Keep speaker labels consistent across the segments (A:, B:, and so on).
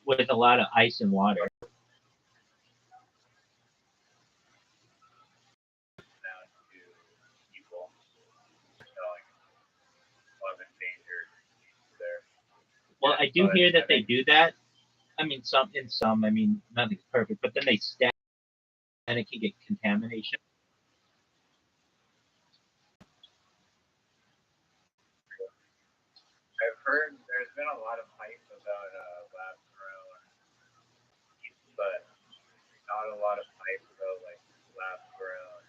A: with a lot of ice and water.
B: Down to people selling love and danger there.
A: Well, I do hear that they do that. I mean, I mean, nothing's perfect, but then they stack and it can get contamination.
B: I've heard there's been a lot of hype about lab grown, but not a lot of hype about like lab grown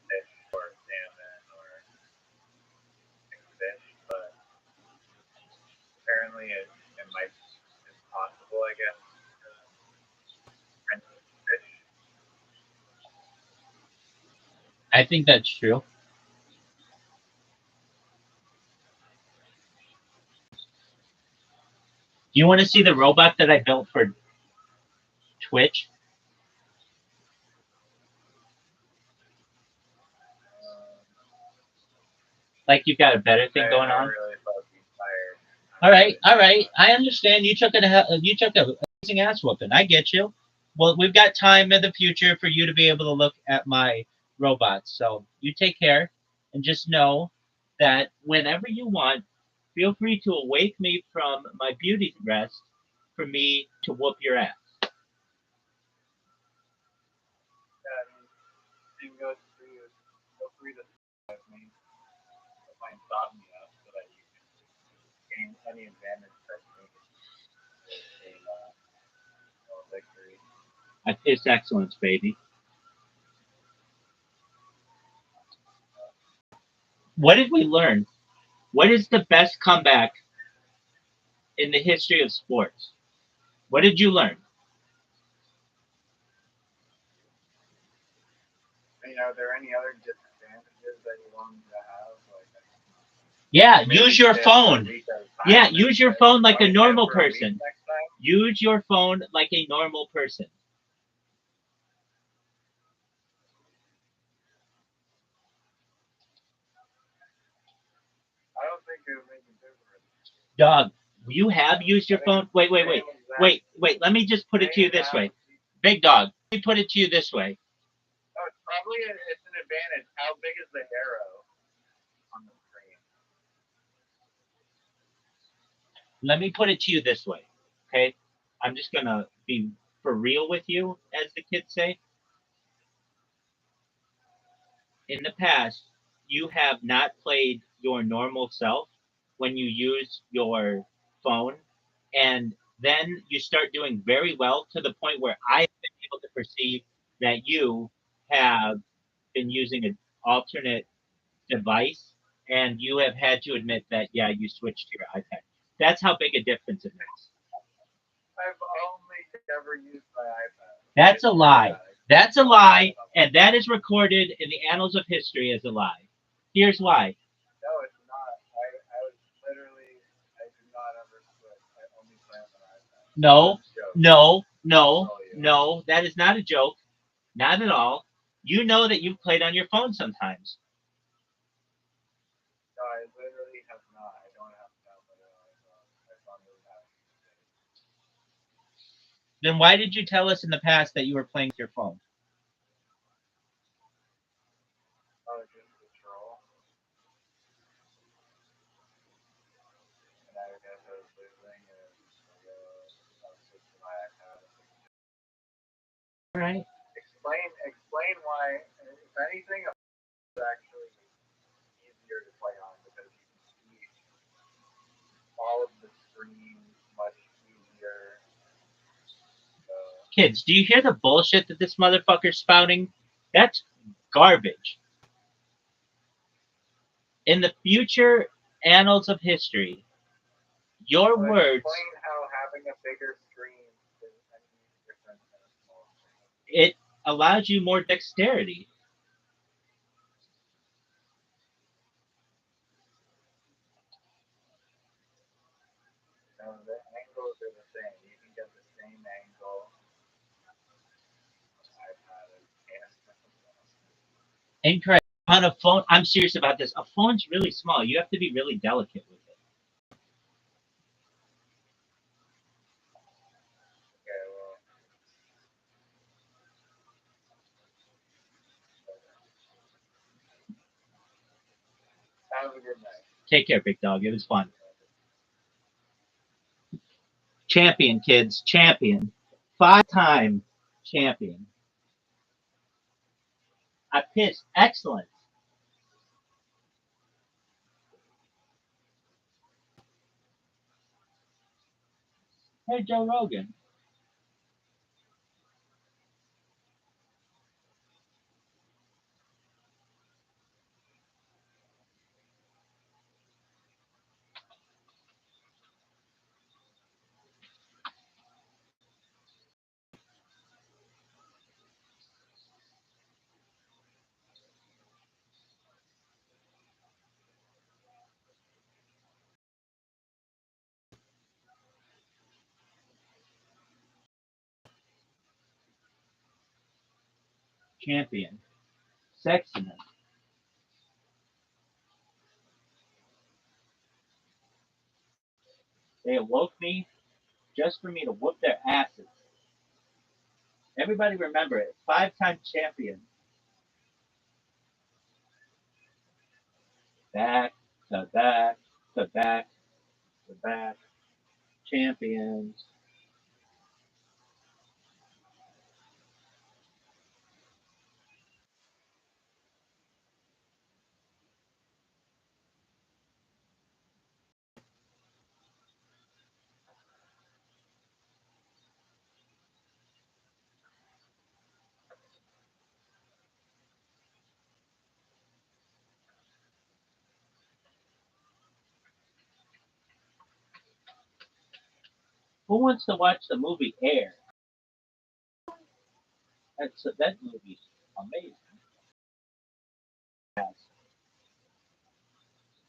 B: fish or salmon or fish. But apparently it might it's possible, I guess. Fish.
A: I think that's true. Do you want to see the robot that I built for Twitch? Like you've got a better thing going on.
B: Really tired.
A: All right. I understand. You took a amazing ass whooping. I get you. Well, we've got time in the future for you to be able to look at my robots. So you take care, and just know that whenever you want, feel free to awake me from my beauty rest for me to whoop your ass.
B: Same goes for you. Feel free to with me if I insomnia so that you can gain any advantage that you gain victory.
A: It's excellence, baby. What did we learn? What is the best comeback in the history of sports? What did you learn?
B: Are there any other disadvantages that you want me to have?
A: Yeah, use your phone. Yeah, use your phone like a normal person. Use your phone like a normal person.
B: I don't think it would make a difference.
A: Dog, you have used your phone. Wait. Let me just put it to you this way. Big dog, let me put it to you this way.
B: Oh, it's probably it's an advantage. How big is the arrow on the screen?
A: Let me put it to you this way. Okay? I'm just going to be for real with you, as the kids say. In the past, you have not played your normal self when you use your phone, and then you start doing very well to the point where I've been able to perceive that you have been using an alternate device, and you have had to admit that, yeah, you switched to your iPad. That's how big a difference it makes.
B: I've only ever used my iPad.
A: That's a lie. That's a lie, and that is recorded in the annals of history as a lie. Here's why.
B: No, it's not. I was literally, I do not ever switch. I only play on my iPad.
A: No. That is not a joke. Not at all. You know that you've played on your phone sometimes.
B: No, I literally have not. I don't have to download it on my phone. My phone doesn't have it.
A: Then why did you tell us in the past that you were playing with your phone?
B: Oh, just the troll. And I guess I was losing and I was switching my iPad.
A: All right.
B: Explain why, if anything, it's actually easier to play on because you can see all of the screens much easier.
A: Kids, do you hear the bullshit that this motherfucker's spouting? That's garbage. In the future annals of history, your words.
B: Explain how having a bigger screen is any different than a small screen.
A: It allows you more dexterity.
B: No, the angles are the same. You can get the same angle on iPad as
A: Incorrect. On a phone, I'm serious about this. A phone's really small. You have to be really delicate with it.
B: Have a good night.
A: Take care, big dog. It was fun. Champion, kids. Champion. 5-time champion. I pissed. Excellent. Hey, Joe Rogan. Champion. Sexiness. They awoke me just for me to whoop their asses. Everybody remember it. 5-time champion. Back to back to back to back. Champions. Who wants to watch the movie Air? That movie's amazing.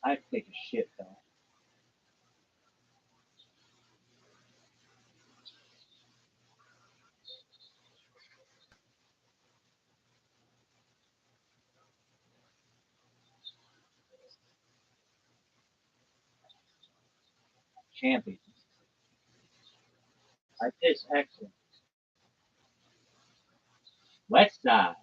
A: I have to take a shit though. Champion. I piss excellent. West Side.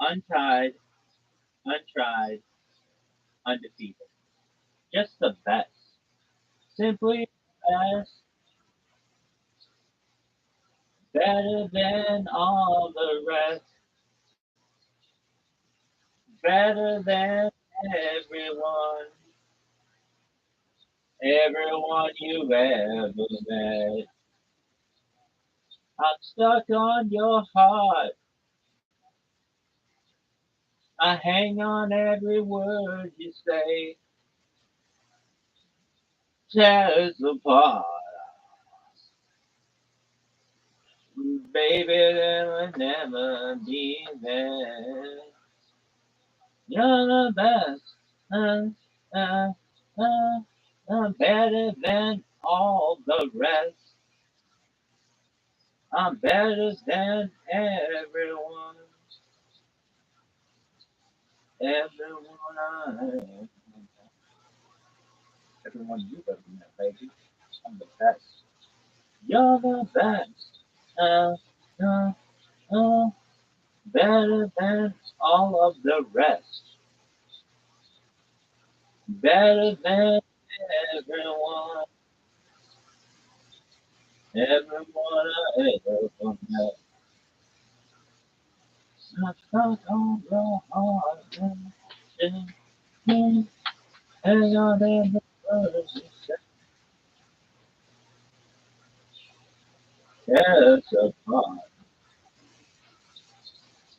A: Untied, untried, undefeated. Just the best. Simply best. Better than all the rest. Better than everyone. Everyone you've ever met. I'm stuck on your heart. I hang on every word you say. Tear us apart. Baby, there will never be there. You're the best. Uh, better than all the rest. I'm better than everyone. Everyone I everyone you've ever met, baby. I'm the best. You're the best. Uh, uh, uh, better than all of the rest. Better than everyone. Everyone I ever met. I'm stuck on your heart. Hang on every word you say. Yes, apart.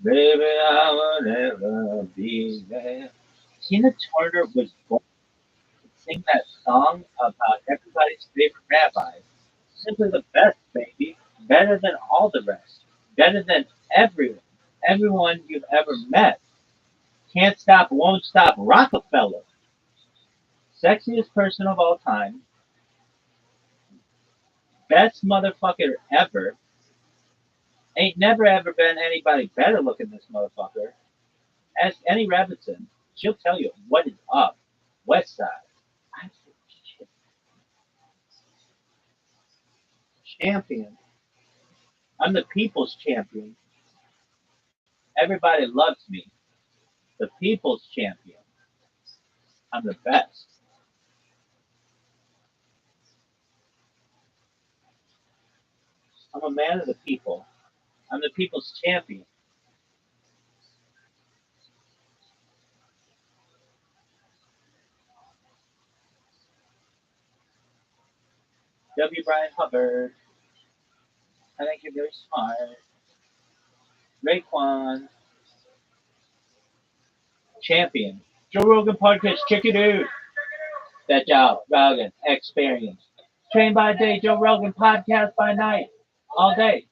A: Baby, I will never be there. Tina Turner was born to sing that song about everybody's favorite rabbi. Simply the best, baby. Better than all the rest. Better than everyone. Everyone you've ever met. Can't stop, won't stop. Rockefeller. Sexiest person of all time. Best motherfucker ever. Ain't never ever been anybody better looking than this motherfucker. Ask Annie Robinson. She'll tell you what is up. West Side. I said, shit, champion. I'm the people's champion. Everybody loves me. The people's champion. I'm the best. I'm a man of the people. I'm the people's champion. W. Brian Hubbard. I think you're very smart. Raekwon. Champion. Joe Rogan podcast. Check it out. That Joe Rogan experience. Train by day, Joe Rogan podcast by night. All day.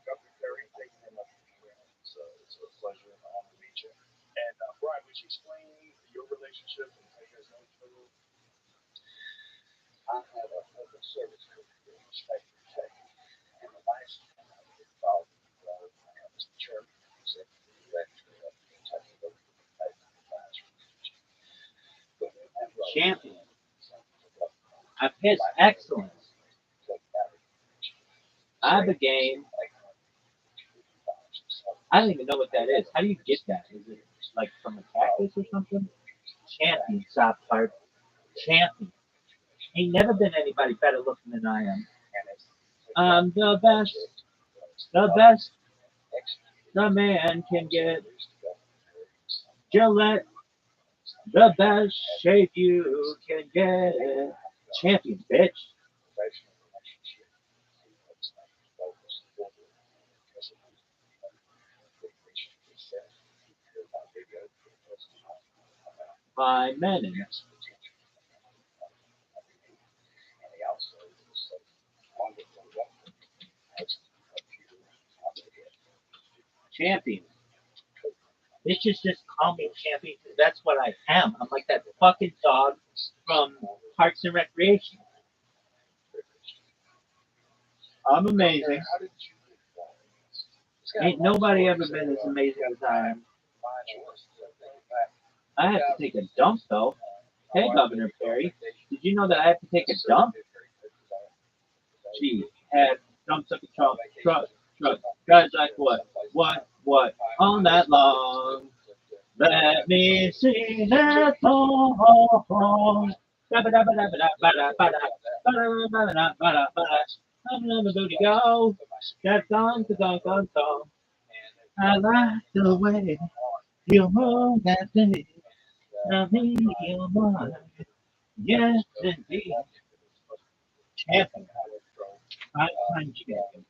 B: Dr. Perry, thank you very much for being here. It's a pleasure and an honor to meet you. And Brian, would you explain your relationship and how you guys know each other? I have a public service career in Spectrum Tech. And the last time I was involved I was the chairman, executive director of the Kentucky Local Advisory Commission. But
A: Champion. I piss excellence. I have a game. I don't even know what that is. How do you get that? Is it like from a cactus or something? Champion, South Park. Champion. Ain't never been anybody better looking than I am. I'm the best. The best the man can get. Gillette. The best shape you can get. Champion, bitch. By men. Champion. Bitches just call me champion because that's what I am. I'm like that fucking dog from Parks and Recreation. I'm amazing. Ain't nobody ever been as amazing as I am. I have to take a dump though. Hey, Governor Perry, did you know that I have to take a dump? She had dumps up the truck. Guys like what, all night long. Let me sing that song. I'm never going to go. That song. I like the way you move that thing. I mean, you're mine. Yes, indeed. Champion. I'm champion.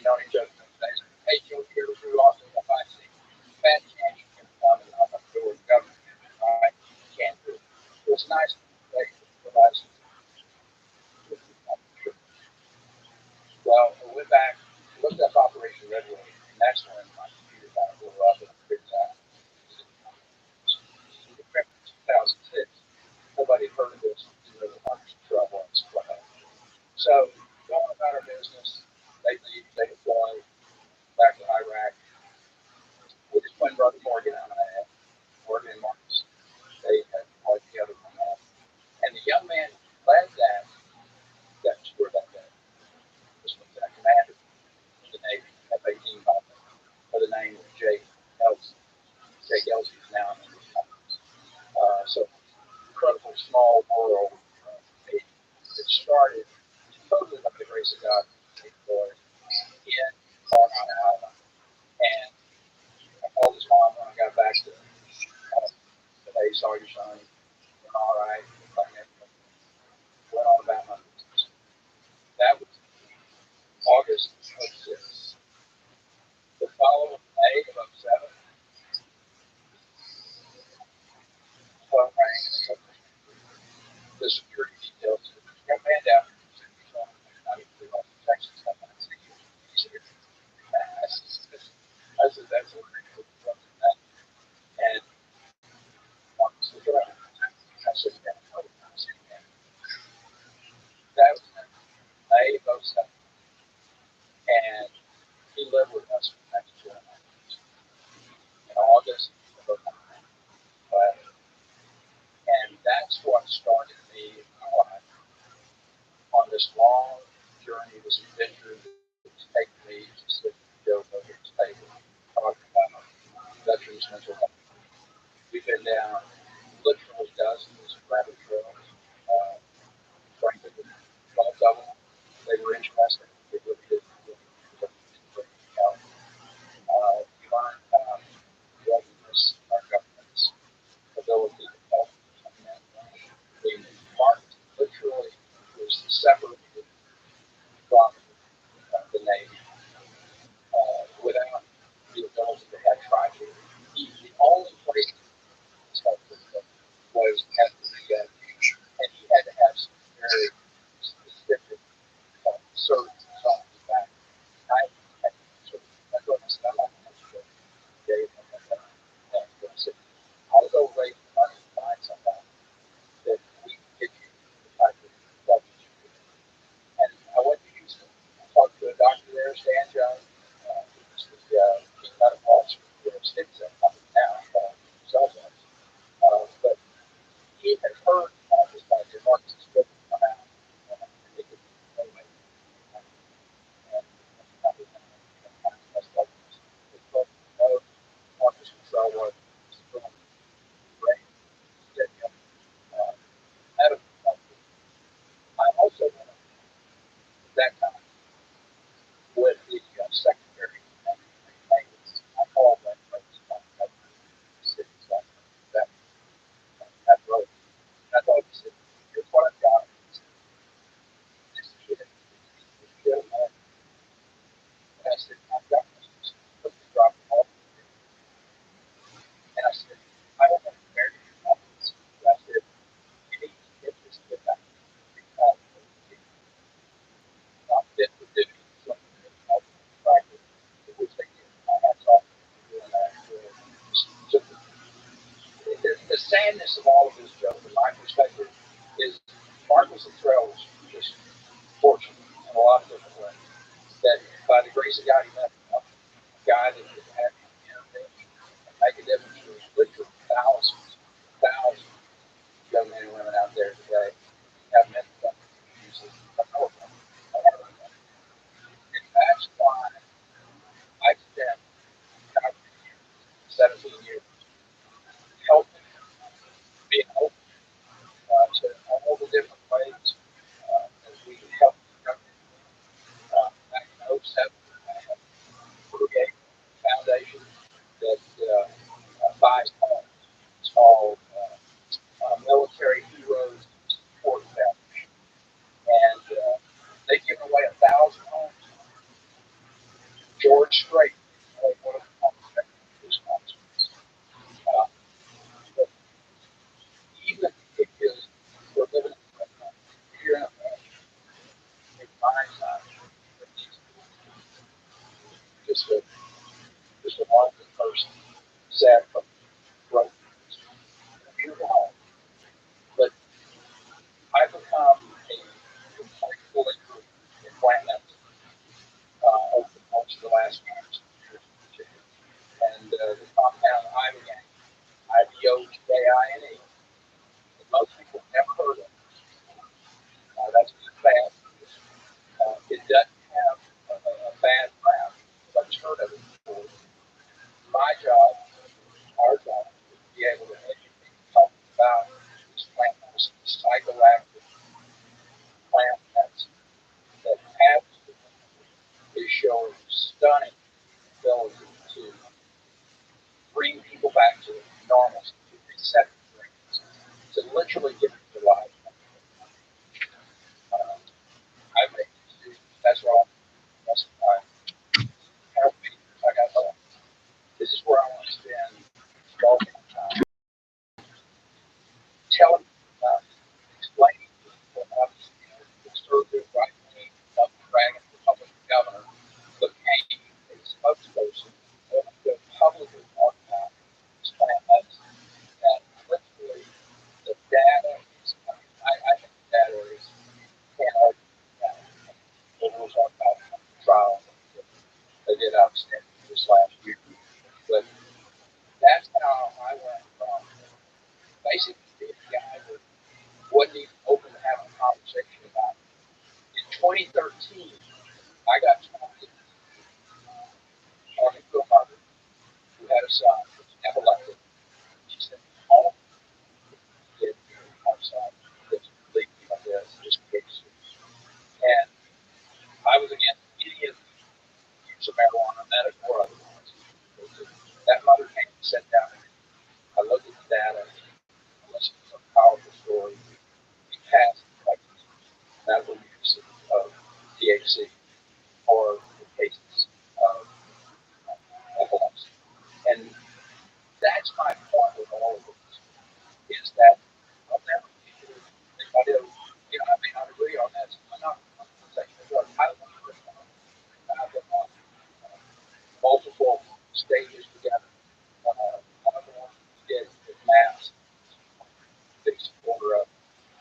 B: known each other those days. Hey, Joe, you ever threw off in the high seat? Fat chance you can come and knock on the door of the government. All right? You can't do it. So it's nice to say realize. Well, we went back, looked up Operation Red Wing, and that's when my computer kind of blew up and figured out. In 2006, nobody heard of this. We were in trouble and split up. So, going about our business, they leave, they deploy back to Iraq. We just went Brother Morgan and I had, Morgan and Marcus. They had deployed together from that. And the young man who led that tour that day, this was that commander of the Navy, F-18 bomber, by the name of Jake Elsie. Jake Elsie is now in the so incredible small world. It started totally by the grace of God in Colorado, Alabama. And I called his mom when I got back to said, hey, saw your son. You're all right. Went on about my business. That was August of 06. The following May of 07, phone rang and the security details said, young man down here said, you're son, I need to go to Texas. I said, that's a pretty good one. And Marcus was right. I said, yeah, no, I said, yeah. That was May of 07. And he lived with us for the next 2.5 years. In August of 09. And that's what started me in my life on this long journey, this adventure that's taken me to sit Joe Boger's table talking about veterans' mental health. We've been down literally dozens of rabbit trails. Uh, Frankly, most of them, they were interesting. They really did. You learn readiness, our government's ability to help. The market literally was separated from the Navy without the ability to have tribal. The only place to help was at the and he had to have some very specific surgeons on his back. I had I go, I'm not going to gave him that. I'll go raise money to find somebody that we can get you the type of stuff that you do. And I went to Houston. I talked to a doctor there, Stan Jones. He was the chief medical officer for a stem cell company now called Cell Phones. But he had heard about this by the Marcus Smith come out. And they could anyway. And that's what Marcus Control was doing great. Uh, medical company. I also went at that time with the secretary of maintenance. I called that place city that that road. I thought he said, here's what I've got. This kid, this kid, and I said, I've got this. Let me drop it off. And I said, I don't want to marry you. I said, you need to get this kid back because he's not fit for duty. Something that helps practice, which they did. I had talked to doing that. So the sadness of all of this, Joe, from my perspective, is Marcus and Trail was just fortunate in a lot of different ways. That by the grace of God, he met a guy that was happy to make a difference. There's literally thousands of young men and women out there today have mental health issues. And that's why I spent 17 years helping, being open to all the different ways as we help the government. Back in 07, straight. Like one of the consequences. Uh, but even if you're living here in my time, just a just a wonderful person, sad from broken, beautiful home. But I become a fully in plant medicine over the course of the last years. And the compound ibogaine, IBOGAINE, that most people have never heard of. That's good bad. It doesn't have a bad rap. Nobody's heard of it before. My job, our job, is to be able to educate and talk about this plant medicine, psychoactive plant medicine that absolutely is showing stunning ability to bring people back to normalcy, to reset their brains, to literally give them their life. Uh, I make decisions. That's what that's what I have me. I got home. This is where I want to spend bulk of time telling people about it, explaining to people how these conservative right wing dragon Republican governor became a spokesperson to publicly talk about this plant medicine. And literally the data is I think the data is can't argue that. We'll talk about trials that they did outstanding this last year. But that's how I went from basically being a guy that wasn't even open to having a conversation about it. In 2013, I got talking to a mother who had a son who was epileptic. She said, all kid our son that's completely like this, just kids. And I was against any of the use of marijuana, medical or otherwise. That mother came and sat down with me. I looked at the data, I listened to some powerful story. We passed like medical use of THC for the cases of epilepsy. And that's my point with all of this, is that I'll never be sure anybody else, I may not agree on that. I'm not saying the drug. I want to respond. I've been on multiple stages together. One of the ones we did with Mass, big supporter of.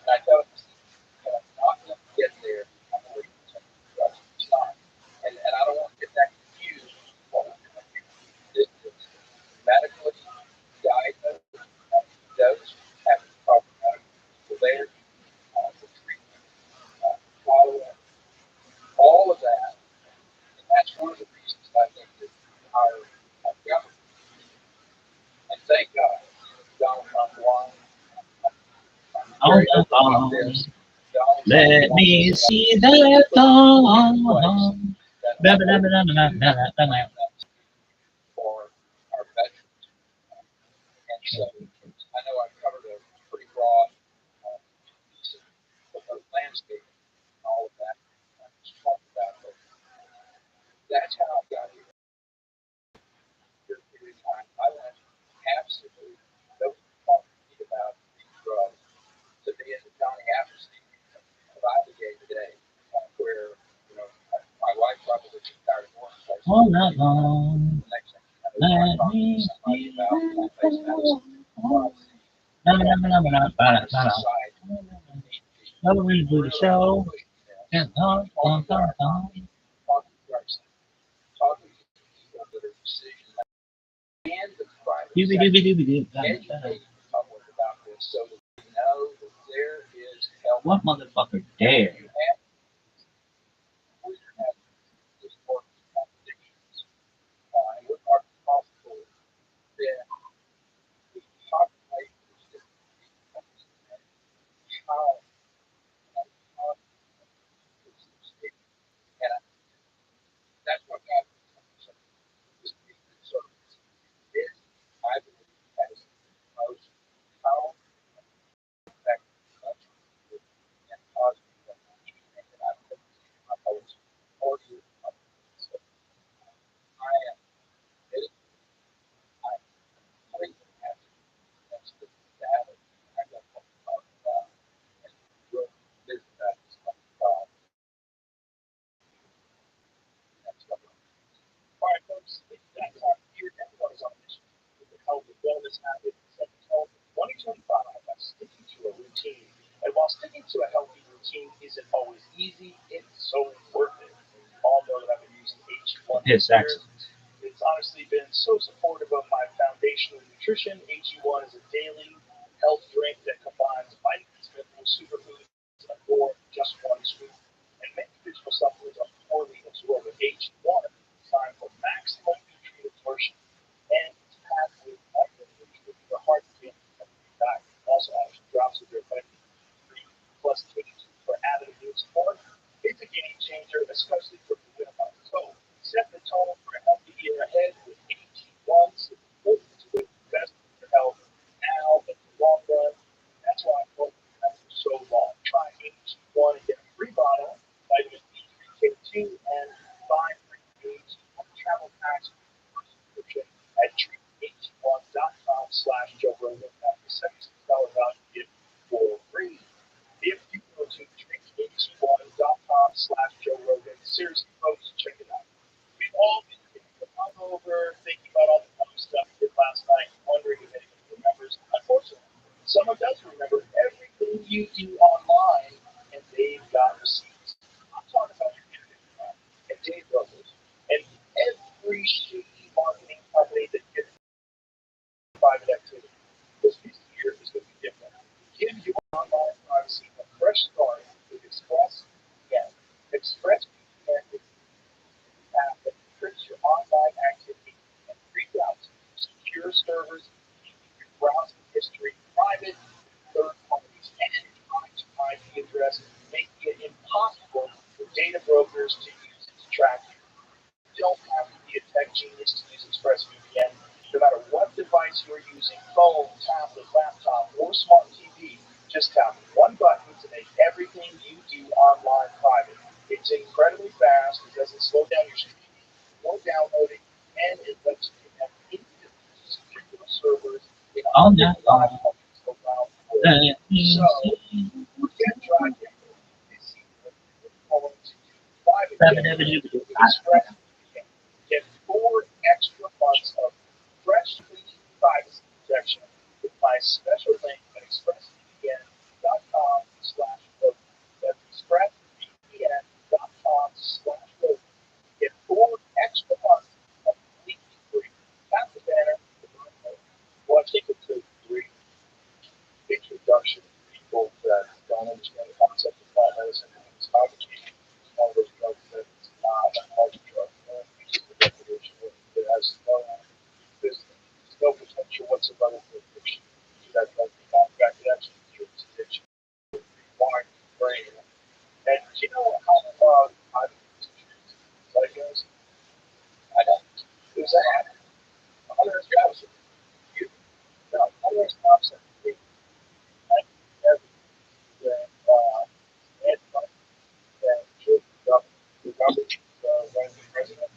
B: And I know not going to get there. I'm going to take the drugs. It's not. And I don't want to get that confused with what we're doing here. This is medically diagnosed. Does have the proper medical people there for treatment, follow-up, all of that. And that's one of the reasons I think that our government, and thank God, Donald Trump won. I'm
A: On
B: very
A: the
B: open about
A: phone.
B: this. Donald Trump
A: Let
B: wants
A: me
B: to
A: see that phone.
B: that
A: Ba, ba,
B: will
A: da, ba,
B: open
A: da, ba, da, ba, da, ba, da.
B: for our veterans. And so I know I've covered a pretty broad piece of the landscape and all of that. I just talked about it. That's how I got here. Period of time. I went absolutely nobody talked to me about these drugs to me as a Johnny Appleseed of Obligated today, where my wife probably was tired of going places.
A: All night long.
B: The next thing you know, I'm
A: Let
B: talking to
A: me
B: somebody
A: see
B: about
A: that
B: plant-based medicine.
A: phone. Ba, ba, da, ba, da, ba, da, ba, da,
B: Our
A: ba, da.
B: society needs to be
A: Now we do the
B: really
A: show.
B: pushing this,
A: And talking,
B: talking to our economy, talking to our talking to people that are decision makers and the private
A: Doobie
B: sector,
A: doobie doobie doo.
B: educating the public about this so that we know that there is help.
A: What motherfucker dare?
B: You have where you're having this work contradictions, and we're talking possible that the population is different, how how and that's what got me this service. This, I believe, has the most powerful effect and positive. this habit set the tone for 2025 by sticking to a routine. And while sticking to a healthy routine isn't always easy, it's so worth it. All know that I've been using HE1 for
A: Yes,
B: years.
A: excellent.
B: It's honestly been so supportive of my foundational nutrition. HE1 is a daily health drink that combines vitamins, minerals, superfoods, and more in just one scoop. And many traditional supplements are poorly absorbed with HE1, designed for maximum nutrient absorption. And it's packed with vitamins that your heart can diet. Also, actually drops with your vitamin D3 plus K2 for added immune support. It's a game changer, especially for beginners. So, set the tone for a healthy year ahead with AG1. So, look to it, best for your health now and in the long run. That's why I've worked with that for so long. Try AG1 and get a free bottle, vitamin D3, K2, and 5 free AG1 travel packs with your first subscription at drinkag1.com/Joe Rogan. That's the $76 value gift for free. If you go to drinkag1.com/Joe Rogan, seriously, folks, check it out. We've all been hungover, thinking about all the dumb stuff we did last night, wondering if anyone remembers. Unfortunately, someone does remember everything you do online, and they've got receipts. I'm talking about your internet and data brokers, and every shady marketing company that gets private activity. This year is going to be different. Give your online privacy a fresh start with ExpressVPN. ExpressVPN is the app that encrypts your online activity and reroutes secure servers, keeping your browsing history private from third parties and trying to IP address, making it impossible for data brokers to use it to track you. You don't have to be a tech genius to use ExpressVPN. No matter what device you're using, phone, tablet, laptop, or smart TV, just tap one button to make everything you do online private. It's incredibly fast, it doesn't slow down your streaming or downloading, and it lets you connect instantly to secure servers in
A: All night
B: 105
A: long.
B: countries around the world. So, forget dry January this season. We're going to do private January with ExpressVPN. Get 4 extra months of fresh, clean privacy protection with my special link at expressvpn.com/logan. That's expressvpn.com/logan. Get 4 extra months of completely free. Tap the banner to learn more. Well, I think it's a great introduction to people that don't understand the concept of plant medicine. It's complicated. It's one of those drugs that it's not a hard drug. It's the definition of it has no potential whatsoever for addiction. That drug, in fact, it actually cures addiction. Rewiring the brain. And do you know how I've introduced psychos? I know. It was a habit. Hunter Thompson. You know, Hunter Thompson. I never and the government running for president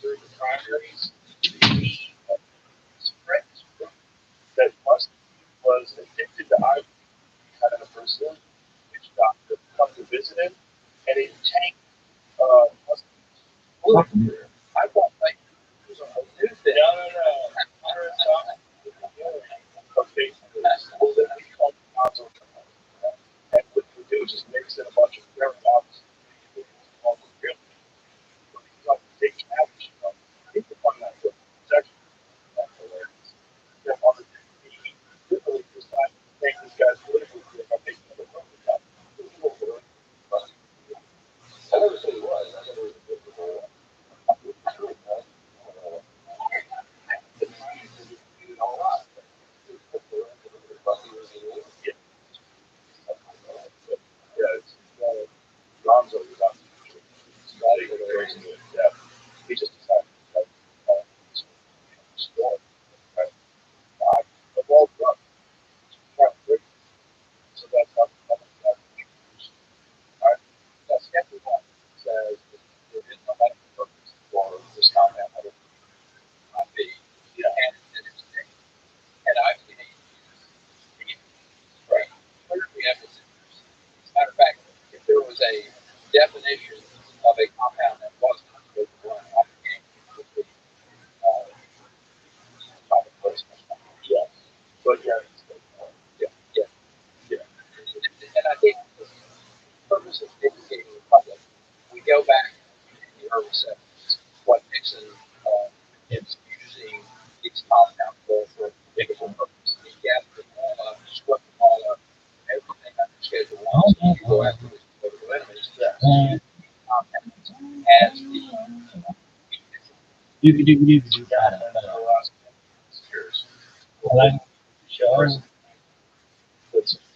B: during the primaries. He spread this rumor that Musk was addicted to ivory. He had a Brazilian witch doctor come to visit him, and he tanked Musk's blood. I thought, like, it was a new thing. No. Hunter Thompson. Okay, well, then we called the console. And what we do is just mix in a bunch of very obvious ingredients real. So he's like taking average, you can find that book. It's actually that's hilarious. There are other things. He literally decided to make this guy's political career by making it a book. It was a little bit but I never said he was. I never was a book before. The time is it all up. Yeah. Yeah, it's Gonzo was on Scotty with a race into depth. He just decided to storm. Right? The ball dropped. So that's how that's right? That's everyone says there is no medical purpose for this compound that might be, and it's and I've seen it used right clearly evidence. As a matter of fact, if there was a definition of a compound that was go back in the early 70s, what Nixon is using these compound for a political purpose. He gathered them all up, swept them all up, everything under Schedule 1, so you go after his political enemies, compounds as the shows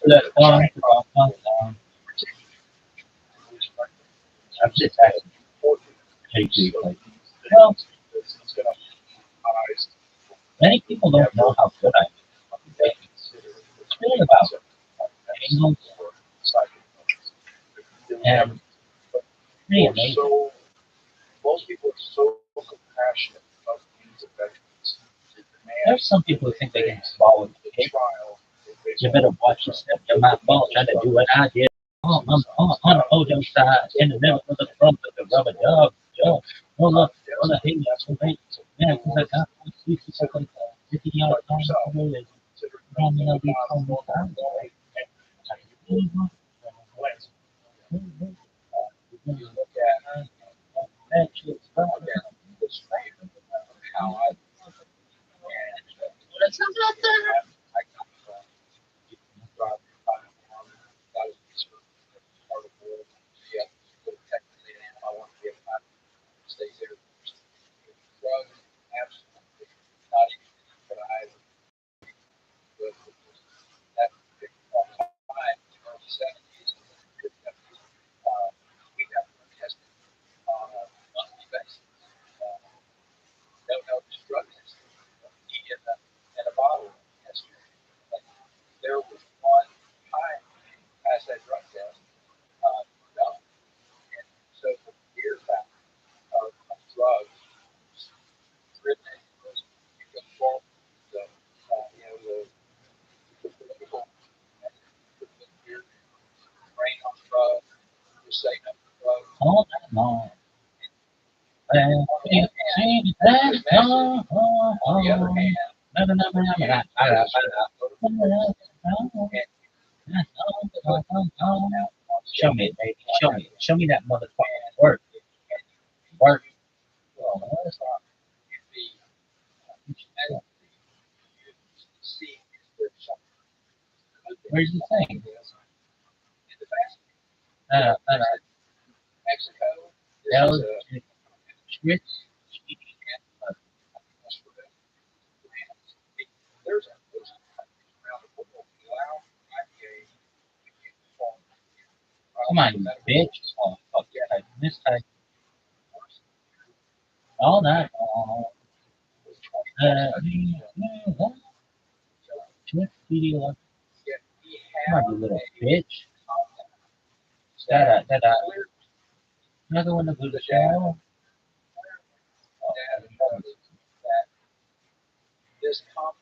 B: that I'm just asking. Well, many people don't know how good I am. It's really about angles and pretty amazing. Most people are so compassionate about the needs of veterans. There's some people who think they can swallow the cake. You better watch your step. You're my fault trying to do what I did. Oh, I'm on the mojo side in the middle of the front with the rubber dub. Joe, hold up, hey, that's so late. Man, because I got my sweet second 50 yard time to go is on the LB from the time. How I there was one time past that drug test, no. And so for years back of drugs, written it was involved the the political brain on drugs, the setting up drugs. All that long. On the other hand, show me it, baby. Show me it. Show me that motherfucker. Work. Work. Where's the thing? Mexico. Rich. There's a around the world allow IPA. Come on, you bitch. Oh, fuck yeah. This time, all night long. Twitch video. Come on, you little bitch. Da. Another one to go to the show. This compound.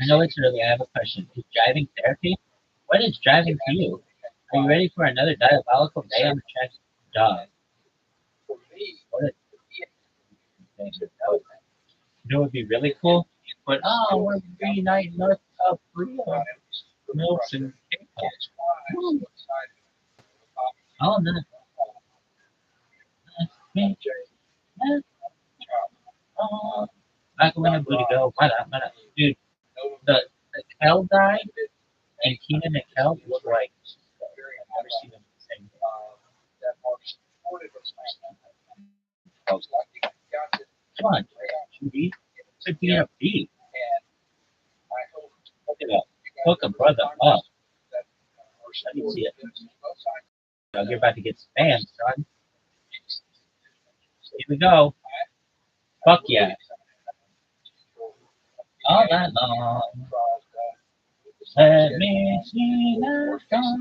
B: I know it's early. I have a question. Is driving therapy? What is driving to you? Are you ready for another diabolical day on the track? Dog. What is you know what would be really cool? But we're reuniting North South Korea. Milks and K-pop. Oh, no. Me. Oh, back when I'm good to go. Dude, the Kel guy and Keenan and Kel look like I've never seen them the same. Come on, Judy. Could be a beat. Look at that. Hook a brother up. Let me see it. You're about to get spammed, son. Here we go. Fuck yeah. All night long. Let me see that song.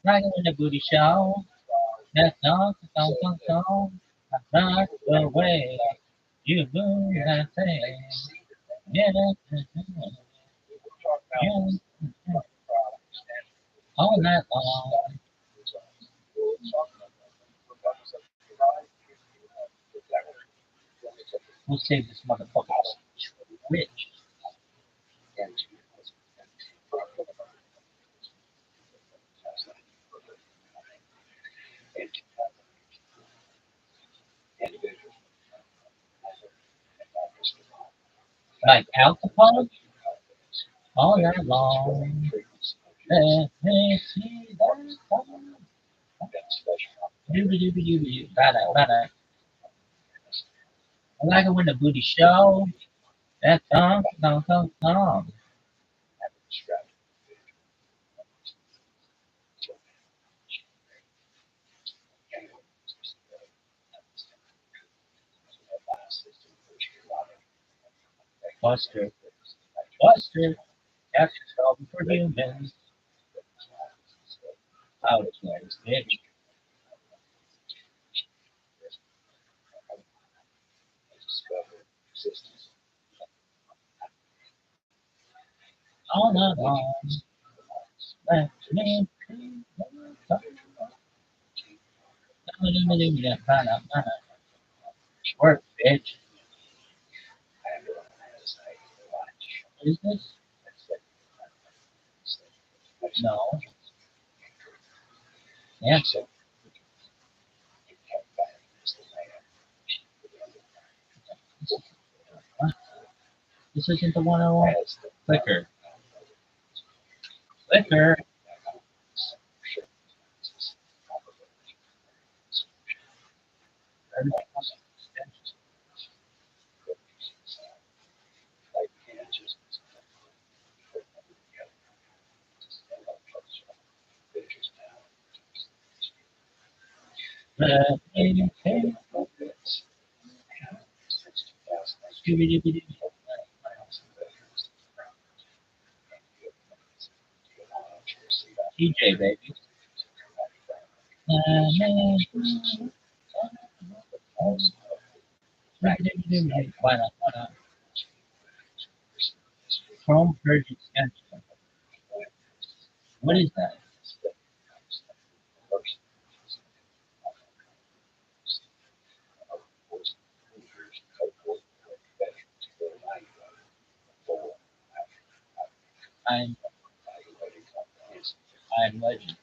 B: Rockin' in the booty show. That song. Not the way you move that thing. Yeah, yeah. All night long. We'll save this motherfucker. Rich.
C: like alcohol all night long. Let me see that song. Dooby dooby dooby. Bada bada. I like it when the booty show. That song, song, song, song. Buster, Buster. That's trouble for humans. Out there, bitch. All night long. Let me see that song. Bada bada. Work, bitch. What is this? No. Answer. What? This isn't the one I want. Clicker. Clicker. Let me take Scooby-Dooby-Doo. TJ, baby. Scooby-Dooby-Doo. Why not? Why not? Chrome purge extension. What is that? I'm I'm legend.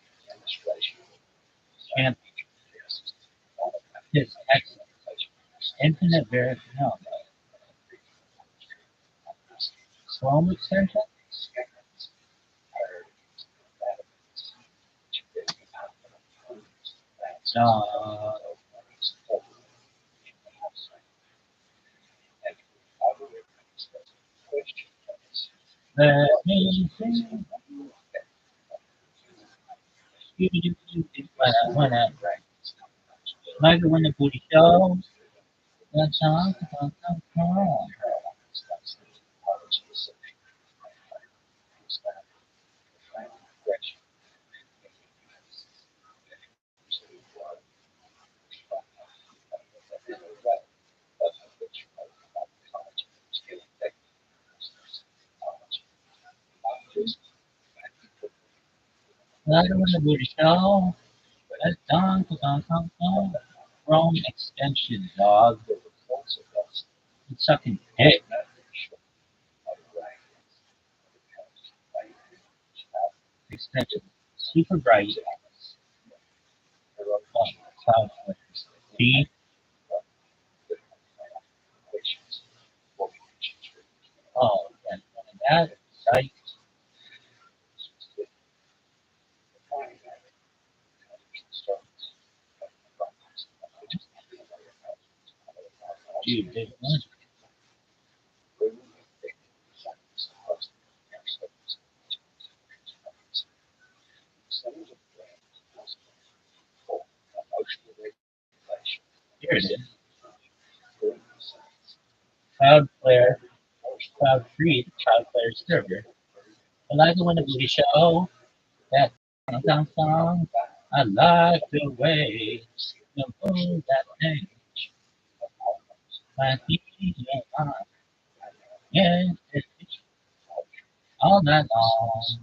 C: Champion. His excellent. Infinite verification. No. Chrome extension? Uh, let me sing. Scooby-Dooby-Doo. Why not? Why not? Michael when the booty show. That song. Song, song, song. Michael when the booty show. That song. Song, song, song. Chrome extension, dog. It's sucking dick. Extension. Super bright. Cloud flares. See? Oh, and that site. Dude, here it is. Cloudflare, Cloud-free Cloudflare server. I like it when the booty show. That song, song. I like the way you move that thing. My feet, yeah, all night long.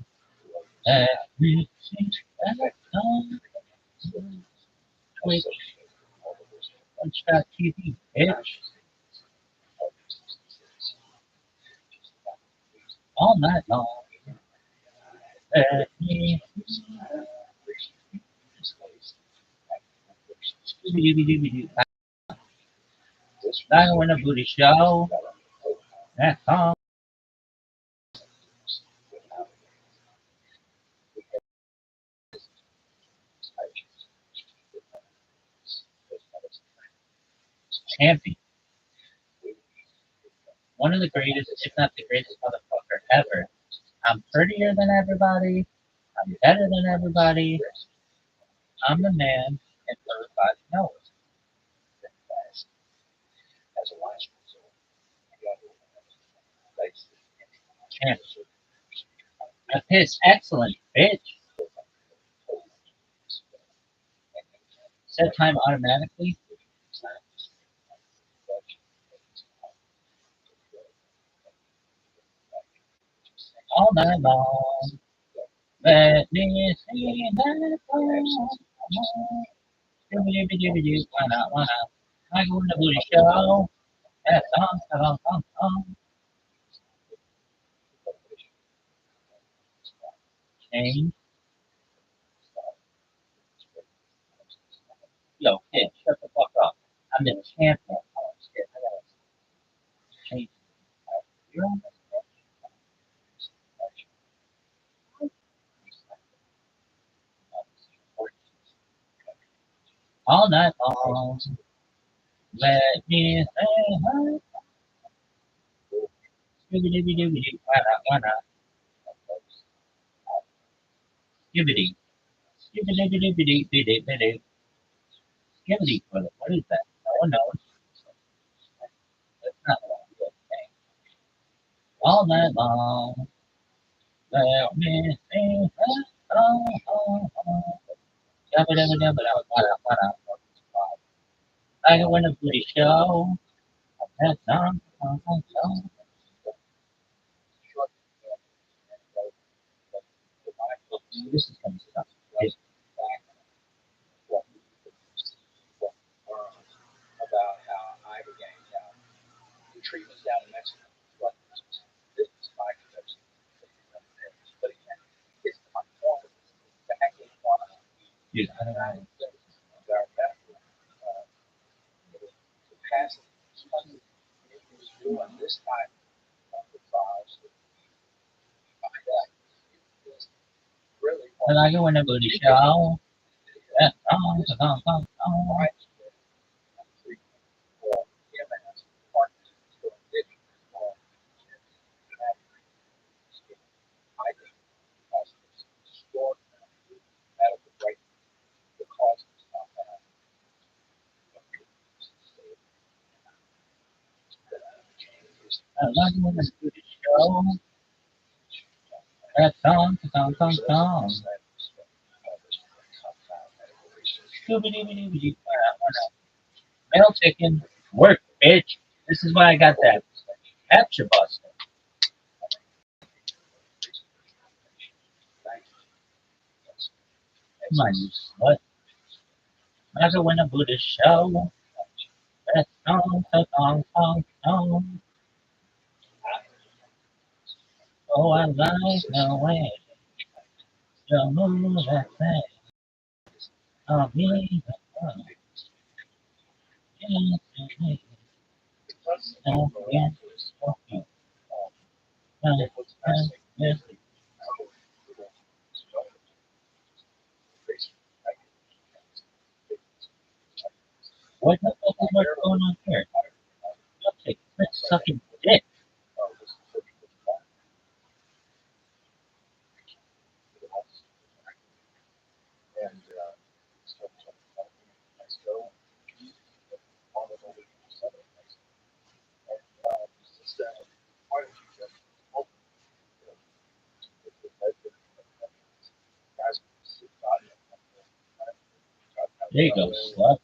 C: Let me sing that song. Wait, watch that TV, bitch. All night long. Let me Scooby-Dooby-Dooby-Doo. Like it when the booty show. That song. Champion. One of the greatest, if not the greatest motherfucker ever. I'm prettier than everybody. I'm better than everybody. I'm the man, and everybody knows. Champion. I piss excellent, bitch. Set time automatically all night long. Let me see that song. Dooby-dooby-dooby-doo. Why not? Why not? I go in the booty show. That song, song, song, song. Change. Yo, kid, shut the fuck up. I'm the champion. Shit, I gotta change. All night long. Let me say hi. Dooby-dooby-dooby-doo. Why not? Why not? Skibbity. Skibbity-dooby-doo-doo-doo-doo. Skibbity. What is that? No one knows. That's not what I'm saying. All night long. Let me say hi. Oh, oh, oh. Yabba-dabba-dabba-dabba-dabba-dabba. I can win a booty show. That song, song, song, song. This is kind of stuff. Right? Dude, I don't know. And I can win a booty show. That song, song, song, song. And I can win a booty show. That song, song, song, song. Scooby-Dooby-Dooby-Doo. Mail chicken. Work, bitch. This is why I got that capture bus. Come on, you slut. I can win a booty show. That song, song, song, song. Oh, I like the way you move that thing. Oh, me. Oh, yeah, yeah, oh, yeah. Oh, yeah. Yeah. What the fuck is what's going on here? Okay, let's sucking dick. There you go, slut.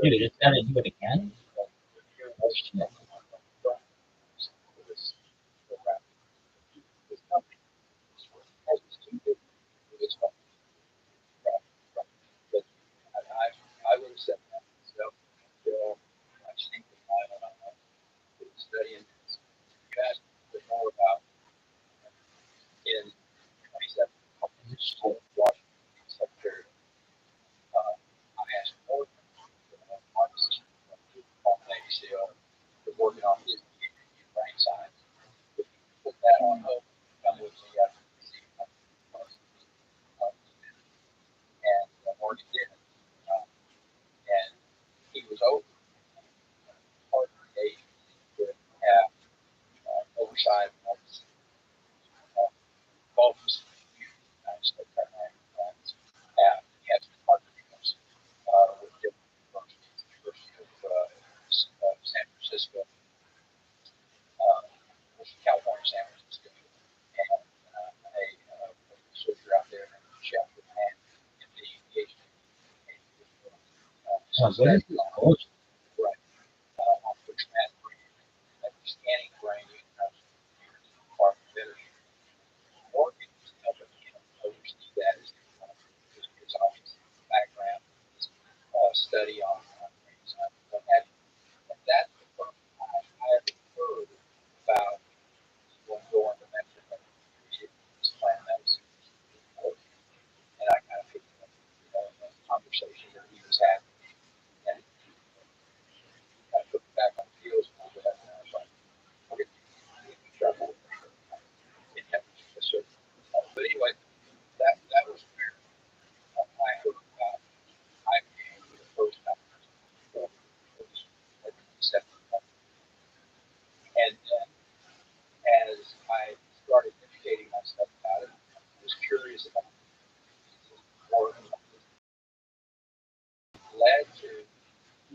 C: Dude, it's gotta do it again? Oh, shit. Oh, what is this bullshit?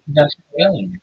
C: That's alien.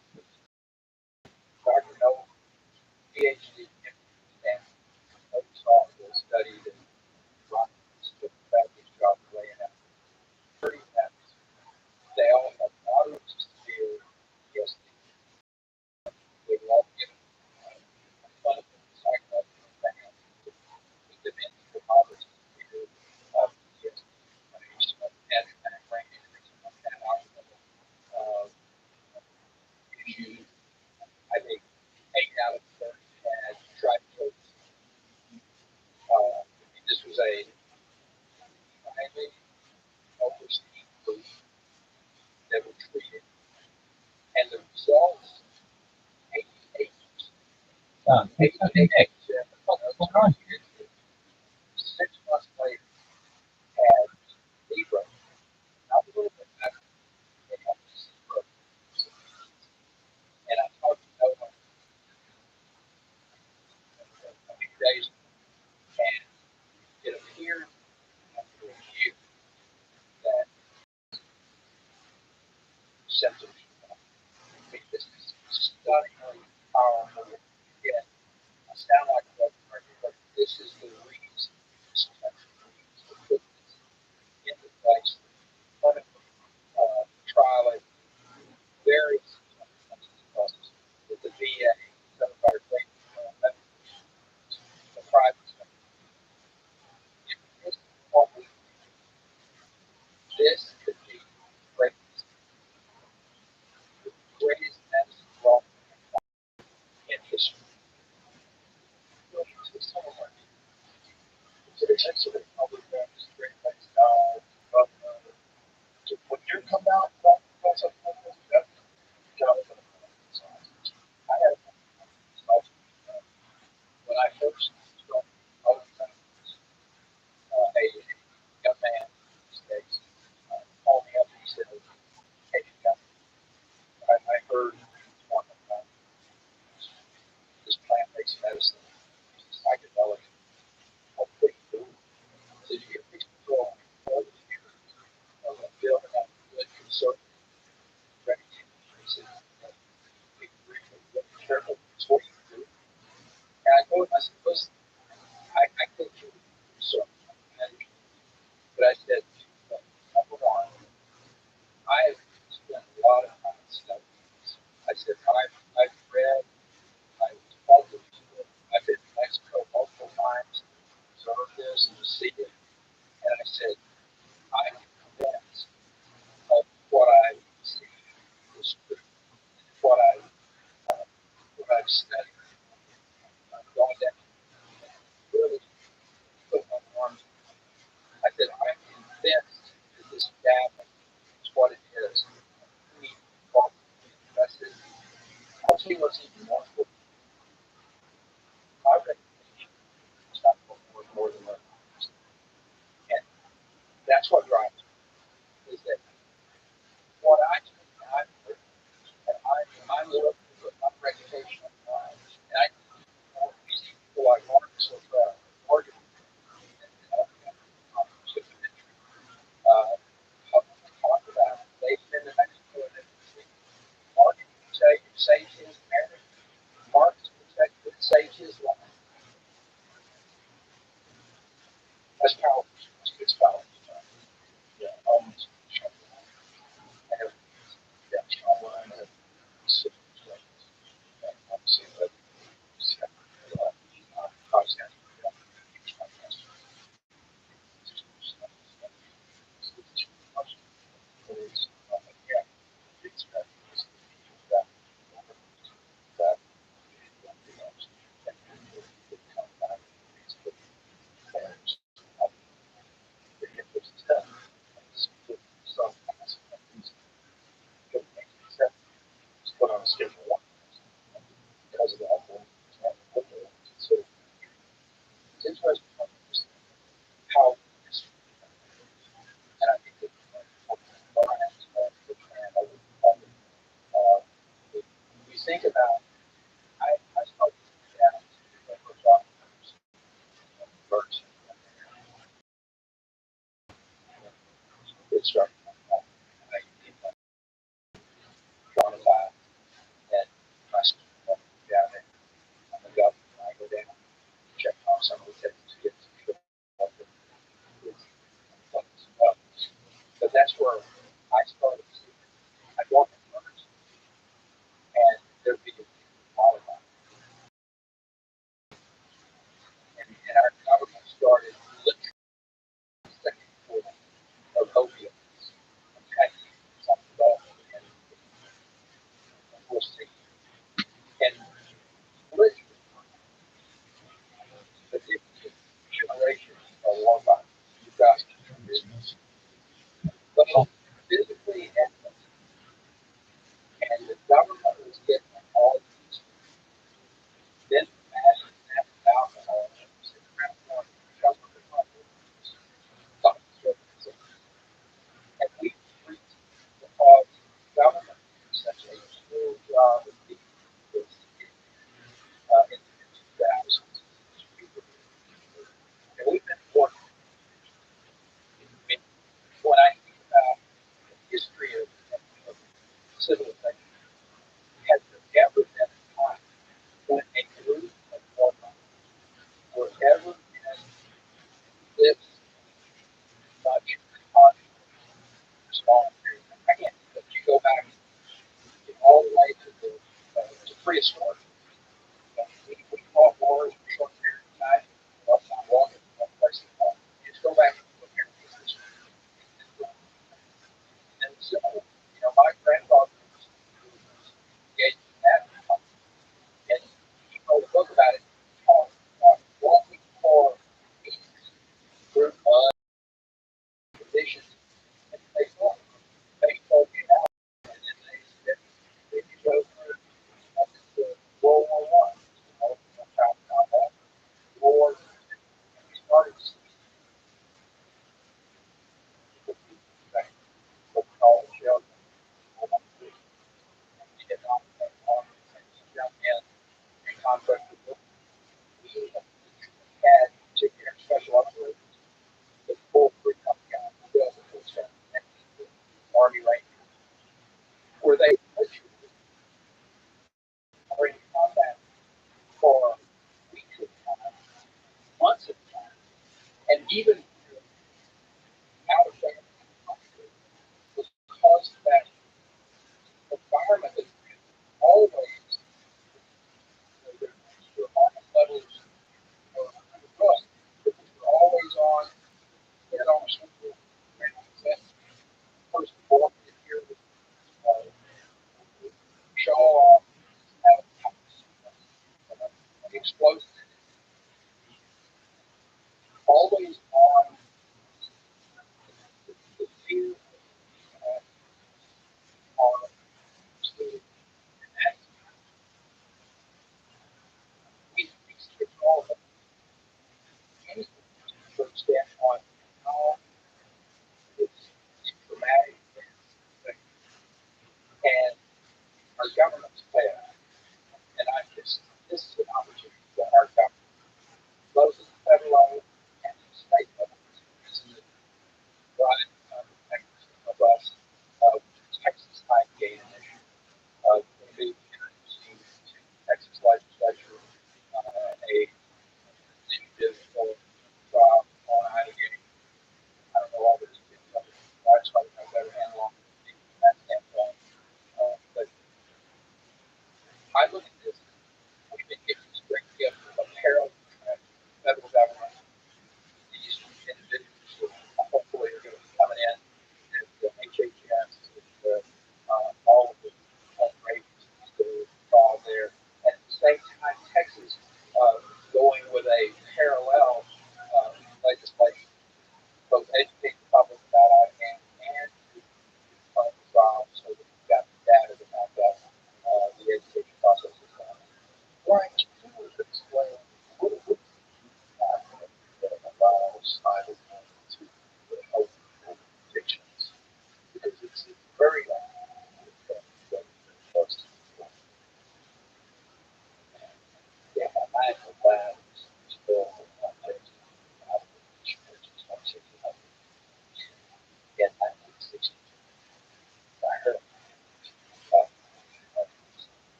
C: Hey, fucking Nick, what's going on here?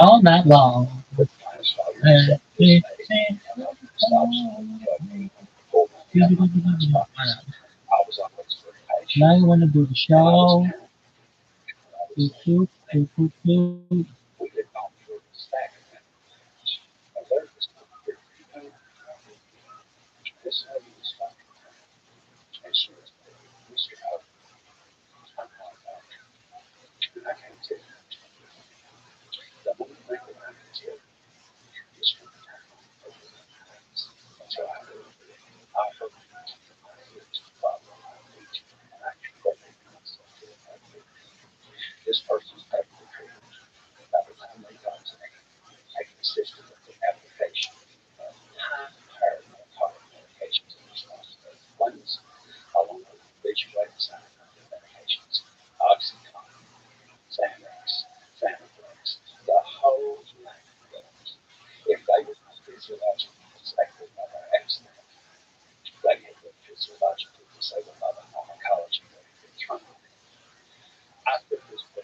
C: all night long. And it seems now you want to do the show. Toot, toot, toot, toot, toot.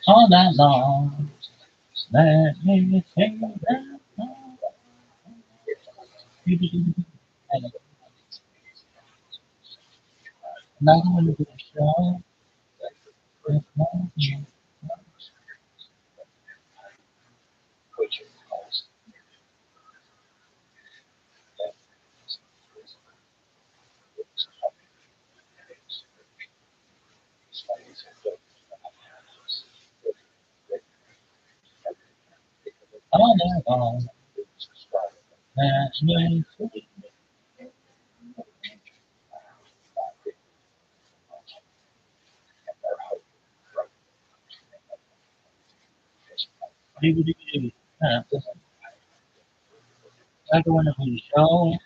C: All night long. Let me sing that song. Now you want to do the show. All night long. Let me sing. Now you want to do the show.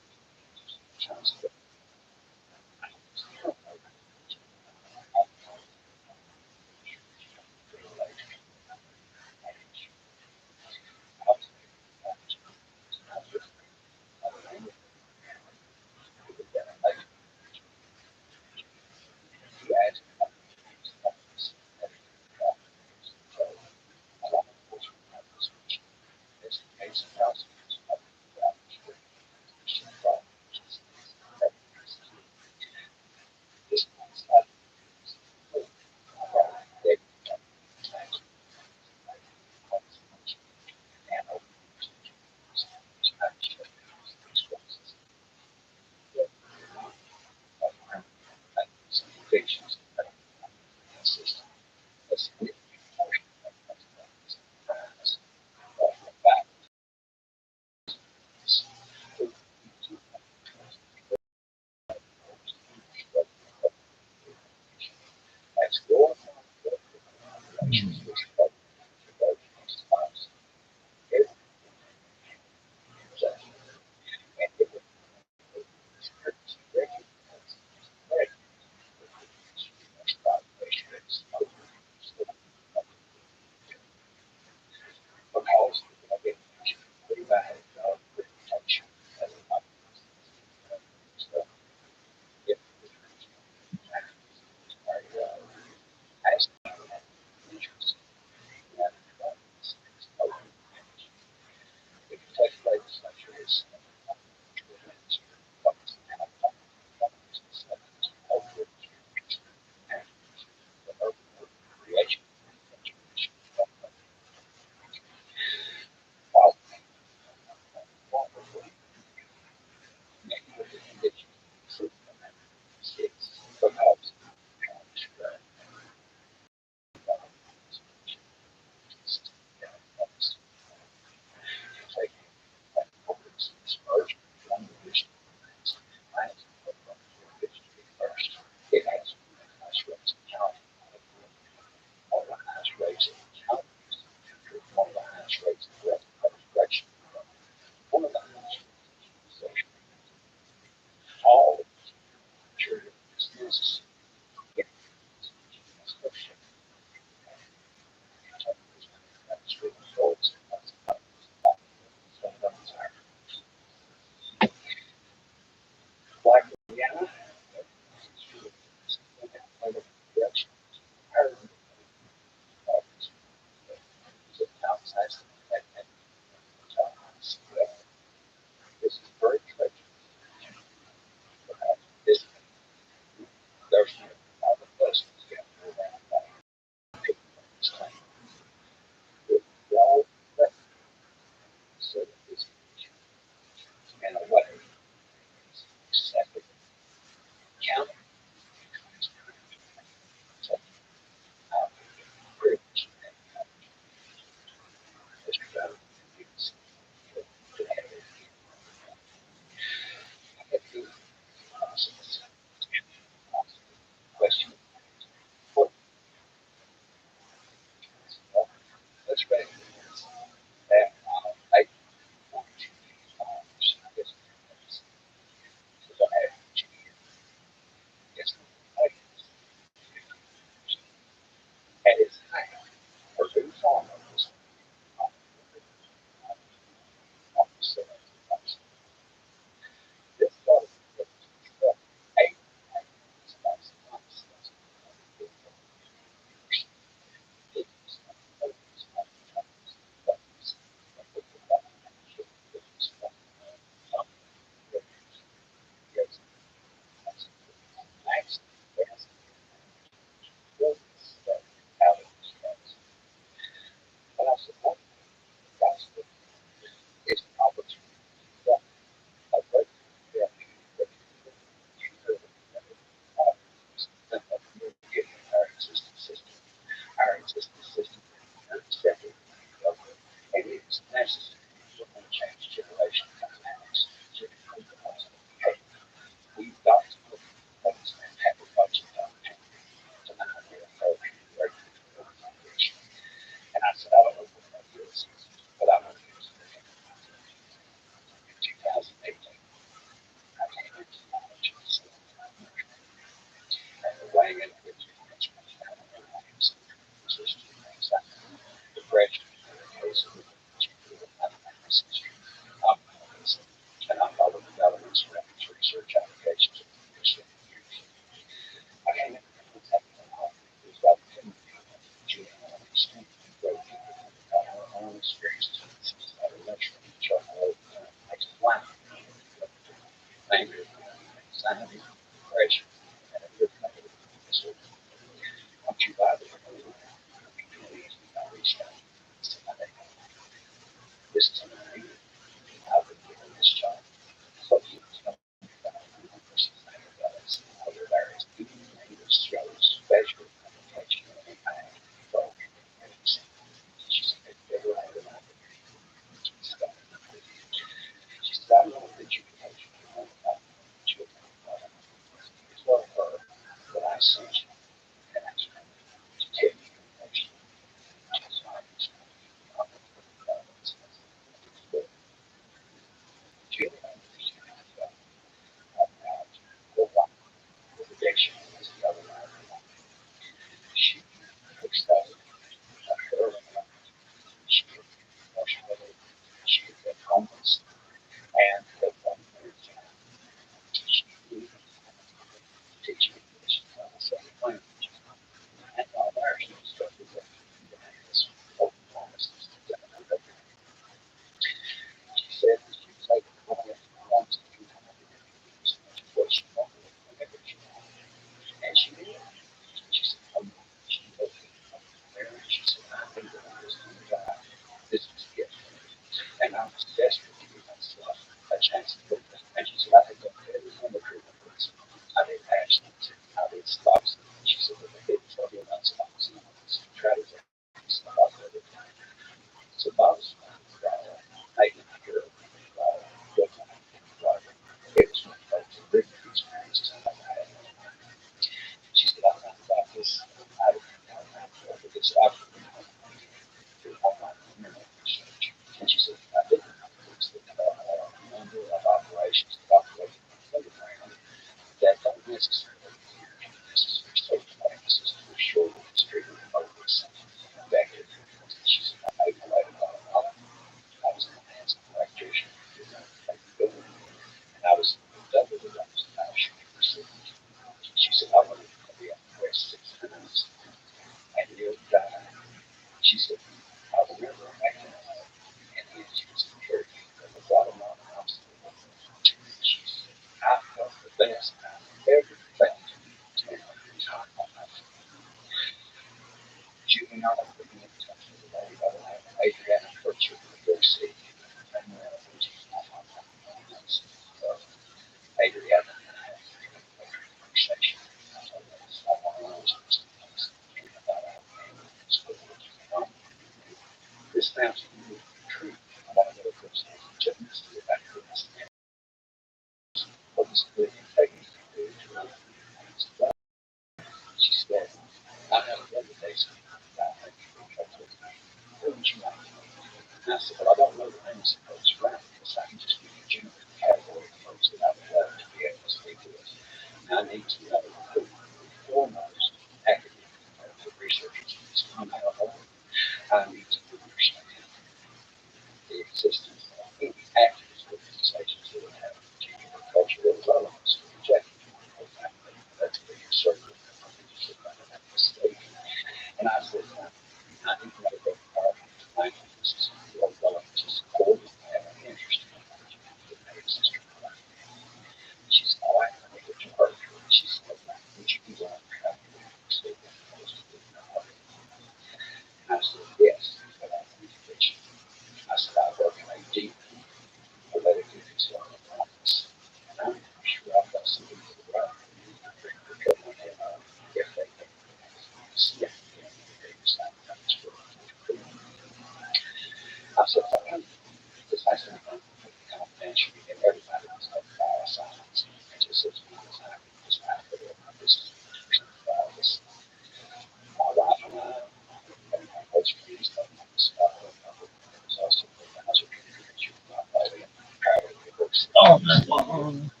C: Oh, my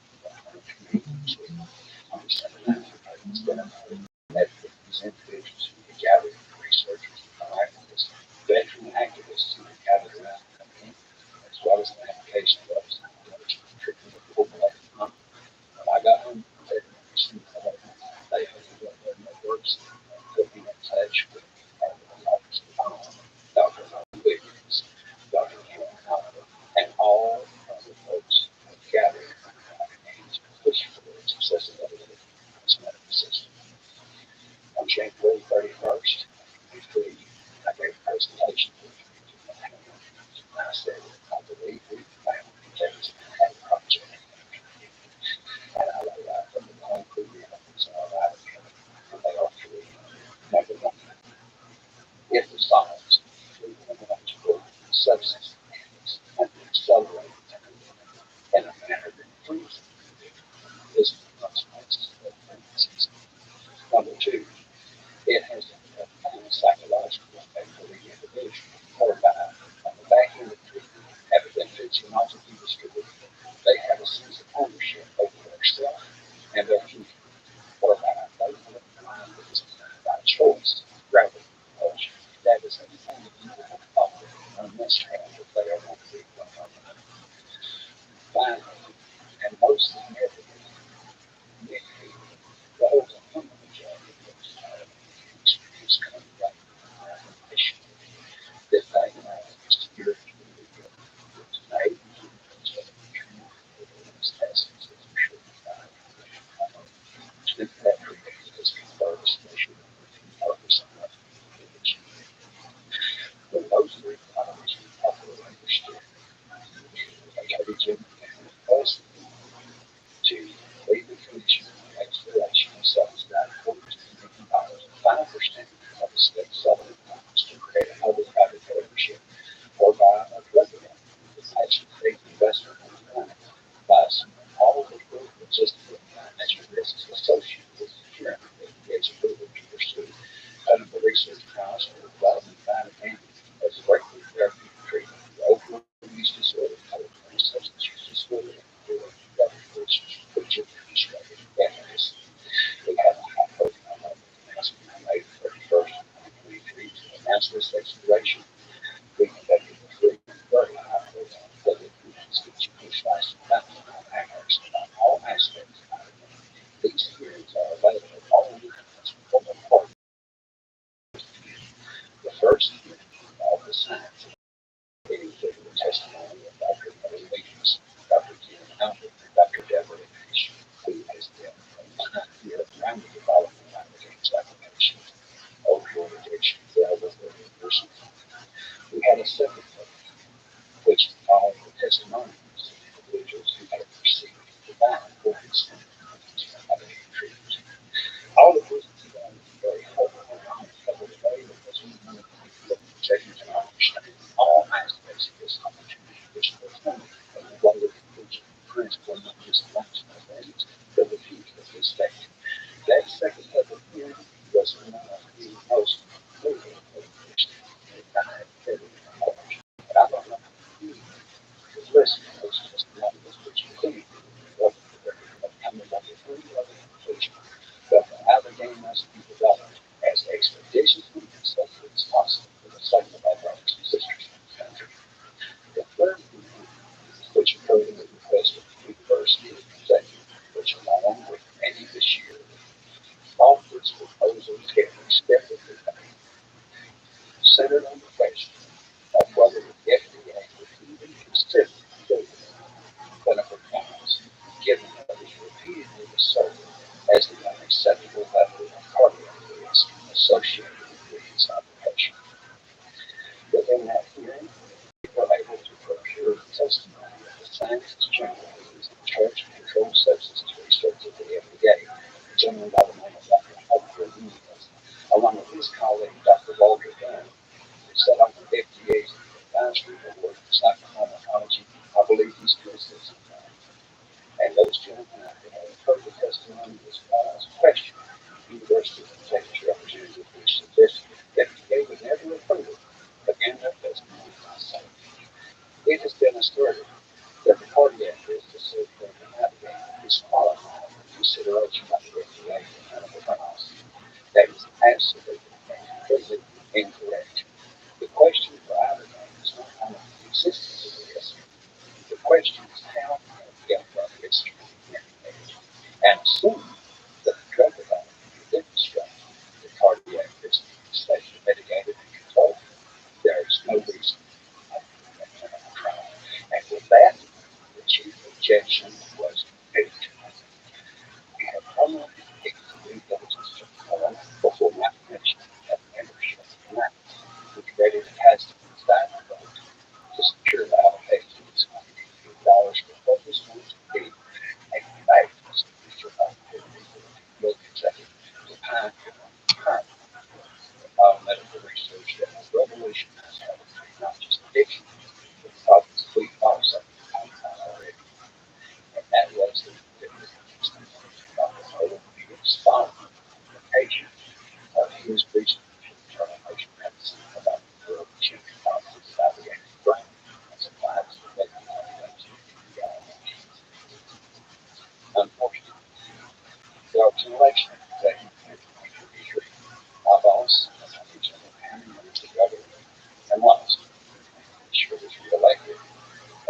B: science, including the testimony of Dr. Mary Williams, Dr. Ken Albert, and Dr. Deborah Fish, who has been behind the around the development of against applications, opioid addiction, available for university. We had a second phase, which is called the testimonials of individuals who have received divine voice of treatment. All of this is very helpful today because we want to take and understand all aspects of this opportunity, which was one of the global conclusion principle, not just lunch things, but the future of this state. That second level hearing was one of the most moving of which I have ever heard. But I don't know if you listen to those testimonials, which include of coming up with three level conclusion. But the Allegheny must be developed as expeditiously and safely as possible for the sake of our brothers and sisters in the country. The third movement, which occurred in the request of the University of Kentucky, which along with many this year, offered proposals getting respectively centered on the question of whether the FDA would even consider doing clinical trials, given that it is repeatedly asserted as the unacceptable level of cardiac risk associated with these applications. Within that hearing, we were able to procure the testimony of the scientist general who is in charge of controlled substances research at the FDA, gentleman by the name of Dr. Walter Nunez, along with his colleague Dr. Walter Dunn, who sat on the FDA's advisory board for psychopharmacology. I believe he's still sits on that. And those gentlemen, after having heard the testimony, was questioned. The University of Kentucky's representative, which suggested that FDA would never approve it, began their testimony by saying, it has been asserted that the cardiac risk associated with navigating is qualified for consideration by the FDA for clinical trials. That is absolutely and completely incorrect. The question for Allegheny is not only the existence of the risk, the question is how can we get that risk mitigated and assume that the drug development will demonstrate the cardiac risk is safely mitigated and controlled. There is no reason not to do that clinical trial. And with that, the chief objection was defeated. We have permanently fixed the due diligence to perform before my commission at the membership tonight, which ready to cast a decided vote to secure the allocation of $100 for focus on to be a fabulous future opportunity for the Kentucky to pioneer biomedical research that has revolutionized healthcare, not just addiction, but problems we also already. And that was the overview's following the patient of his recent termination medicine about the world changing policies about the brain as applied to the unfortunately, there was an election in Kentucky in 2023. My boss, Attorney General Henry Murphy, governor, and lost. She was reelected,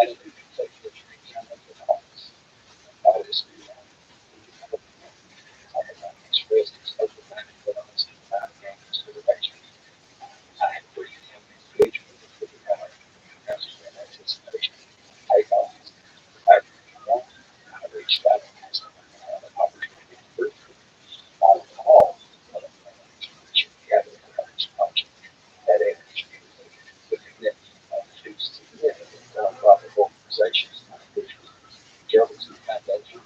B: and a new Kentucky attorney general in office. All this new I have not expressed its open-minded willingness to provide game consideration. I have briefed him individually with regard to in anticipation of takeoff. However, if you want, I reached out and asked him if I had an opportunity to briefly on all of the information gathered about this project. That energy the commitment of two significant philanthropic organizations, individuals, Jefferson Foundation,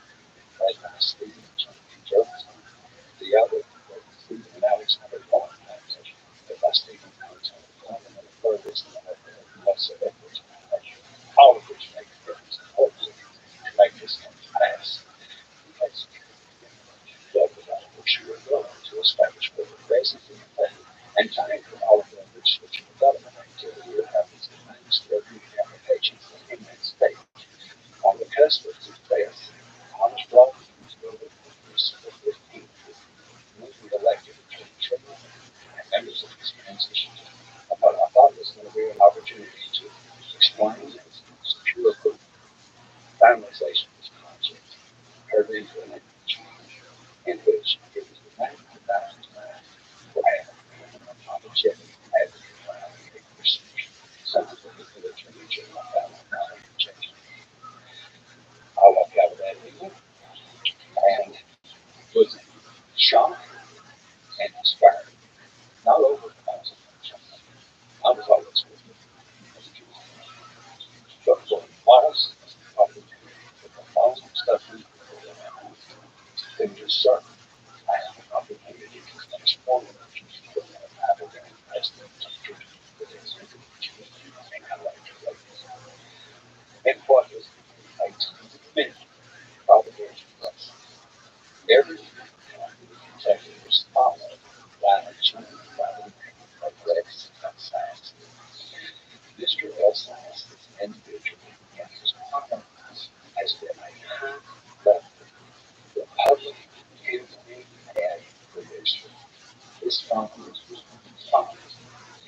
B: led by Stephen Jefferson, the other, the Stephen and Alexander Law Foundation, led by Stephen and Alexander Clement, and the third is the Melissa Edwards Foundation, all of which make a difference in hopefully to make this come to pass. Because drug developers who are willing to establish further bases in the and to anchor all of their research and development activity that happens in things therapeutic applications in that state. On the cusp of success, honest brothers and sisters December 15th, newly elected attorney general and members of this transition. But I thought this was going to be an opportunity to explain and secure approval, finalization of this project, heard into an change in which it was demanded that thousands of for having unapologetic advocate for research.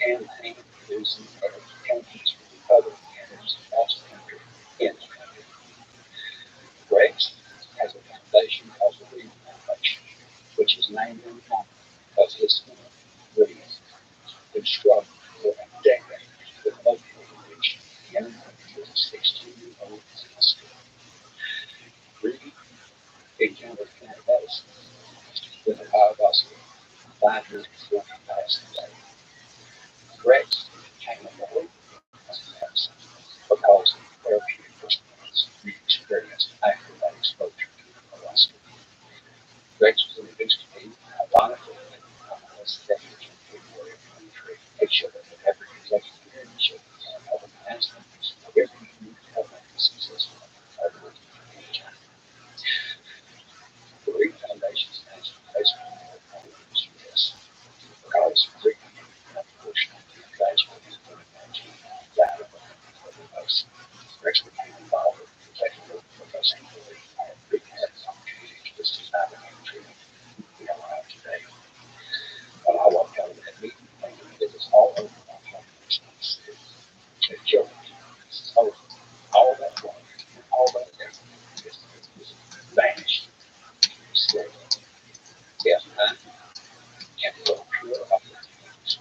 B: campaign producing campaigns for the other candidates across the country, in the country. Greg's has a foundation called the Reed Foundation, which is named in honor of his son, Reed, who struggled for a decade with opioid addiction and with a 16-year-old sister. Reed encountered plant medicine with a biological 540 pounds a day. Rex became a believer in medicine because of the therapeutic response he experienced after that exposure to Alaska. Rex was introduced to me, ironically, as deputy in February of 23. He showed up at every executive hearing, he showed up at public announcements, everything you need to help make a successful effort anytime. The Reed Foundation stands for basically all of the U.S. because Reed, unfortunately, tragically, died of a overdose. Rex became involved with the technical professional belief that Reed had the opportunity to just survive the treatment we are alive today. When I walked out of that meeting, thinking it was all over my heart, it killed me. So all that work, all that effort, just vanished. Slowly. Yes, I can look pure opportunities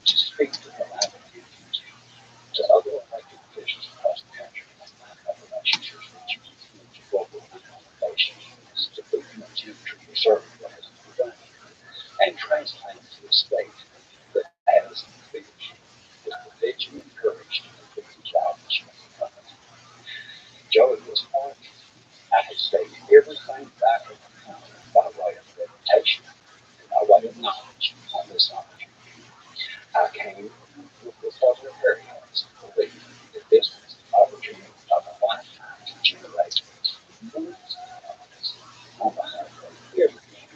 B: to speak to the life of your future, to other elected officials across the country, have relationships with local organizations, to put them on temperature for serving what has been done, and transplant it to a state that has leadership that prevents you encouraged to complete the job that you have done. Joe, at this point, I had stated everything that I had become by way of reputation and by way of knowledge on this opportunity. I came with the public areas belief that this was the opportunity of a lifetime to generate millions of dollars on behalf of everything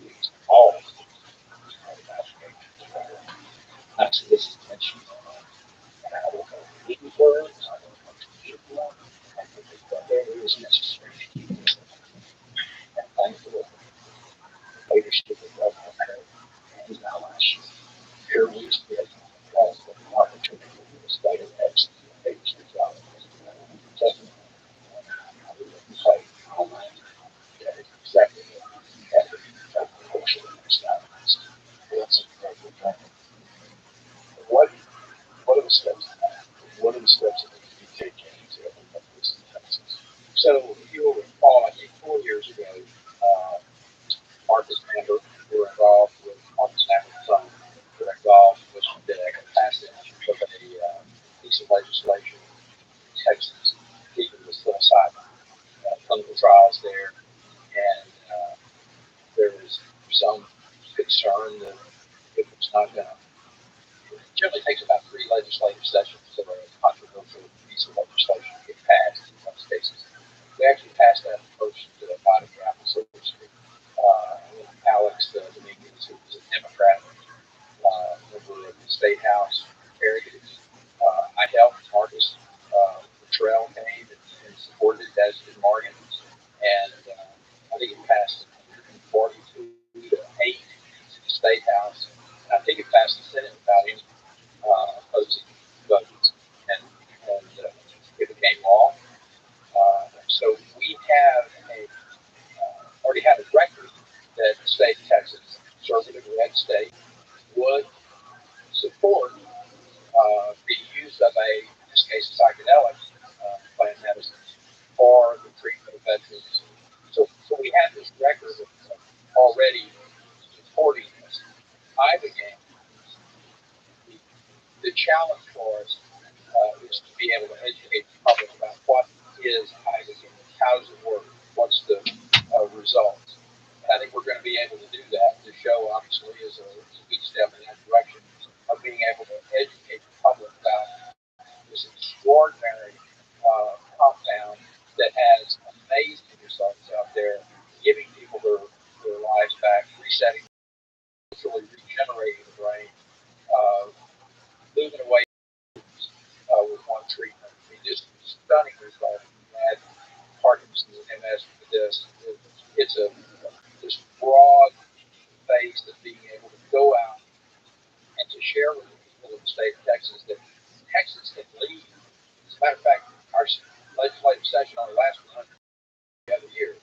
B: needs all of the I said, this is mission. And I will go anywhere, I will go to anyone, and will do whatever is necessary to keep this. And thankfully, the leadership of Governor Craig and his allies here we spent all the opportunity for the state of Texas to take the job. Taking I would say all my that is exactly what the course of the next guidelines. That's what what are the steps? What are the steps that need to be taken to implement this in Texas? So if you'll recall, I think 4 years ago, uh, Marcus Member were involved with Marcus Member's son. Were involved with the passage of a piece of legislation in Texas, keeping the psilocybin clinical trials there, and there was some concern that it was not going to. It generally takes about 3 legislative sessions for a controversial piece of legislation to get passed in most cases. We actually passed that first body gavel, so to speak. Alex Dominguez, who was a Democrat member of the State House, carried it. I helped Marcus Luttrell came and supported it, as did Morgan. And I think it passed 142 to 8 in the State House. And I think it passed the Senate without any opposing votes. And it became law. So we have already have a record that the state of Texas, conservative red state, would support the use of in this case, psychedelic plant medicine for the treatment of veterans. So we have this record of already supporting this. I began the challenge for us is to be able to educate the public about what is hydrogen, how does it work, what's the results. And I think we're going to be able to do that. The show obviously is a key step in that direction of being able to educate the public about this extraordinary compound that has amazing results out there, giving people their lives back, resetting, literally regenerating the brain, moving away with one treatment. I mean, just stunning results. We had Parkinson's and MS with this. It's a this broad base of being able to go out
D: share with the people of the state of Texas that Texas can lead. As a matter of fact, our legislative session only lasted 100 the other year.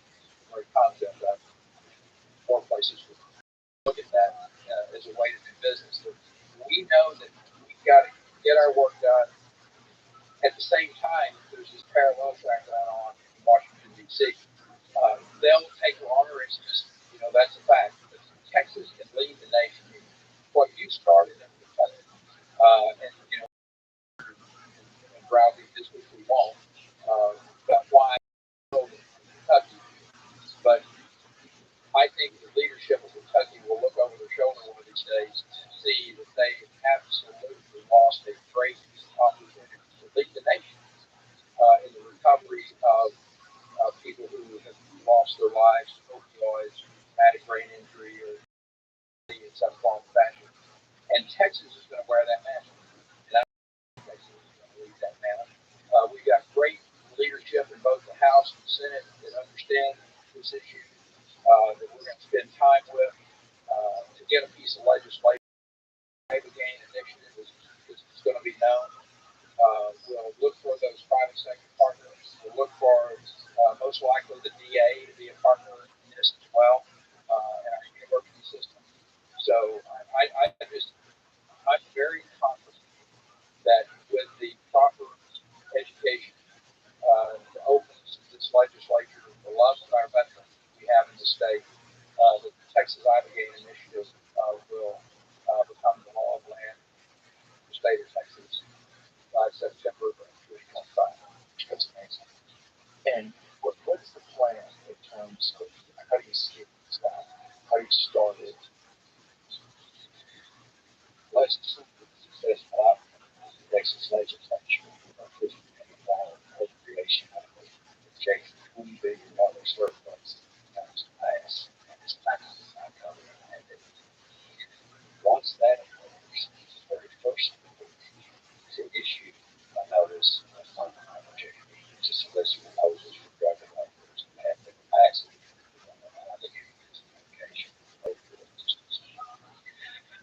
D: Very concept of more places would look at that as a way to do business. But we know that we've got to get our work done. At the same time, there's this parallel track going on in Washington, D.C. They'll take longer. It's just, that's a fact. But Texas can lead the nation. What you started in Kentucky, and browbeat this, which we won't, but why Kentucky. But I think the leadership of Kentucky will look over their shoulder one of these days and see that they absolutely lost a great opportunity to lead the nation in the recovery of people who have lost their lives to opioids, traumatic brain injury, or in some form or fashion. And Texas is going to wear that mantle. And I think Texas is going to lead that mantle. We've got great leadership in both the House and the Senate that understand this issue, that we're going to spend time with to get a piece of legislation. The gain initiative is going to be known. We'll look for those private sector partners. We'll look for most likely the DA to be a partner in this as well, in our university system. So I'm very confident that with the proper education, the openness of this legislature, the love of our veterans we have in the state, the Texas Ibogaine Initiative will become the law of the land in the state of Texas by September of 2025.
B: That's amazing. And what's the plan in terms of how do you see this out? How do you start it?
D: Let's successful outcome of the Texas legislature for $50 million appropriation of projected $20 billion surplus comes to pass, and it's taxes not covered in that. Once that occurs, the very first to issue a notice of funding opportunity to solicit proposals for drug developers and have the capacity to medication.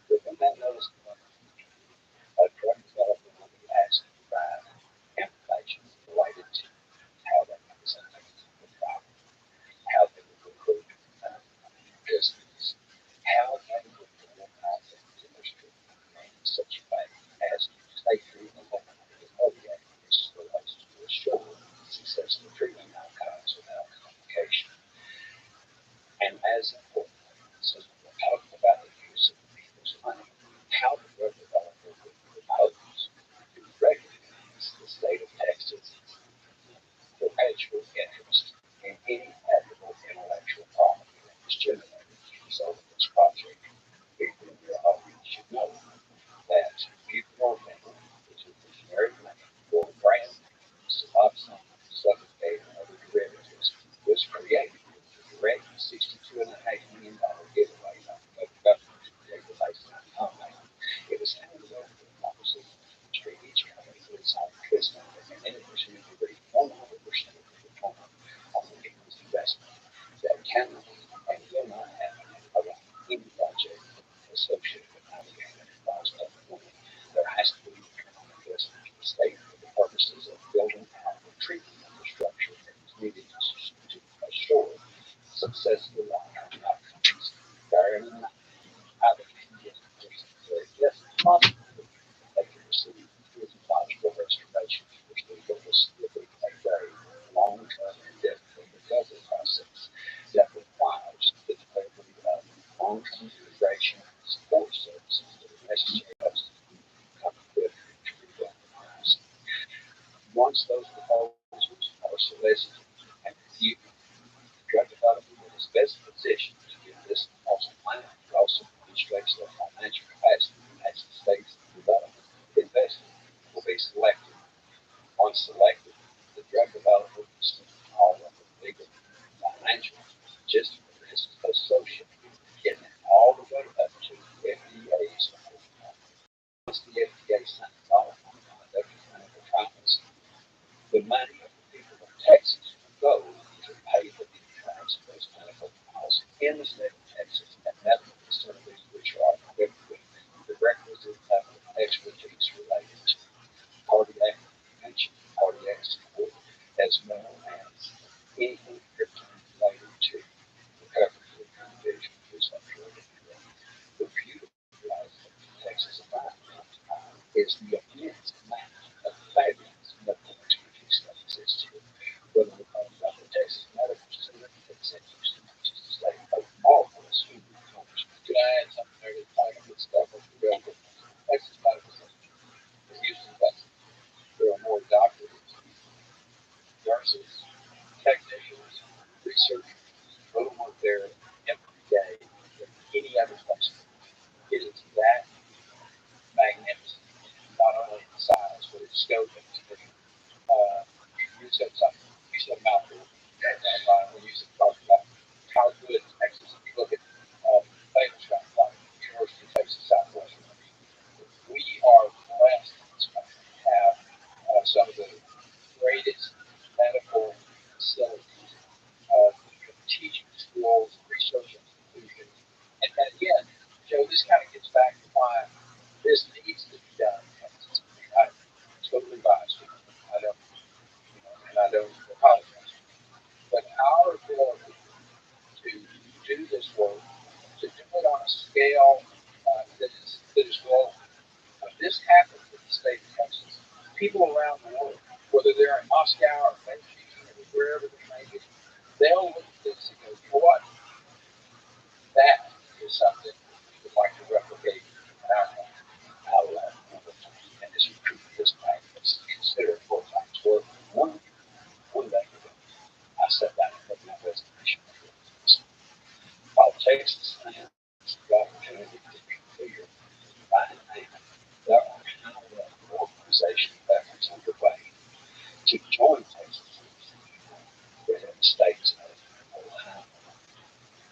D: Within that notice of funding, a drug developer will be asked to provide information related to how they present the problem, how they would recruit business, how they would organize it in their street in such a way as to stay true to the ODA, which relates to assure successful treatment outcomes without complication. And as important, since we're talking about the use of people's money, how the drug developer would propose to recognize the state of Texas perpetual interest in any valuable intellectual property that was generated as a result of this project. People in your audience should know that buprenorphine, which is the generic name for brand suboxone, suffocate, and other derivatives, was created with a direct $62.5 million giveaway by the government to create the baseline compound. It was handed over to the pharmaceutical industry. Each company put its own twist on it, and then it was to agree 100% of the return on the people's investment. That cannot and will not happen around any project associated with navigating that involves public money. There has to be a return on investment to the state for the purposes of building out the treatment infrastructure that is needed to assure successful long-term outcomes. Bearing in mind, how the very less possible they can receive physiological restoration, which will give us a very long-term and definite recovery process that requires the delivery of long-term integration and support services that are necessary to come equipped to rebuild the lives. Once those proposals are solicited and reviewed, the drug developer is best positioned to give this proposal plan. It also demonstrates their financial capacity as the state's development investment will be selected. Once selected, the drug developer will assume all of the legal, financial, logistical risks associated with getting it all the way up to FDA's approval. Once the FDA signs off on the clinical trials, the money of the people of Texas will go to pay for the insurance of those clinical trials in the state of Texas and medical facilities which are equipped with the requisite is the immense amount of fabulous medical expertise that exists here. Whether we're talking about the Texas Medical Center that's in Houston, which is a state of marvelous human accomplishment. Could I add something there to title this stuff up the railroad? Texas Medical Center in Houston, Texas. There are more doctors, nurses, technicians, researchers go to work there every day than any other place. It is that magnificent, not only in size, but its scope and its vision. You said something, you said mouthful, when you talked about how good Texas, if you look at famous guys like University of Texas Southwestern, we are blessed in this country to have some of the greatest medical facilities, teaching schools, research institutions, and again, Joe, this kind of gets back to why this needs to be done. I'm totally biased. I don't, and I don't apologize. But our ability to do this work, to do it on a scale that is global. This happens in the state of Texas. People around the world, whether they're in Moscow or Beijing or wherever they may be, they'll look at this and go, you know what? That is something we would like to replicate in our country. I'll and this recruit this bank is considered full time work. One day ago, I sat down and put my resignation. While Texas has the opportunity to be clear, I think there are countless organizational efforts underway to join Texas within the states of Ohio,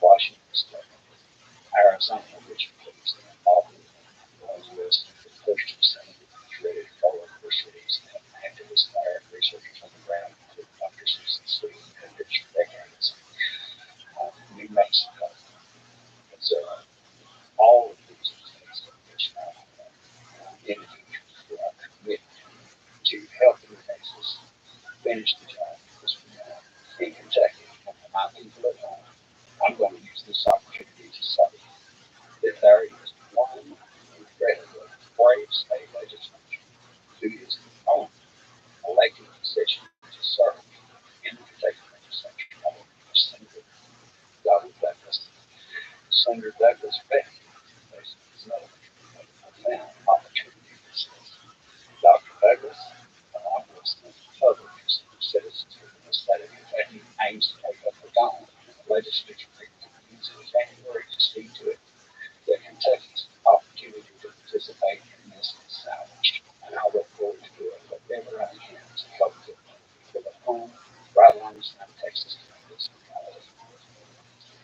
D: Washington State, Arizona, which includes all of the U.S. First and Second Credit universities and activists there, researchers on the ground, including Dr. Susan Sweet and Richard Decades, New Mexico, Missouri, all of these states in which individuals who are committed to helping Texas finish the job because we are in Kentucky. And for my people at home, I'm going to use this opportunity to say that there is one incredibly brave state legislature who is the only elected position to serve in the Kentucky legislature called Senator Donald Douglas. Senator Douglas Beck is another profound opportunity for citizens. Dr. Douglas, along with others, citizens within the state of Kentucky, aims to take up the gauntlet in the legislature that convenes in January to speak to it that Kentucky's opportunity to participate in this is salvaged. And I look forward to doing whatever I can to help get people at home right alongside Texas to make this reality.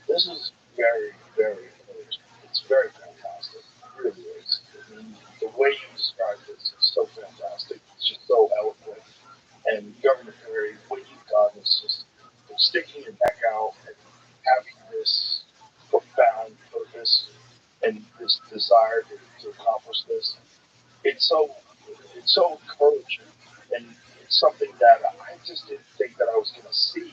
D: This is very, very encouraging. It's very fantastic. It really is. I mean, the way you describe this is so fantastic. It's just so eloquent. And Governor Perry, what you've done is just sticking your neck out and having this profound purpose and this desire to accomplish this. It's so it's so encouraging, and it's something that I just didn't think that I was going to see,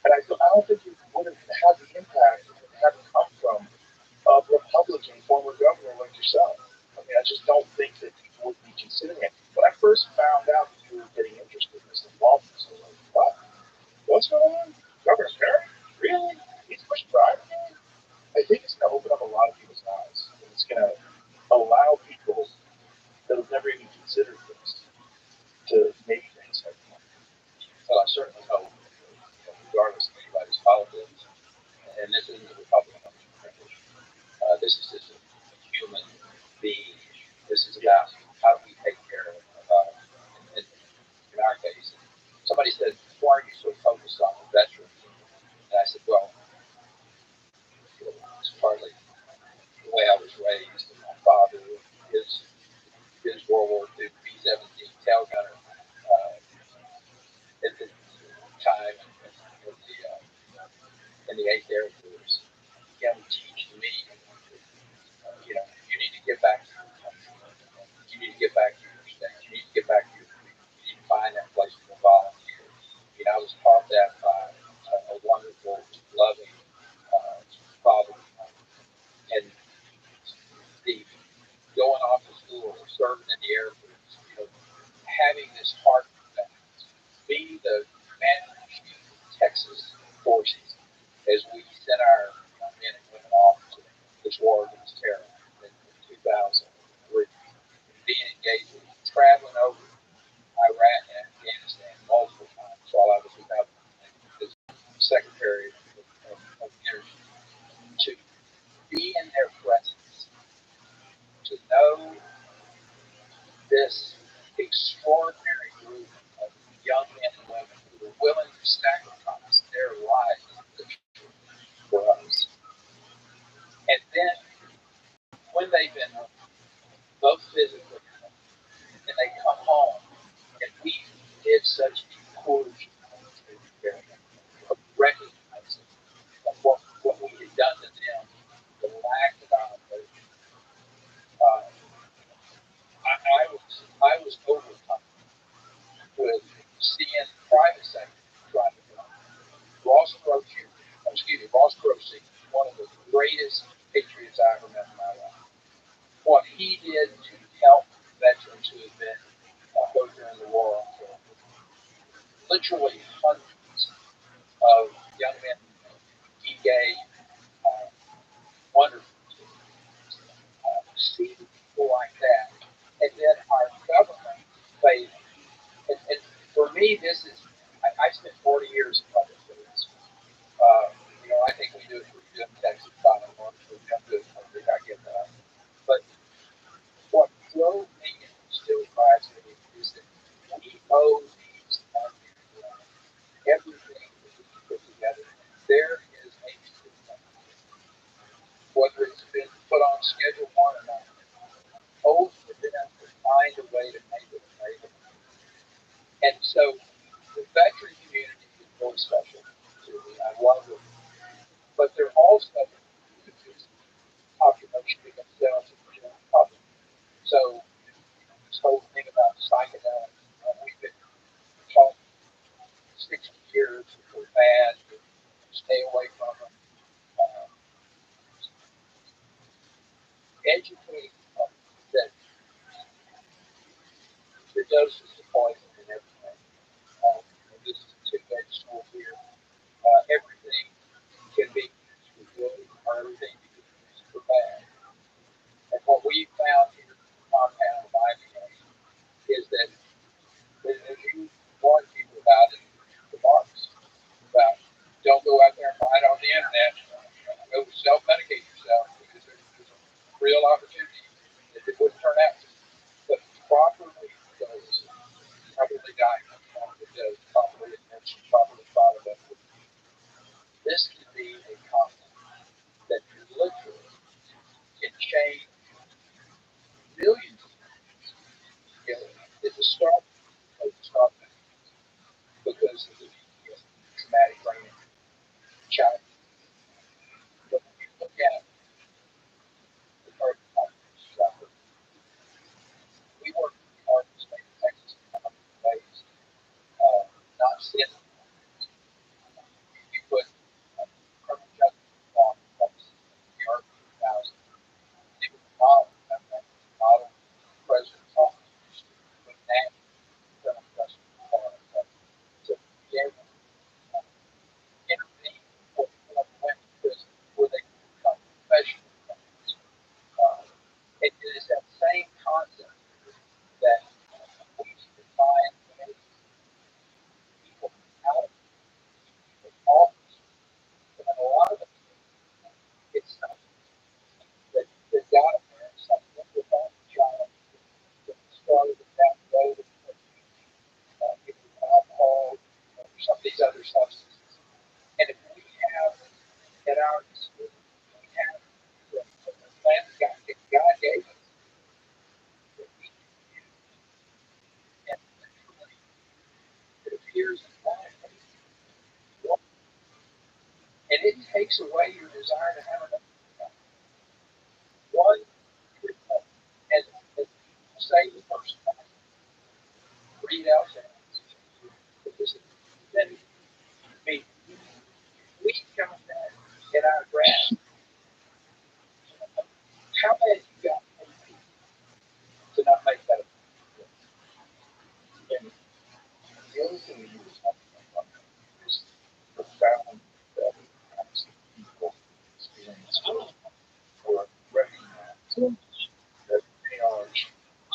D: and I don't think it would have had the impact if it hadn't come from a Republican former governor like yourself. I mean, I just don't think that people would be considering it. When I first found out that you were getting interested in this involvement, I was like, what? What's going on? Governor Perry? Really? He's pushing for Iron. I think it's going to open up a lot of people's eyes. And it's going to allow people that have never even considered this to maybe think so. So I certainly hope, regardless of anybody's politics, and this isn't a Republican privilege, this is just a human being. This is about how do we take care of in our case. Somebody said, why are you so focused on the veterans? And I said, well, it's partly the way I was raised. And my father, his his World War II B-17 tail gunner at the time in the 8th Air Force. Him teaching me, you need to give back to your country. You serving in the Air Force, having this heart that being the commander in chief of Texas forces as we sent our young men and women off to this war against terror in 2003, being engaged with traveling over Iraq and Afghanistan multiple times while I was without as Secretary of Energy, to be in their presence, to know this extraordinary group of young men and women who were willing to sacrifice their lives for us. And then when they've been both physically and they come home, and we did such encouragement of recognizing of what we had done to them, the lack of our uh, I was overcome with seeing private sector trying to go. Ross Perot, one of the greatest patriots I ever met in my life. What he did to help veterans who had been hurt during the war, literally hundreds of young men he gave wonderful see people like that. And then our government failed. And for me, this is, I spent 40 years in public service. I think we do it pretty good in Texas, by and large. We've done good. I get that. But what drove me and still drives me is that we owe these everything that we put together. There is a whether it's been put on Schedule 1 or not, owes for them to find a way to make it available. And so the veteran community is really special to me. I love it. But they're also the population of themselves and the general public. So this whole thing about psychedelics, we've been taught 60 years that they're bad, stay away from them. Educate that the doses of poison and everything. This is a two-edged sword here. Everything can be used for good or everything can be used for bad. And what we found here in the compound of IBM is that as you warn people about it, the marks about don't go out there and find on the internet, go self-medicate yourself because there's a real opportunity that it wouldn't turn out. But properly dosed, properly diagnosed, properly dosed, properly administered, properly followed up with. This can be a compound that literally can change millions of lives. It's a start, because of the traumatic brain challenge. But when you look at the current population, we work hard in the state of Texas in a number of ways, not seeing you put criminal justice law in place in the early 2000s. It was model president's office with national criminal justice law in place to be able to intervene before people went to prison, before they could become professional criminals. It is that same concept that we need to find ways people out of office. And a lot of it, it's something that got them there, something with that child that started down the road of alcohol or some of these other substances. And if we have at our disposal, we have the plan that God gave us that we can use, and literally it appears in life, and it takes away your desire to have another one. And say the person read out that because then we got that in our grasp. How bad you got to not recently you were talking about this profound that people experience or recognize that they are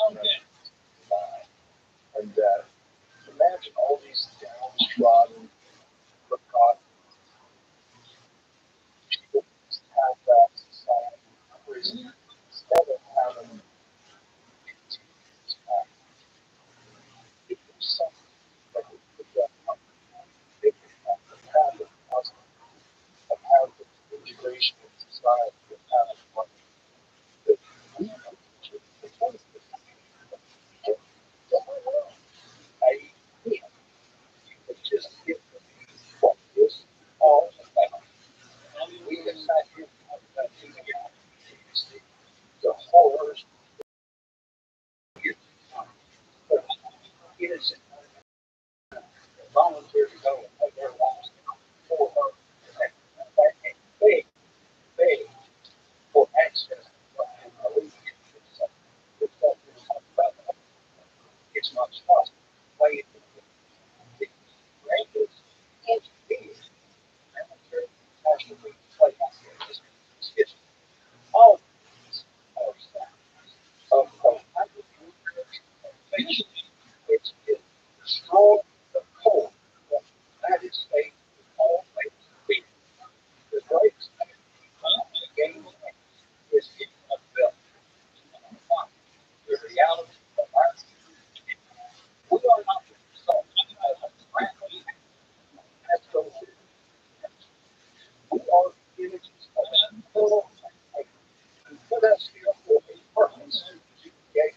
D: alive, and that imagine all these downtrodden, forgotten people have that society prison instead of having if there's something that would put that up, they could have the path of positive, of how the integration in society, of how the money that we have the point of this I it just get what this all about. We have sat here and talked about the horrors here, but innocent volunteer to go and put their lives for her and beg for access and allegiance to something. It's what we talk about. It's not trust. Play it. The greatest is military casualty play out there. It's all these are signs of hypernuclear. It's destroyed the core of the United States always been. The greatest game is in a belt. The reality of our we are not the result of a random natural. We are the images of an eternal life. And put us here for a purpose to create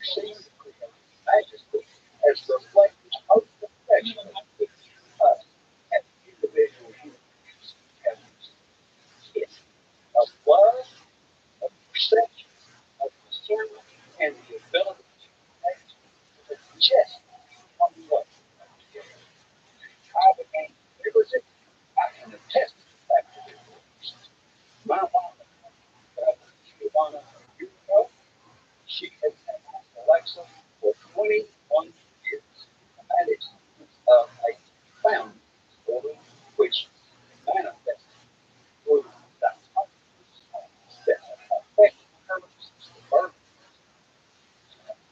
D: see the creative majesty as reflected of perfection within us as individual humans have this of love, of perception, of discernment, and the ability to connect with just one way. I began liberty. I can attest to the fact that it works. My mom, Giovanna, a year ago, she has had Alexa for 21 years. And that is a found order which manifests through that that affect her birth.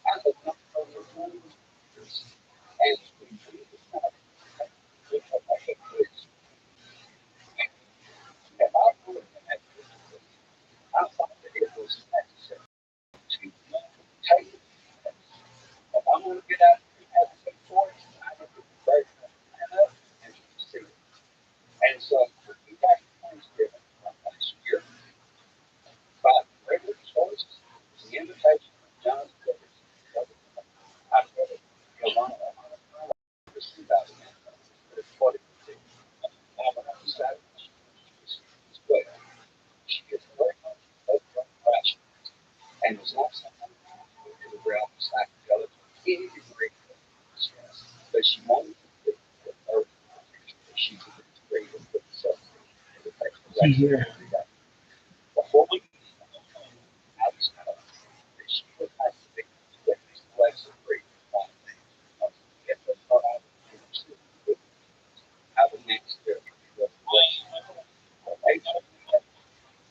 D: I have not known her 20 years. And we do not with her language. And I would have I thought that it was necessary to take it. If I'm going to get out and have some choice, I need to be brave enough and to see it. And so we got Thanksgiving last year by regular choice, the invitation of John Davis. I said it, Yolanda, this 2000, it's what it would be. And when I decided she's well, she is very much a passion and was not something to the realm of psychedelics or any degree of stress. But she wanted to be the third that she could integrate with herself. See here. Before we I was told that she would have to be with this lesson free on if the thought I would understood I would next do it.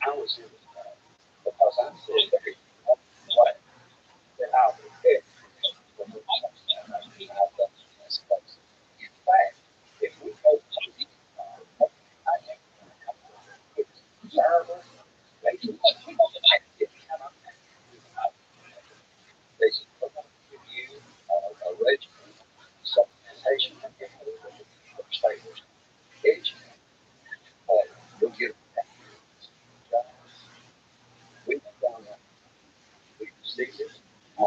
D: I was in because I'm so very glad that I was there when we I've done this place. In fact, if we go to the I think observer, they can if you have they can give you a regimen, supplementation, and give you a statement. You'll get we've done that. We've received it. I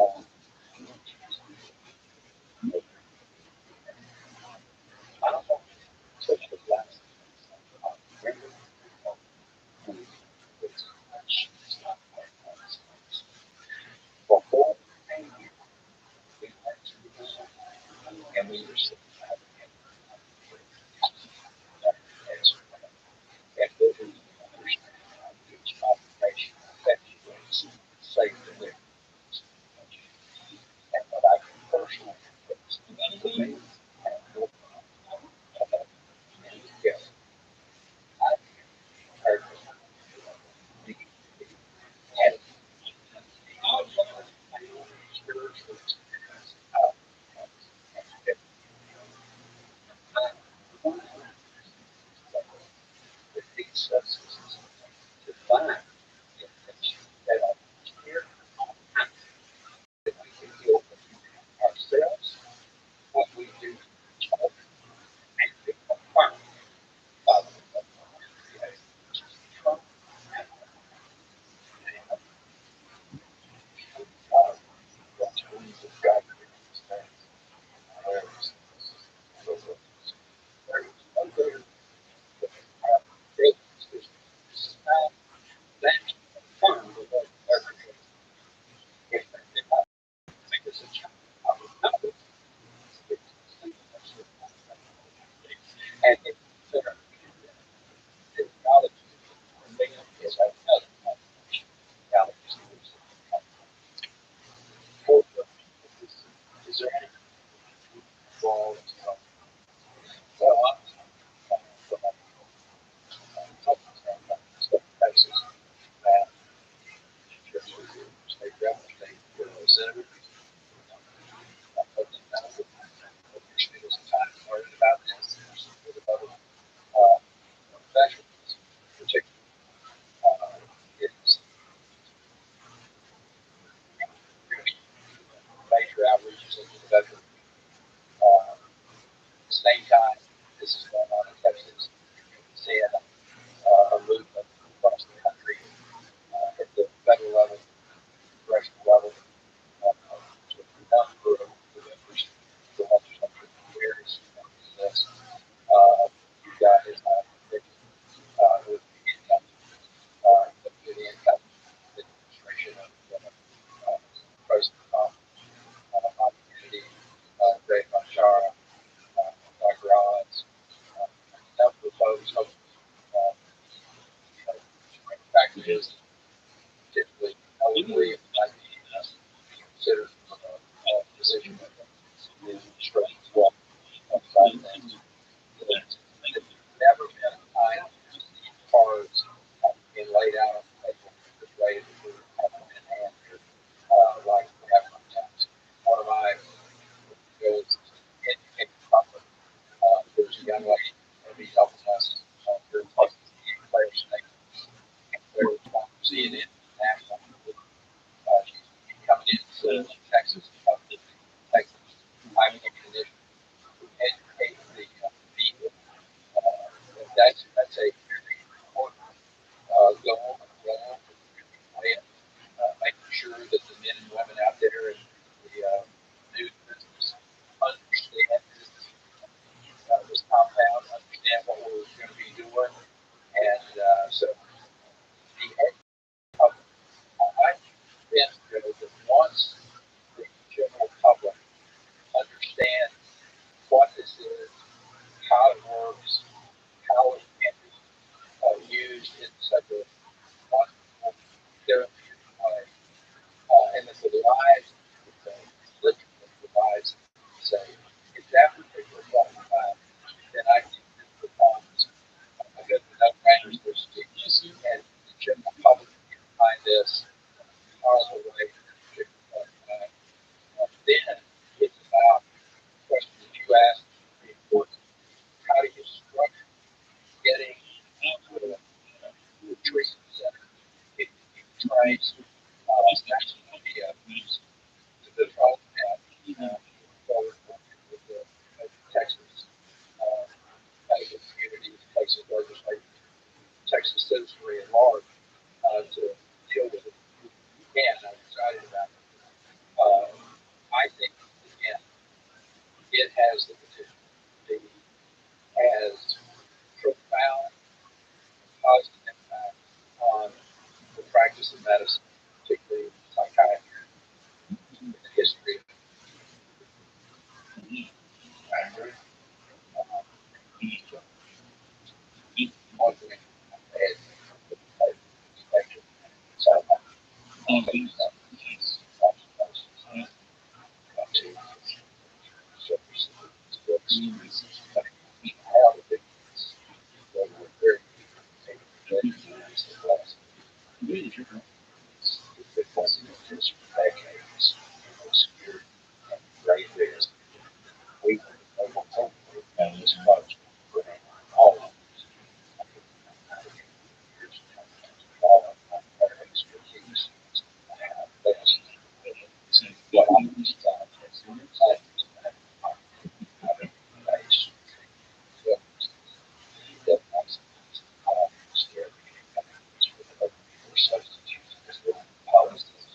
D: don't know. Such a last remember it's not before we came here, we went to the and we were sitting as and living understanding how each occupation effectuates safe delivery. And what I can personally for me the Texas public, Texas highway commission to educate the people. That's a very important goal, plan, making sure that the men and women out there in the news business understand this compound, understand what we're going to be doing, and so the public, I think that once the general public understands what this is, how it works, how it can be used in such a wonderful therapeutic way, and that the lives, literally the lives, say, if that particular point in time, then I think this becomes a good no-brainer for students and the general public to get behind this powerful way at this particular point in time. Then it's about the question that you asked, the importance, how do you structure getting the treatment center, getting trained, national media, to develop that, forward working with the Texas medical community, Texas legislature, Texas citizenry at large, to deal with it. Again, I'm excited about it. I think, again, it has the potential to be as profound, positive impact on the practice of medicine, particularly psychiatry, in the history of America. One thing I had spectrum, so to surface books, how the big were very recognized as well. It wasn't just for decades, obscured and great risk. We were hopefully as much for all of us. All of our expertise, best what I was taught as a scientist at the time, having base that makes scary for substitutes for policies.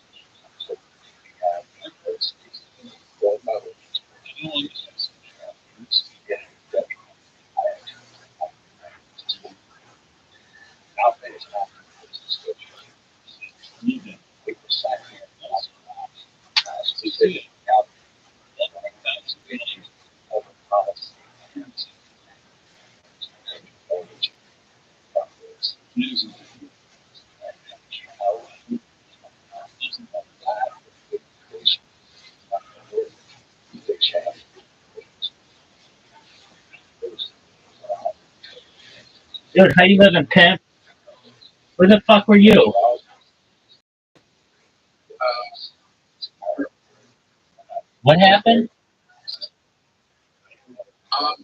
D: So we have those role models, getting better. Out there is not people signing specific out issues of policy and knowledge from this. And the challenge
C: Dude, how you living, pimp? Where the fuck were you? What happened?
D: I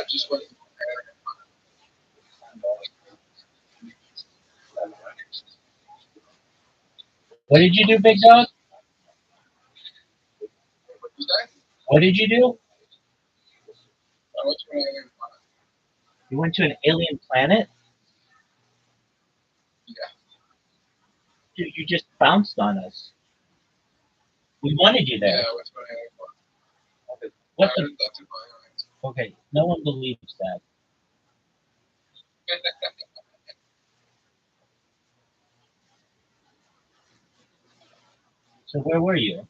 D: just went.
C: What did you do, big dog? What did you do? You went to an alien planet? Dude, you just bounced on us. We wanted you there. What the? Okay, no one believes that. So where were you?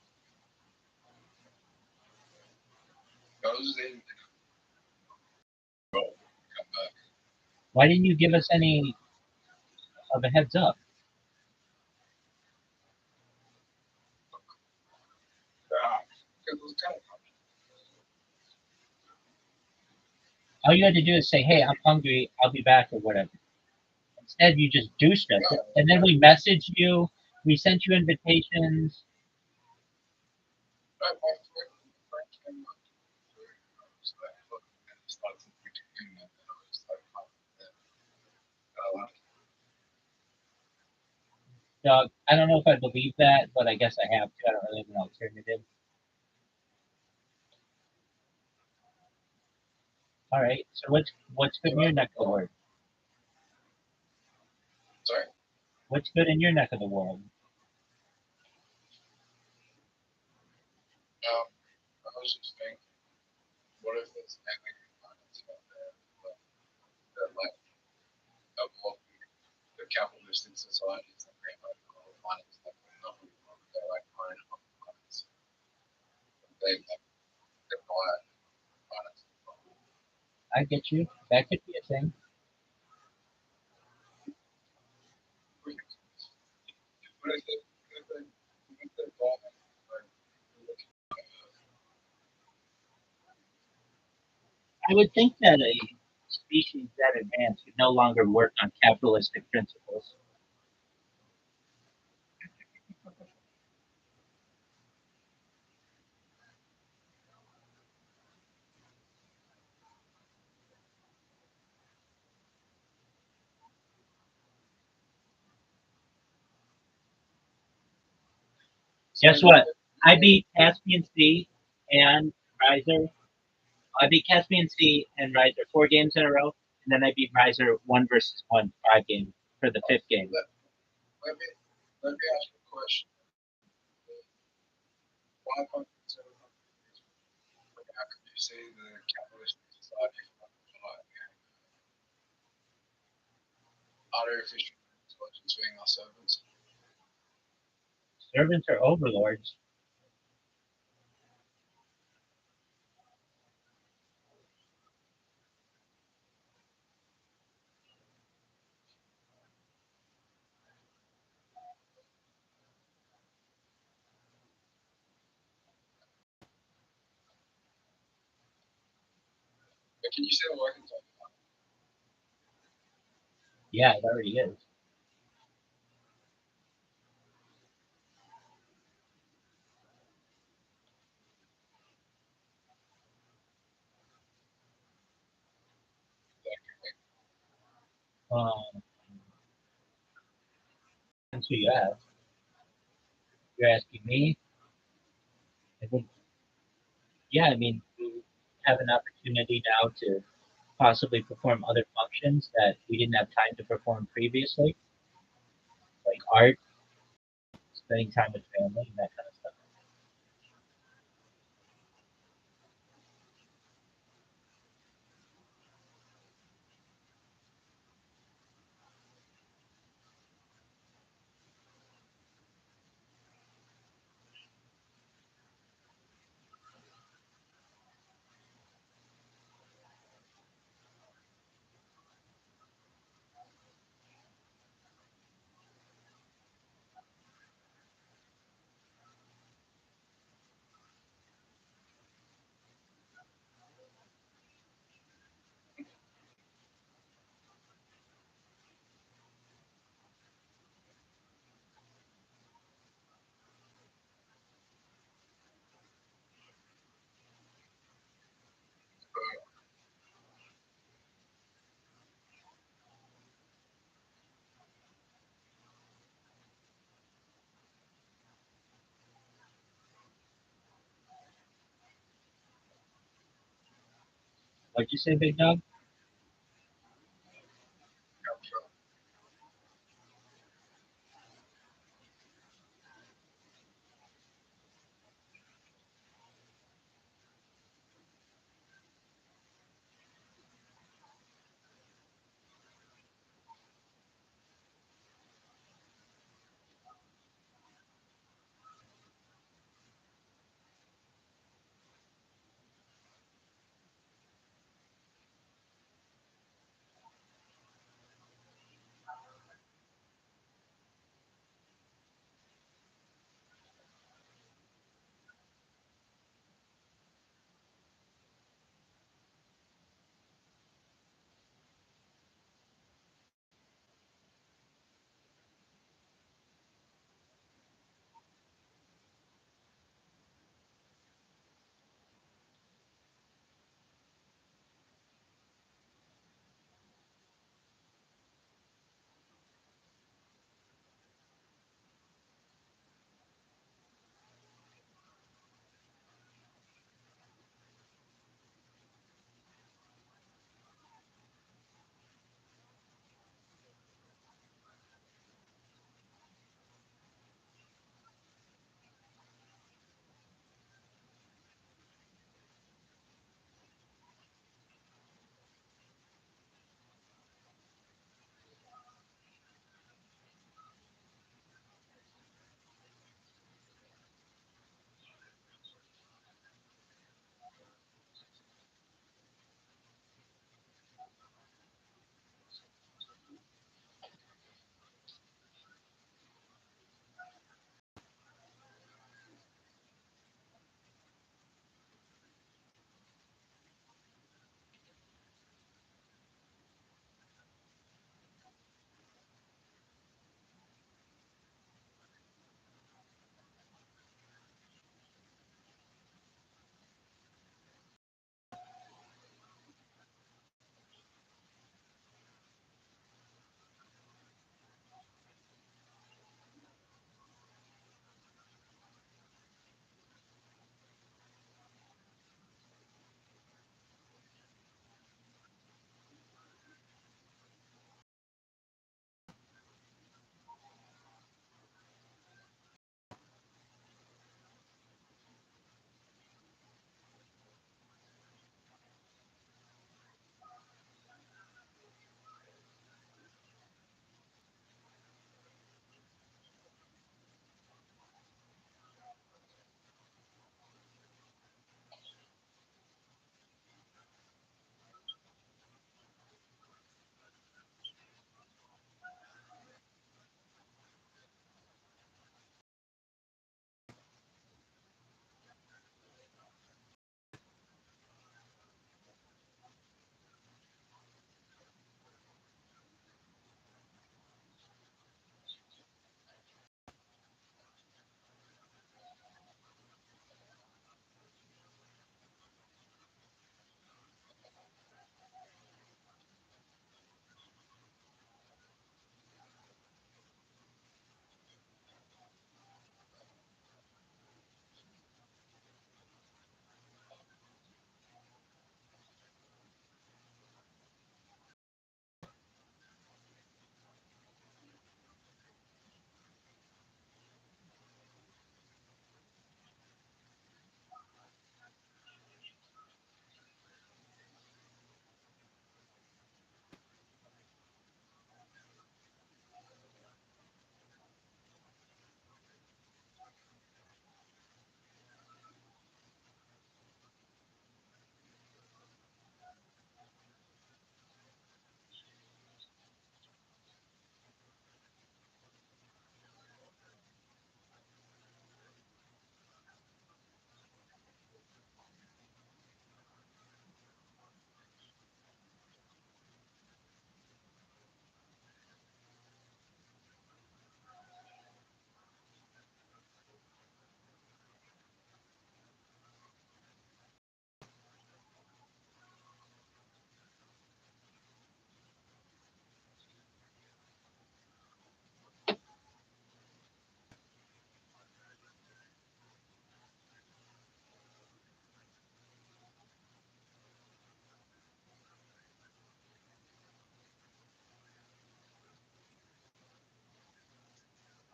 C: Why didn't you give us any of a heads up? All you had to do is say, "Hey, I'm hungry. I'll be back," or whatever. Instead, you just douched us, and then we messaged you. We sent you invitations. Dog, I don't know if I believe that, but I guess I have to. I don't really have an alternative. All right. So what's good in your neck of the world?
D: Sorry?
C: What's good in your neck of the world?
D: I was just thinking, what if there's negative comments out there that like uphold the capitalistic societies that create like finance like nothing wrong with their like own finance. They like divide finance.
C: I get you. That could be a thing.
D: What if they bought like
C: I would think that a species that advanced would no longer work on capitalistic principles. Guess what? I beat Caspian Sea and Riser. I beat Caspian Sea and Riser 4 games in a row, and then I beat Riser 1 versus 1 5 games for the fifth game.
D: let me let me ask you a question. 500, 700 years, like how could you say the capitalistic society artificial intelligence being our servants?
C: Servants are overlords.
D: But can you say the working time?
C: Yeah, it already is. Um, that's who you ask. You're asking me. I think, yeah, I mean, we have an opportunity now to possibly perform other functions that we didn't have time to perform previously, like art, spending time with family, and that kind of stuff. What'd you say, Big Dog?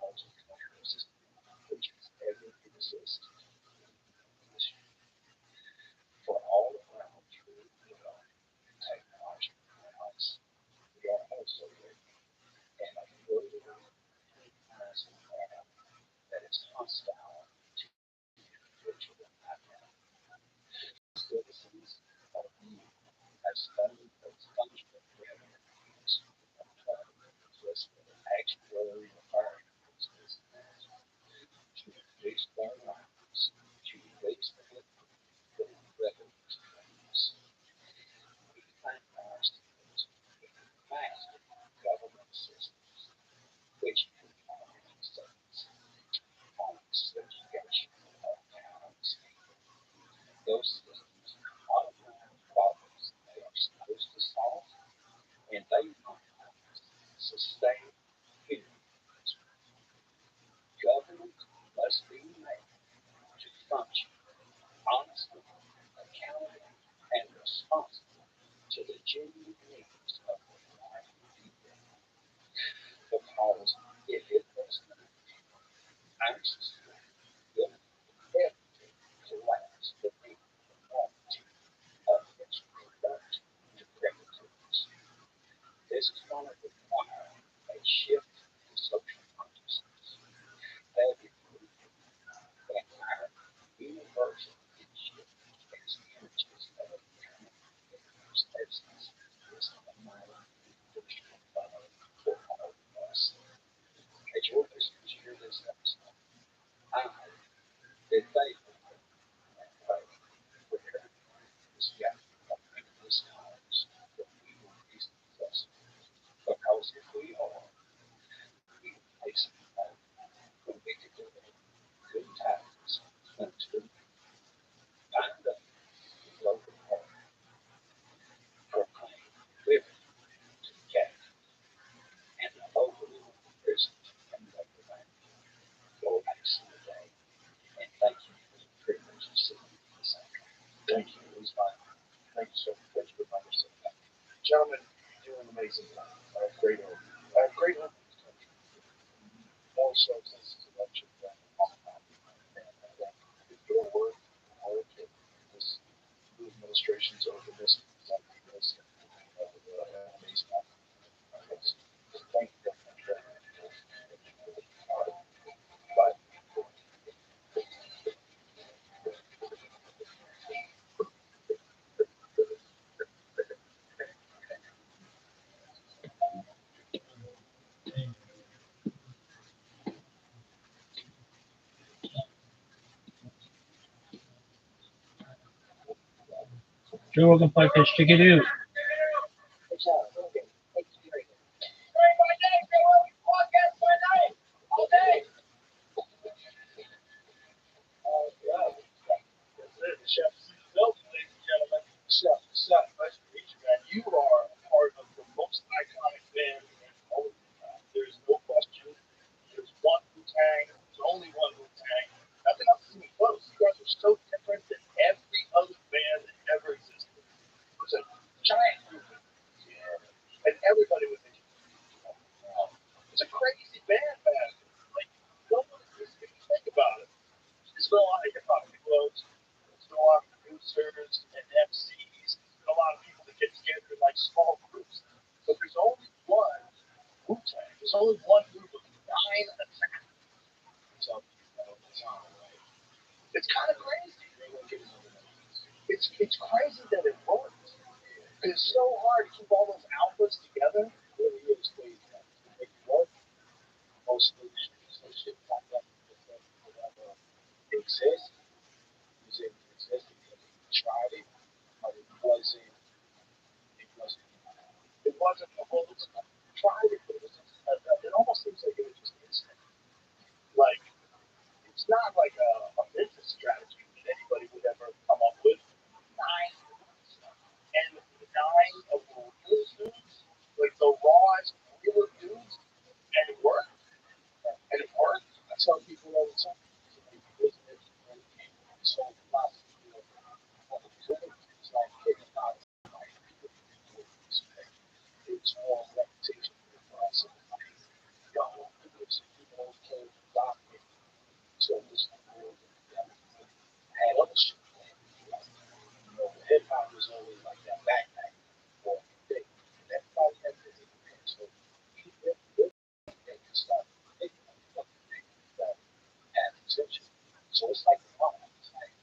D: technology control system, which is ever exist for all of our true technological routes. We are also living in a fluid, massive era that is hostile to individual identity. Citizens of you have studied those fungible revenues of listed actually requiring those businesses to reduce their lives, to reduce the revenue streams. We find ourselves in massive government systems which emphasize on segregation of towns. Those systems modify problems they are supposed to solve, and they sometimes sustain human progress. Government must be made to function honestly, accountable, and responsible to the genuine needs of the United people. Because if it does not, our society will inevitably collapse beneath the enormity of its corrupt directives. This is going to require a shift in social consciousness that is rooted in our universal kinship as images of eternal creators as is the mighty personal love for all of us. As your listeners hear this episode, I hope that they will and pray for everyone who's got of endless times that we will be successful. Because if we are, we will hasten the moment when we can deliver good tidings unto bind up the broken heart, proclaim liberty to the captive, and the overwhelmed prisoners and make the land. Lord, I see the day, and thank you for the privilege of sitting in this hour.
B: Thank you. It was fun. Thank you, sir. Thank you for understanding that. Gentlemen, you do an amazing job. I have great hope. I have great hope for this country. More so since this election than all time. And I think with your work, and this new administration's openness and effectiveness, an amazing outcome. So thank you very much for that.
C: Joe Rogan Podcast, check it out.
D: Good job. Okay. Thank you very much.
B: Yeah. That's it. Chef Phil, ladies and gentlemen. Chef, nice to meet you, man. You are a part of the most iconic band in all of time. There's no question. There's one Wu Tang. There's only one Wu Tang. Nothing else is even close. You guys are so different than every other band that ever existed. It was a giant group. Yeah. And everybody was in it. It's a crazy band, man. Like, no one, if you think about it, there's been a lot of hip hop duos, there's been a lot of producers and MCs, there's been a lot of people that get together in like small groups. But there's only one Wu Tang. There's only one group of 9 attackers. So, right? It's kind of crazy. It's crazy that it works. It's so hard to keep all those alphas together. It really is crazy. To make it work, most solutions, shit like that, exist. Was able to exist because we tried it, but it wasn't the whole stuff. We tried it, but it was just, it almost seems like it was just instant. Like, it's not like a business strategy that anybody would ever come up with. 9 and 9 of the real dudes, like the rawest real dudes, and it worked. And it worked. I tell people all the time. So philosophy of it's like it's not like it's more reputation for us. Yo, people
D: So it's like the mom. It's like,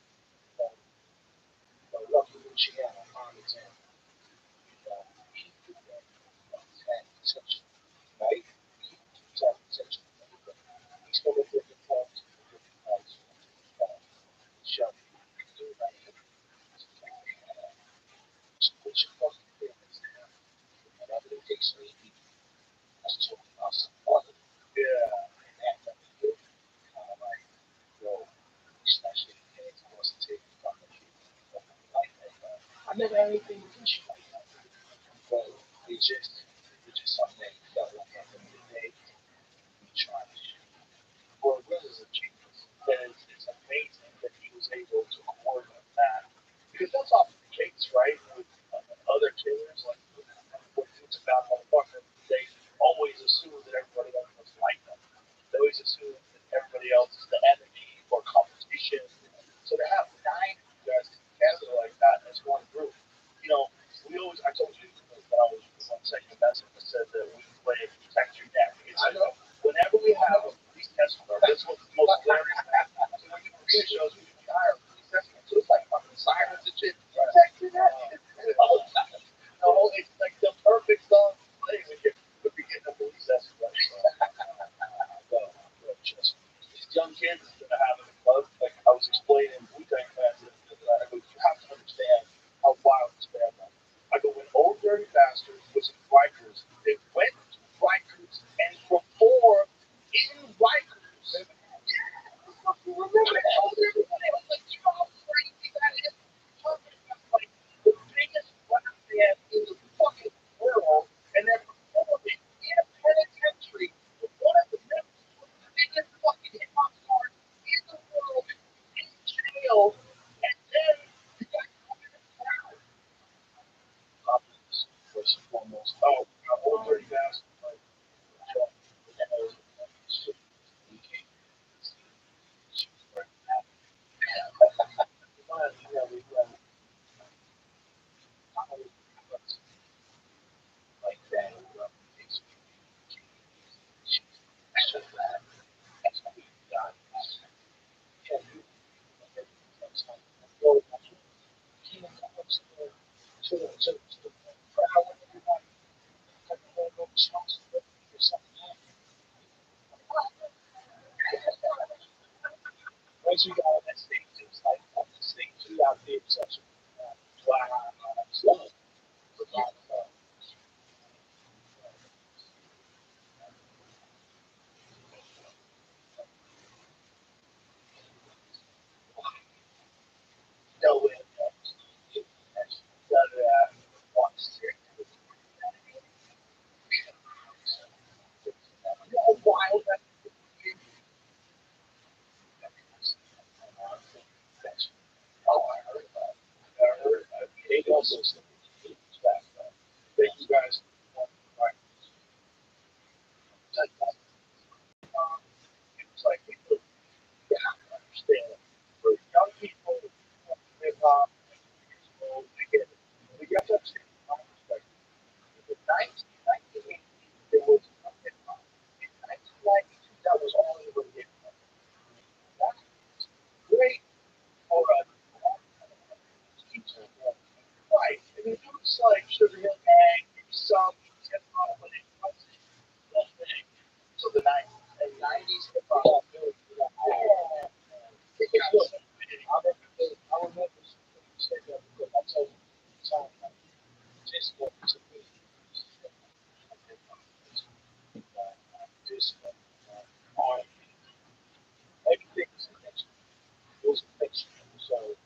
D: lucky Luciano, prime example. He did that, had attention, right? He keeps our attention. He's going to different forms, different types, show you. Do like so what you fucking do is whatever it takes for you to eat. That's talking about some other. Yeah. And that nothing good. Like, yo, especially if it's supposed to take you from the like that. I never had anything against you like that. But it's just something that you felt like at the end of the day, you try to shoot. Well, Will is a genius. And it's amazing that he was able to coordinate that. Because that's often the case, right? With other killers, like what dudes about motherfucker, they always assume that everybody else must like them. They always assume that everybody else is the enemy or competition. So to have 9 guys together like that as one group, you know, I told you when I was sending a message that said that we play protect your neck. I know. Whenever we have these tests, this was the most hilarious thing. So when you do shows, we hire police escort. So it's like fucking sirens and shit. Protect your neck. No, it's like the perfect song to play when you're getting a police escort. Just these young kids that I have in the club, like I was explaining Wu-Tang classes, I go, you have to understand how wild this band was. I go, when Old Dirty Bastards was in Rikers, they went to Rikers and performed in Rikers. Yeah, I fucking remember that. I told everybody, I was like, you know how crazy that is? Talking about like the biggest rap band in the fucking world, and they're performing in a penitentiary with one of the members of the biggest fucking hip hop stars in the world in jail, and then you got coming in the crowd. First and foremost, Old Dirty Bastard, like, that was shit. We came in and see, she was very happy. We like that. So that, that's what we got. Yeah, you go to the crowd and everybody, everyone go responsible for something happening. Once you got on that stage, it's like on the stage, you got to be such a black love. No way. Wild that oh, I heard that. I heard that. It also said that you guys right. It was like people you have to understand for young people hip hop, they get it. But you have to understand my perspective. In the 1980s, there was no hip hop. In 1992, that was all they were hip hop. That's great for a teacher. Right. I mean, it was like Sugar Hill Gang, some hip hop, but it wasn't the thing. So the 90s hip hop. Yeah. I remember you said that because I told you time just what to me. Just on everything is connection. It was connection. So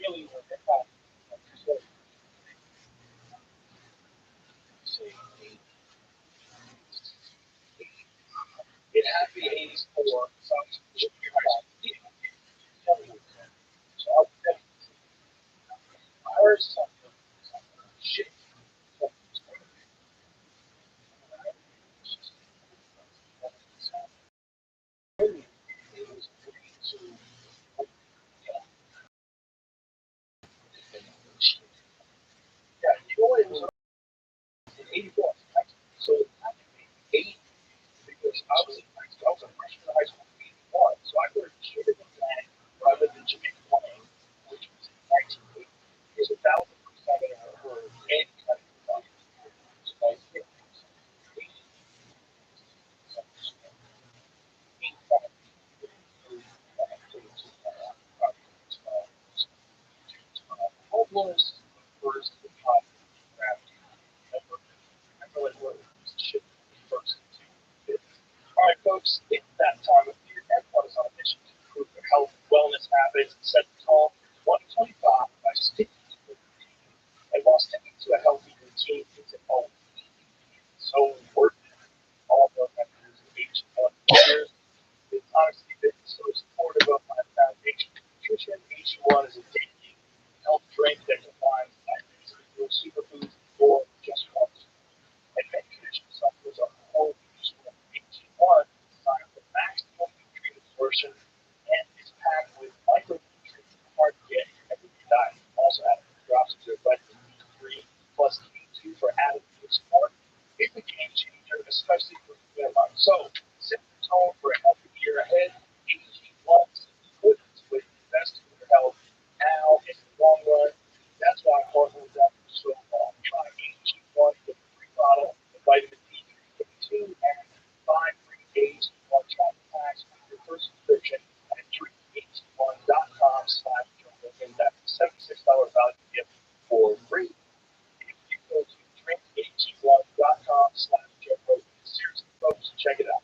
D: really when hip hop like you said, say it had to be 84 songs. was the first hot craft ever. Remember like what was shipped first to this. All right, folks, it's that time of year. Everyone is on a mission to improve their health, wellness habits, and set the tone for 2025 by sticking to the routine. And while sticking to a healthy routine isn't always so important, all the members of H1 Warriors, it's honestly been so supportive of my foundation of nutrition. H1 is a daily health drink that combines vitamins and superfoods for just one. And many traditional supplements are core useful in HT1 designed for maximum nutrient absorption and is packed with micronutrients hard to get in your everyday diet. Also added drops of your vitamin D3 plus K2 for added immune support. It's a game changer, especially for women. So set the tone for a healthy year ahead. HT1 is important to invest in your health now and in the long run. That's why I partnered with them for so long. Try HT1 with a free bottle of vitamin D3 K2 and 5 free HT1 travel packs with your first subscription at drinkt1.com/jungle. And that's a $76 value gift for free. If you go to drinkt1.com/jungle, seriously, folks, check it out.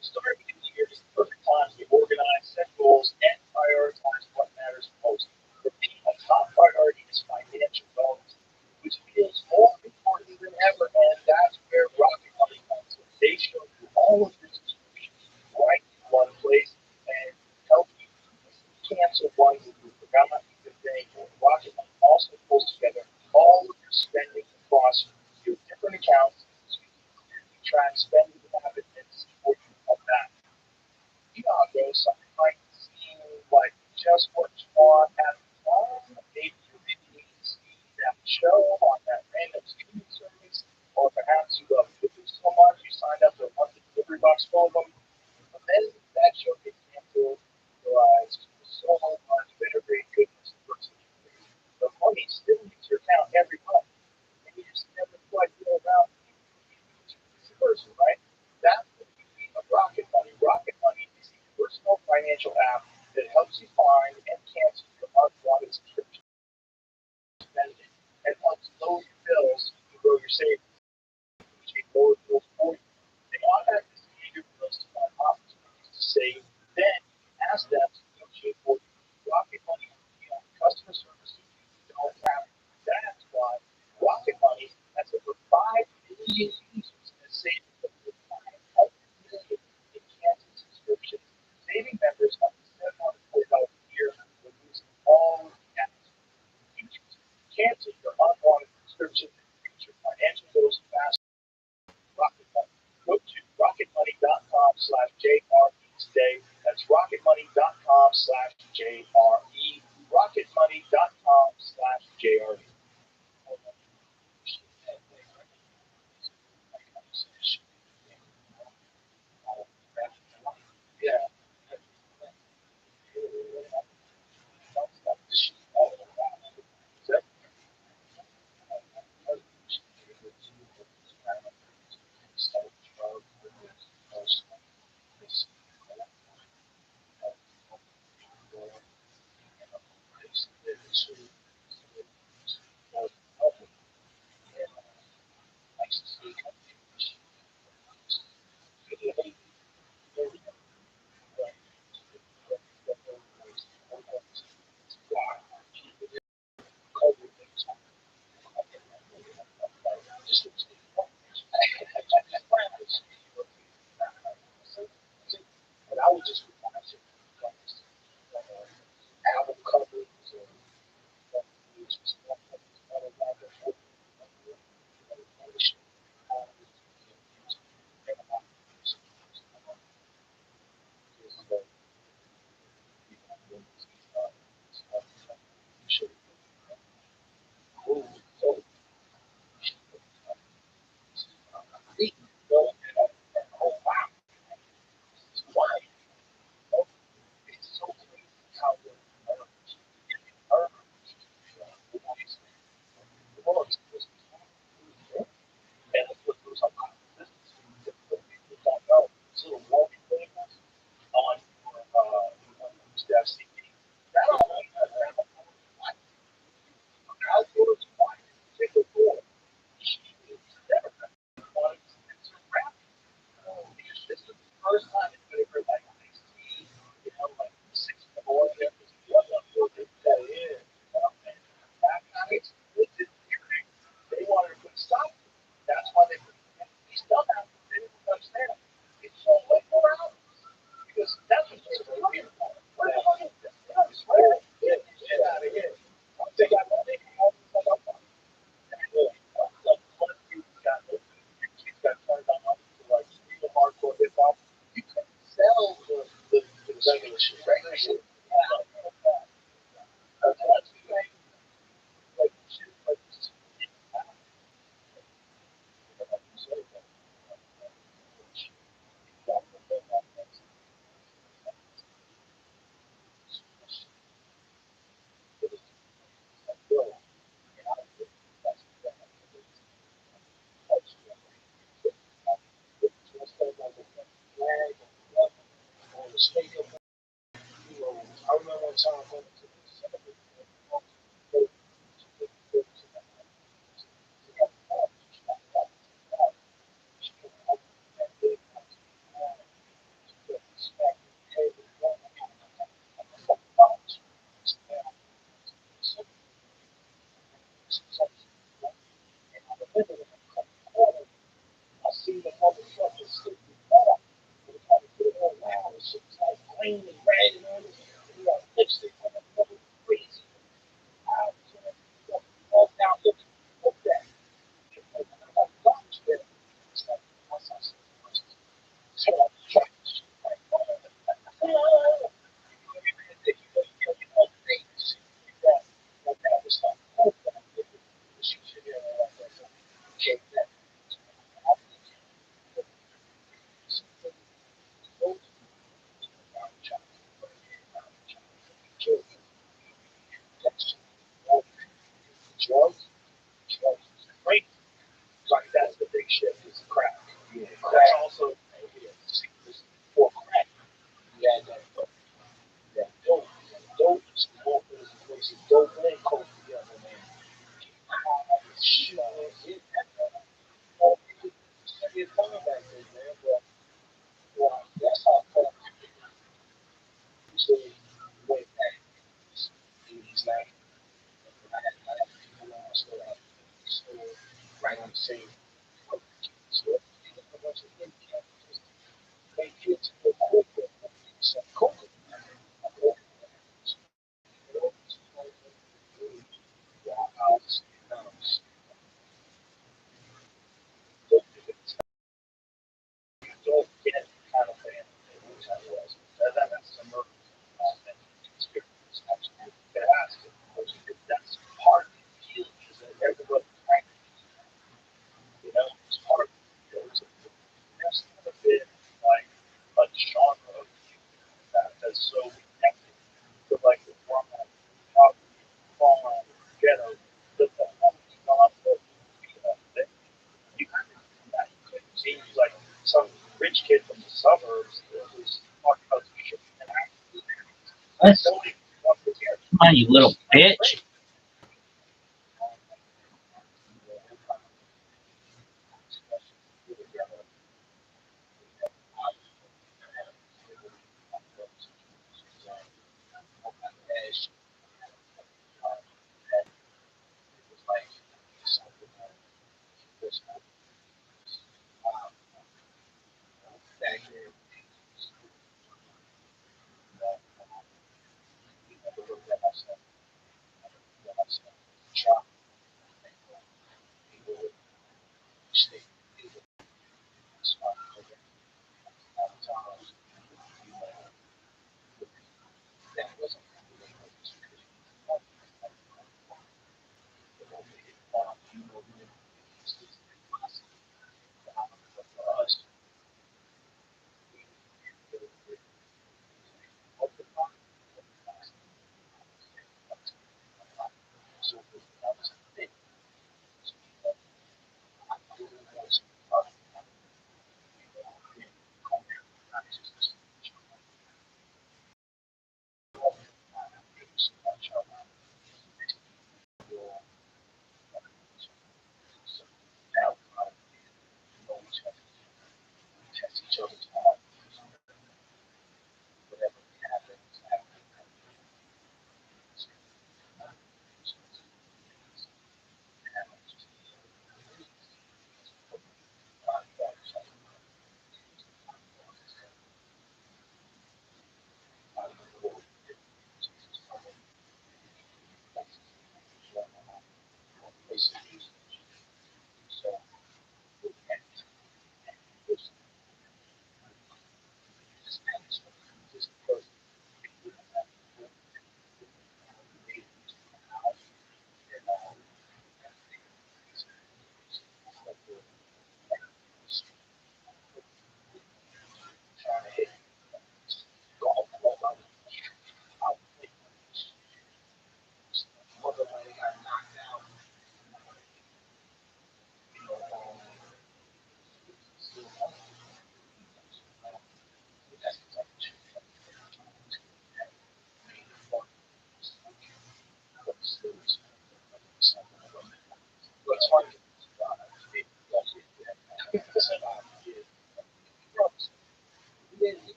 D: Starting the new year is the perfect time to organize, set goals, and prioritize what matters most. For me, a top priority is financial wellness, which feels more important than ever, and that's where Rocket Money comes in. They show you all of your subscriptions right in one place and help you cancel ones that you forgot you've been paying for. Rocket Money also pulls together all of your spending across your different accounts so you can clearly track spending habits and see where you cut back. You know how it goes. Something might seem like just what you want at the time. Maybe you really need to see that show on that random streaming service, or perhaps you love cookies so much you signed up for a monthly delivery box full of them. But then that show gets canceled, you realize there's so much better grade goodness the person you create. The money still leaves your account every month, and you just never quite feel about the person, right? That's the beauty of Rocket Money. Rocket Money is a personal financial app that helps you find and cancel your unwanted subscription spending and helps lower your bills and grow your savings. Negotiate lower bills for you. They automatically send your bills to find opportunities to save. Then ask them to negotiate for you. Rocket Money will be on customer service so you don't have to. That's why Rocket Money has over 5 million users and has saved over 500 million in canceled subscriptions, saving members up to $740 a year when using all of the apps features. Cancel your unwanted subscriptions and reach your financial goals faster. Rocket Money. Go to rocketmoney.com/JRE today. That's rocketmoney.com/JRE. Rocketmoney.com/JRE. Yeah. I remember one time I went to I see the motherfucker sleeping up. Oh wow, this shit's like green and red and all this. You got lipstick on the mother crazy. I walked out looking for that. It's like, what's up? So I'm trying to shoot like, drugs, drugs is great. Like that's the big shift is crack. Yeah, that's also for crack. Yeah, that dope. Dope is more is dope and coke together, man. Shit, it, your time back there, man. But that's how come you say way back. He's like, I had people on my store right on the same so a bunch of Indians just make kids go cook some coke. Don't get kind of fan which I was. That's some of that experience. Absolutely. Ask it. That's part of the deal is that everybody you know, it's part of the deal. That's never been like a genre of that that's so connected to like the format, poverty, farm, ghetto, the whole concept that you couldn't see like some rich kid from the suburbs that was talking about some shit and actually
C: That's
D: nobody wants to hear
C: fine, you little bitch.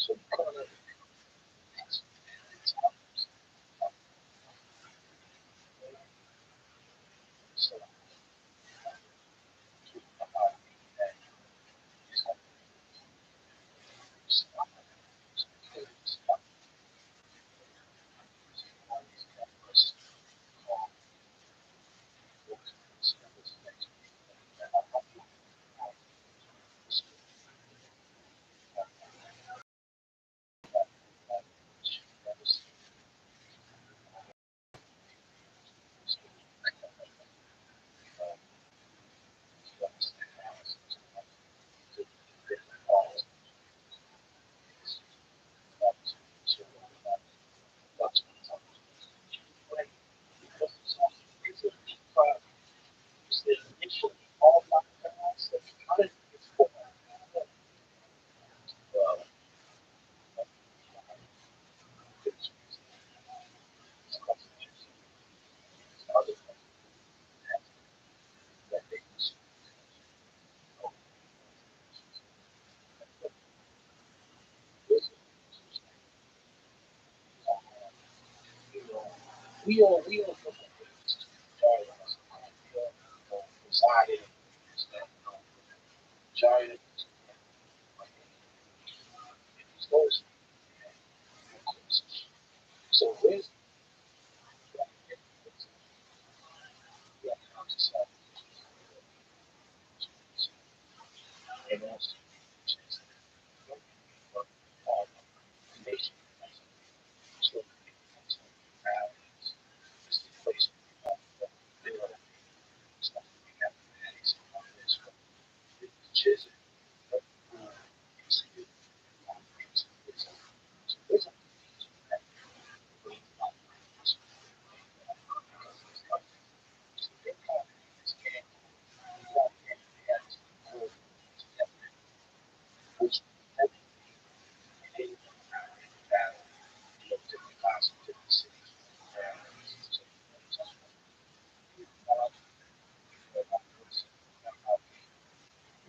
D: So you call it it's so we all resided in that giant those so with and also nation. So it's the place where stuff we have chisel. It's which different classes,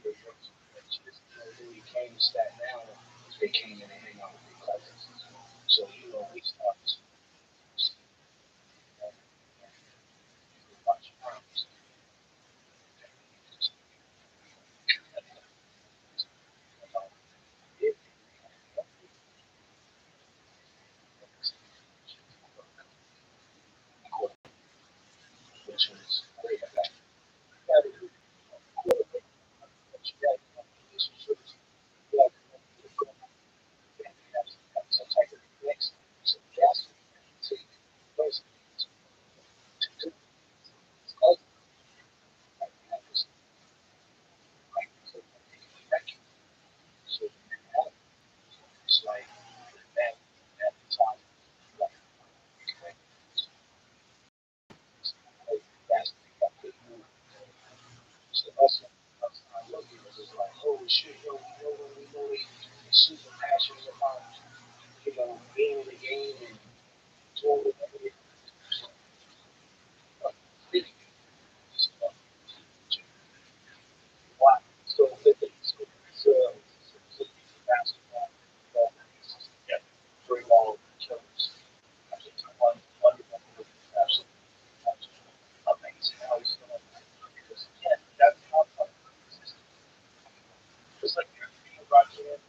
D: different cities. When we came to Staten Island, they came in and hang out with their cousins. So, we started to watch around. Which was great. Some type of next, some gas, place, to so it's like that time, like, that's the move. So I love you. It was like, holy shit, when we know they super passionate about, being in the game and doing whatever they really wow. So it's basketball, yeah, very long killers. One absolutely amazing how he's going because yeah, that's how just like Roger and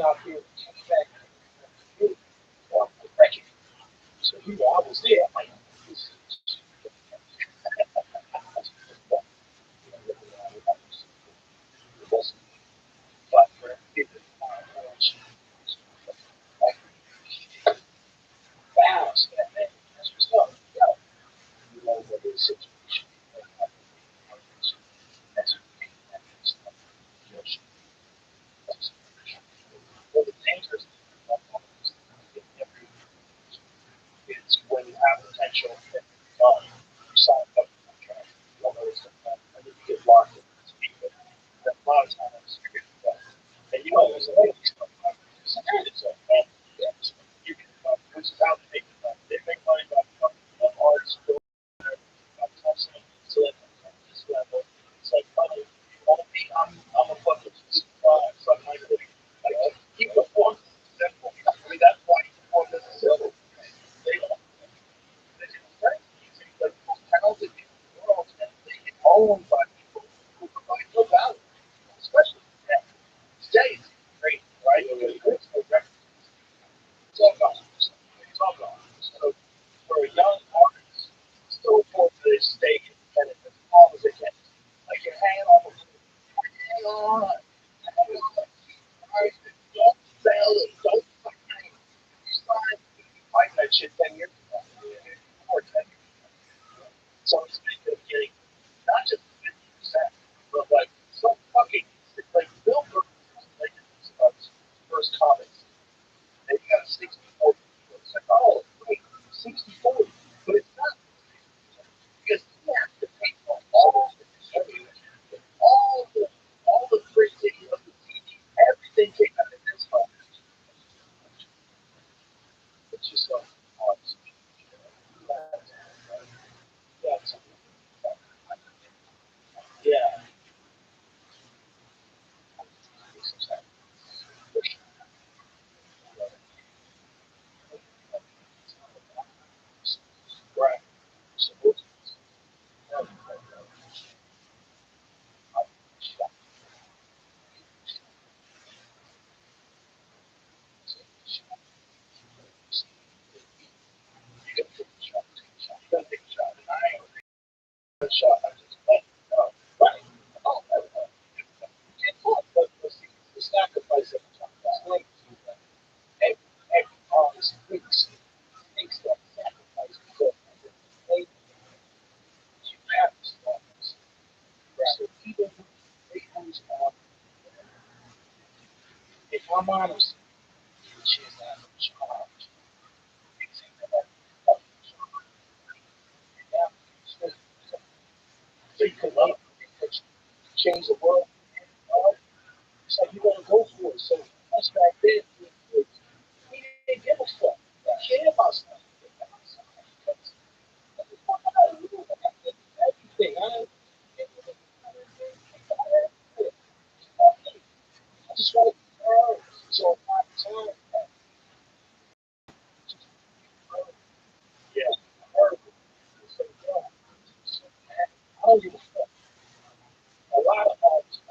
D: out here and came back to the community the wrecking. So I was there. I'm like, this is it wasn't. But for people like fast, and then that's what's up. What is situation? That's well, the dangerous thing about all this is when you have potential and you sign up for a contract, you don't know what's going to happen, and then you get locked in this people. And a lot of times you're getting done. And there's a lot of these companies, and yes, you can, which is how they make money by artists, so that this level, it's like money. I'm a fucking suck my dick. Like, he performed. I mean, that's why he performed as a civil. They don't. They didn't say he's like the most talented people in the world, and they get owned by people who provide no value, especially today. Today is great, right? It's no record. It's all gone. It's all gone. So for a young artist, still important to stay independent as long as they can. Like you're hanging on, hang on, hang on. Right? Don't fail it. Don't fucking sign. Fight that shit 10 years ago. Or 10 years ago. So it's getting not just 50%, but like some fucking like Bill Burr, like first comics. And you got a 60-40. It's like, oh, wait, 60-40. But it's not because he has to pay for all the distribution, all the printing of the CD, everything came out of this phone. It's just like, oh, that's yeah. Right. So, you got to take a shot. You got to take a shot. And I ain't a shot. I just let it go. Right. Oh, get fucked. But see, the sacrifice every time. It's like every artist thinks that sacrifice because they you have to start. So even they lose if I'm honest, she is not in charge. It's in the so you can love it, change the world. It's like you want to go for it. So us back then, we didn't give a fuck. We cared about stuff. Everything. I just want to be heard. So my time, yeah, heard. So, I don't give a fuck. A lot of artists,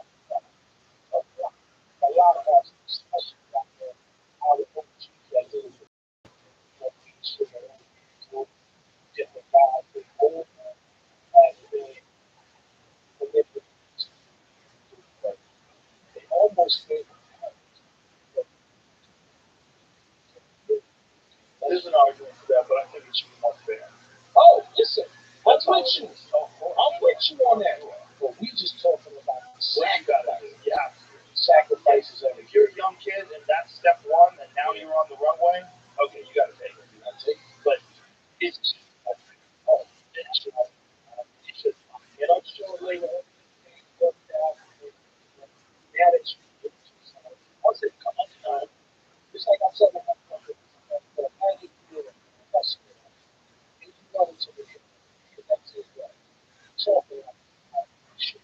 D: a lot of artists, especially out there, I would hope that they would shit around different guys with old as they deliver. They almost made there's an argument for that, but I think it should be more fair. Oh, listen, I'm with you. I'm with you on that. But we just talking about the sacrifice. Yeah, sacrifices. If you're a young kid and that's step one, and now you're on the runway, okay, you got to take it. You got to take it. But it's oh, it should. It should. And I'm sure later, the attitude. Once it comes time, it's like I said, when I get to it, that's it. If you go into the that's it. Talk about shit.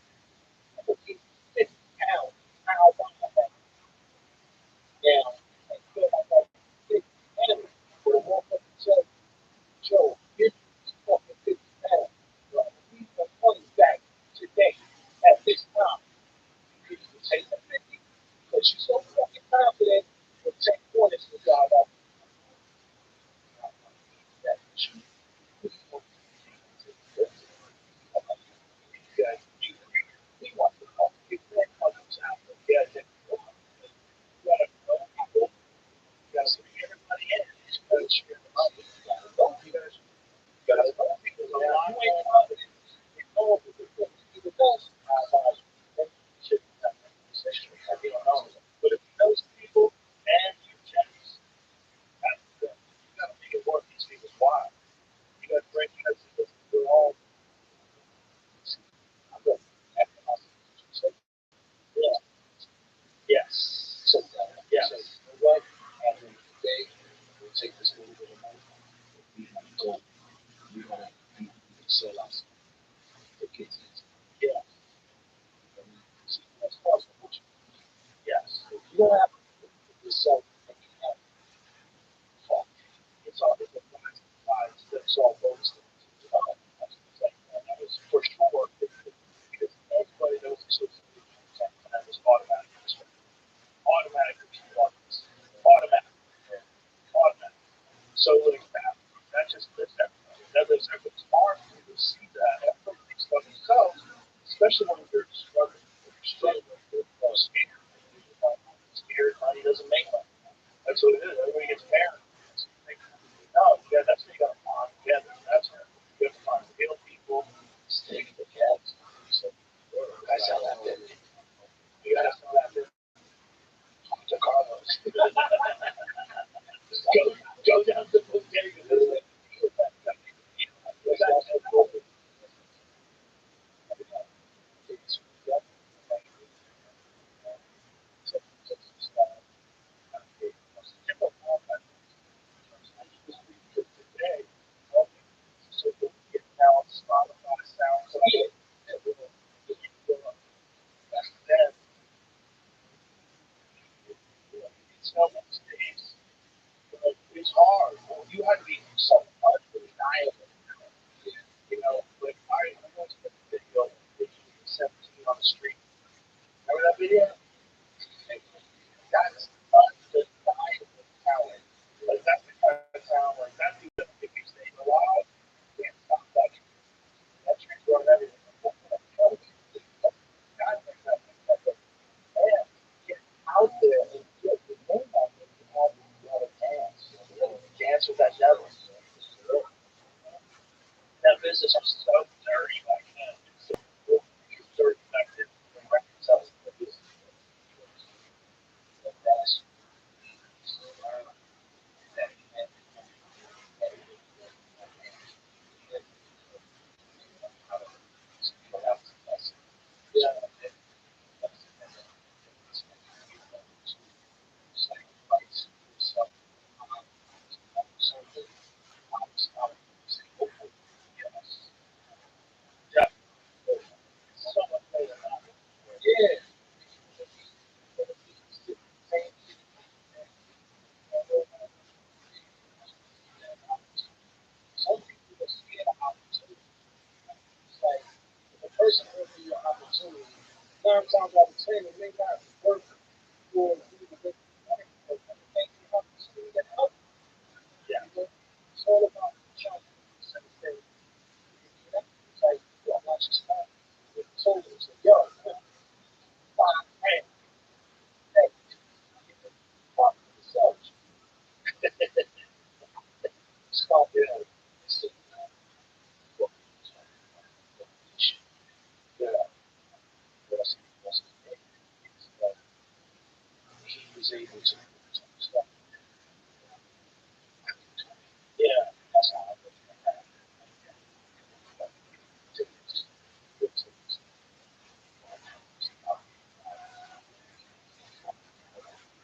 D: there's ever smart people see that and put things on themselves, especially when you're struggling. When you're struggling, you're scared. Scared money doesn't make money. That's what it is. Everybody gets married. So you think, no, yeah, that's what you got to find. Yeah, that's right. You have to find real people, stay with the cats. So, guys, how that did. You guys know that did. To Carlos. Go down to the bodega. It's hard. You have to be so undeniable. You know, like I watched a video of 17 on the street. Remember that video? That's undeniable talent. Like that's the kind of talent. Like that dude, if he stays alive, can't stop that. That transformed everything. God, man, get out there and get the name out there. You have to dance. You know, dance with that devil. That business was so dirty back then. It's so dirty back then. When records sells the business. That's yeah. Sacrifice yourself. So yes. Yeah. So much better. Yeah. Some people are scared of opportunity. It's like if a person offers you an opportunity, 9 times out of 10, it may not work for you to get the money, but when it makes the opportunity to help, yeah, it's all about trying to set the thing. It's like, yo, I watch this guy. He told me, so, yo, 5 grand, hey, fuck yourself. Stop there. Yeah, he was able to stop. Yeah, that's how I look at it.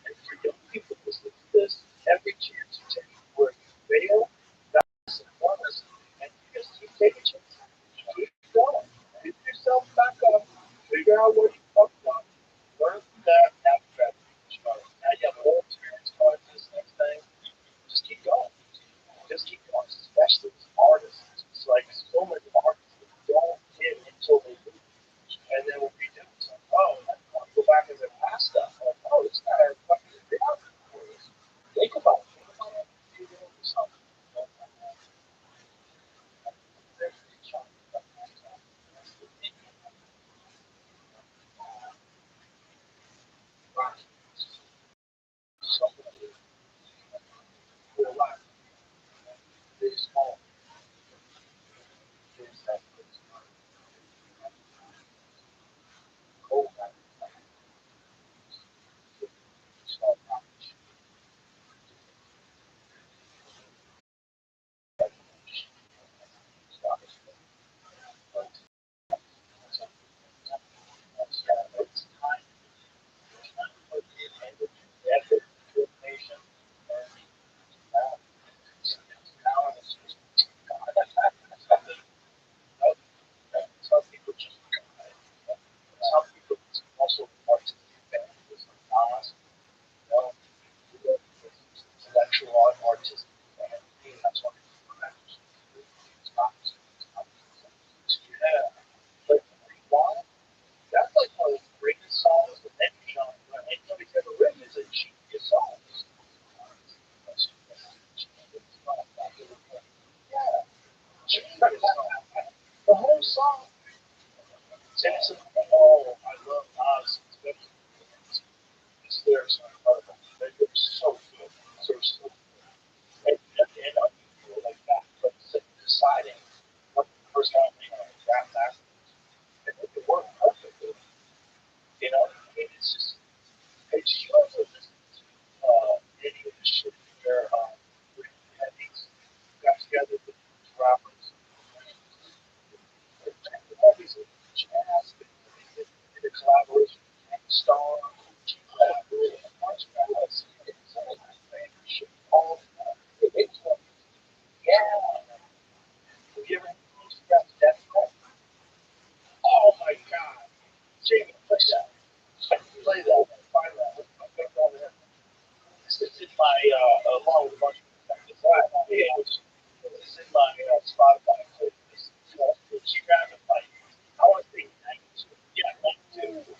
D: And for young people listening to this, every chance you take where you fail, that's a bonus. And you just keep taking chances. Keep going. Pick yourself back up. Figure out where you fucked up. Learn from that. Now you got to start. Now you have more experience going to this next thing. Just keep going. Just keep going. Especially as artists. It's like so many artists that don't hit until they do. And then what we do is like, oh, I want to go back and their past stuff. Like, oh, this guy had fucking big out for this. Think about it. Think about it. You're doing something. The whole song, Samson, oh, I love Oz. His lyrics are incredible. They're so good. So and unusual like that. But deciding what the first time they rap that, and it worked perfectly. You know, I mean, it's just, hey, did you ever listen to any of the shit where heavies got together with rappers? All these jazz in a collaboration with Star, really a bunch of guys. Some of my favorite shit all the time. Yeah. Have you ever got that? Oh my god. Jamie, play that. Play that. Find that. This is in my, along with a bunch of things. This is in my Spotify. She grabbed it like, I want to say 92. Yeah, 92.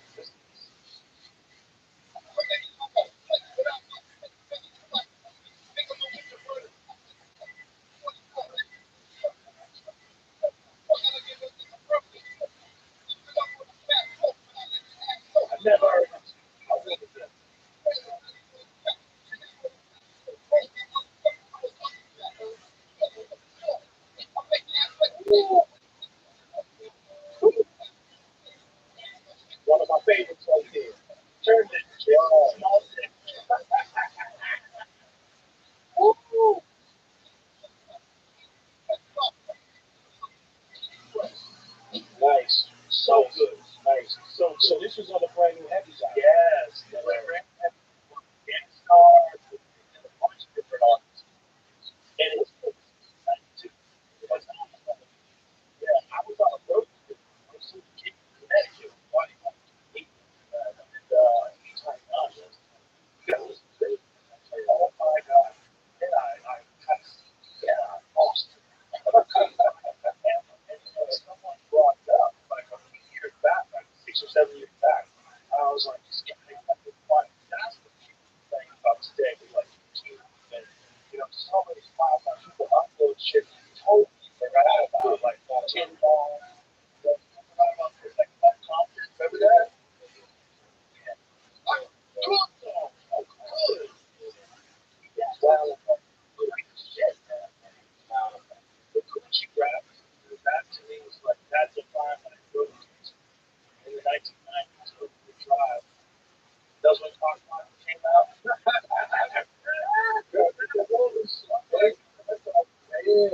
D: I've never heard of it. How good is it? One of my favorites right there. Turned it. Small thing. Nice. So good. Nice. So this was on the brand new Heavy's album. Yes. The brand new Heavy. Gangstar, and a bunch of different artists. And it's 92. Yeah, I was on a road trip. I was in Connecticut. He's like, oh, you gotta listen to it. I said, oh my God. And I kind of, yeah, I lost it. And someone brought it up like a few years back, like 6 or 7 years back. I was like, this guy, that's the thing about today. We like YouTube and, so many files on people upload shit. Totally forgot about like tin ball. Forgot about like content. Remember that? Oh, good though. Oh, good. Yeah, well, like shit, man. The Gucci rap, that to me was like, that defined my growth in the 1990s. The Drive. That's when Talk Talk came out. Yeah,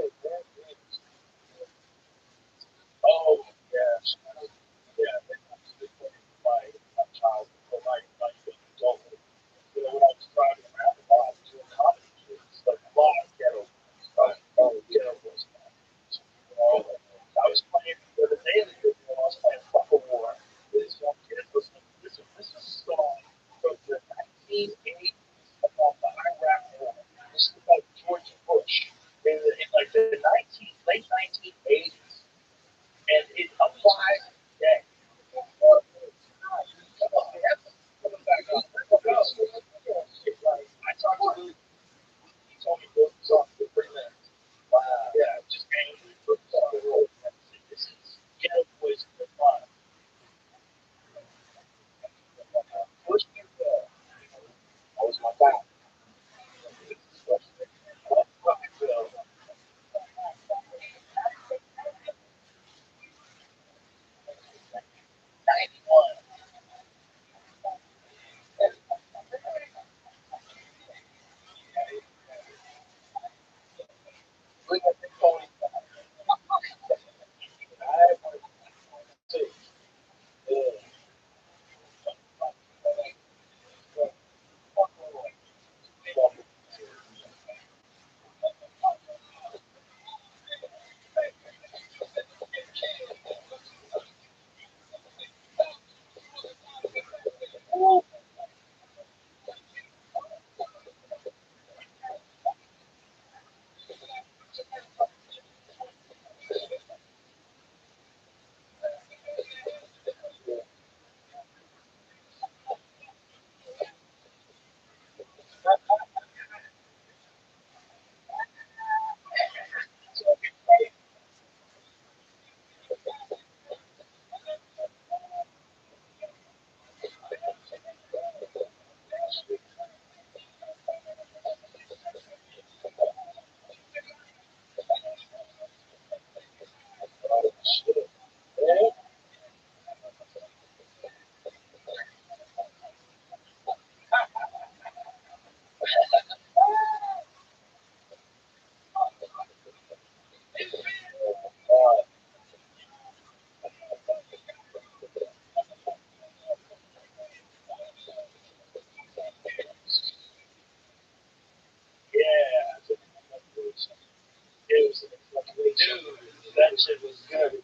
D: shit was good.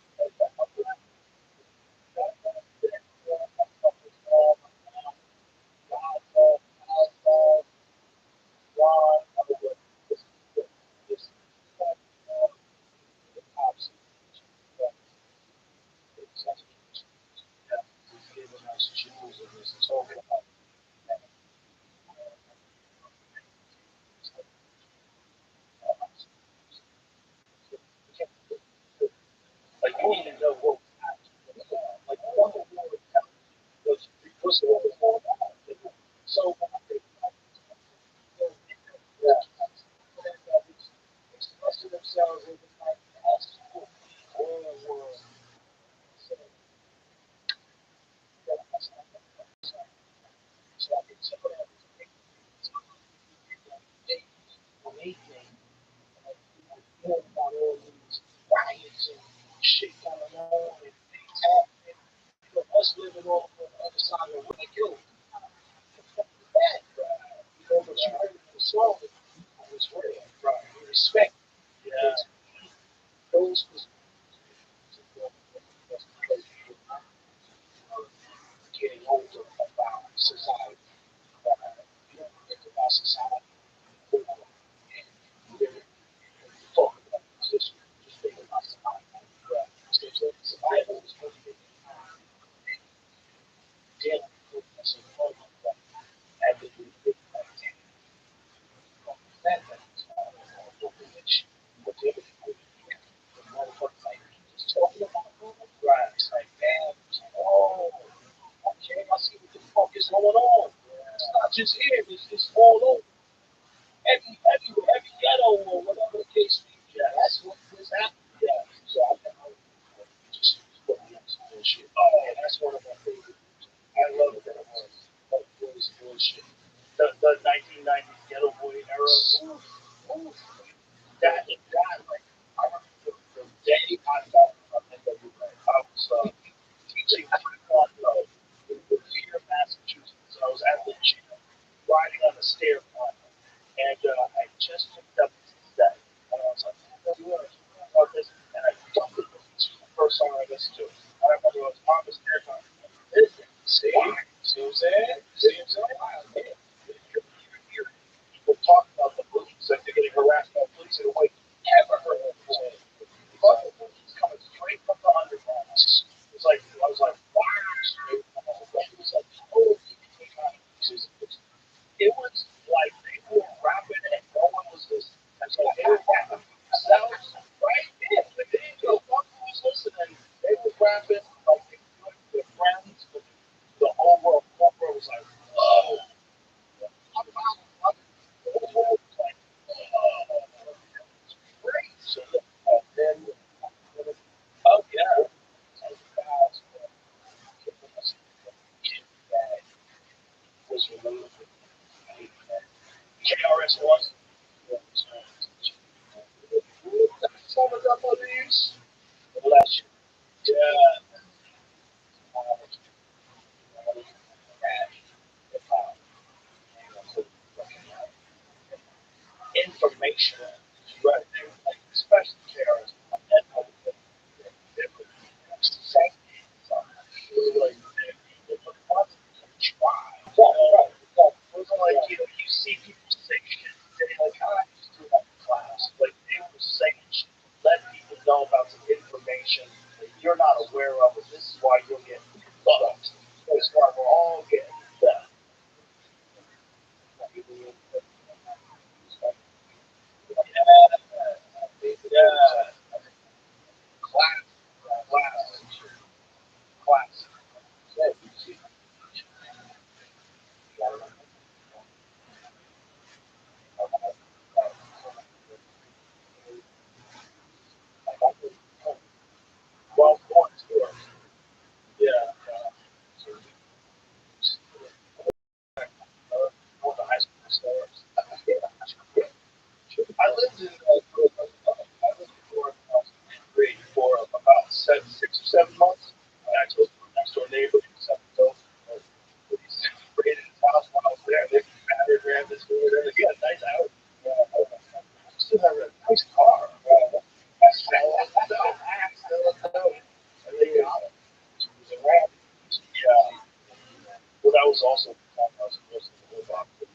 D: Like you don't even know what like one of the was because of all that. So yeah, expressing themselves in the like or so I think some of that amazing more about all these riots and shit going on and things happening. You know, us living on the other side of the like, yo, bad, bro. You know, but you heard the song, it was real, bro. You respect. Yeah. Those was because you're getting older about society. You don't think about society more and you really talk about position. Just think about society. Right. So survival is really dealing with this moment and the that which what the other people the motherfucker like just talking about right. It's like damn, it's like, oh okay, I see what the fuck is going on. It's not just here, it's all over. Every ghetto or whatever the case may be. Yeah, that's what was happening. Yeah. So I just put me on some bullshit. Oh, and that's one of my favorite. I love it that it was. Like, what is bullshit? The 1990s ghetto boy era. Oof, oof. That, like, I remember the day I got from NWA. I was teaching Taekwondo in Revere, Massachusetts. I was at the gym, riding on the stair climber, and I just picked up this set. And I was like, what are you doing? About this, and I dumped it. This was the first song I listened to. I remember it was on the stair climber. See, see what I'm saying? See what I'm saying? Yeah. You're people talk about the police, like they're getting harassed by police in a way you never heard of before. But the police coming straight from the underground. It's like I was like, wow, straight from the underground. It was like, oh, it was like they were rapping and no one was listening. That's like they were rapping themselves, right? Yeah, but they didn't know one was listening. They were rapping like they were doing their friends, but the whole world was like, whoa. Then, oh yeah, was removed. KRS was. Some of them of these. Bless you. Yeah. Information. Right. Like, especially KRS. They would say like try. Right. It was like you see people say shit today, like I used to have class. Like they were saying shit, let people know about some information that you're not aware of, and this is why you're getting fucked. That's why we're all getting fucked. Yeah. Class. Class. Class. Well, one store. Yeah. One of the high school stores. I lived in also become a supposed to live off the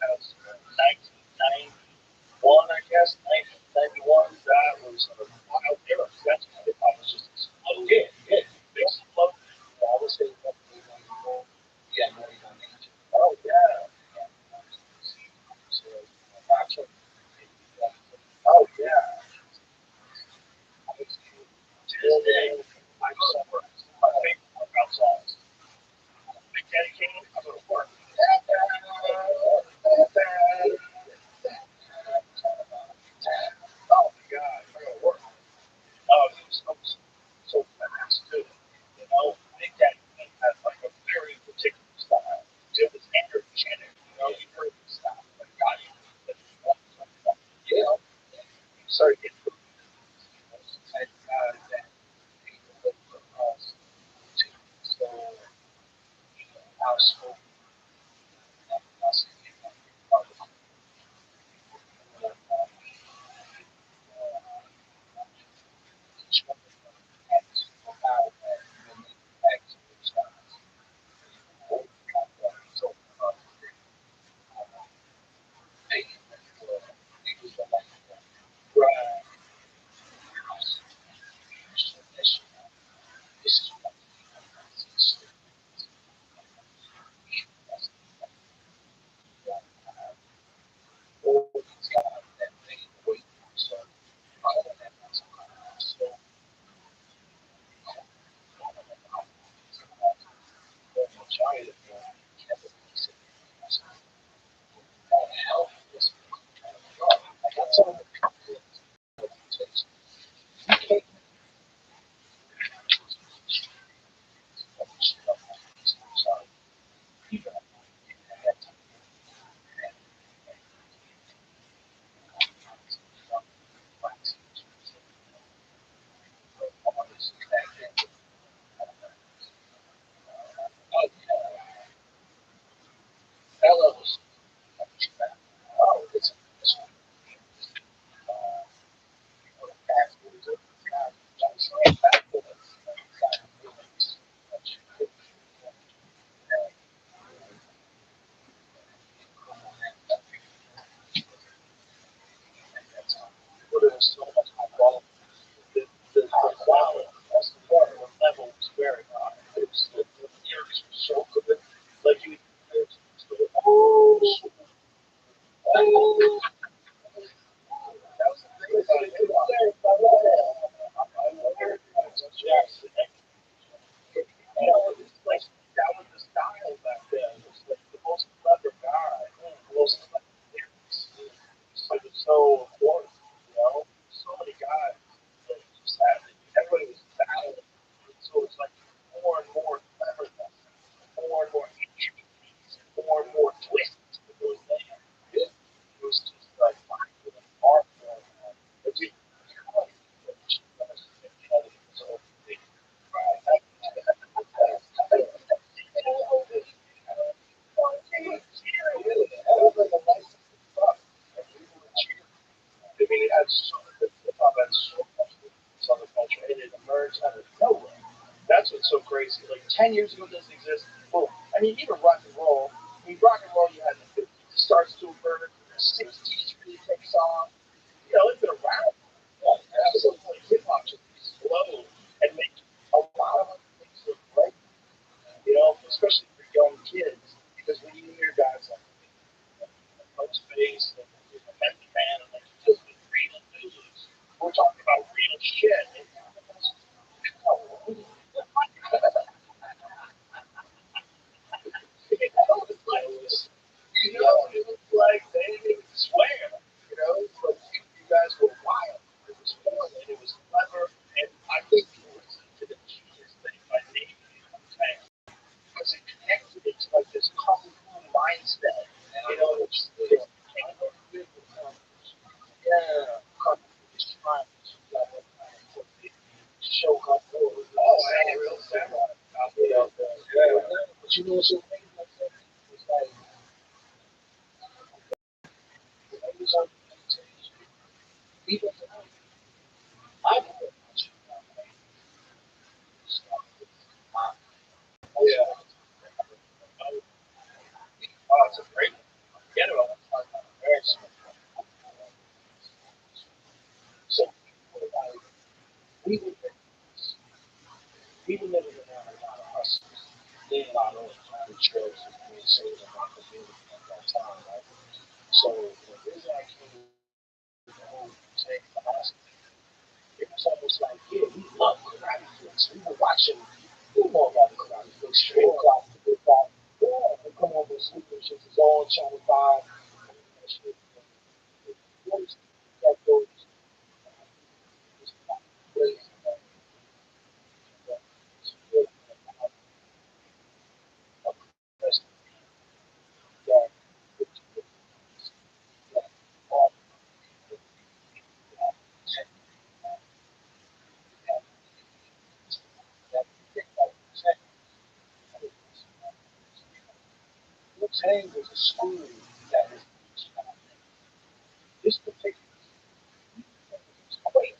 D: house 1991, I guess, 1991. That was a wild era. That's when the was just exploded. Yeah, big explode. All the same. Yeah, no, you don't need to. Oh, yeah. So, actually, oh, yeah. Today, I'm somewhere. My favorite workout songs. Big Daddy Kane, I go to work. Oh my God, I go to work. Oh, he was so fast too. You know, Big Daddy Kane had like a very particular style. It was energetic. You know, you heard the style. Like God, you know, he started getting and then people look for us to so household and us each one of them has how eggs and stuff. So they use the like right. This is what all these guys that they wait so all of them so majority of them can't release it. Oh hell, this I got some of the people that takes you sorry. Even that levels. Oh, it's so much more the quality of the water level was very high. It was the areas were so good. Like you, oh, that was the thing about it. Yes, you know, it was like that was the style back then. It was like the most clever guy, the most clever lyrics. It was so important, you know. So many guys that just had it. Everybody was battling. So it's like more and more cleverness, more and more intricacies, more and more twists that goes there. It was just like finding an art form. But you know, so big. Right. I mean, it had so hip hop had so much Southern culture, and it emerged out of nowhere. That's what's so crazy. Like 10 years ago, it doesn't exist. Boom. I mean, even rock and roll. I mean, rock and roll, you had the 50s, starts to emerge, the 60s really takes off. You know, it's been around. Absolutely, hip hop just explode and make a lot of other things look great. You know, especially for young kids, because when you hear guys like Space and Method Man and like just the real news, we're talking about real shit. And, you know, it was like they didn't even swear. You know, but you guys were wild. It was fun and it was clever. And I think people listen to the genius thing by naming it because it connected it to like this kung fu mindset. You know, which yeah, kung fu is trying to show kung fu. Oh, and real samurai out there. Yeah. But you know what's so funny about that? It's like, it was on people I don't know much about stuff. Yeah. Even even living around a lot of hustles, there a lot of other drugs was being sold in my community at that time, right? So the reason I came with the whole same philosophy, it was almost like, yeah, we love karate flicks. We were watching, you know about the karate flicks, straight clock, good clock. Yeah, we come on with sleeping shit is all trying to buy that shit. Once that goes, it's not crazy, man. It's really a question that that all that that that thing about Wu-Tang was a school that was this particular was crazy.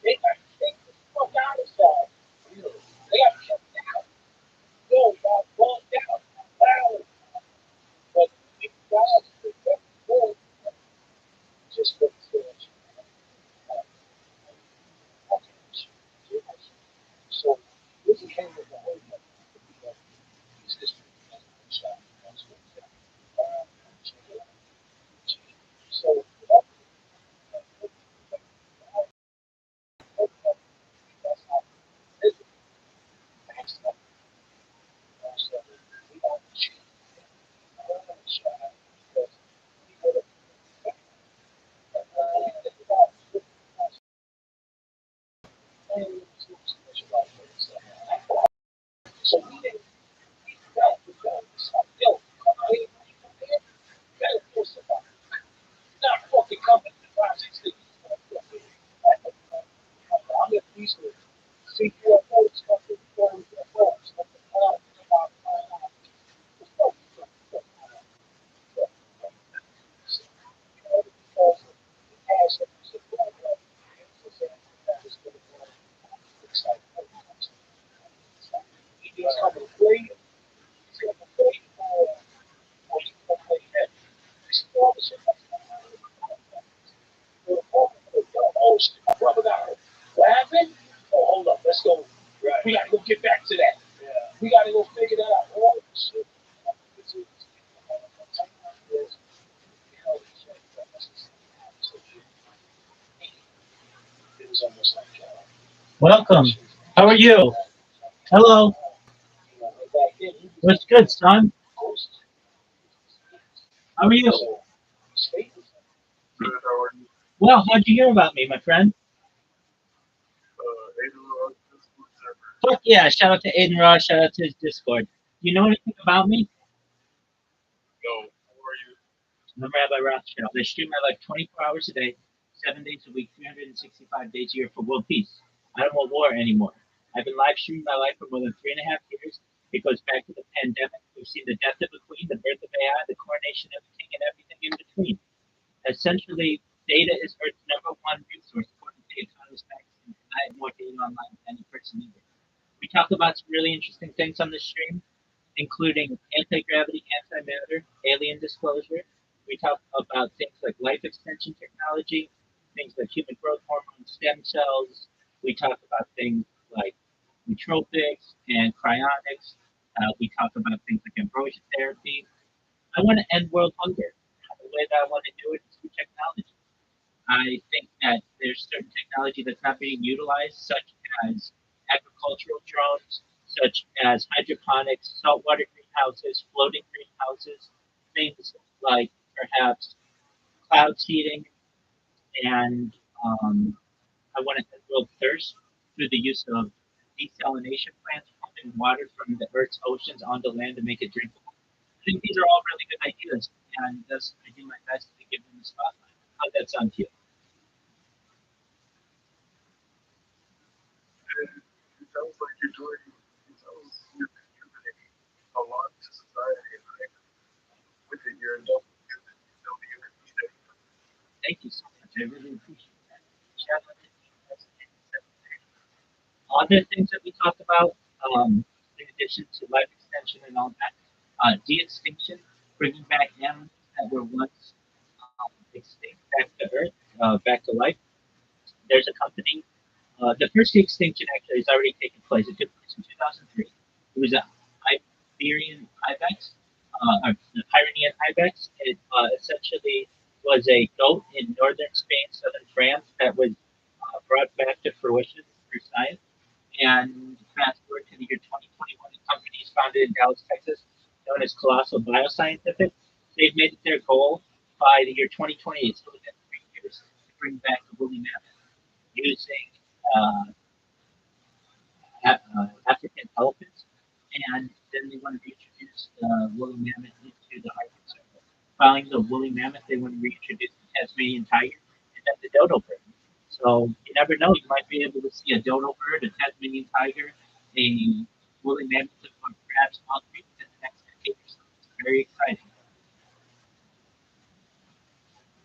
D: They got kicked the fuck out of stuff. You know, they got kicked out. Yo, got bugged out. Wow. But we guys just look for so this came with the whole it's history. So that's how it's maxed up. So we got to cheat. Because we would have so we didn't we got yo, come on, you gotta kill somebody. Not fucking coming to 5 6 I'm at least with CQFOs, fucking UFOs, he's coming to play, he's coming to play, or he's gonna play that. This is all the shit that's oh shit, my brother got hurt. What happened? Oh, hold up, let's go. Right. We gotta go get back to that. Yeah. We gotta go figure that out. Oh shit. This is- It was almost like,
C: Welcome. How are you? Hello.
D: back then, he was
C: What's good, son?
D: ghost.
C: How are you?
D: So, state was
B: Good, how are you?
C: Well, how'd you hear about me, my friend?
B: Adrian, this whatever.
C: Fuck yeah. Shout out to Aiden Ross. Shout out to his Discord. You know anything about me?
B: Yo, how are you?
C: I'm Rabbi Rothschild. I stream my life 24 hours a day, 7 days a week, 365 days a year for world peace. I don't want war anymore. I've been live streaming my life for more than 3.5 years. It goes back to the pandemic. We've seen the death of a queen, the birth of AI, the coronation of a king, and everything in between. Essentially, data is Earth's number one resource, according to the Economist magazine. I have more data online than any person ever. We talk about some really interesting things on the stream, including anti-gravity, antimatter, alien disclosure. We talk about things like life extension technology, things like human growth hormone, stem cells. We talk about things like nootropics and cryonics. We talk about things like ambrosia therapy. I want to end world hunger. The way that I want to do it is through technology. I think that there's certain technology that's not being utilized, such as agricultural drones, such as hydroponics, saltwater greenhouses, floating greenhouses, things like perhaps cloud seeding, and I want to end world thirst through the use of desalination plants pumping water from the Earth's oceans onto land to make it drinkable. I think these are all really good ideas, and thus I do my best to give them the spotlight. How'd that sound to you?
B: And it sounds like you're doing, it sounds you're contributing a lot to society, and I, with it, you're enough, you know, the energy that
C: Thank you so much. I really appreciate that. Shout out to other things that we talked about, in addition to life extension and all that, de-extinction, bringing back animals that were once extinct back to Earth, back to life. There's a company. The first extinction actually has already taken place. It took place in 2003. It was a Iberian ibex, or the Pyrenean ibex. It essentially was a goat in northern Spain, southern France, that was brought back to fruition through science. And fast forward to the year 2021, a company is founded in Dallas, Texas, known as Colossal Bioscientific. They've made it their goal by the year 2028, so within 3 years, to bring back the woolly mammoth using uh, African elephants, and then they want to reintroduce the woolly mammoth into the Arctic Circle. Following the woolly mammoth, they want to reintroduce the Tasmanian tiger and then the dodo bird. So you never know, you might be able to see a dodo bird, a Tasmanian tiger, a woolly mammoth, or perhaps all three within the next decade or so. It's very exciting.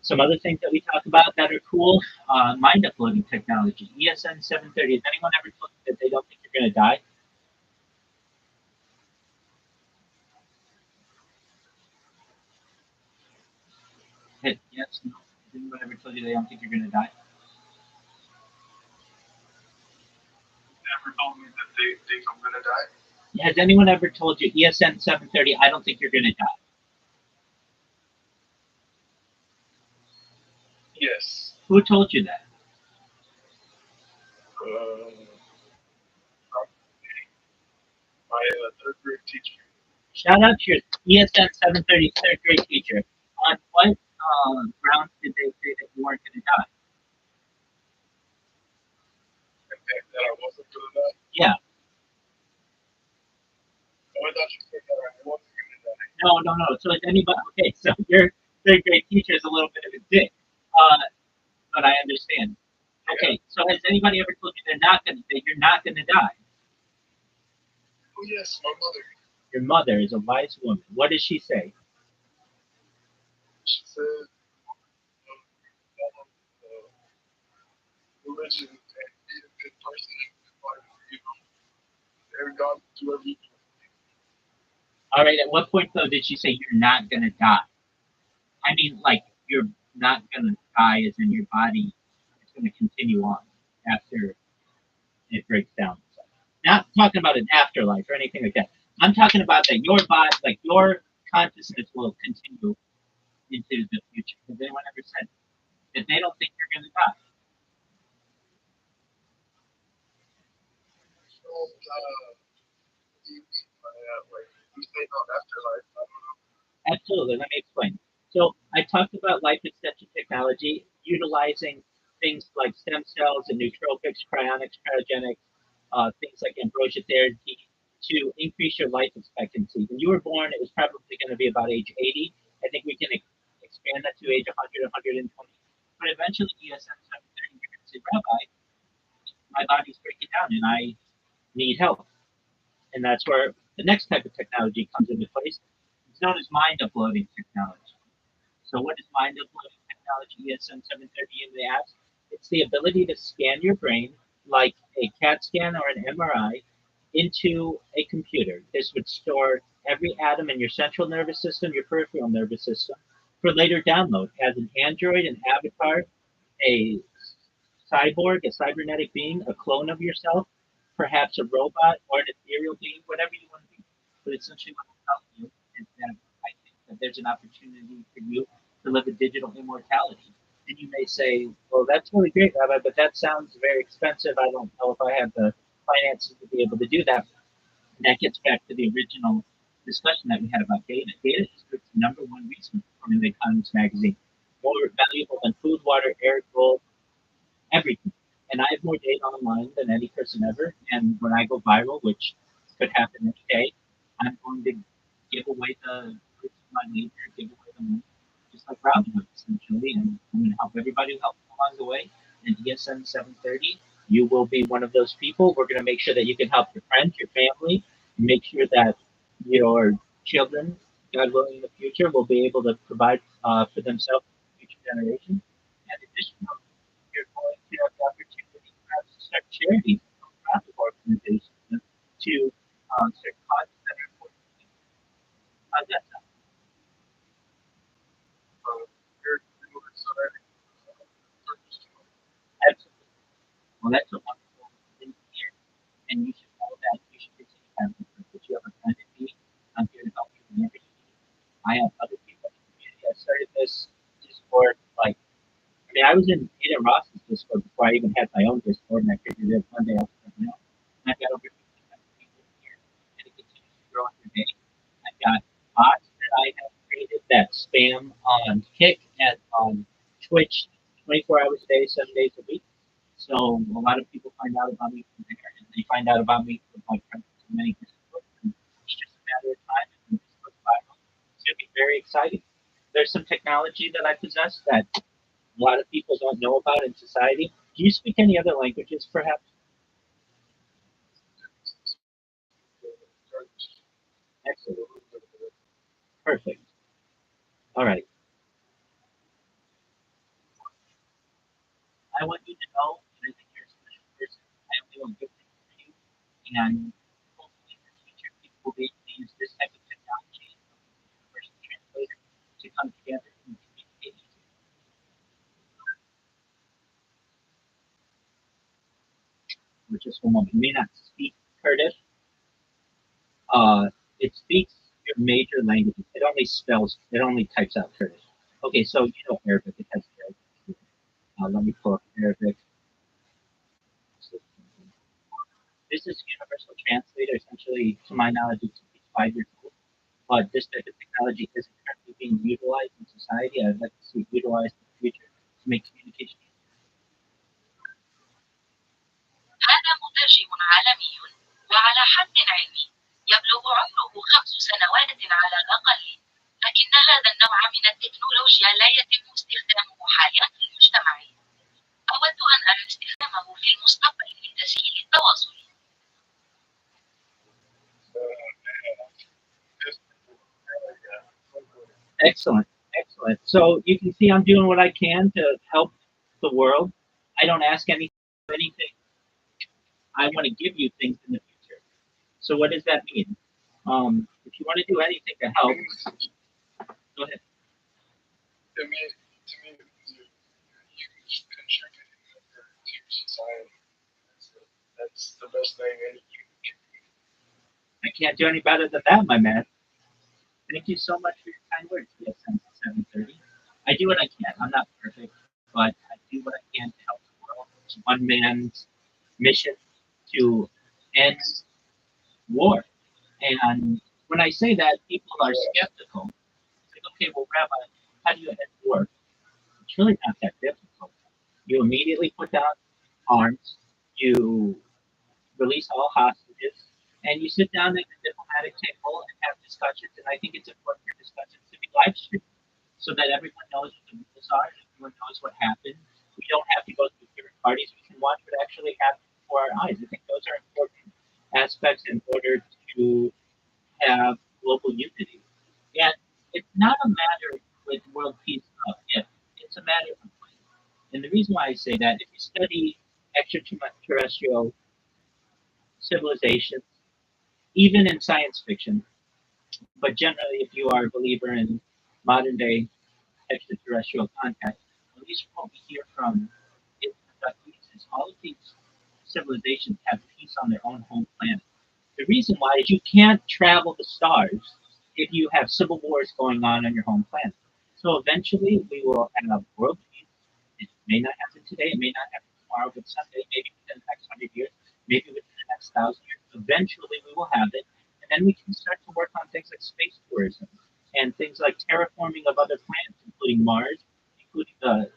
C: Some other things that we talk about that are cool, mind uploading technology, ESN 730. Has anyone ever told you that they don't think you're going to die? Yes, no. Has anyone ever told you they don't think you're going to die?
B: Never told me that they think I'm gonna die.
C: Has anyone ever told you ESN 730? I don't think you're going to die.
B: Yes.
C: Who told you that?
B: Uh, my third grade teacher.
C: Shout out to your ESN 730 third grade teacher. On what grounds did they say that you weren't going to die?
B: That I wasn't gonna die.
C: Yeah.
B: Oh, I thought you said that I wasn't gonna die.
C: No. So is anybody okay? So your third grade teacher is a little bit of a dick, uh, but I understand.
B: Yeah.
C: Okay. So has anybody ever told you that you're not going to die?
B: Oh yes, my mother.
C: Your mother is a wise woman. What does she say?
B: She said, follow religion and be a good person. Like, you know, and God do everything.
C: All right. At what point though did she say you're not going to die? I mean, like you're not going to die, as in your body is going to continue on after it breaks down. Not talking about an afterlife or anything like that. I'm talking about that your body, like your consciousness, will continue into the future. Has anyone ever said that they don't think you're going to die?
B: So, like, you say not afterlife. I don't know.
C: Absolutely. Let me explain. So I talked about life extension technology, utilizing things like stem cells and nootropics, cryonics, cryogenics, things like ambrosia therapy to increase your life expectancy. When you were born, it was probably going to be about age 80. I think we can expand that to age 100, 120. But eventually, ESM 730, you're going to say, Rabbi, my body's breaking down and I need help. And that's where the next type of technology comes into place. It's known as mind uploading technology. So what is mind uploading technology? ESM 730 in the apps? It's the ability to scan your brain like a CAT scan or an MRI into a computer. This would store every atom in your central nervous system, your peripheral nervous system, for later download as an android, an avatar, a cyborg, a cybernetic being, a clone of yourself, perhaps a robot or an ethereal being, whatever you want to be. But essentially, what I'm telling you is that I think that there's an opportunity for you to live a digital immortality. And you may say, well, that's really great, Rabbi, but that sounds very expensive. I don't know if I have the finances to be able to do that. And that gets back to the original discussion that we had about data. Data is the number one resource according to the Economist magazine. More valuable than food, water, air, gold, everything. And I have more data online than any person ever. And when I go viral, which could happen any day, I'm going to give away the fruits of my labor, give away the money, just like Robin Hood, essentially. And I'm going to help everybody who helps along the way. And ESN 730, you will be one of those people. We're going to make sure that you can help your friends, your family, make sure that your children, God willing, in the future, will be able to provide for themselves and future generations. And additionally, you're going to have the opportunity perhaps to start charities, nonprofit organizations to start causes that are important to you. How's that sound?
B: Very, very exciting. Purpose to it.
C: Absolutely.
A: Well, that's a wonderful thing to hear, and you should know that you should continue having it because you have a friend in me. I'm here to help you whenever you need. I have other people in the community. I started this Discord like I mean, I was in Ada Ross's Discord before I even had my own Discord, and I figured that one day I'll start my own. And I've got over 1,500 people in here, and it continues to grow every day. I've got bots that I have created that spam on Kick and on Twitch 24 hours a day, 7 days a week. So a lot of people find out about me from there, and they find out about me from my friends in many Discords. And it's just a matter of time, and this goes viral. It's going to be very exciting. There's some technology that I possess that a lot of people don't know about in society. Do you speak any other languages, perhaps? Excellent. Perfect. All right. I want you to know that I think you're a special person. I only want good things for you. And hopefully in the future, people will be able to use this type of technology and universal translator to come together and communicate easily. Which is one moment. You may not speak Kurdish. It speaks your major languages. It only types out Kurdish. Okay, so you know Arabic. It has Arabic. Let me pull up Arabic. This is Universal Translator. Essentially, to my knowledge, it's 5 years old. But this type of technology isn't currently being utilized in society. I'd like to see it utilized in the future to make communication easier.
E: هذا مترجم عالمي وعلى حد علمي يبلغ عمره 5 سنوات على الأقل، لكن هذا النوع من التكنولوجيا لا يتم استخدامه حاليا في المجتمع. أود أن أرى استخدامه في المستقبل لتسهيل التواصل.
A: Excellent, excellent. So you can see I'm doing what I can to help the world. I don't ask anything. I want to give you things in the future. So what does that mean? If you want to do anything to help, go ahead.
B: Huge contributor to society. That's the best thing any
A: I can't do any better than that, my man. Thank you so much for your kind words. Yes, I'm 7:30. I do what I can. I'm not perfect, but I do what I can to help the world. It's one man's mission to end war. And when I say that, people are skeptical. It's like, okay, well, Rabbi, how do you end war? It's really not that difficult. You immediately put down arms, you release all hostages, and you sit down at the diplomatic table and have discussions. And I think it's important for discussions to be live streamed so that everyone knows what the rules are, everyone knows what happened. We don't have to go through third parties. We can watch what actually happened before our eyes. I think those are important aspects in order to have global unity. And it's not a matter with world peace of if, it's a matter of when. And the reason why I say that, if you study extraterrestrial civilizations, even in science fiction, but generally, if you are a believer in modern day extraterrestrial contact, at least what we hear from abductees is all of these civilizations have peace on their own home planet. The reason why is you can't travel the stars if you have civil wars going on your home planet. So eventually, we will have world peace. It may not happen today, it may not happen tomorrow, but someday, maybe within the next 100 years, maybe within the next 1,000 years, eventually we will have it. And then we can start to work on things like space tourism and things like terraforming of other planets, including Mars, including the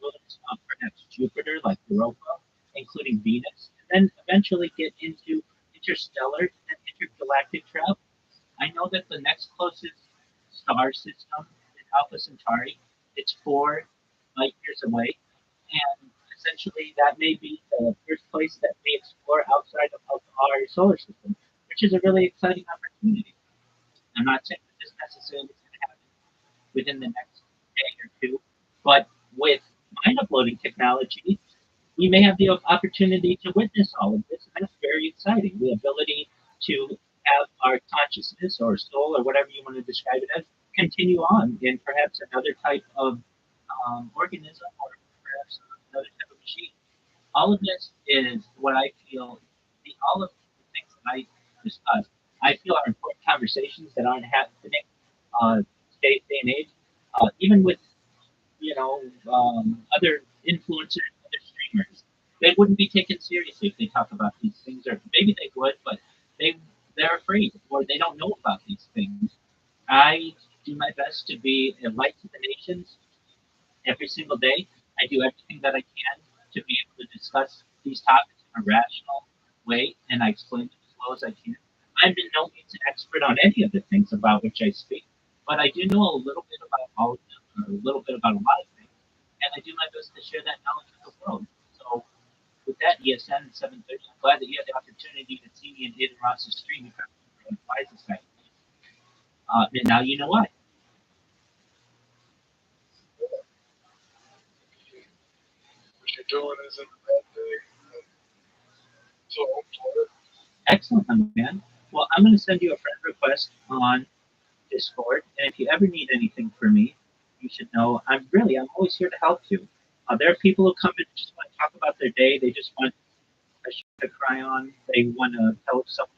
A: moons of perhaps Jupiter, like Europa, including Venus, and then eventually get into interstellar and intergalactic travel. I know that the next closest star system is Alpha Centauri. It's 4 light years away, and essentially that may be the first place that we explore outside of our solar system, which is a really exciting opportunity. I'm not saying that this necessarily is going to happen within the next day or two, but with mind uploading technology, we may have the opportunity to witness all of this, and that's very exciting. The ability to have our consciousness or soul or whatever you want to describe it as continue on in perhaps another type of organism or perhaps another type of machine. all of this is what I feel. All of the things that I discuss, I feel are important conversations that aren't happening today's day and age. Even with other influencers, other streamers, they wouldn't be taken seriously if they talk about these things, or maybe they would, but they they're afraid or they don't know about these things. I do my best to be a light to the nations every single day. I do everything that I can to be able to discuss these topics in a rational way, and I explain them as well as I can. I'm in no means an expert on any of the things about which I speak, but I do know a little bit about all of them, or a little bit about a lot of things, and I do my best to share that knowledge with the world. So, with that, ESN 7:30, I'm glad that you had the opportunity to see me in Aiden Ross's stream. You probably realize this guy. And now you know why.
B: What you're doing isn't a bad thing. So hopefully,
A: Excellent, my man. Well, I'm going to send you a friend request on Discord, and if you ever need anything from me, you should know I'm always here to help you. There are people who come in and just want to talk about their day. They just want a shoulder to cry on. They want to tell someone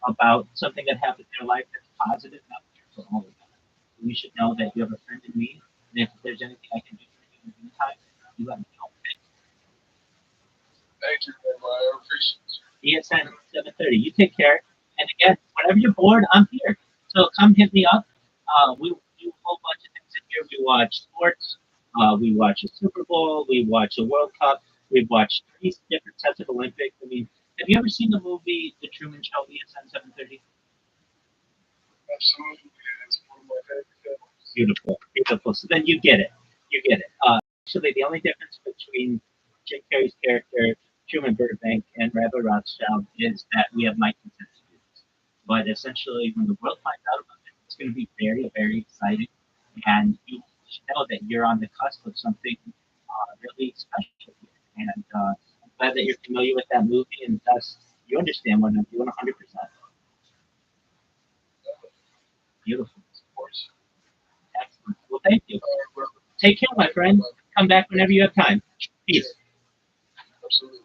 A: about something that happened in their life that's positive. Not true for all of them. You should know that you have a friend in me, and if there's anything I can do for you in the meantime, you let me know.
B: thank you, man. I appreciate you.
A: ESN 7:30. You take care. And again, whenever you're bored, I'm here. So come hit me up. We do a whole bunch of things in here. We watch sports. We watch a Super Bowl. We watch a World Cup. We've watched three different sets of Olympics. I mean, have you ever seen the movie The Truman Show, ESN 7:30?
B: Absolutely, it's one of my favorite films.
A: Beautiful, beautiful. So then you get it. You get it. Actually, the only difference between Jim Carrey's character, Truman Burbank, and Rabbi Rothschild is that we have my consent to do this. But essentially, when the world finds out about it, it's going to be very, very exciting. And you should know that you're on the cusp of something really special here. And I'm glad that you're familiar with that movie and thus you understand what I'm doing 100%. Beautiful.
B: Of course.
A: Excellent. Well, thank you.
B: All right, brother.
A: Take care, my friend. Come back whenever you have time. Peace.
B: Absolutely.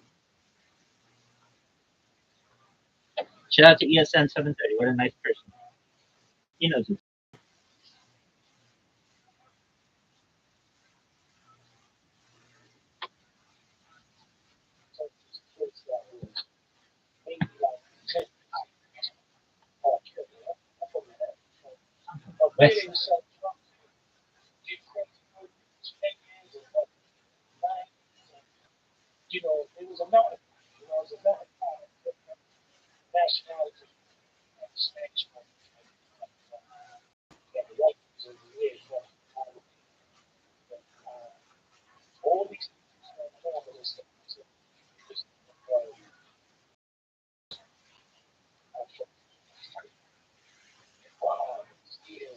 A: Shout out to ESN 7:30. What a nice person. He knows it.
D: So these kids that was maybe like 10 oh, sure, yeah. I told you that. But
A: West.
D: they so drunk, get crazy, Canadians and nine, it was a melting pot. It was a melting pot of different nationalities and Spanish that the white people over here from all these things going on with this stuff. So, just, wow, still,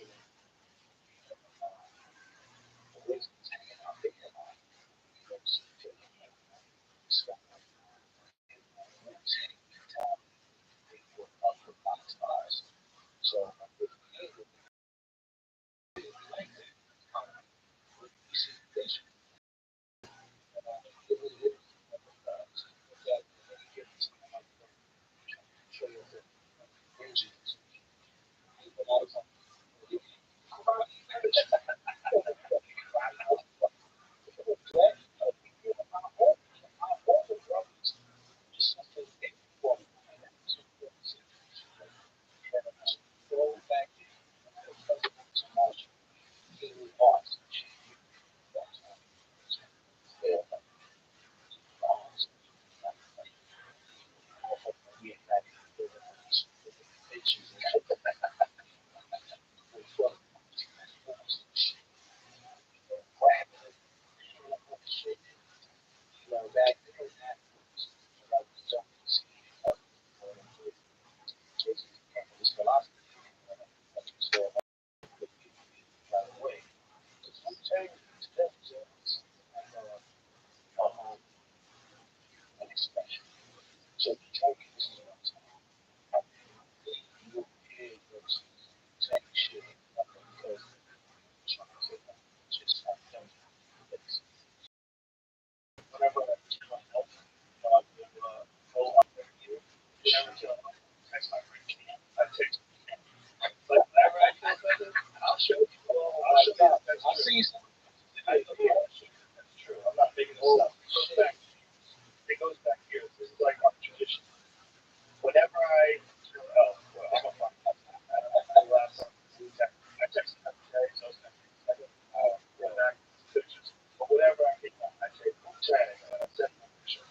D: always hanging out there. So, back here. This is like our tradition. Whenever I turn up, well, I'm a fuck. I text him every day, so it's kind of get back pictures. But whenever I get them, I say, Wu-Tang, and I send them a picture.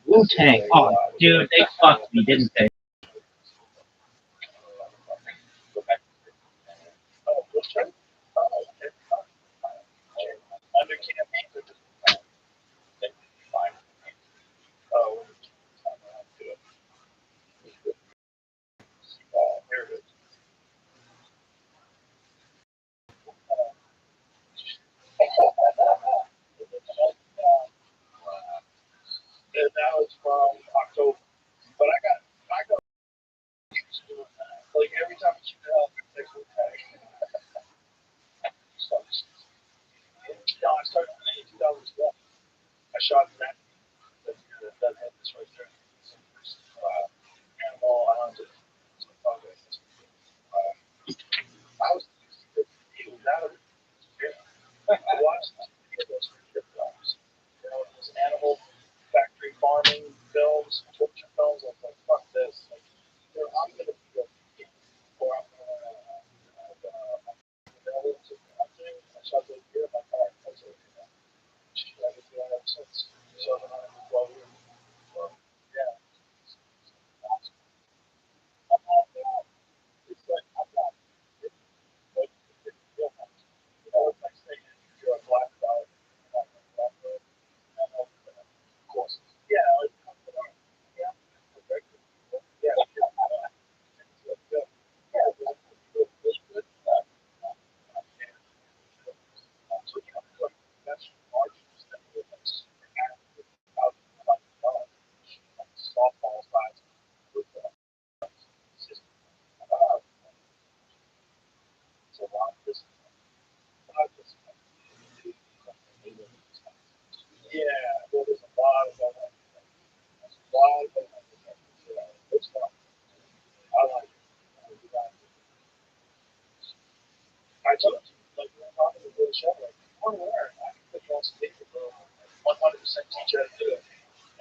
A: Wu Tang. Oh, dude, they fucked me, didn't they?
D: Oh, Wu-Tang? Oh, okay. Under campaign or just fine. Oh, good. Here it is. And that was from October. But I got used to doing that. Like every time I shoot out, I text Wu-Tang. So, no, I started in 2012. I shot that. That had this right there. Animal, I hunted. So, okay. I was he was out of it. I watched those for films. You know, those animal factory farming films, torture films. I was like, fuck this. Like, either I'm gonna be a or I'm gonna hunting. I shot the deer in my car. That's it. I've been doing it since 2012 years. So, yeah. It's like I'm not. But it's real nice. You know, it's like saying you're a black dog. Of course. Yeah, like, yeah, yeah, yeah, really good. So, you know, like, that's margins that were like super active out softball size with the system. Uh, so a lot of this, yeah, well, there's a lot of them. A lot of them. It's fun. I like it. I told you, like, we were talking before the show, like, you want to learn. I can put you on some paper, bro. 100% teach you how to do it.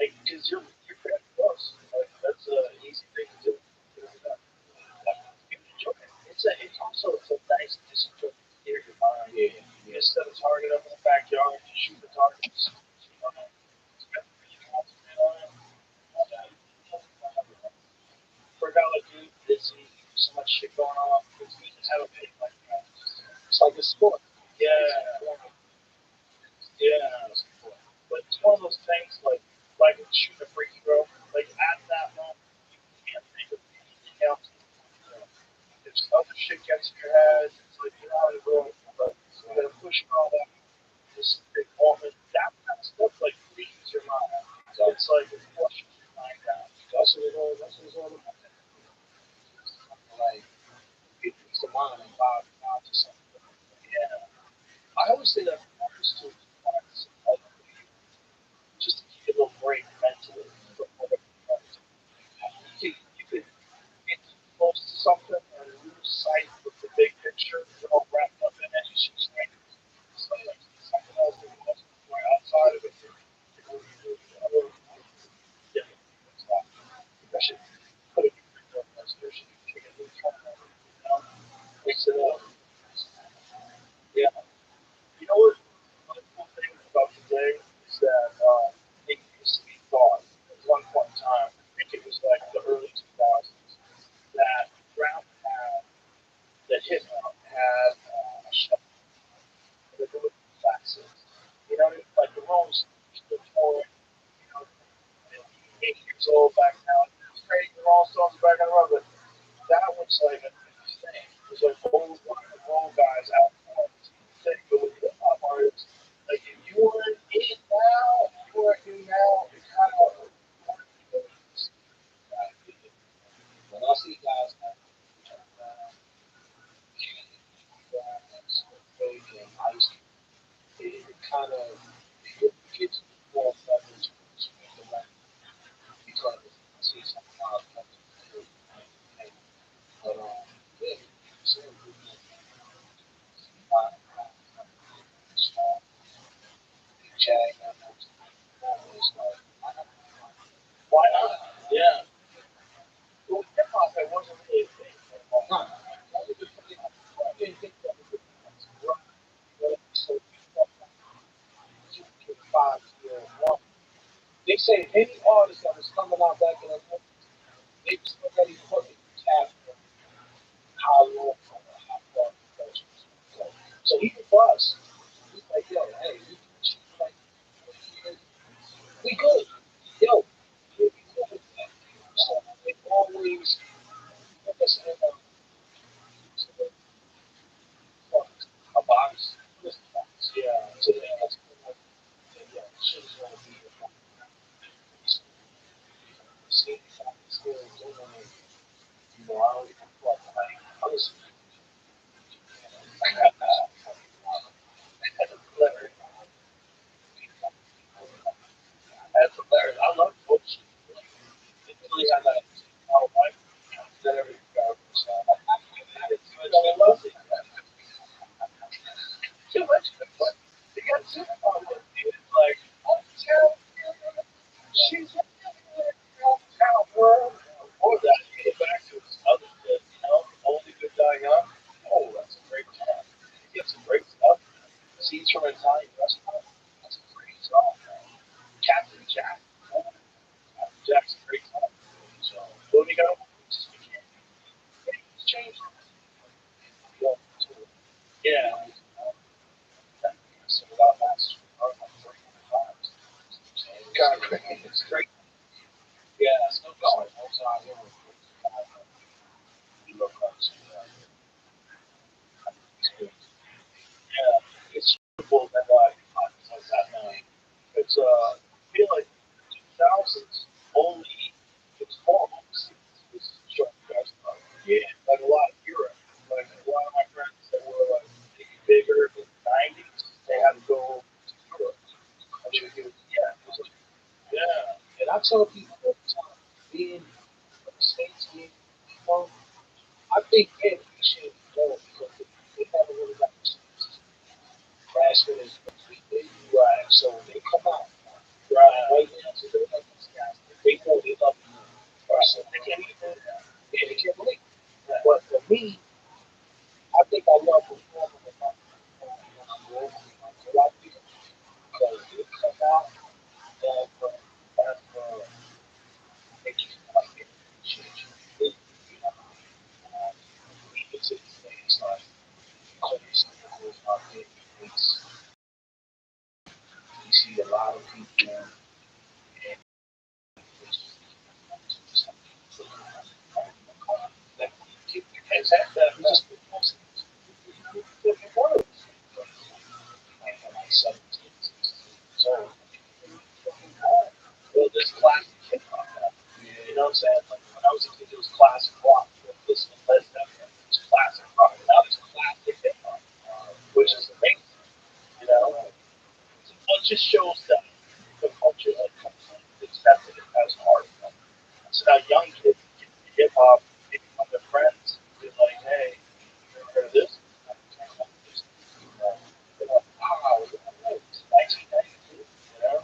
D: Like, because you're pretty close. Like, that's an easy thing to do. You enjoy it. It's also it's a nice discipline to clear your mind. Yeah. You just set a target up in the backyard, you shoot the target. For a guy like you, busy, so much shit going on, it's neat to have a bit like that. It's like a sport. Yeah. Yeah. But it's one of those things like shooting a free throw. Like at that moment, you can't think of anything else. If other shit gets in your head, it's like you're not going, but you gotta push all that. This big moment, that kind of stuff like frees your mind. It's like it flushes your mind out. That's what it all. That's what it's all about. Like it peace of mind and vibe to something. Yeah. I always say that for artists to practice just to keep a little break mentally. You could get close to something and lose sight of the big picture. You're all wrapped up in it. It's just like something else that was outside of it. Yeah, it's not. I should put it in the should take a look at it. Mix it up. Yeah. You know what? One cool thing about today is that it used to be thought at one point in time, I think it was like the early 2000s, that rap had, that hip hop had a shelf. That there would be classes. You know, like the Rolling Stones, the touring, you know, 8 years old back now. It's great, the Rolling Stones back on the road, but that was like a thing. It was like old rock and roll guys out there. Thing, but with hip hop artists, like if you weren't in now, if you weren't in now, it kind of when I see guys like and ice, it kind of it gets more leverage because I see something out of but yeah, so Jag, it's like, why not?
B: Yeah. Well, hip hop, it wasn't really a thing.
D: Huh. I didn't think that was right. So, 5 year one. They say any artist that was coming out back in the 90s, they was already putting tap how long how far the culture was going to go. So even for us, he's like, yo, hey, we can achieve like 4 years. We good. Yo, we good with that. So they always put us in a box. This box. Yeah. So they ask me like, yeah, shit is gonna be a see if I can still doing it. You know, I don't even fuck like I was that's hilarious. That's hilarious. I love bullshit. It really had like how life that everything got so I love it. Too much but you got to about it. It's like uptown she's in uptown world. Or that you get back to his other shit, only good die young. Oh, that's a great song. He has some great stuff. Seeds from an Italian restaurant. That's a great song. Captain Jack. Captain Jack's a great song. So, what do we got? It's changed. Yeah. So without master, like 300 times. Kind of crazy. It's great. Yeah, still going. Also, I hear we look up to yeah, it's beautiful that like that now. It's I feel like 2000s only it's more overseas. This short guys yeah, like a lot of Europe. Like a lot of my friends that were like maybe bigger in the 90s, they had to go to Europe. I mean, yeah, it was like, yeah. And I tell people all the time, being from the States, being, I think they appreciate it more because they never really got the chance. Grassroots is completely right. So when they come out, right now, so they're like these guys, they know they love you. Right. So they can't even, yeah, they can't believe. It. But for me, I think I love performing with my when I'm locally, when I go out there, because they come out and they just like it. You know, it's a thing. It's like, it's out there. You see a lot of people and that just different words. Like 17, 16 years old. Well, there's classic hip hop now. You know what I'm saying? Like when I was a kid, it was classic rock. Listening to Led Zeppelin, it was classic rock. Now it's classic hip hop, which is amazing. You know, well, it just shows that the culture like completely accepted it as art. So now young kids get hip hop, they become their friends. They're like, hey, you ever heard of this? They're like, wow, it's 1992. You know,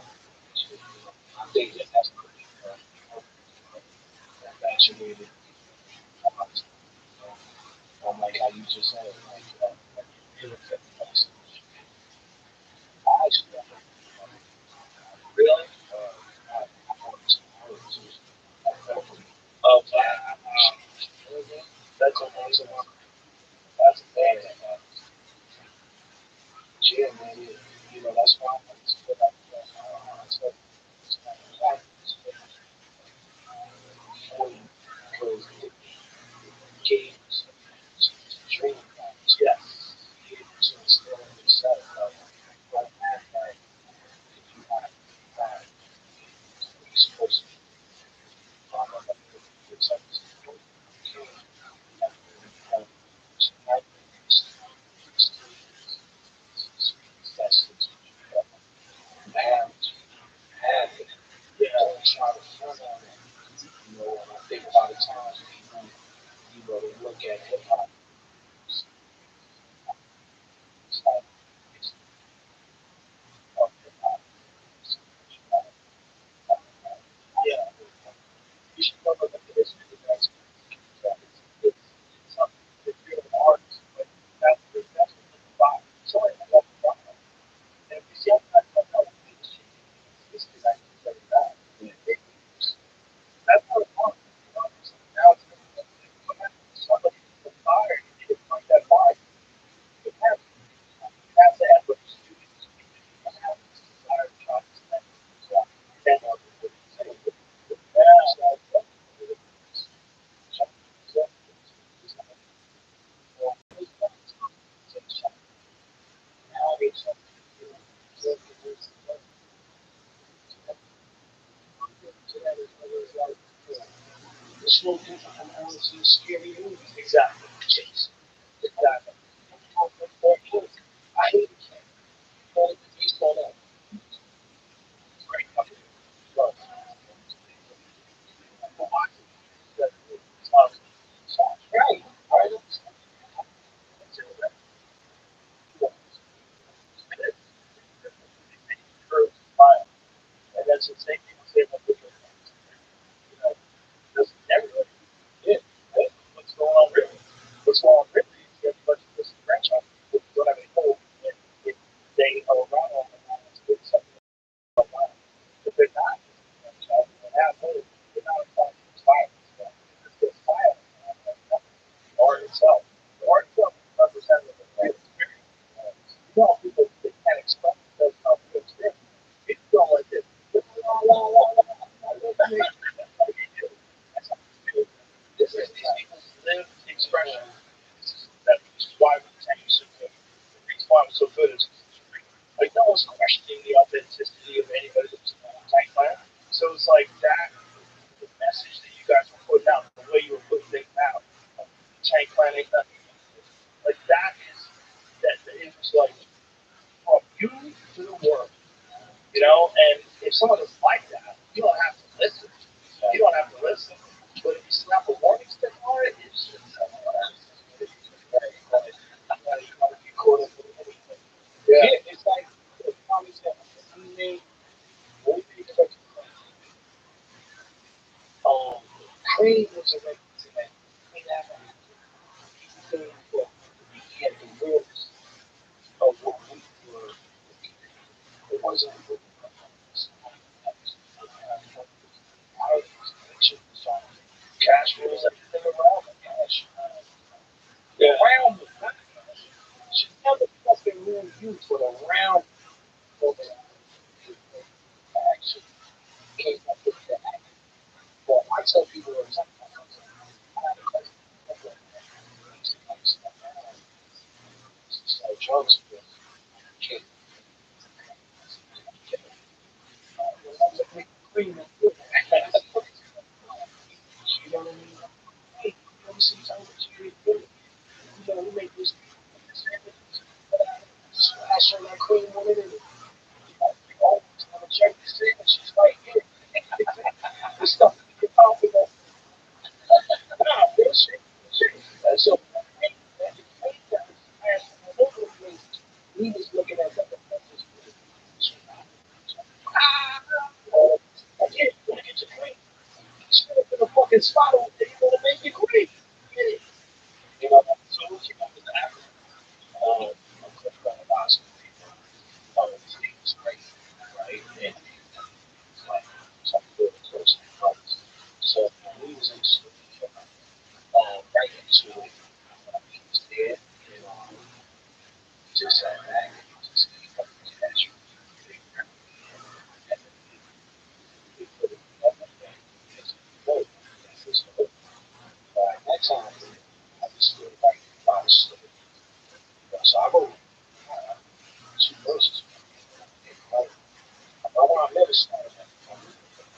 D: I think that that's pretty infatuated. Like how you just said, like really I actually really oh that's amazing. That's amazing. Yeah, man. You know that's why I'm just put up so because games, dream yes, games are still in yourself. Like, if you have that, you're supposed to be something. Yeah, try to front on it. I think a lot of times people, they look at hip hop, it's like, it's hip hop. so different from honestly scary movies. Exactly. Chase. Exactly. I hate it. But he's called up. Great. Love. Right. Right. And that's the same thing with him. You know, doesn't everybody? Yeah. What's going on, really? What's going on, really? Everybody listen to franchise. Don't have any hope. And they are around all the time. It's good stuff. But they're not. They have hope. They're not about violence. It's just violence. Art itself. Art itself is representative of that experience. You know, people they can't express themselves how they experience. People don't like this. This is these people's lived expression. That's why we tank so good. The reason why I'm so good is like no one's questioning the authenticity of anybody's tank plan. So it's like that, the message that you guys were putting out, the way you were putting things out, tank plan ain't nothing. Like that is that it was like from you to the world. You know, and if someone is like that, you don't have to listen. You don't have to listen. But if you slap a warning stick on it, it's just yeah, it's like Tommy said, he made one thing that Cream was a record today. He had the words of what we were. It wasn't a good Cash was everything around the cash. Yeah. Around the cash. She never fucking really used but around the action came up with that. Well, I tell people all the time, drugs with kids. You know what I mean? Hey, you know, sometimes you really you know, we make this splash on that cream on it and oh, I'm gonna check this in and she's right here. This stuff you talk about. Nah, real shit. And so he was looking at that. I can't look at your cream. Should have been a fucking spot over there. You want to make it cream. Get it. You know, so what you got with the African? I'm going to ask people. It's crazy, right? And it's like some good person. So we was in school, right into it. He was there, and just sat back and just fucking cash. And we put it on the thing. It's good. It's good. Next time, I just feel like trying to slip it. So I go, two verses. Right? I want to never start that.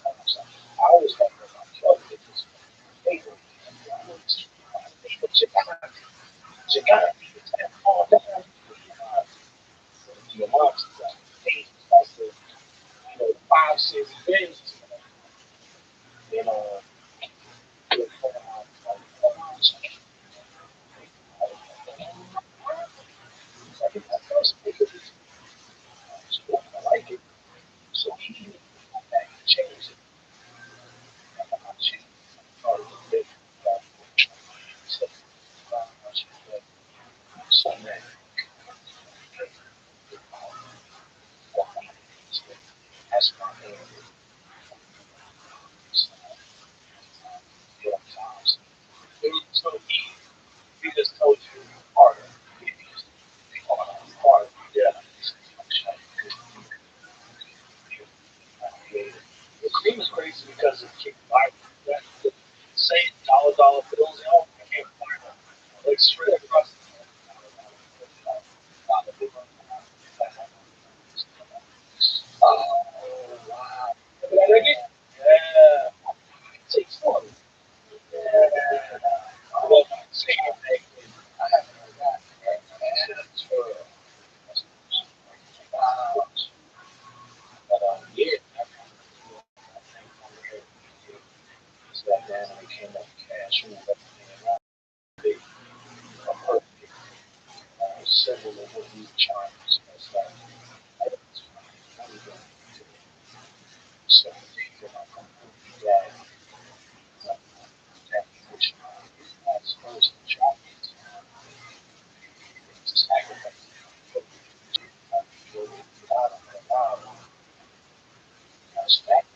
D: I always got my club with this paper. But you gotta be the type all that. Your mom's got pages like the, you know, 5, 6 days. You know, I think that first paper is I like it. So he changed it. I changed it. So, so man, that's my name. So he just told you harder. Harder. Yeah. The cream is crazy because it kicked viral. That the same dollar bills, you know, became viral. Like straight across the oh wow. So I think that I'm glad that push as first job to sacrifice without respect.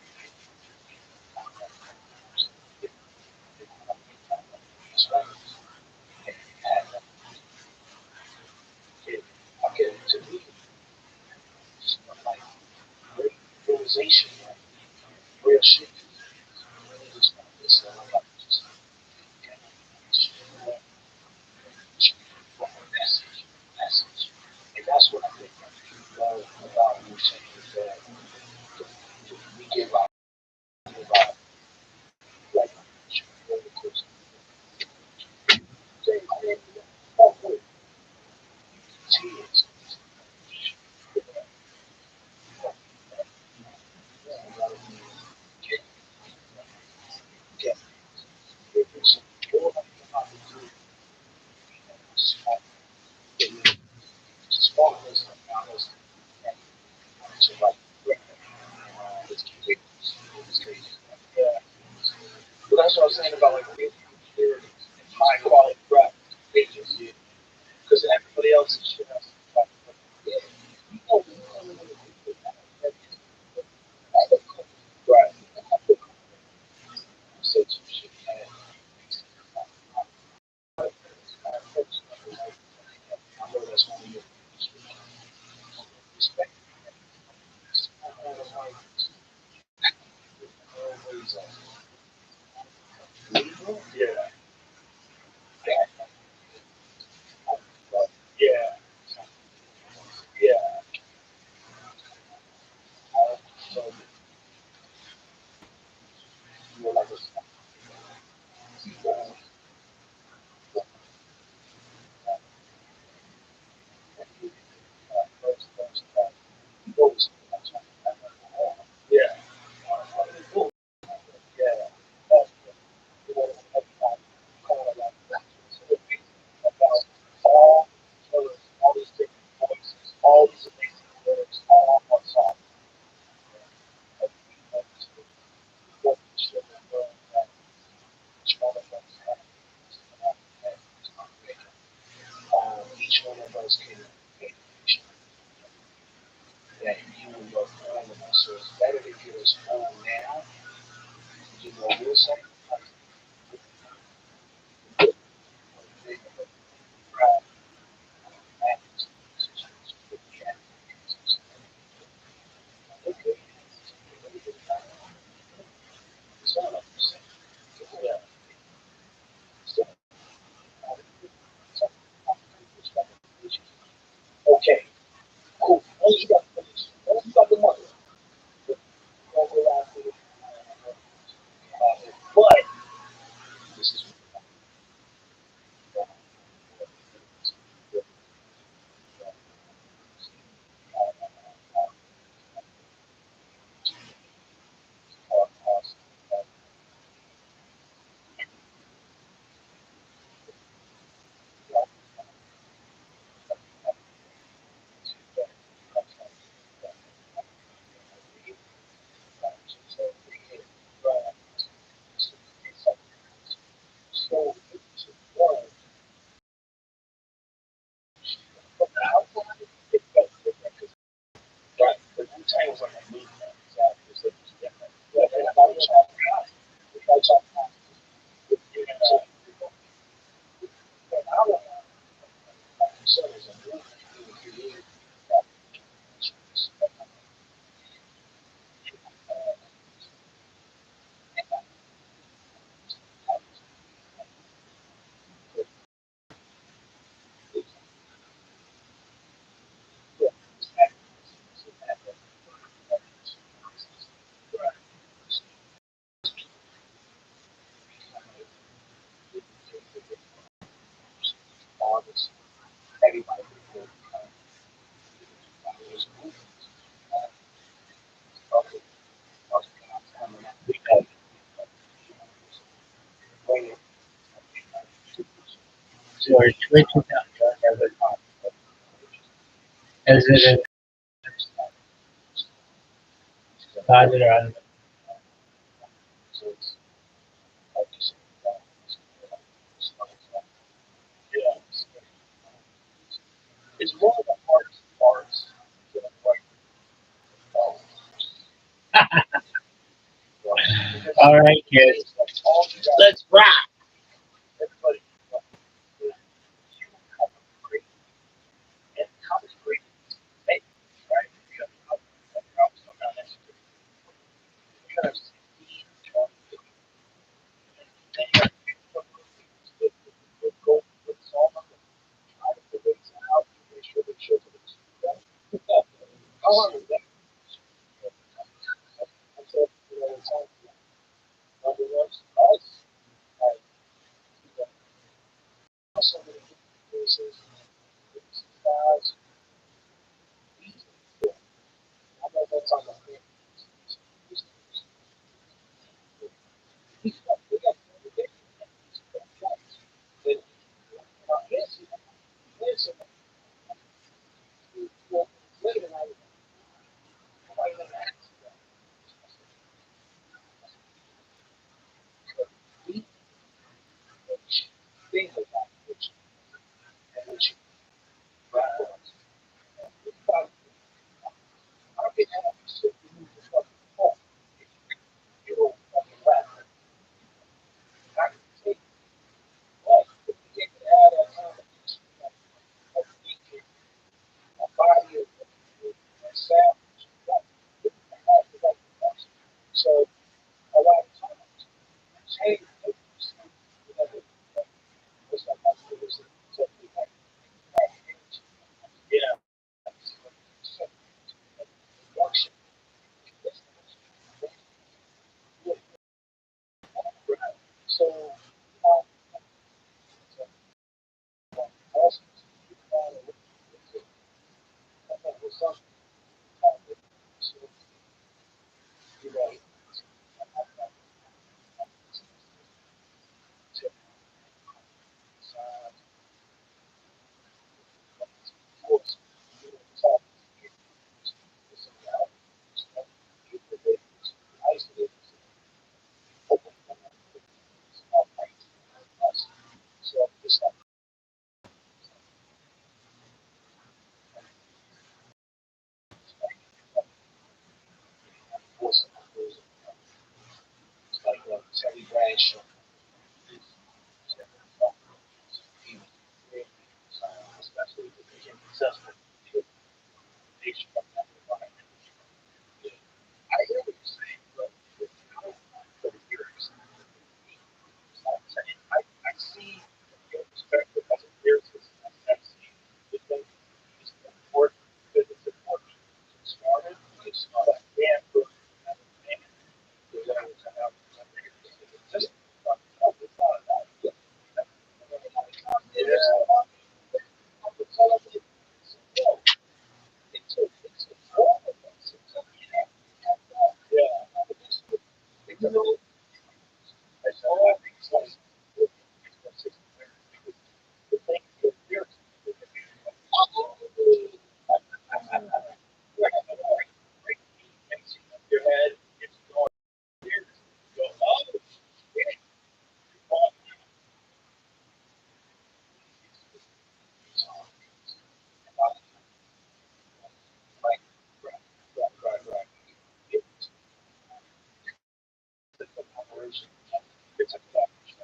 D: Okay, to me, it's like great realization, like real shit. It's not this, like just message, message. And that's what I think love about you saying is that we give out like really close to oh, wait, tears. Get, get, get this. All about the good, small, small business, honest, and so like, it's crazy. It's crazy. Yeah. But that's what I was saying about like high quality crap pages, because everybody else is shit has to talk about. Yeah, you know, right. Said some shit, man. I know that's one of your respect. Yeah, yeah, yeah. So you were like yeah, yeah. About all these different voices, all these amazing lyrics, all on one song. Like, what we should have learned that each one of us had, each one of us can make that you love all of us. So it's better to get us all now. You know, we'll say, proud, happy, okay, it's all of us. Yeah, okay, cool. Once you got finished, once you got the money, you don't go out to it. But this is so one, but the outline it felt different because right, the Wu Tang was like a movement, exactly. So it was different. Yeah, they had all these but our son is a movement being created that artists, everybody was moving.
C: George, which is not ever as it is Got it on.
D: So it's like you said, yeah, it's one of the hardest parts to like because
C: All right, kids.
D: it's like all you got,
C: Let's rock.
D: everybody like, you have a great and how many great make right? You have somehow next to you have 16, 20, and you have the goal with all of them. I have to wait out to make sure they show them. However, that until it's all number one, us, like, so many places, guys, I know that's on the thing. We got this, this, later, I even asked we think about which and which backwards. How can I sit and move the fucking phone? You don't fucking laugh. I can take what? If you get out of conversation, like a body of savage, so a lot of times, hey, yeah, so also, you know, of course, talk isolated, open, so it's like force it's like Terry Bradshaw, especially if they became successful. They should have that behind it. I hear what you're saying, but for the years, I see your perspective as a lyricist. I see the thing is important because it's important. It started, it's not a damn good thing. Just it's not about it. Your head, it's going here. Go, oh, right, right. It's an operation. It's a collaboration.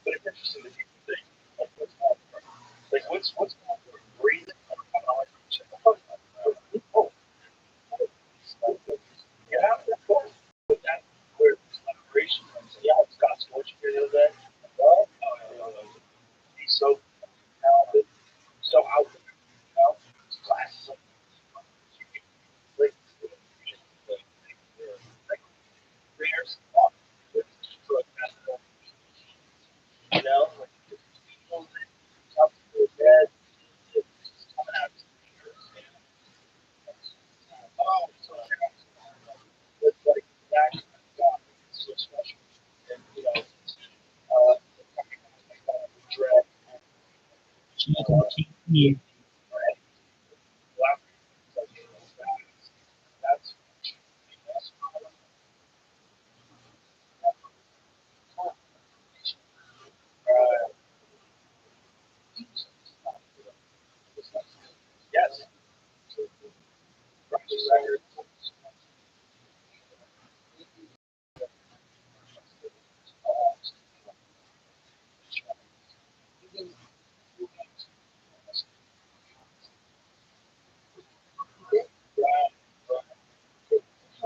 D: But it's interesting that people think, like, what's more important? Like, what's more important? Breathing? Like, I like to check the heart. Oh, you have to go with that where collaboration comes in. Yeah, Scott's what you hear that? Well, he's so talented, so out there. Classes like readers, you know, like people that talk to their dad, it's coming out to oh, so it's like that God, it's so special. And you know, dread,
C: GTE.
D: that's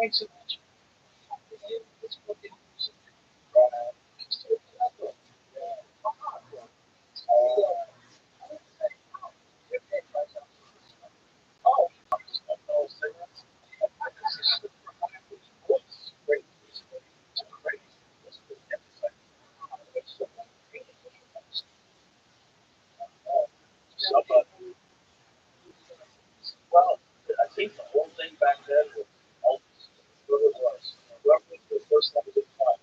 D: ain't too much. It's fucking music. Right. It's too much. Yeah. Oh, just like those cigarettes. This is super high. It's great. It's great. It's good. It's like, it's so somebody, well, I think the whole thing back then was Elvis. Whoever it was. Whoever was the first one to come.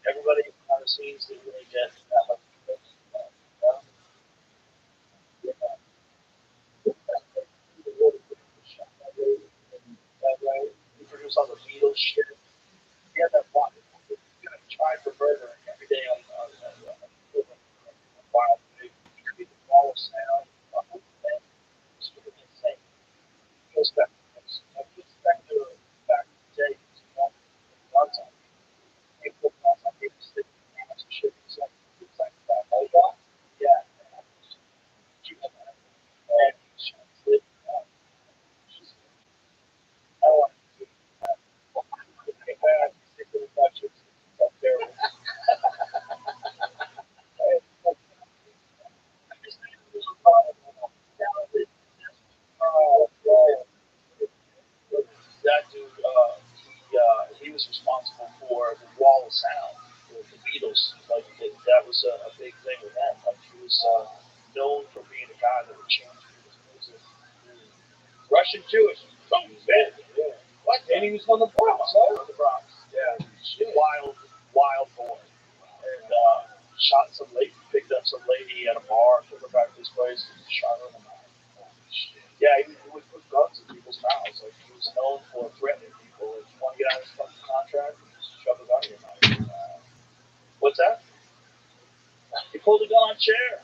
D: Everybody kind of seems to really get that much. Yeah. He produced all the Beatles shit. He had that one. You know, he tried for murder every day on Wild Pig. He could be the wall of sound. The whole thing was really insane. He goes back. He gets back to the day. He's on time. He put on some people sitting in the shit. It's like that. Oh, God? Yeah. And he shoots it. I want to see that. Hey, man, he's thinking about you. It's up there. That dude, he was responsible for the wall of sound with the Beatles. Like that was a big thing with him. Like he was known for being a guy that would change people's music. Russian Jewish. Oh, man. Yeah. What? And he was from the Bronx, huh? From the Bronx. Yeah. Wild, wild boy. And shot some lady, picked up some lady at a bar, took her back to his place, and shot her in the mouth. Yeah, he would put guns in people's mouths. Like he was known for threatening people. If you want to get out of this fucking contract, just shove a gun in your mouth. What's that? He pulled a gun on Cher.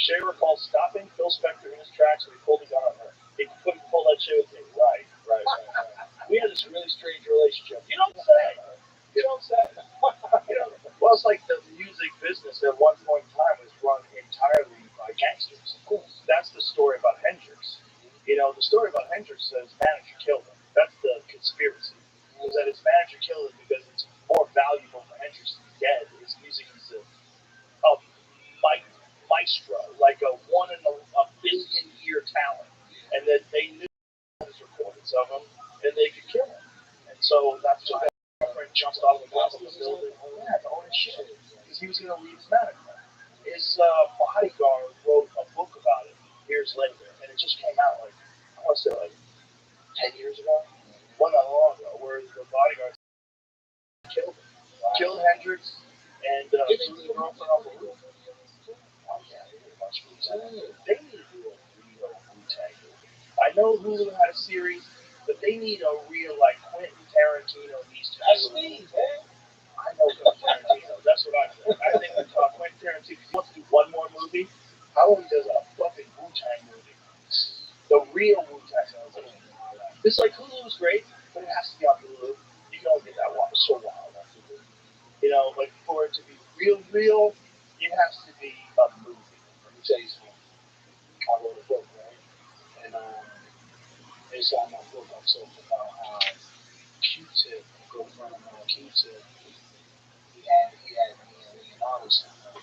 D: Cher recalls stopping Phil Spector in his tracks and he pulled a gun on her. He couldn't pull that shit with me. Right. We had this really strange relationship. You don't say. You don't say. You know, well, it's like the music business at one point in time was run entirely by gangsters. Of course. That's the story about Hendrix. You know, the story about Hendrix is that his manager killed him. That's the conspiracy. Is that his manager killed him because it's more valuable for Hendrix to be dead. His music is a maestro, like a one in a billion year talent, and that they knew his recordings of him, and they could kill him. And so that's what that friend jumped off the top of the building. Yeah, to own his shit, because he was going to leave his management. His bodyguard wrote a book about it years later, and it just came out like I want to say like 10 years ago, one not long ago, where the bodyguard killed him, killed Hendrix, and threw the girlfriend off the roof. Oh, yeah, pretty much. They need to do a real Wu-Tang movie. I know Hulu had a series, but they need a real, like, Quentin Tarantino needs to do. That's me, man. I know Quentin Tarantino. That's what I think. I think Quentin Tarantino wants to do one more movie. How about he does a fucking Wu-Tang movie? The real Wu-Tang movie. It's like Hulu's great, but it has to be on Hulu. You can only get that one. It's so wild on Hulu. You know, like for it to be real, it has to be a movie. Let me tell you something. I wrote a book, right? And inside my book, I talked about how Q-Tip, a good friend of mine, Q-Tip, he had me and Leonardo something.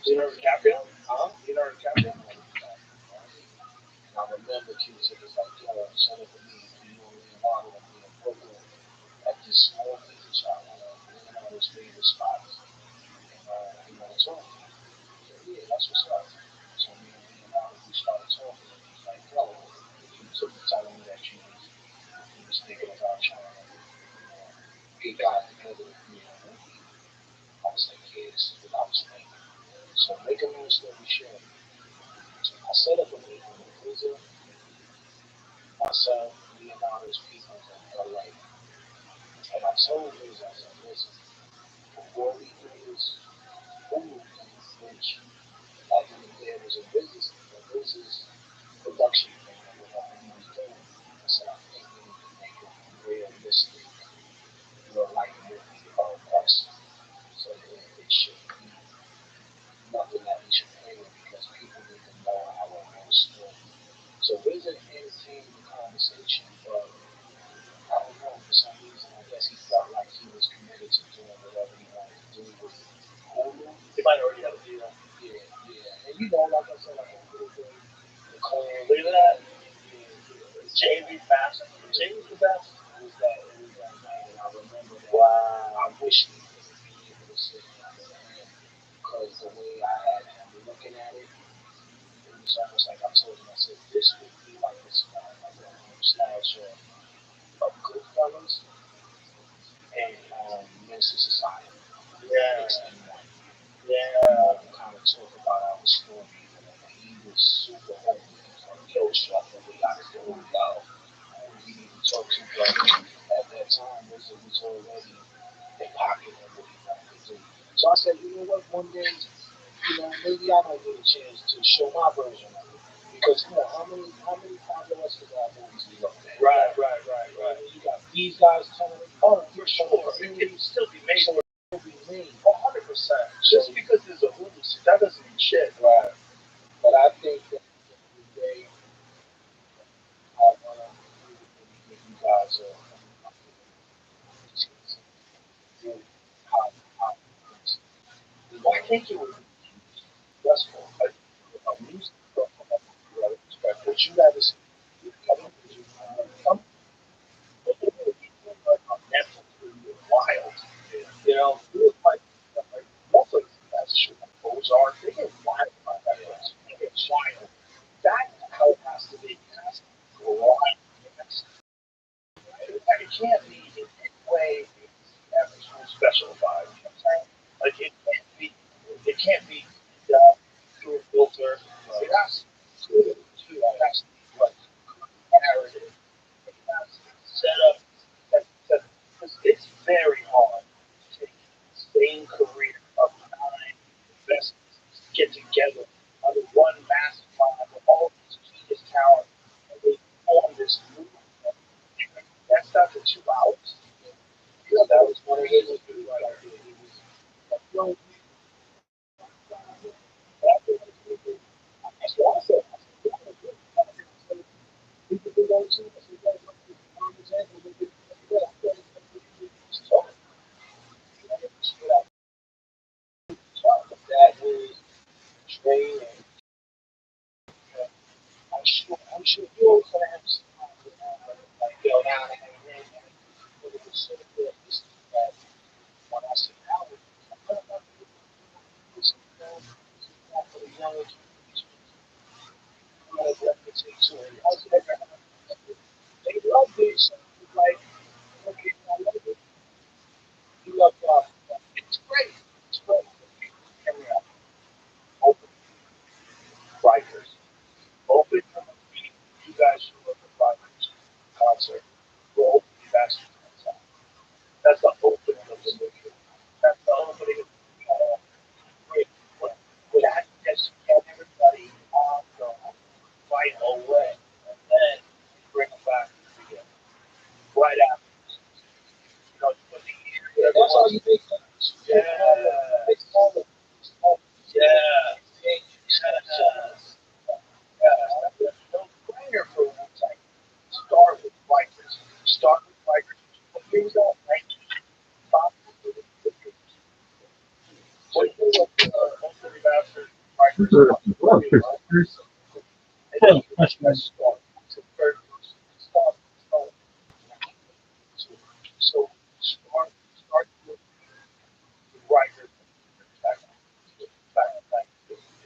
D: Leonardo DiCaprio? Huh? Leonardo DiCaprio? And I remember Q-Tip was like, yo, set up with me, you and Leonardo and me in Brooklyn at this small pizza shop, one of Leonardo's favorite spots. And, talking. Yeah, that's what's up. So me and Leonardo, we started talking. And he's like, yo, you took the telling me that you was thinking about trying to get guys together with me. I was like, yeah, this is what I was thinking. So make a long story short, I set up a meeting with Rizzo, myself, Leonardo's people in LA. And I told Rizzo, I said, listen, before we do this Hulu thing, which back in the day was a business production thing that whatever he was doing. I said, I think we need to make it realistic, real life movie of us. So that it should be nothing that we should play with because people need to know our whole story. So Wizard entertained the conversation, but was that night, and I remember that. Wow. I wish he could be able to sit down there because the way I had him looking at it, it was almost like I told him. I said, "This would be like like a nostalgia of Goodfellas and Minister Society." Yeah. Yeah. Kind of talk about our story. He was super open. Yo, Chuck, we got to go, yo. We need to talk to you. At that time, it was already in pocket of what he wanted to do. So I said, you know what, one day, maybe I might get a chance to show my version of it. Because, how many popular movies we love at? Right. You got these guys telling me, oh, for sure. It can still be made. So it can be made. 100%. Just because there's a movie, that doesn't mean shit. Right. But I think that the day I want to give you guys a I think it would be stressful. A music but you gotta see some Netflix would be wild. It was like Netflix has shit like Ozark. They get wild about that. They get wild. That hell has to be wild. It can't be in any way average special vibe. You know what I'm saying? Like it can't be through a filter. It has to be like narrative. It has to be set up. Because it's very hard to take the same career of 9 investors get together under one master plan with all these genius talent and they form this movement. That's not for 2 hours. That was one of his movies right there. He was like, that's what I said. People do that too. That was Trey and I'm sure you also have some like now but it was so good. This is that when I sit down with you, this is for the young reputation to it. They love this. Like, okay, I love it. You love God. It's great. It's great. And open writers. Open you guys should look at writers concert. We'll open you guys. That's the opening of the movie. That's the opening of the great. That just get everybody on the right away. And then bring them back together. Right after. Put the year. That's all you think. Yeah. Yeah. No brainer for one time. Start with Rikers. Start with Rikers. Here we go. 1995. What do you think of most of the masters? Rikers. And then start. So start with Rikers.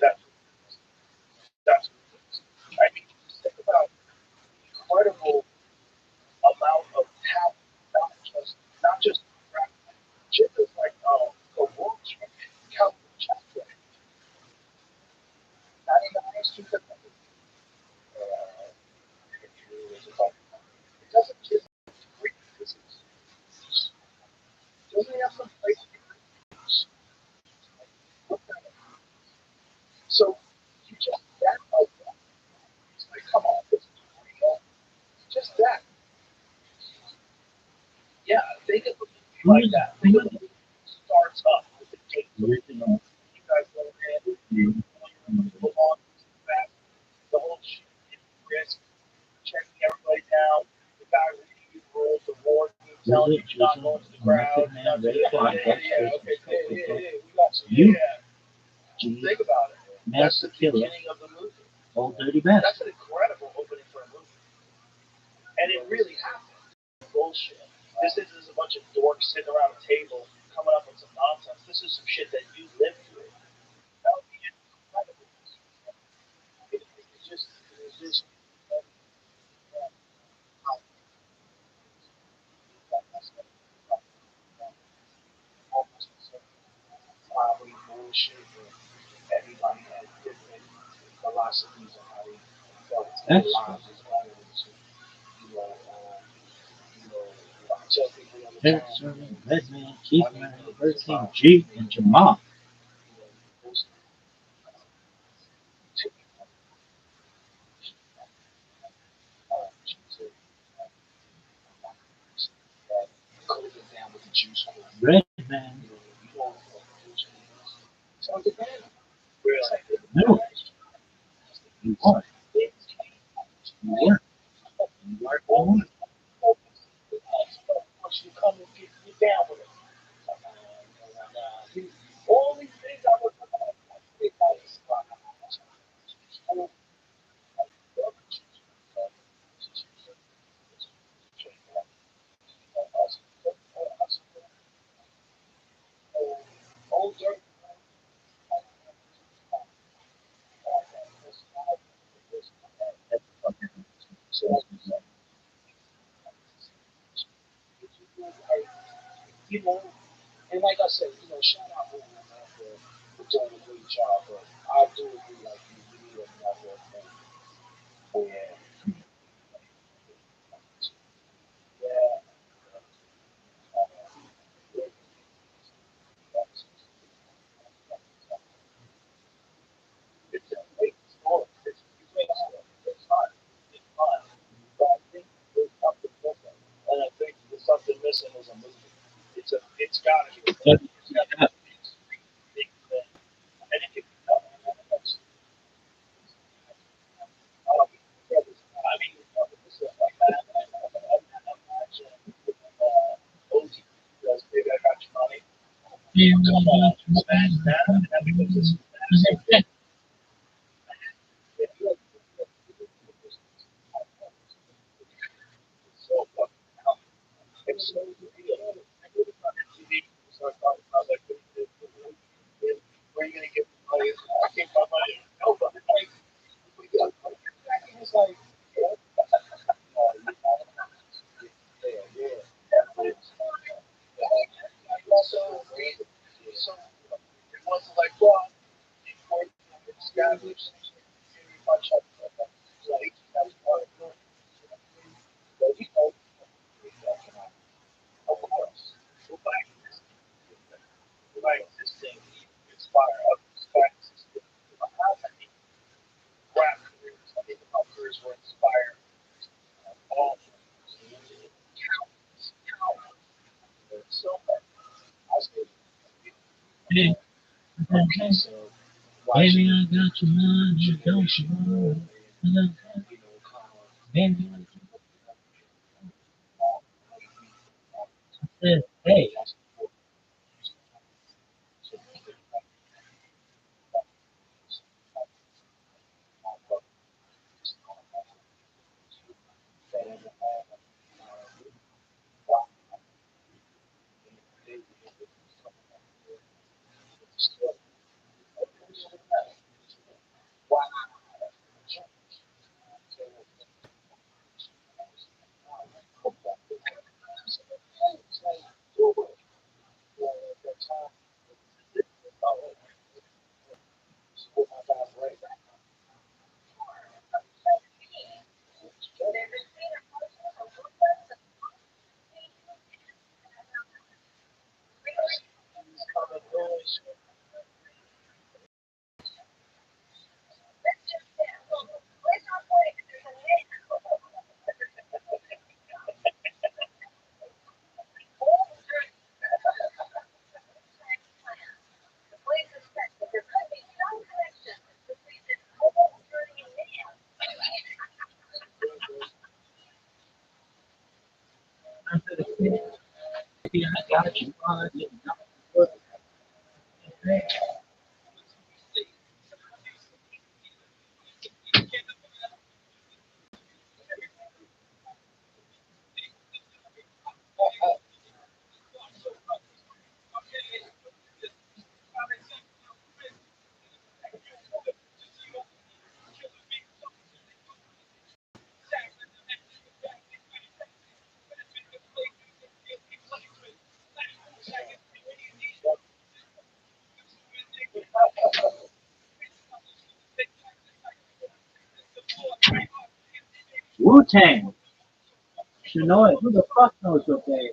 D: That's that's. I mean, just think about incredible amount of talent, not just just like the world champion, Calvin Chapman. Not even the highest two it doesn't just great physics. Doesn't he have some place? So you just that like that. It's like, come on, this is real. Just that. Yeah, think of a movie like that. Think of a movie that starts up with the date. You guys go in, belong to that. The whole shit risk, checking everybody down. The guy reading you the rules, the warning, telling you you're not going to the crowd. We got you. Think about it. That's the beginning of the movie. Old Dirty Bastard. That's an incredible opening for a movie. And it really happened. Gold bullshit. This isn't a bunch of dorks sitting around a table coming up with some nonsense. This is some shit that you lived through. That would be incredible. It's just probably bullshit, but everybody has different philosophies on how they felt their
C: That's
D: lives as well. So, you know, you know, I tell people all the
C: that's
D: time,
C: Redman, Keith, Man, Hurricane G, and Jamal.
D: you know, most typical Jesus, could have been down with the Juice Crew.
C: Redman,
D: You know, you don't know the Juice Crew. Sounds like that. Where it's like,
C: no, you are. You work. You work all night.
D: once you come and get down with it. All these things I was older. You know, and like I said, you know, shout out to man for doing a great job, but I do agree, like you need another thing where, yeah, it's a great story. It's a great story. It's fun. It's fun. But I think there's something missing. And I think the something missing is a movie. It's gotta be a movie. It's gotta be a big thing. And it can be done. I mean, it's like that. Imagine OT does Baby I Got Your Money. Smash that, and then because it's so fucking out. It's so real. I go to TV, start talking about like, where are you gonna get the money? I can't find money. Nobody. Like, we got it's like, yeah, yeah, yeah. So, so it wasn't like, well, it's established. Much of like, that's part of it. But you know, of course, by existing, inspire others. By existing, I think rap careers, I think my careers were inspired all countless, countless. So I say,
C: Hey,
D: okay, so
C: baby,
D: watching,
C: I got your money, don't you worry.
D: you know, kind of
C: Baby, I said, hey, I said, baby, I got your money, don't you worry. Wu-Tang. You know it. Who the fuck knows what they?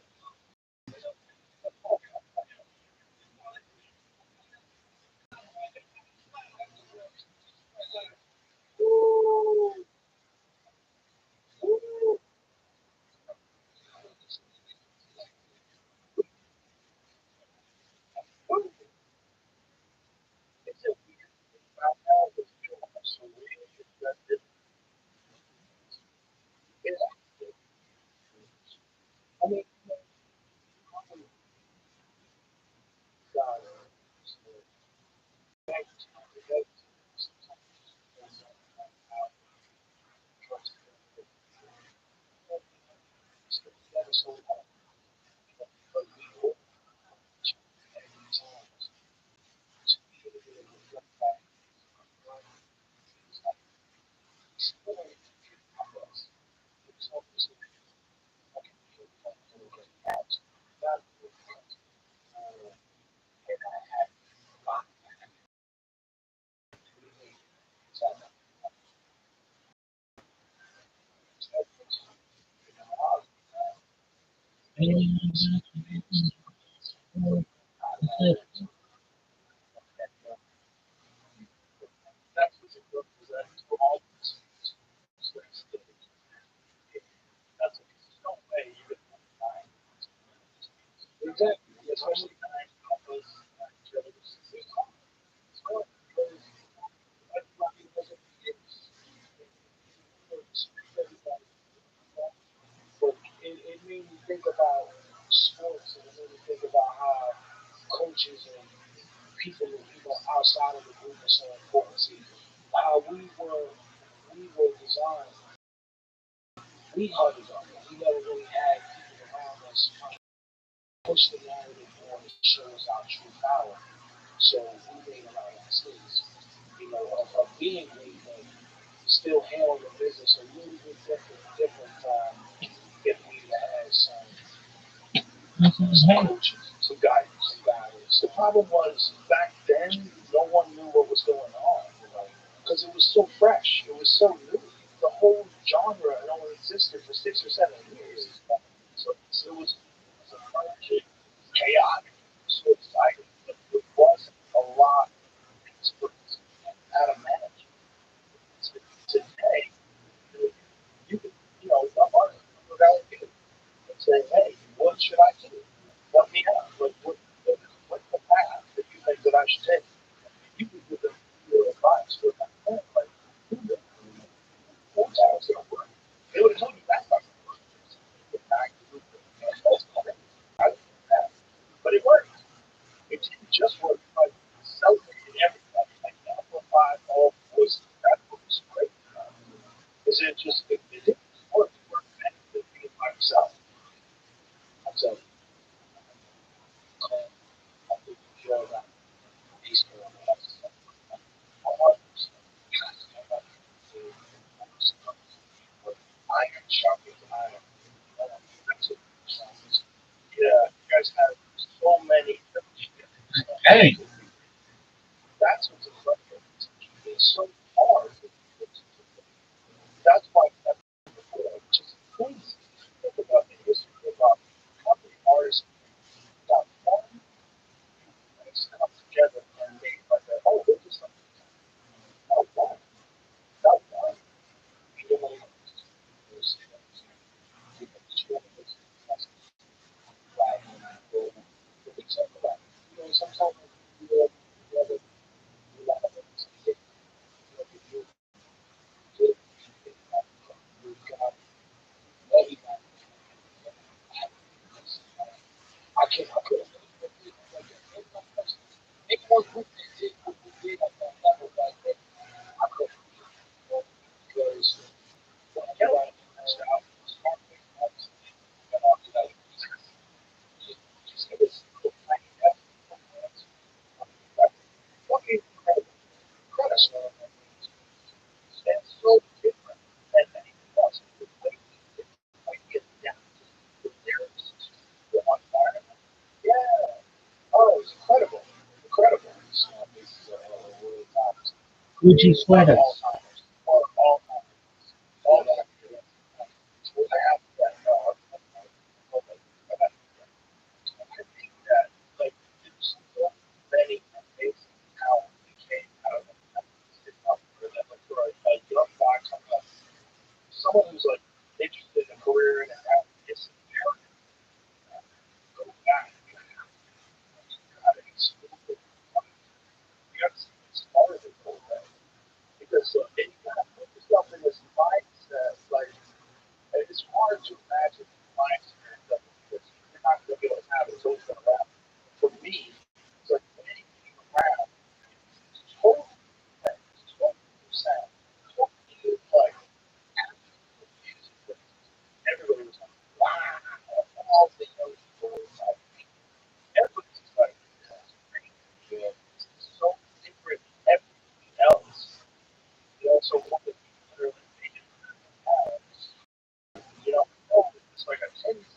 D: But it made me think about sports, and it made me think about how coaches and people outside of the group are so important. See, how we were designed, we hunted up. We never really had people around us trying to push the narrative more to show us our true power. So we made a lot of mistakes, of being great, but still handling the business a little bit different if we had some coaches, some guidance. The problem was back then, no one knew what was going on, because it was so fresh, it was so new. The whole genre had only existed for 6 or 7 years, so it was chaotic, so exciting, but it wasn't a lot of experts how to manage it. Today, you could, I'm on a and say, hey, what should I do? Help me out. What's the path that you think that I should take? You can give them your advice with that plan, like, do that. That's how it's going to work. They would have told you that's not going to work. Get back to it. I didn't do that. But it worked. It didn't just work, like celebrating everybody, like amplified all voices. That's what was great. Is it didn't work. It worked better than being by yourself. I'm telling you, I think you feel that peace going on. Iron sharpens iron. That's what yeah, you guys have so many.
C: Hey,
D: That's what's incredible. It's so hard. That's why which is crazy. Think about the history about how many artists got one place come together and made like a oh, this is something. Not one. Not one. You know, there's sometimes you have a lot of things. You got everybody. I can't. I couldn't. Anyone who did what we did at that level back then, I couldn't because when I got out of the start got off to that. Just it was cool. I mean, what incredible, incredible. That's so different than anything else. Like get down to the lyrics, the environment. Yeah. Oh, it's incredible. Incredible. This is really times.
C: Gucci sweaters.
D: All timers. All timers. All that.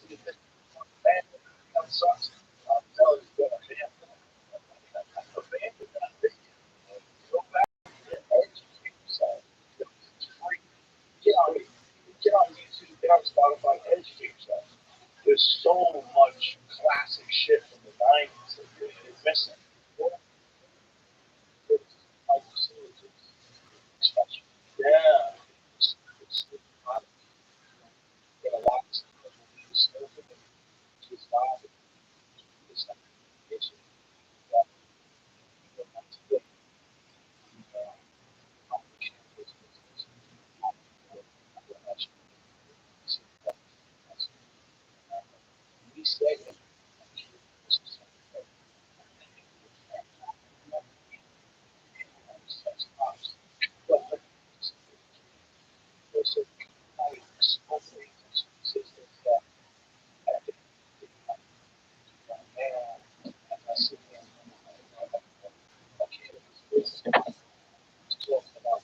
D: That sucks. Tell us what abandon that thing. Go back and educate yourself. It's free. Get on YouTube, get on Spotify, educate yourself. There's so much classic shit from the 90s that you're missing. Yeah. It's a lot of stuff. It's not, it's not, it's not, we say that but there's a kind of exposing systems that man, I sit there and okay, this is talking about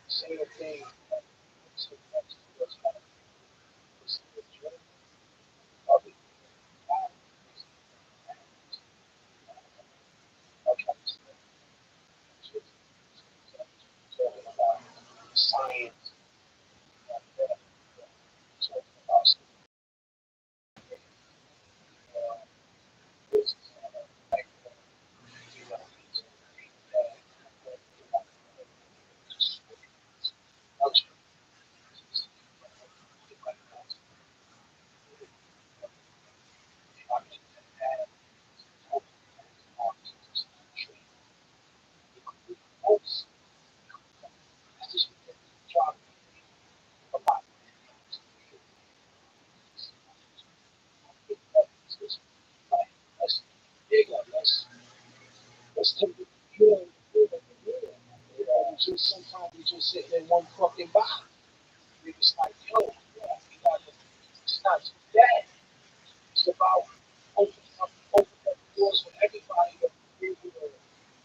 D: same thing. Science, talking about this, like, you know, culture, let's take it. Just sometimes we just sit in one fucking box. We just like, yo, it's not that. It's about opening up doors for everybody to be able to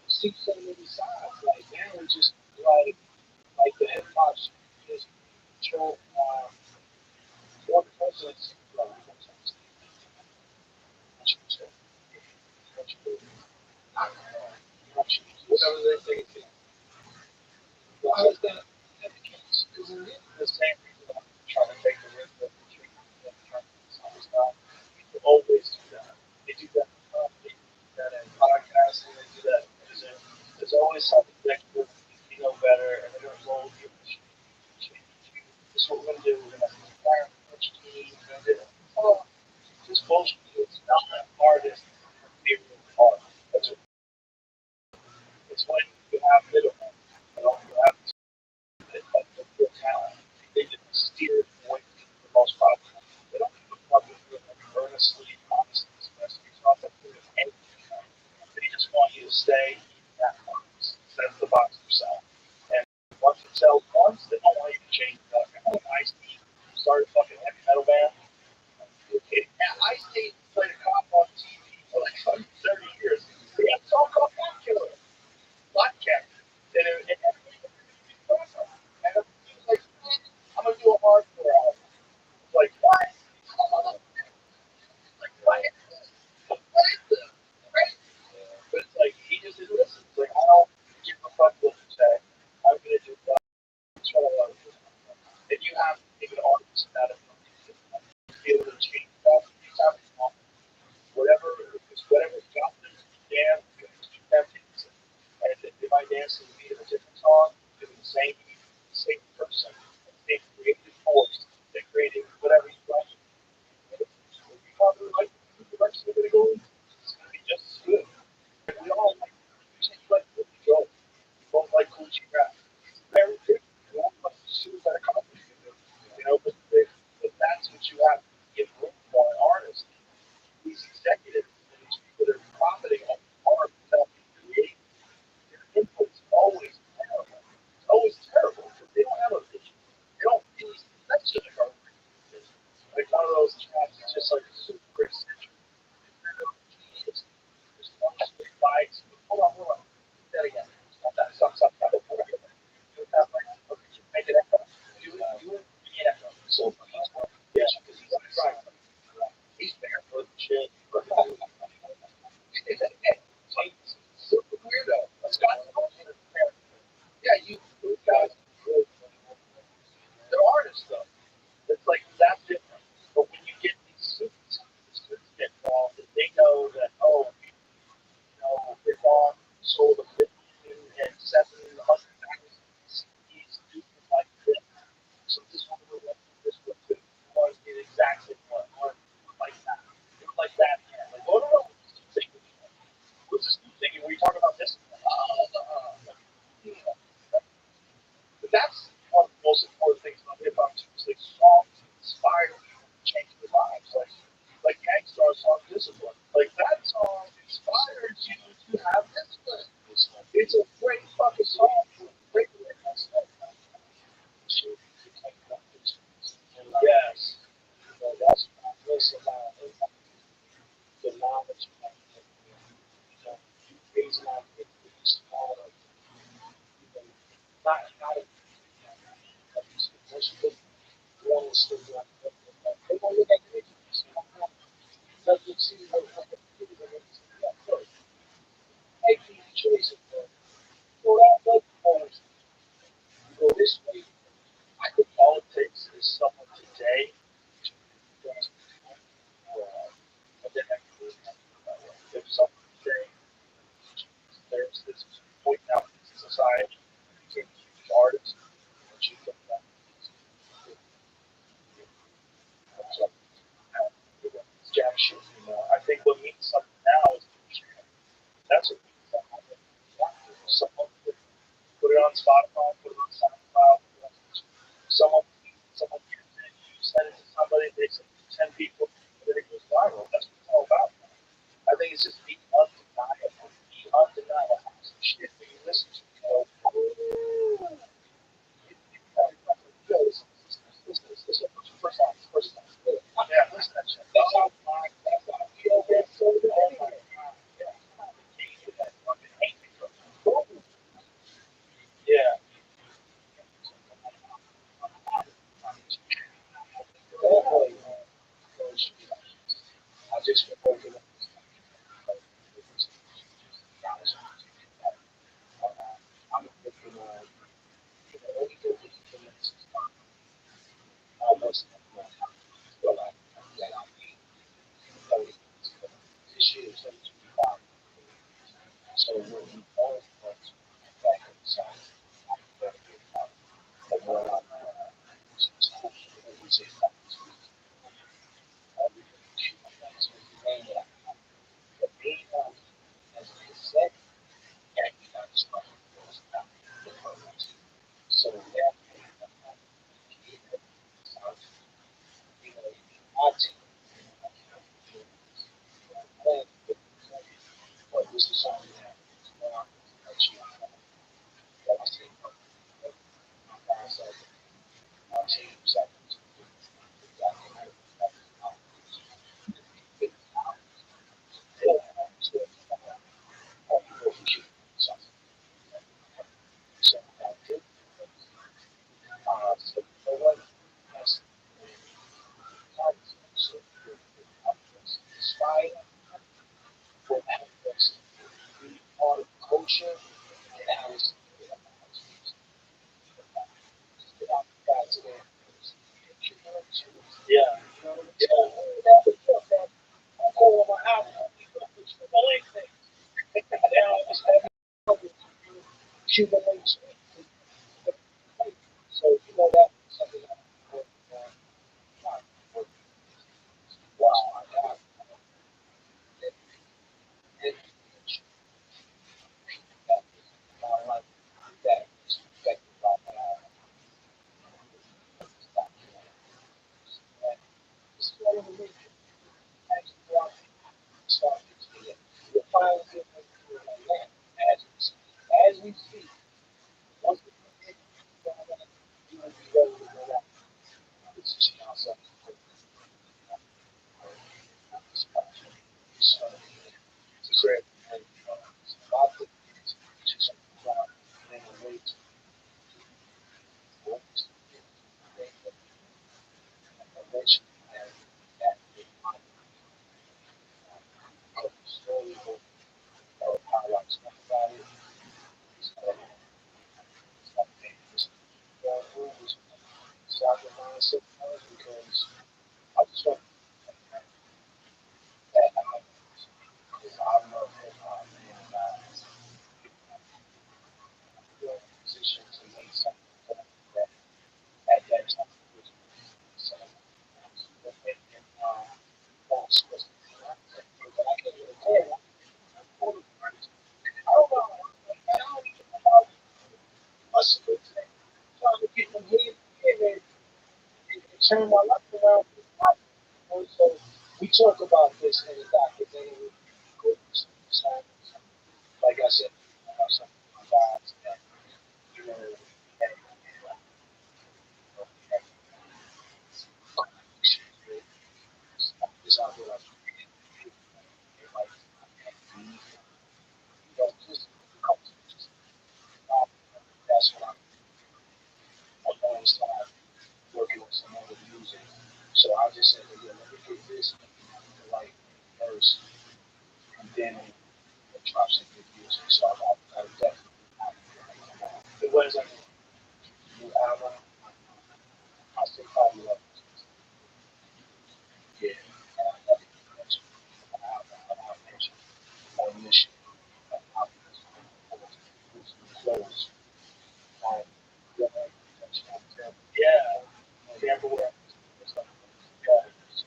D: see so many sides. Like now it's just like the hip hop is control one person's whatever they think. Why is that the case? Because the same people trying to take the risk of the tree and trying to stop. People always do that. They do that. They do that in podcasts. They do that. There's always something that you know better, and they're going to roll you. This is what we're going to do. We're going to fire a team. We're going to do it. Oh, this bullshit is not that hard. It's really hard. That's what, it's when you have middlemen. You have the talent. They just steer away from the most popular. They don't give a fuck if you're earnestly, honestly, especially not that good at anything. They just want you to stay in that box. That's the box yourself. And once you sell once, they don't want you to change it up. Like Ice T started fucking heavy metal band. Yeah, Ice T played a cop on TV for like 30 years. He had a song called Cat Killer. Black Cat. And and he was like, I'm gonna do a hardcore album. Like what? Like what? What is this? Right? But it's like he just didn't listen. It's like I don't give a fuck what you say. I'm gonna do what I want to do. And you have even artists that have be able to change that anytime you want. Whatever whatever's got them, damn, you can keep that things. And if I dance to the beat of a different song, doing the same person, same creative force, they created whatever you like. And if you probably like the direction they're gonna go, it's gonna be just as good. We all like what we go. We both like Gucci rap. Very good. We all like the shoes that are coming. But that's what you have to give room for an artist. These executives and these people that are profiting on art without being creative, their input's always terrible. it's a great fucking song. Great lyric. Yes. That's listen about the knowledge of reason I think it's smaller. Not most people want to still like they want to look at the pictures. Let them see what make these choices. Go that way, go this way. I think all it takes is someone today to grasp and then I can if someone today there's this point out in society, you can be artists, but you can jack shit anymore. I think what means something now is that's what means something. Someone put it on Spotify, put it on SoundCloud, someone someone you send it to somebody, they send it to 10 people, and then it goes viral. That's what it's all about. I think it's just being undeniable. Be undeniable. Some shit that you listen to, you know, yo, listen, first time, first time. Yeah, listen to that shit. That's how that's how we all get so anyway. Yeah. Definitely. I just been working on I'm looking at any different things almost well, that I mean, this year is 25. So when we all want to back inside, the more I we say the main one, as I said, and you got to start the programs. So yeah, you know, I take plan, but this is something that you like I say, my team seconds. So I did so you know what? That's so inspired for us to be part of culture and how it's back to them. Yeah. Yeah. Oh, my album. Cuban links. So you know that something wow, I got it. My life that is affected by that. It's one of the reasons as you walk start to see it. You'll find different land as we speak. Once we get you will be ready to go out. Position ourselves this country. So it's great. And it's about the to some and a way to focus and mention that slowly highlights about it. It's not dangerous. Rules stop the mindset because I just want that because I love hip hop and you're in a position to make something that at that time was so and false was but I can't even tell I don't know. I don't even know us trying to get them here and turn my life around. So we talk about this in the documentary. Like I said, said, well, yeah, let me get this like first, and then the drops and good music. So I definitely. It was a new album. I still probably love it. Yeah. And I love it. An album on mission. Close. Yeah. Yeah. Yeah.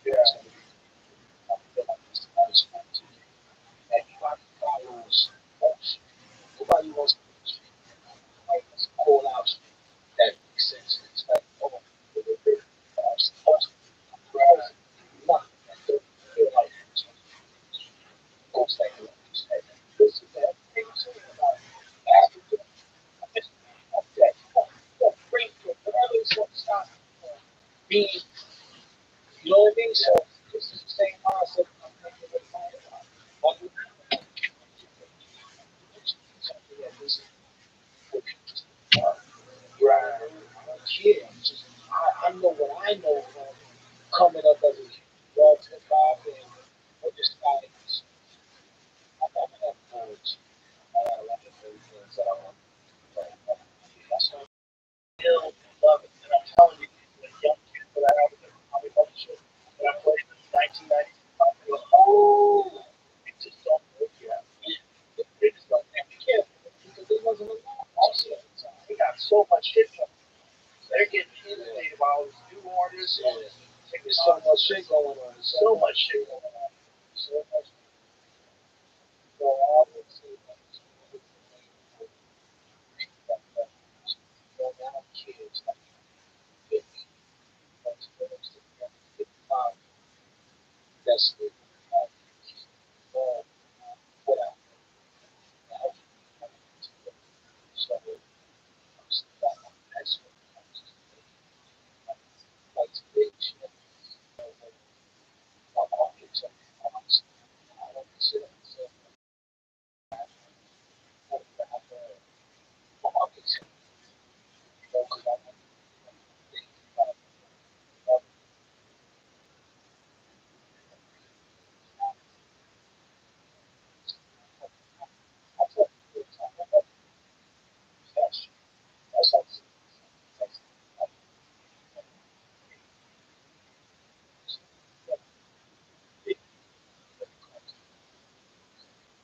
D: Yeah. I feel like it's satisfying. Everybody follows motion. Nobody wants to like call out that makes sense. It's like, oh, right. Nothing that don't feel like it's goes like this is that thing about Africa. This that bring whatever is what stop being, you know what I mean? So this is the same concept I'm thinking with my life. Something that this is right. I don't care. I know what I know from coming up as a young hip hop and what this guy is. I have goals. I got a lot of things that I want to do. That's what I still love it. And I'm telling you, the young kids that I have in the comic book show that I played in 1990s, oh, they just don't know yet. They just don't. And we can't because there wasn't enough. Also, we got so much hit. They're getting inundated by all these new artists. Yeah. There's so much shit going on. So much shit going on. So much. So all this is now kids like 50, 55, that's it. Well, whatever. So that's what like big shit. My pockets are honest. I don't consider myself my pockets, because I'm that's that's big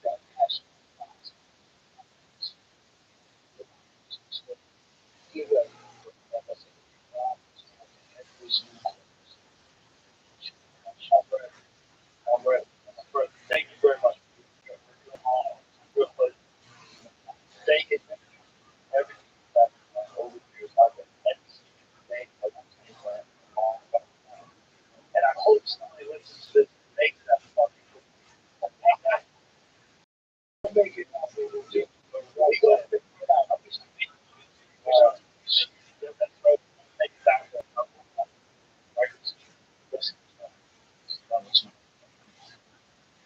D: that passion. Give it every single I'm ready. Thank you very much. Real pleasure. Thank you. Everything that over the years I've been thank you. And I hope somebody listens to this and makes that fucking make it. We go ahead and figure it out. I'm just that's right. Make that records. Listen.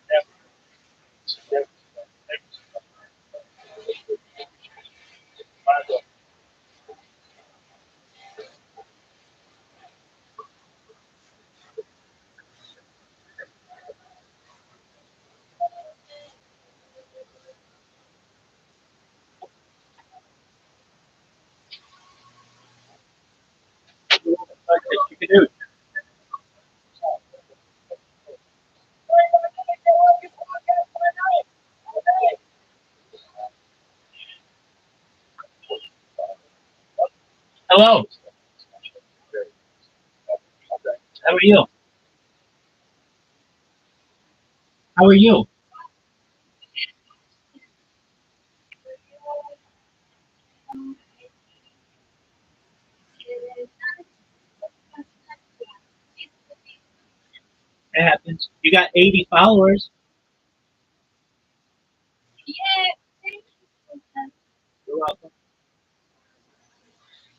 D: Never. Never. Never. You can do it.
C: Hello. How are you? How are you? It happens. You got 80 followers. You're welcome.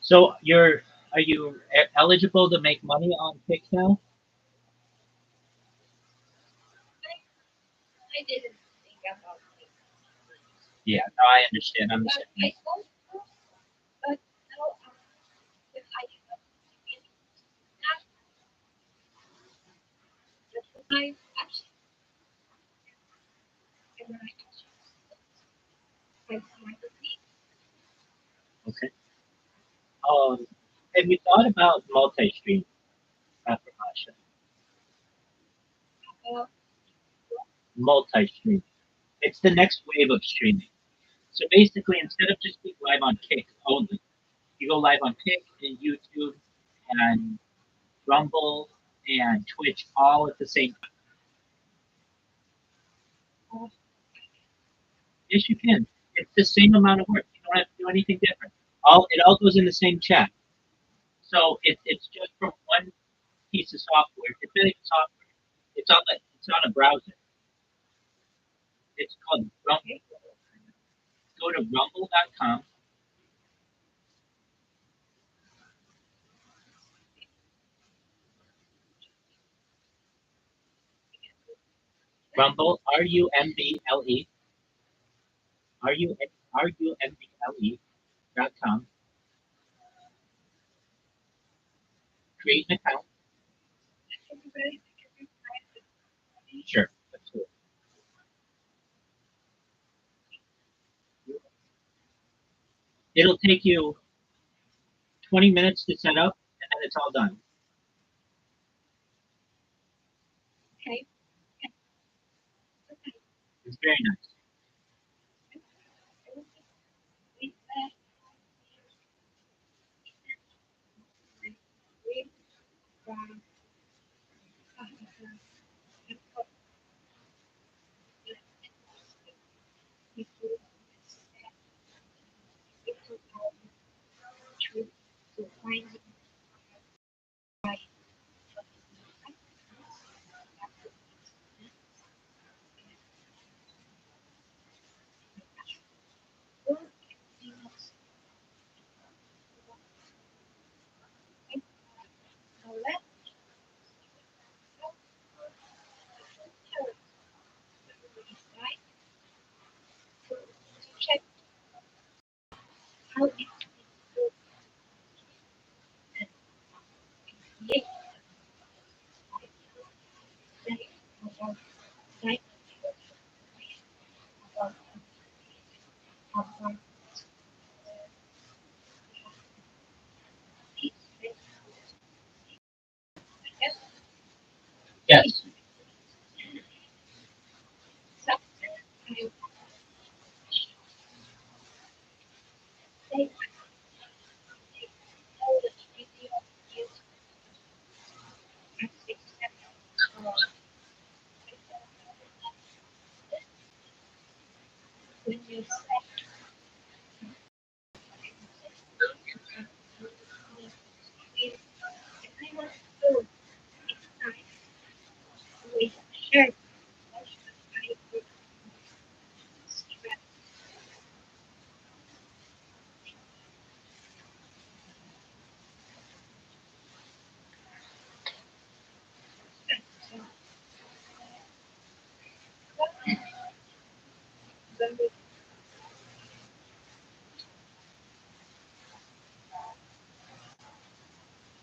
C: So are you eligible to make money on Kick now? Yeah, no, I understand. I'm the same.
A: Okay. Have you thought about multi-stream application? Multi-stream. It's the next wave of streaming. So basically, instead of just being live on Kick only, you go live on Kick and YouTube and Rumble and Twitch all at the same time. Yes, you can. It's the same amount of work. You don't have to do anything different. It all goes in the same chat. So it's just from one piece of software. It's not even software. It's on a browser. It's called Rumble. Go to rumble.com. Rumble, RUMBLE, RUMBLE.com. Create an account. Sure. Absolutely. It'll take you 20 minutes to set up, and then it's all done. It's very nice. Yes.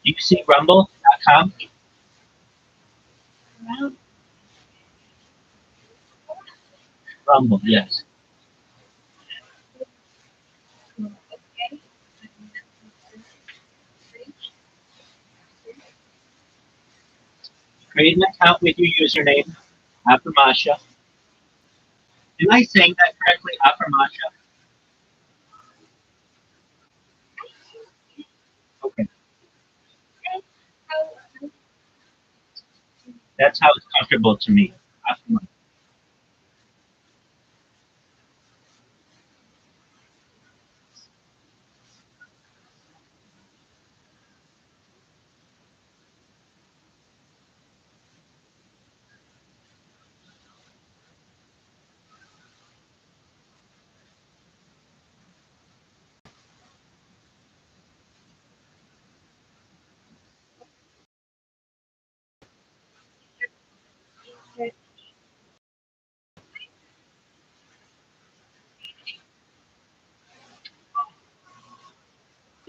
A: You see rumble.com? Rumble, yes. Create an account with your username, Aframasha. Am I saying that correctly, Aframasha? Okay. That's how it's comfortable to me. Aframasha.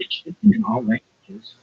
A: It's written in all languages.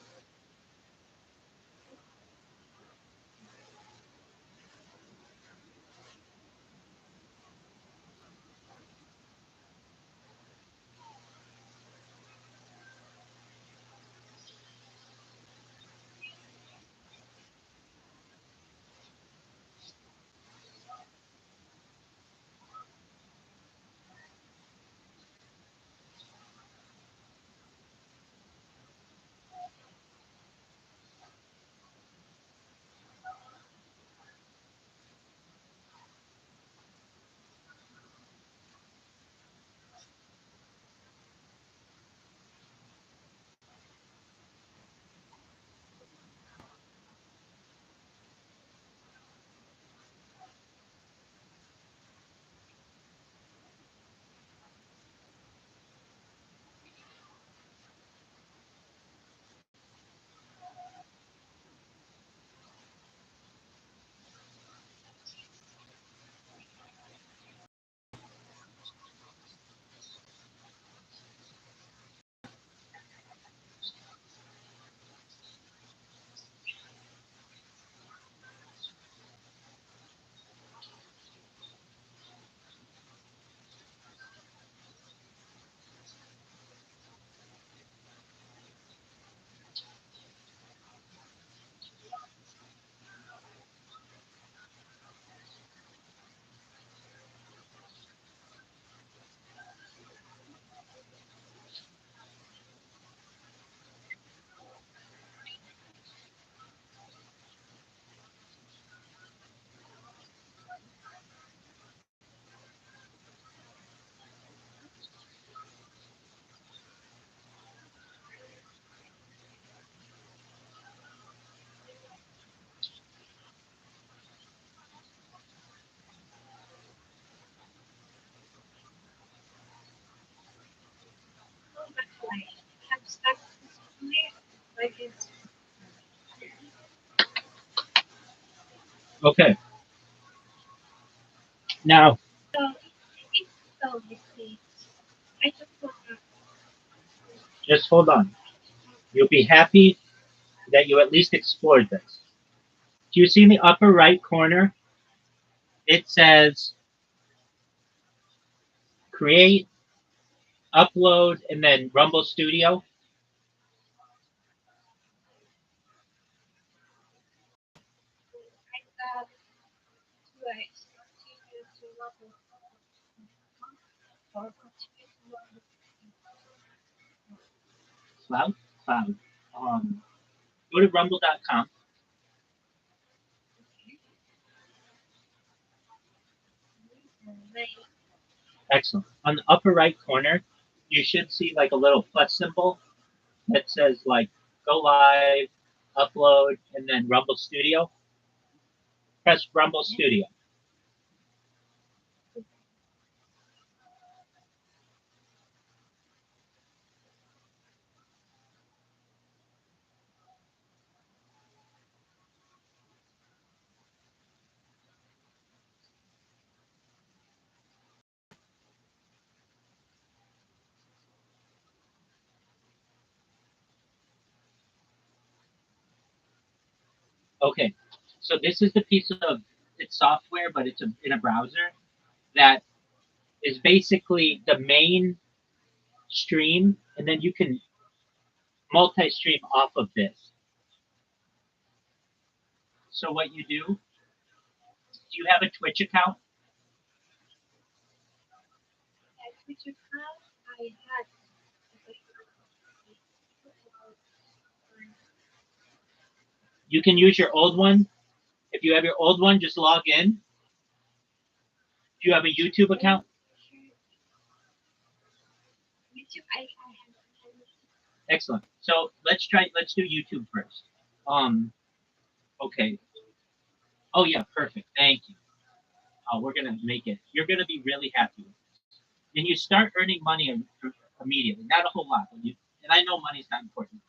A: Okay. Now, just hold on. You'll be happy that you at least explored this. Do you see in the upper right corner? It says create, upload, and then Rumble Studio. Cloud, cloud. Go to rumble.com. Excellent. On the upper right corner, you should see like a little plus symbol that says like go live, upload, and then Rumble Studio. Press Rumble Studio. Okay, so this is the piece of it's software, but it's in a browser that is basically the main stream, and then you can multi-stream off of this. So what you do you have a Twitch account? You can use your old one. If you have your old one, just log in. Do you have a YouTube account? Excellent. So let's do YouTube first. Okay. Oh yeah, perfect. Thank you. We're gonna make it. You're gonna be really happy with this. And you start earning money immediately. Not a whole lot, but and I know money's not important,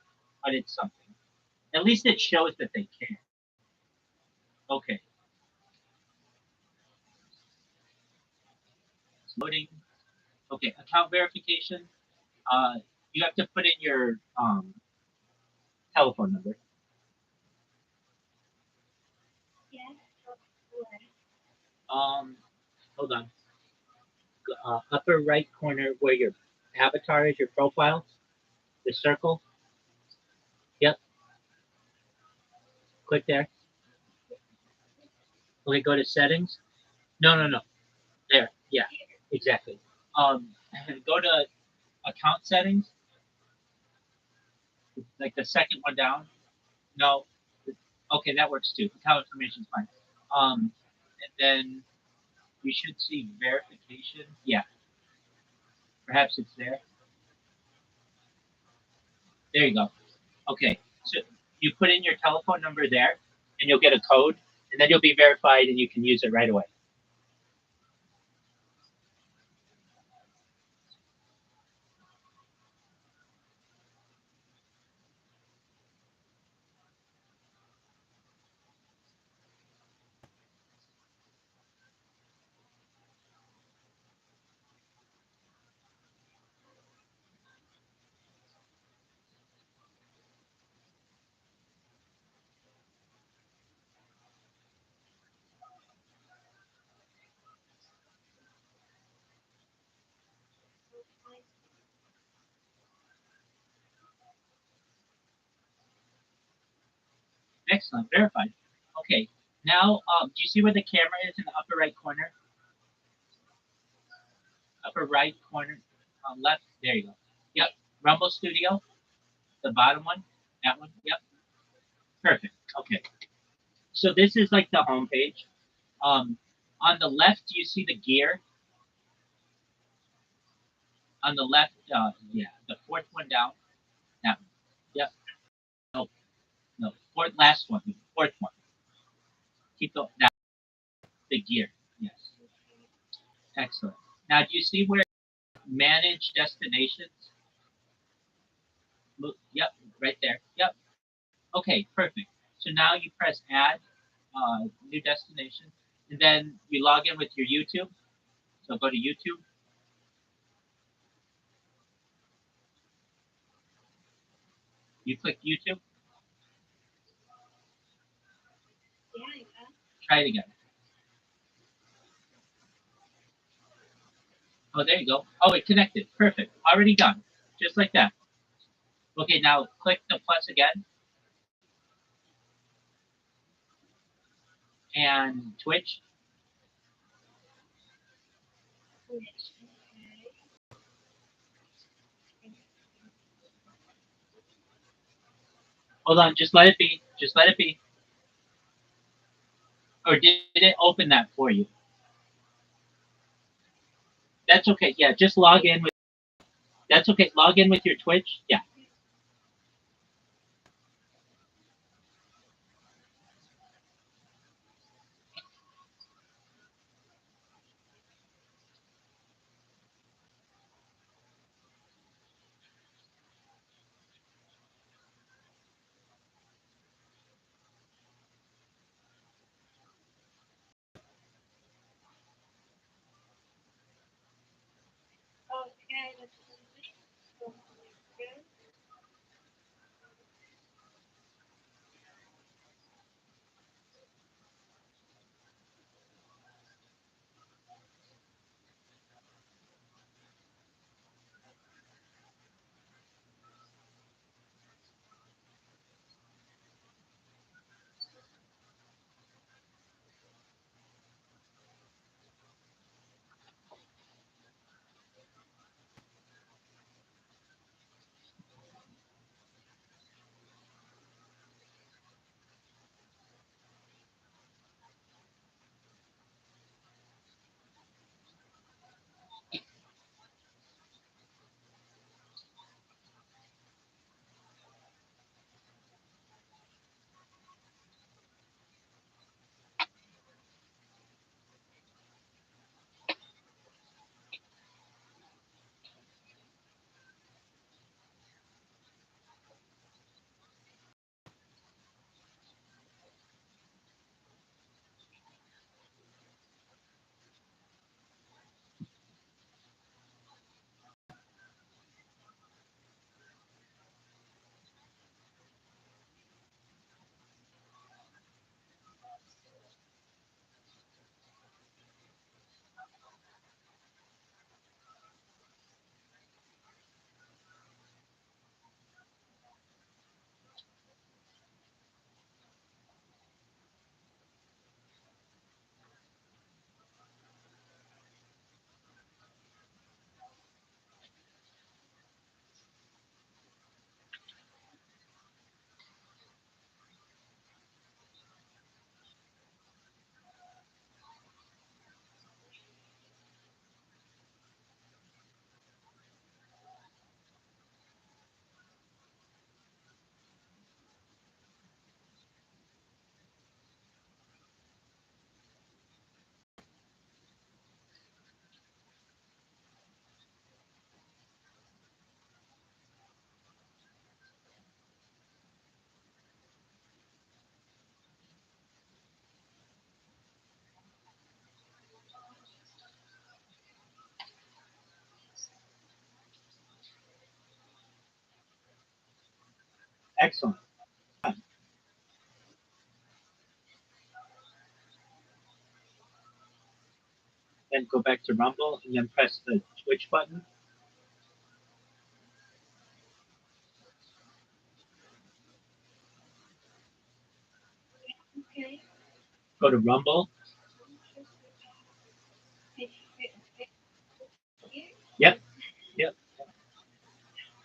A: but it's something. At least it shows that they care. Okay. It's loading. Okay, account verification. You have to put in your telephone number. Um, hold on. Upper right corner where your avatar is, your profile, the circle. Yep. Click there. Okay, go to settings. No, no, no. There. Yeah, exactly. And go to account settings, like the second one down. No. Okay, that works too. Account information is fine. And then you should see verification. Yeah, perhaps it's there. There you go. Okay, so you put in your telephone number there, and you'll get a code, and then you'll be verified, and you can use it right away. Excellent, verified. Okay, now do you see where the camera is in the upper right corner? Upper right corner, left. There you go. Yep, Rumble Studio, the bottom one. That one. Yep, perfect. Okay, so this is like the home page. On the left, you see the gear. On the left, yeah, the fourth one down. That one. Yep. No, no, fourth last one. The fourth one. Keep that the gear. Yes. Excellent. Now, do you see where manage destinations? Look, yep, right there. Yep. Okay, perfect. So now you press add. new destination, and then you log in with your YouTube. So go to YouTube. You click YouTube. Try it again. Oh, there you go. Oh, it connected. Perfect. Already done. Just like that. Okay, now click the plus again and Twitch. Hold on, just let it be. Just let it be. Or did it open that for you? That's okay. Yeah, just log in with. That's okay. Log in with your Twitch. Yeah. Excellent. Then go back to Rumble and then press the Twitch button. Go to Rumble. Yep. Yep.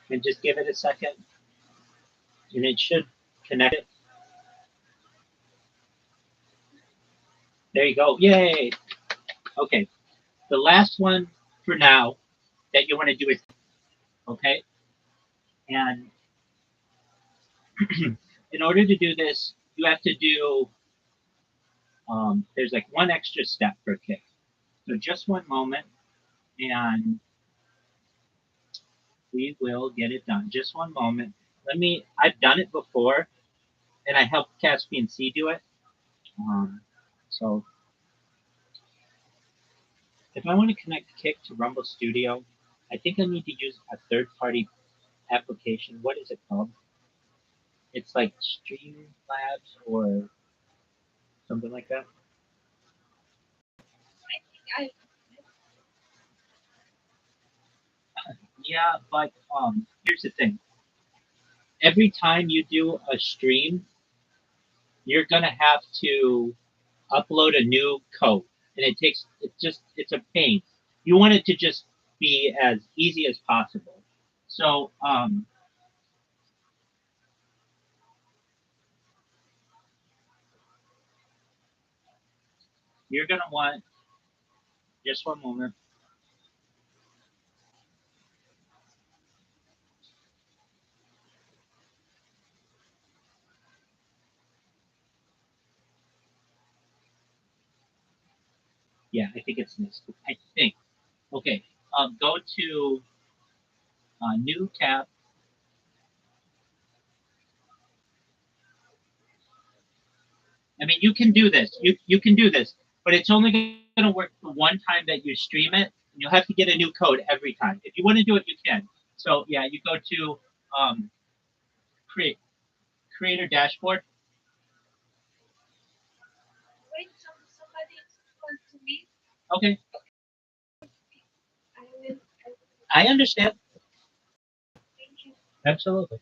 A: And just give it a second, and it should connect it. There you go. Yay. Okay. The last one for now that you want to do is okay. And in order to do this, you have to do. There's like one extra step per kick. So just one moment, and we will get it done. Just one moment. Let me. I've done it before, and I helped Caspian C do it. So if I want to connect Kick to Rumble Studio, I think I need to use a third-party application. What is it called? It's like Streamlabs or something like that. Yeah, but here's the thing. Every time you do a stream, you're gonna have to upload a new code, and it's a pain. You want it to just be as easy as possible. So you're gonna want just one moment. Yeah, I think it's this. I think. Okay. Go to new tab. I mean, you can do this. You can do this, but it's only going to work the one time that you stream it. And you'll have to get a new code every time. If you want to do it, you can. So yeah, you go to create creator dashboard. Okay, I understand.
C: Absolutely.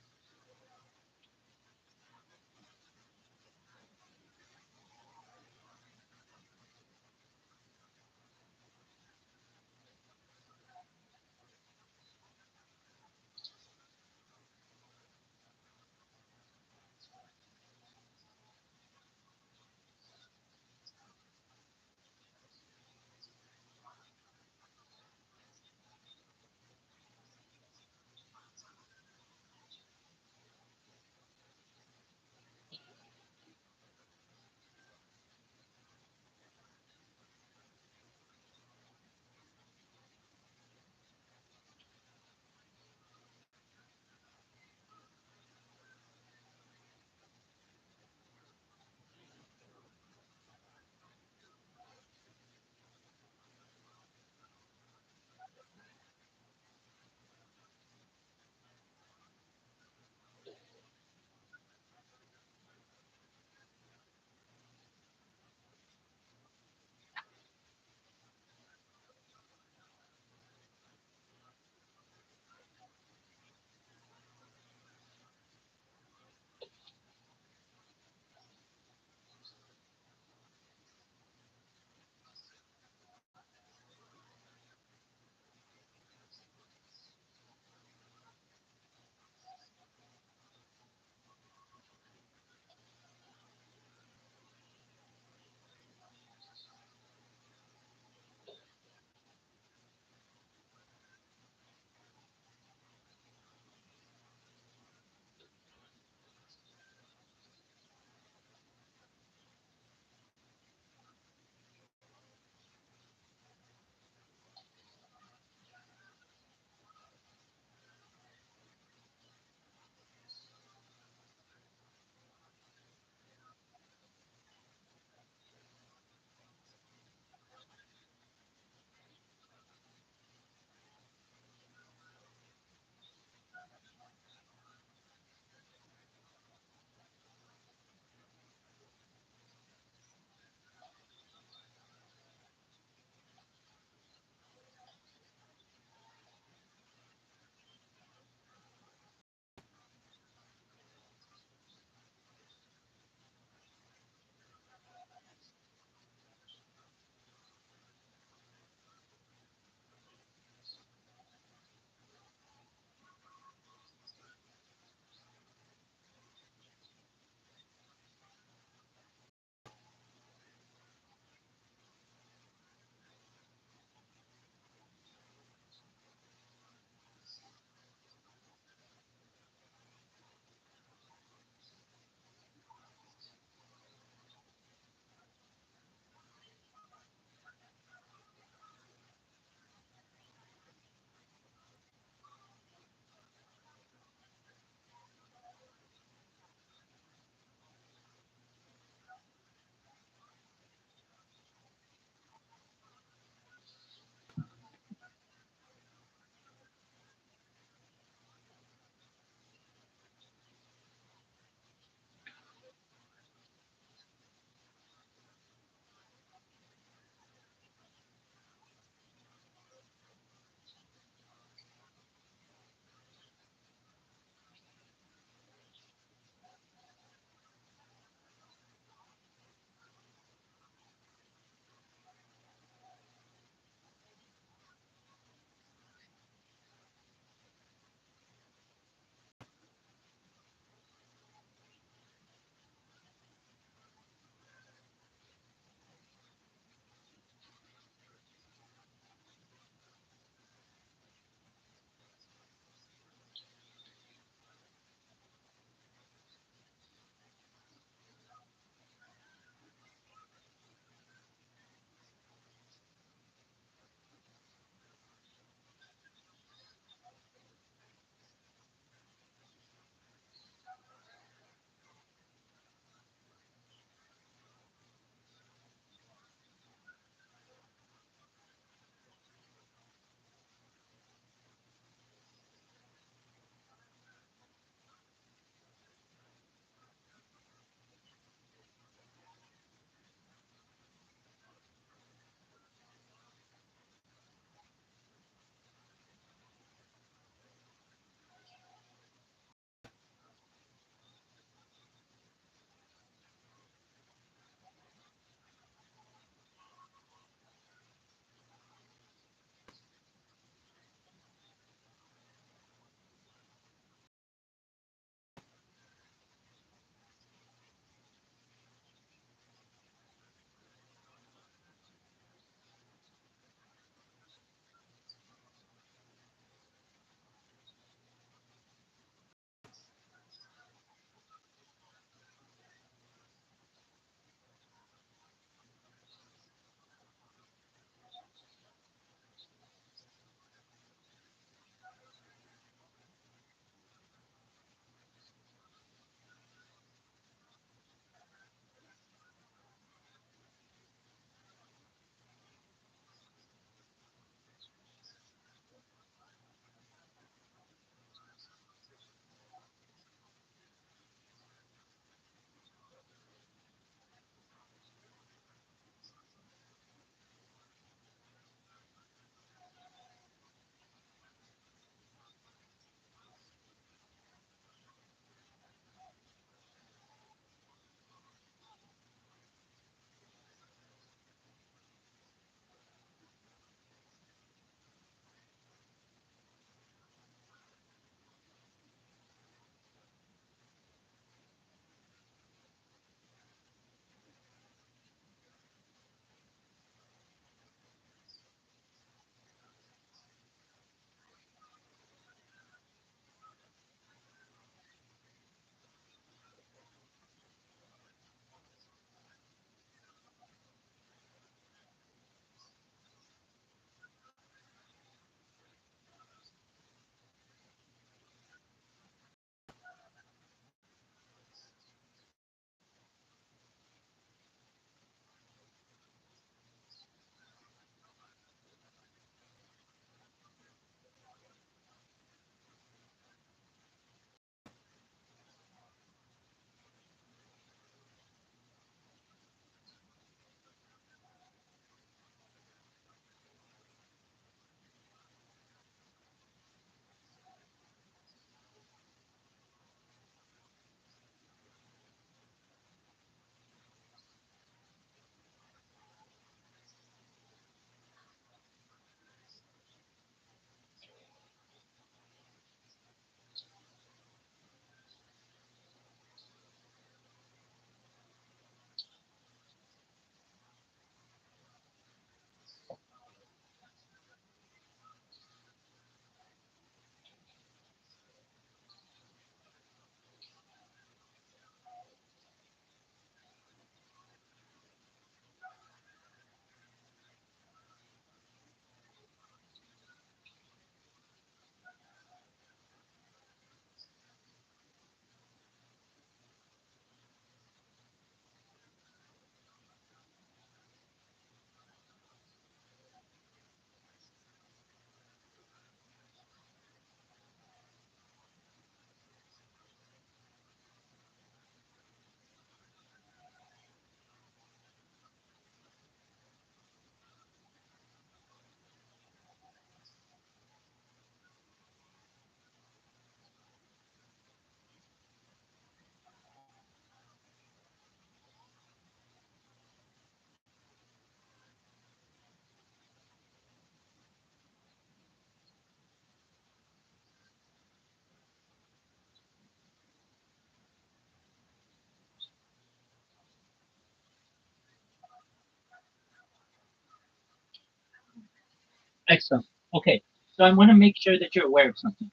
A: Excellent. Okay, so I want to make sure that you're aware of something.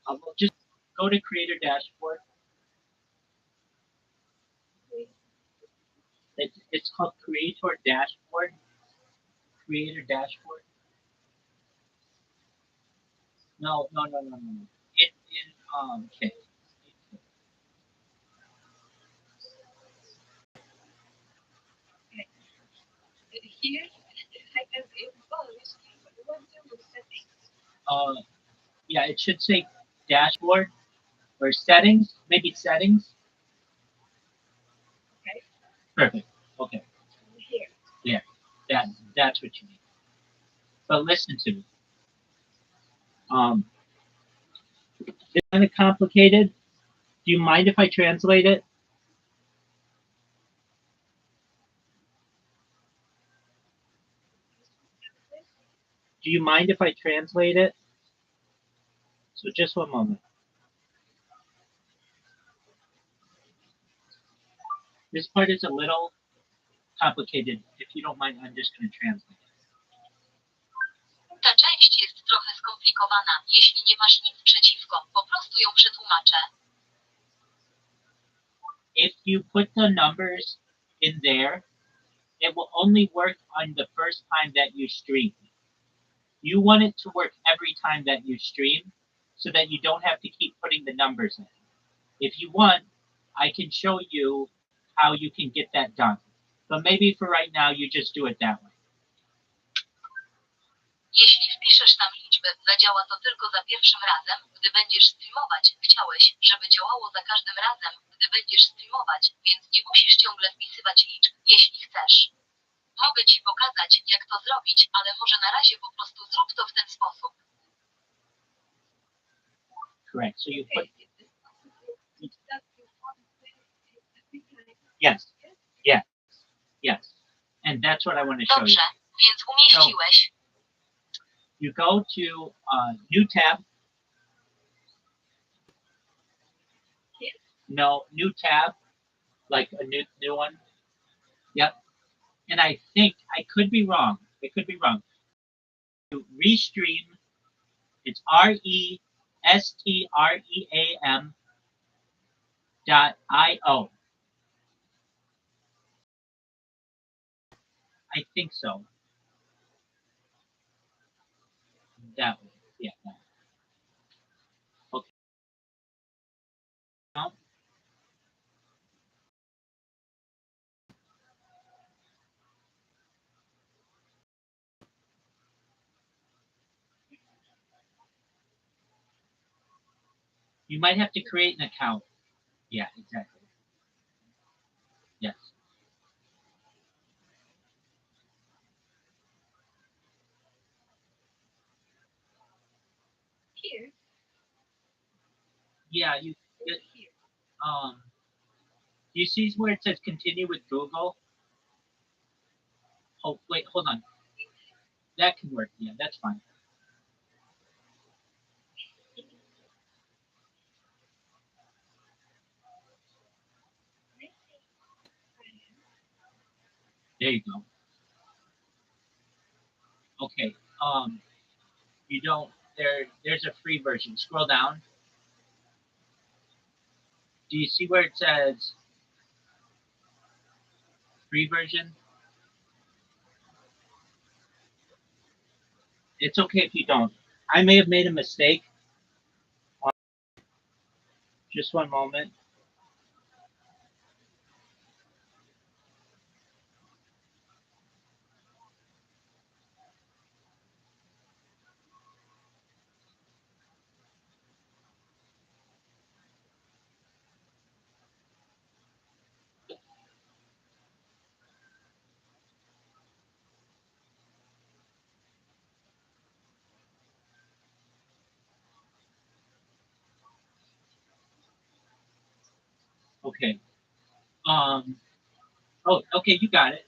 A: We'll just go to Creator Dashboard. It's called Creator Dashboard. Creator Dashboard. No. It is okay.
E: Here, I can see both. What do settings?
A: Yeah, it should say Dashboard or Settings. Maybe Settings.
E: Okay.
A: Perfect. Okay.
E: Here.
A: Yeah. That's what you need. But listen to me. It's kind of complicated. Do you mind if I translate it? Do you mind if I translate it? So just one moment. This part is a little complicated. If you don't mind, I'm just going to translate it.
E: Ta część jest trochę skomplikowana. Jeśli nie masz nic przeciwko, po prostu ją przetłumaczę.
A: If you put the numbers in there, it will only work on the first time that you stream. You want it to work every time that you stream so that you don't have to keep putting the numbers in. If you want, I can show you how you can get that done. But maybe for right now, you just do it that way.
E: Jeśli wpiszesz tam liczbę, zadziała to tylko za pierwszym razem, gdy będziesz streamować. Chciałeś, żeby działało za każdym razem, gdy będziesz streamować, więc nie musisz ciągle wpisywać liczb, jeśli chcesz. Mogę ci pokazać, jak to zrobić, ale może na razie po prostu zrób to w ten sposób.
A: Correct. So you put. Yes. And that's what I want to show you.
E: Dobrze, więc umieściłeś.
A: You go to New Tab. No, New Tab, like a new one. Yep. And I think I could be wrong. To Restream, it's RESTREAM.io. I think so. That way. Yeah. Okay. Now, you might have to create an account. Yeah, exactly. Yes.
E: Here.
A: Yeah, you get do you see where it says continue with Google? Oh wait, hold on. That can work. Yeah, that's fine. There you go. Okay. You don't there's a free version. Scroll down. Do you see where it says free version? It's okay if you don't. I may have made a mistake. Just one moment. Okay. Oh, okay, you got it.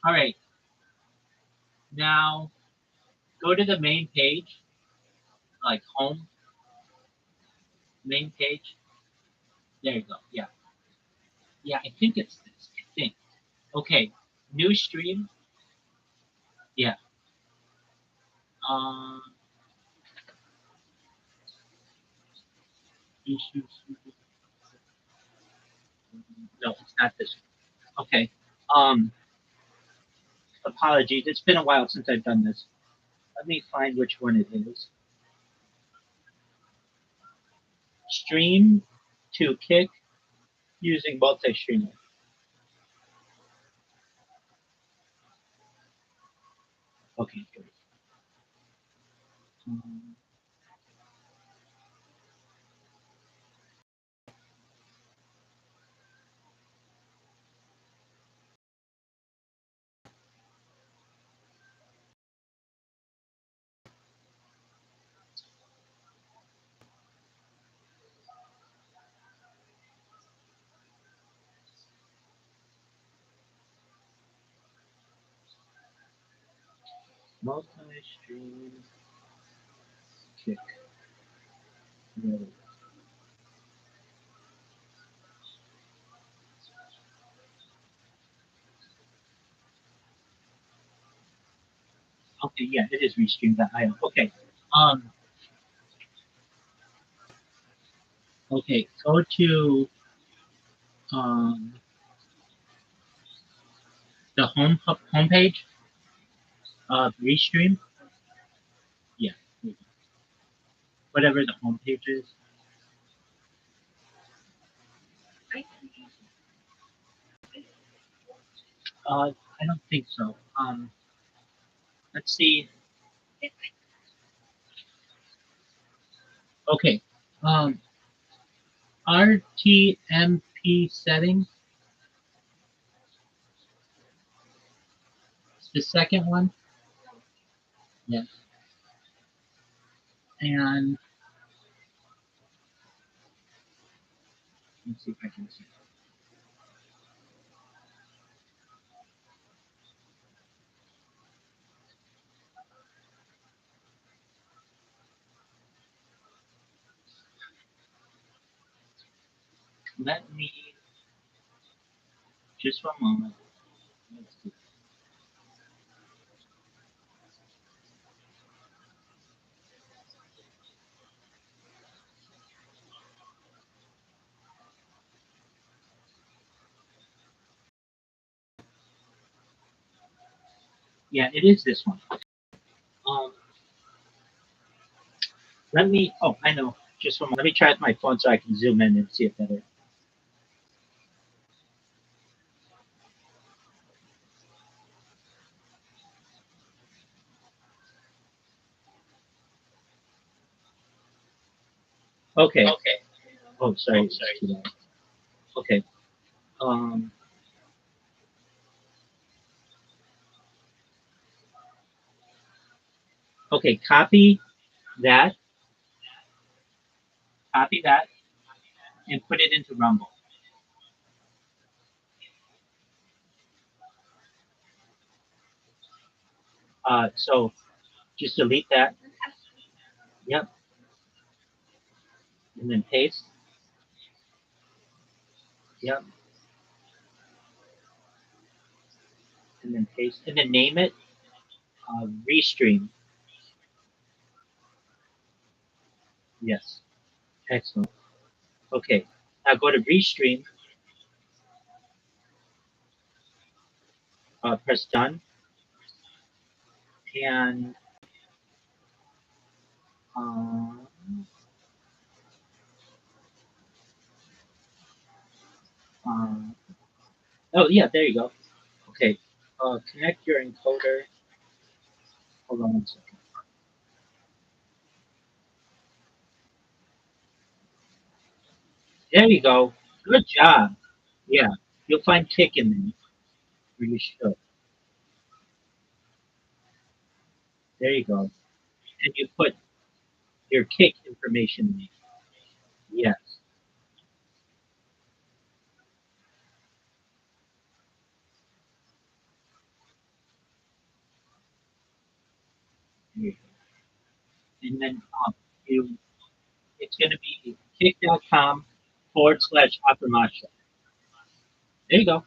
A: All right. Now go to the main page, like home, main page. There you go. Yeah. Yeah, I think it's this. I think. Okay. New stream. Yeah. Um, no, it's not this one. Okay. Um, Apologies. It's been a while since I've done this. Let me find which one it is. Stream to kick using multi-streamer. Okay, good. Um, multi-stream kick. Okay, yeah, it is restream.io. Okay. Um, okay, go to um, the homepage of Restream. Yeah, whatever the homepage is. I don't think so. Let's see. Okay. Um, RTMP settings. The second one. Yeah. And let's see if I can see. Let me just one moment. Let's see. Yeah, it is this one. Um, let me. Oh, I know. Just one moment. Let me try with my phone so I can zoom in and see it better. Okay.
C: Okay.
A: Oh, sorry.
C: Oh,
A: It's
C: sorry.
A: too loud. Okay. Um, okay. That. Copy that, and put it into Rumble. So just delete that. Yep. And then paste. Yep. And then paste. And then name it Restream. Yes. Excellent. Okay. Now go to Restream. Press done. And uh, uh, oh yeah, there you go. Okay. Connect your encoder. Hold on one second. There you go. Good job. Yeah. You'll find kick in there. Or you should. There you go. And you put your kick information in. Yes. There you go. And then you it's going to be kick.com/Aftermasha. There you go.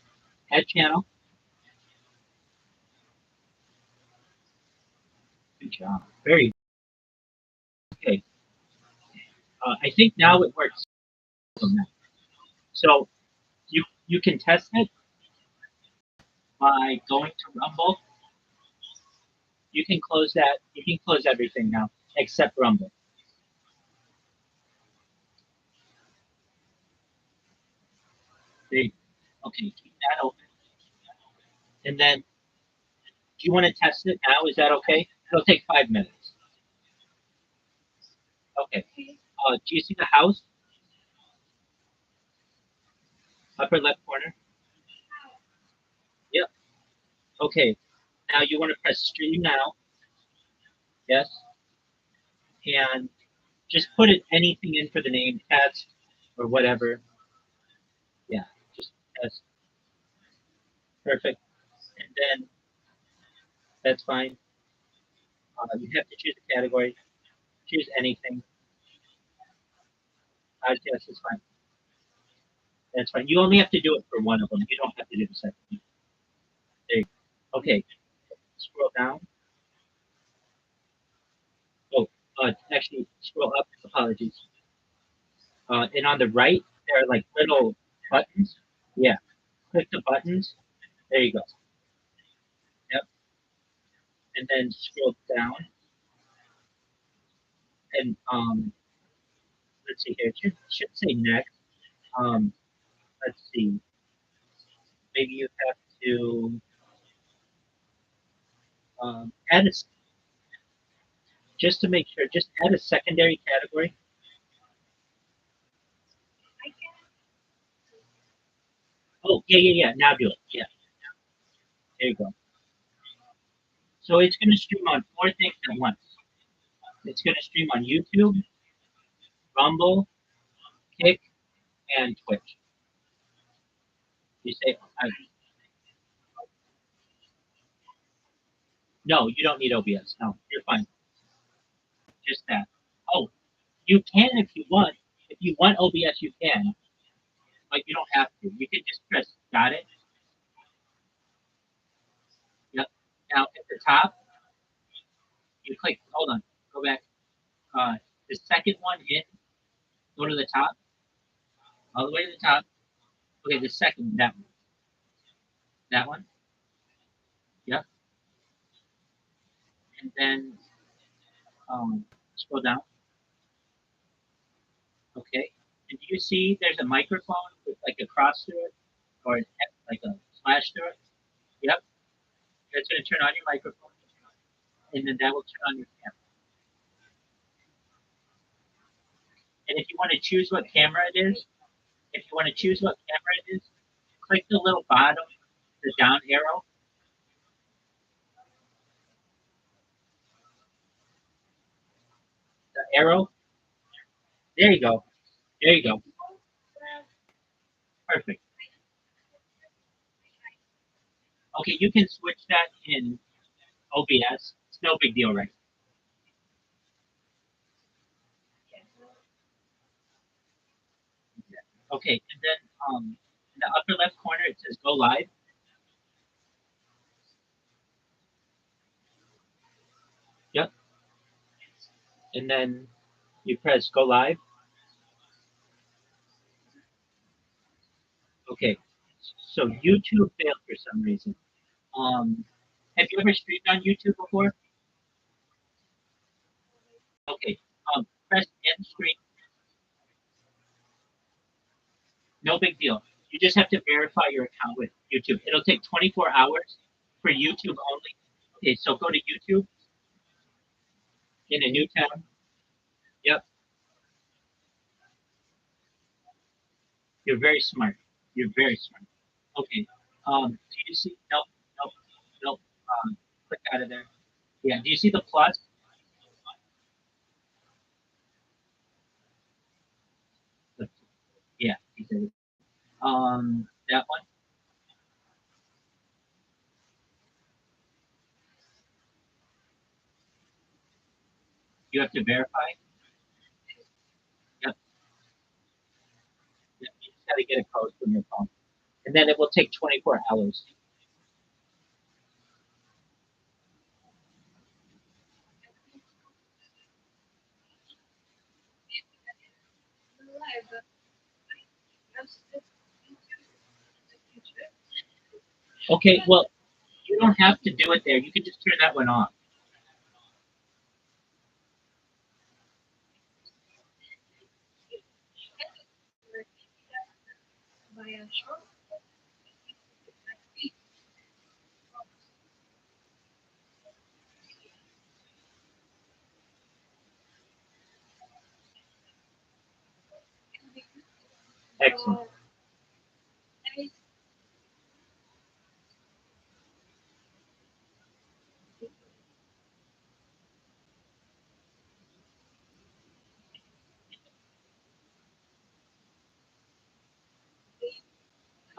A: Add channel. Good job. Very okay. I think now it works. So you can test it by going to Rumble. You can close that. You can close everything now except Rumble. Okay, keep that open. And then, do you want to test it now? Is that okay? It'll take 5 minutes. Okay. Do you see the house? Upper left corner? Yep. Okay. Now you want to press stream now. Yes. And just put it anything in for the name, test or whatever. Yeah. Just test. Perfect. And then that's fine. You have to choose a category. Choose anything. Yes, is fine. That's fine. You only have to do it for one of them. You don't have to do the second one. There you go. Okay. Scroll down. Oh, actually, scroll up. Apologies. And on the right, there are like little buttons. Yeah. Click the buttons. There you go. Yep. And then scroll down. And let's see here. It should say next. Um, let's see. Maybe you have to add a, just to make sure, just add a secondary category. Oh, yeah, yeah, yeah. Now do it. Yeah. There you go. So it's going to stream on 4 things at once. It's going to stream on YouTube, Rumble, Kick, and Twitch. You say, no, you don't need OBS. No, you're fine. Just that. Oh, you can if you want. If you want OBS, you can, but you don't have to. You can just press, got it? Yep. Now at the top, you click, hold on, go back. The second one in, go to the top, all the way to the top. Okay, the second, that one. That one. Yep. And then scroll down. Okay. And do you see there's a microphone with like a cross through it or like a slash through it? Yep. That's going to turn on your microphone. And then that will turn on your camera. And if you want to choose what camera it is, if you want to choose what camera it is, click the little bottom, the down arrow. The arrow. There you go. There you go. Perfect. Okay, you can switch that in OBS. It's no big deal, right? Okay, and then in the upper left corner it says go live. Yep. And then you press go live. Okay. So YouTube failed for some reason. Have you ever streamed on YouTube before? Okay. Press end screen. No big deal. You just have to verify your account with YouTube. It'll take 24 hours for YouTube only. Okay, so go to YouTube in a new tab. Yep, you're very smart. You're very smart. Okay. Do you see? Nope, nope, nope. Click out of there. Yeah. Do you see the plus? Yeah. That one. You have to verify. Yep. Yep. You just got to get a code from your phone, and then it will take 24 hours. Okay, well, you don't have to do it there. You can just turn that one off. Excellent.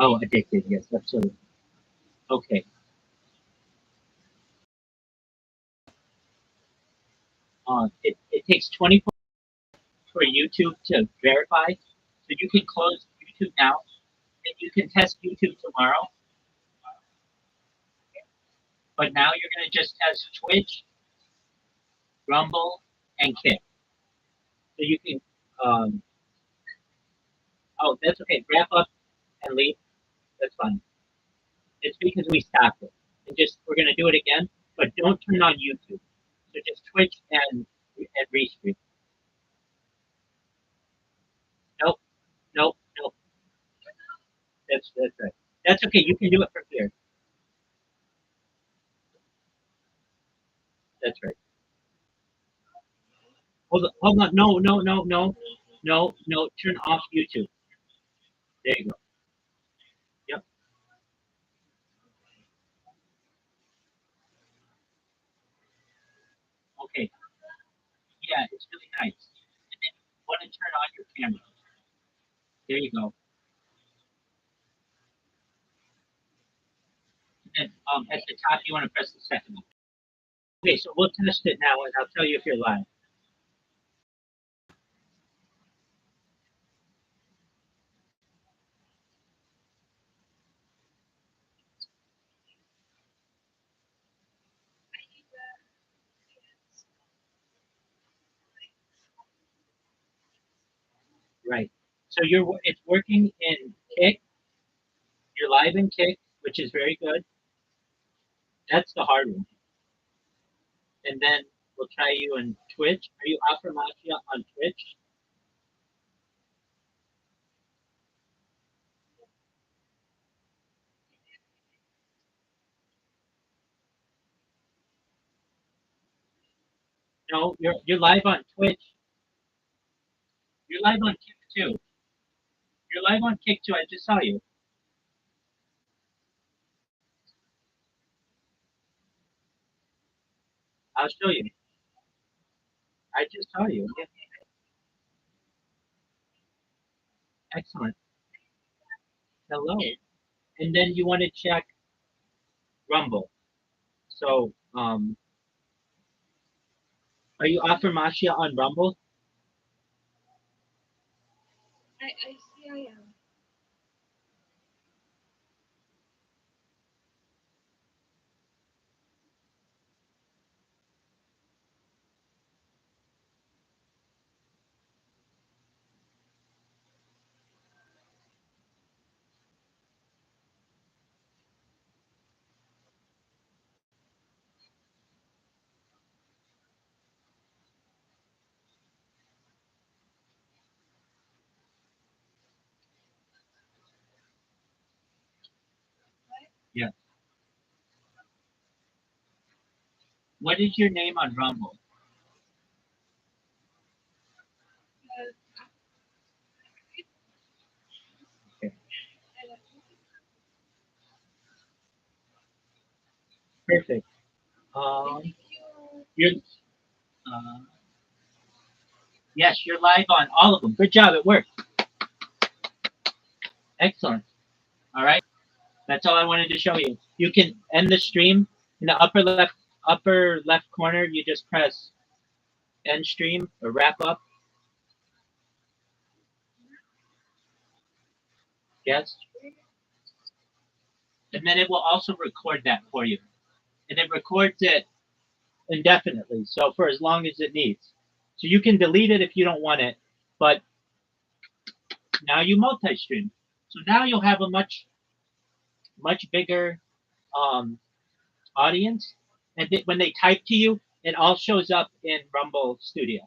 A: Oh, addicted. Yes, absolutely. Okay. It takes 24 for YouTube to verify. So you can close YouTube now, and you can test YouTube tomorrow. But now you're going to just test Twitch, Rumble, and Kick. So you can. Oh, that's okay. Wrap up and leave. That's fine. It's because we stopped it. And just we're going to do it again, but don't turn on YouTube. So just Twitch and restream. Nope, nope, nope. That's right. That's okay. You can do it from here. That's right. Hold on. No, no, no, no, no, no. Turn off YouTube. There you go. Yep. Okay. Yeah, it's really nice. And then you want to turn on your camera. There you go. And then at the top, you want to press the second one. Okay, so we'll test it now, and I'll tell you if you're live. Right. So it's working in Kick. You're live in Kick, which is very good. That's the hard one. And then we'll try you in Twitch. Are you Aframatia on Twitch? No, you're live on Twitch. You're live on Kick too. You're live on Kick too. I just saw you. I'll show you. I just saw you. Yeah, excellent. Hello. And then you want to check Rumble. So, are you Aframatia on Rumble? Yeah. What is your name on Rumble? Okay. Perfect. You're uh, yes, you're live on all of them. Good job. It worked. Excellent. All right. That's all I wanted to show you. You can end the stream in the upper left corner. You just press end stream or wrap up. Yes. And then it will also record that for you. And it records it indefinitely, so for as long as it needs. So you can delete it if you don't want it, but Now you multi-stream. So now you'll have a much bigger um, audience, and when they type to you, it all shows up in Rumble Studio.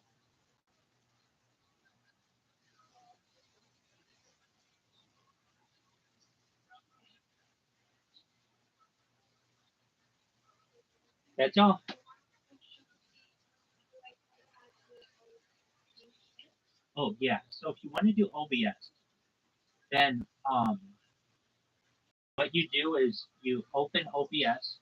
A: That's all. Oh yeah. So if you want to do OBS, then what you do is you open OBS.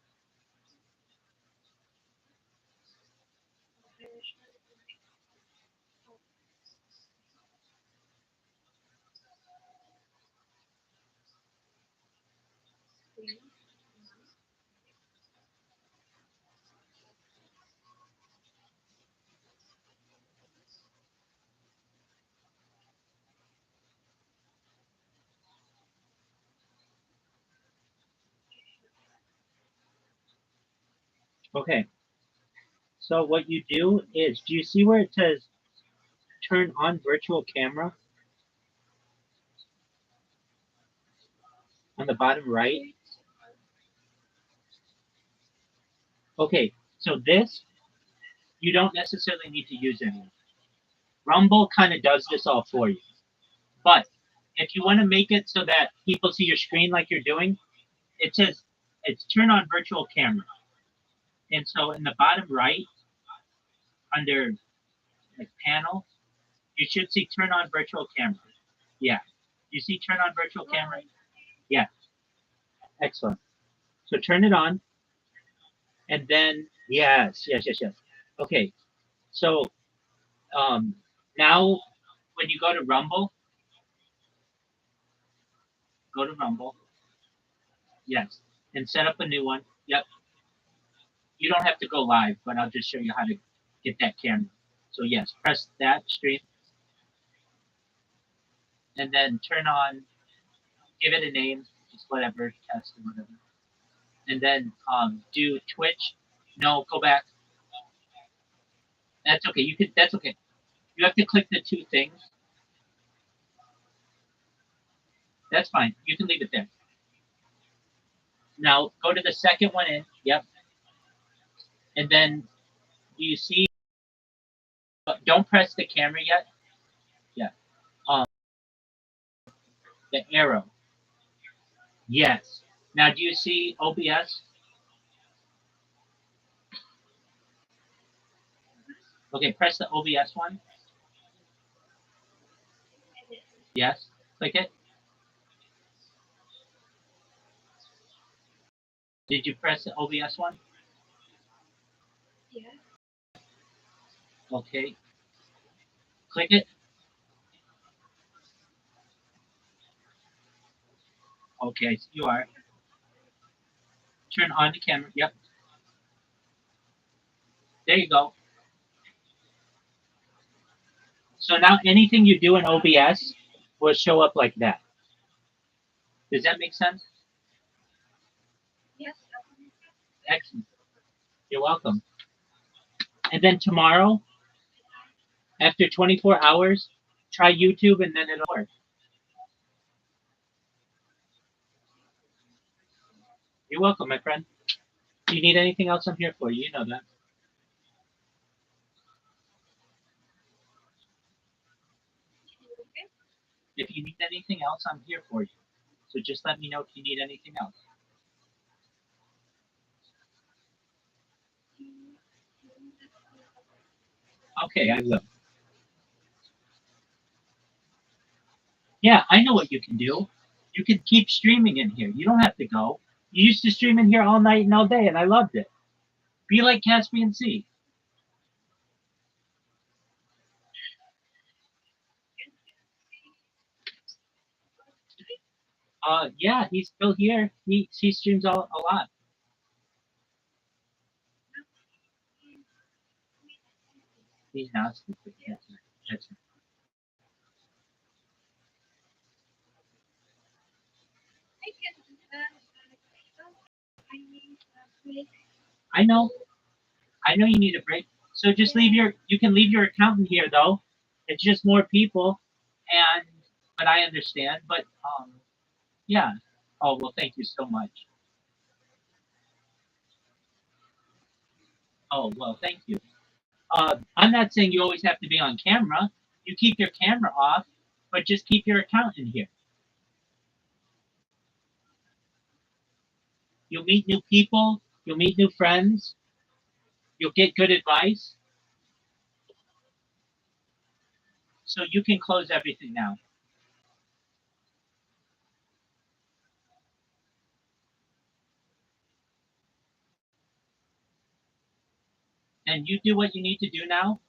A: Okay. So what you do is, do you see where it says turn on virtual camera on the bottom right? Okay. So this you don't necessarily need to use anymore. Rumble kind of does this all for you. But if you want to make it so that people see your screen like you're doing, it says it's turn on virtual camera. And so in the bottom right, under like panel, you should see turn on virtual camera. Yeah. You see turn on virtual camera? Yeah. Excellent. So turn it on, and then yes. Okay. So um, now when you go to Rumble, go to Rumble. Yes. And set up a new one. Yep. You don't have to go live, but I'll just show you how to get that camera. So yes, press that stream, and then turn on, give it a name, just whatever, test or whatever. And then do Twitch. No, go back. That's okay. You could. That's okay. You have to click the two things. That's fine. You can leave it there. Now go to the second one in. Yep. And then you see. Don't press the camera yet. Yeah. Um, the arrow. Yes. Now do you see OBS? Okay. Press the OBS one. Yes. Click it. Did you press the OBS one? Okay. Click it. Okay. So you are. Turn on the camera. Yep. There you go. So now anything you do in OBS will show up like that. Does that make sense? Excellent. You're welcome. And then tomorrow, after 24 hours, try YouTube and then it'll work. You're welcome, my friend. If you need anything else, I'm here for you. You know that. If you need anything else, I'm here for you. So just let me know if you need anything else. Okay, I will. Yeah, I know what you can do. You can keep streaming in here. You don't have to go. You used to stream in here all night and all day, and I loved it. Be like Caspian Sea. Yeah, he's still here. He streams a lot. He's not stupid. That's I know. I know you need a break. So just leave your. You can leave your account in here though. It's just more people, and but I understand. But yeah. Oh well, thank you so much. Oh well, thank you. I'm not saying you always have to be on camera. You keep your camera off, but just keep your account in here. You'll meet new people. You'll meet new friends. You'll get good advice. So you can close everything now. And you do what you need to do now.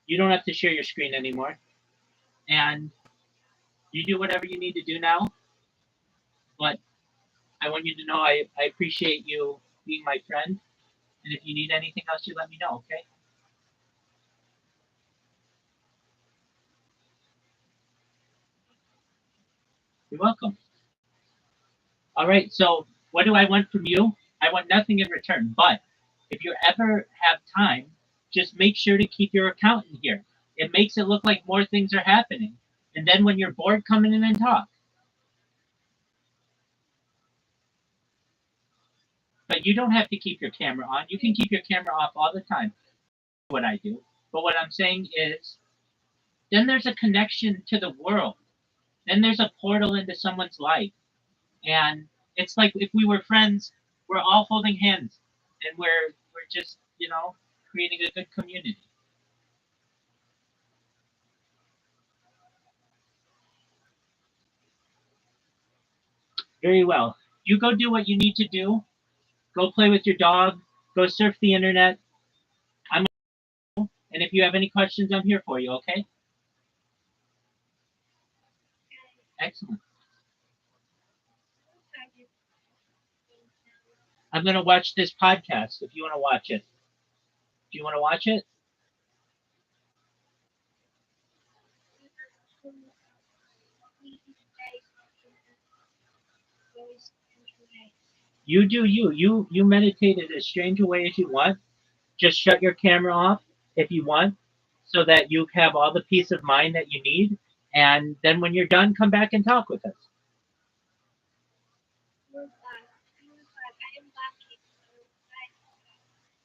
A: You don't have to share your screen anymore. And you do whatever you need to do now. But I want you to know I appreciate you being my friend. And if you need anything else, you let me know, okay? You're welcome. All right, so what do I want from you? I want nothing in return. But if you ever have time, just make sure to keep your account in here. It makes it look like more things are happening. And then when you're bored, come in and talk. But you don't have to keep your camera on. You can keep your camera off all the time. What I do. But what I'm saying is, then there's a connection to the world. Then there's a portal into someone's life. And it's like if we were friends, we're all holding hands and we're just, creating a good community. Very well. You go do what you need to do. Go play with your dog. Go surf the internet. I'm and if you have any questions, I'm here for you, okay? Excellent. I'm gonna watch this podcast if you wanna watch it. Do you wanna watch it? You do you. You meditate in as strange a way as you want. Just shut your camera off if you want, so that you have all the peace of mind that you need. And then when you're done, come back and talk with us.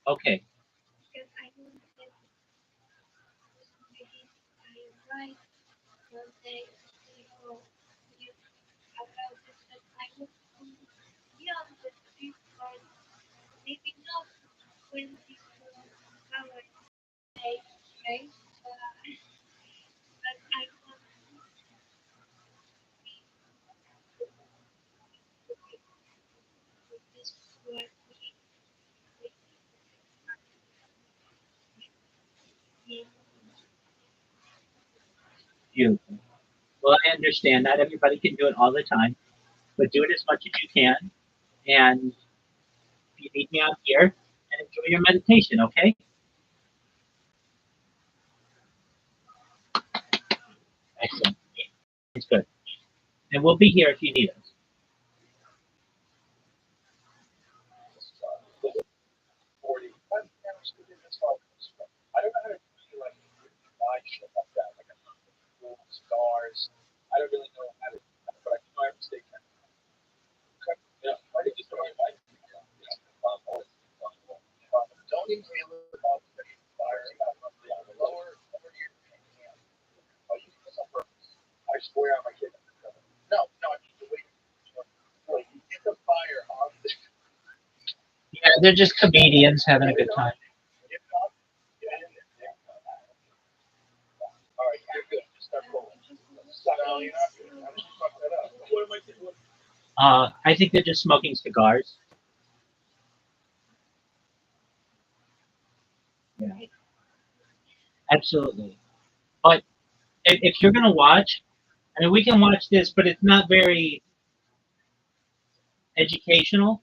A: Okay. Beautiful. Well, I understand not everybody can do it all the time, but do it as much as you can. And if you need me, I'm here. And enjoy your meditation, okay? Excellent. It's good. And we'll be here if you need us.
D: 40. I'm interested in this all this stuff. I don't know how to do like eye shit like that, like cool stars. I don't really know how to, but I know I have to stay kind of, yeah, I think just what I like. Don't inhale it without the fire. Lower your hand. Oh, you do this on purpose. I swear on my kid. No, no, I mean the way you get the fire on the.
C: Yeah, they're just comedians having a good time.
D: All right, you're good. Just start rolling. No, you're not good. How did you fuck that up? What am I doing?
A: I think they're just smoking cigars. Yeah, absolutely. But if you're gonna watch, I mean, we can watch this, but it's not very educational.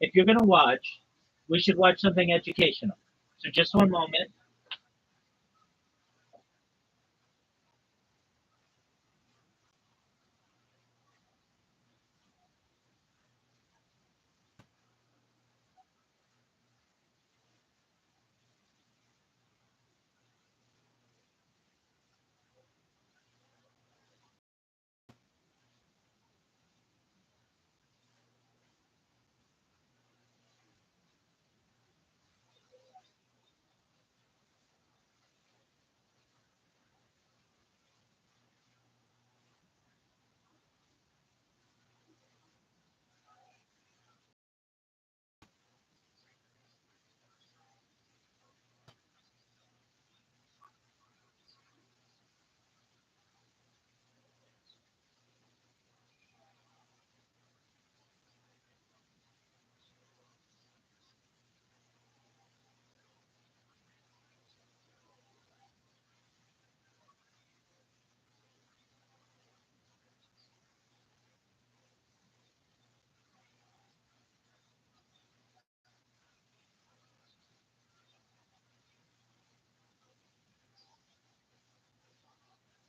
A: If you're gonna watch, we should watch something educational. So just one moment.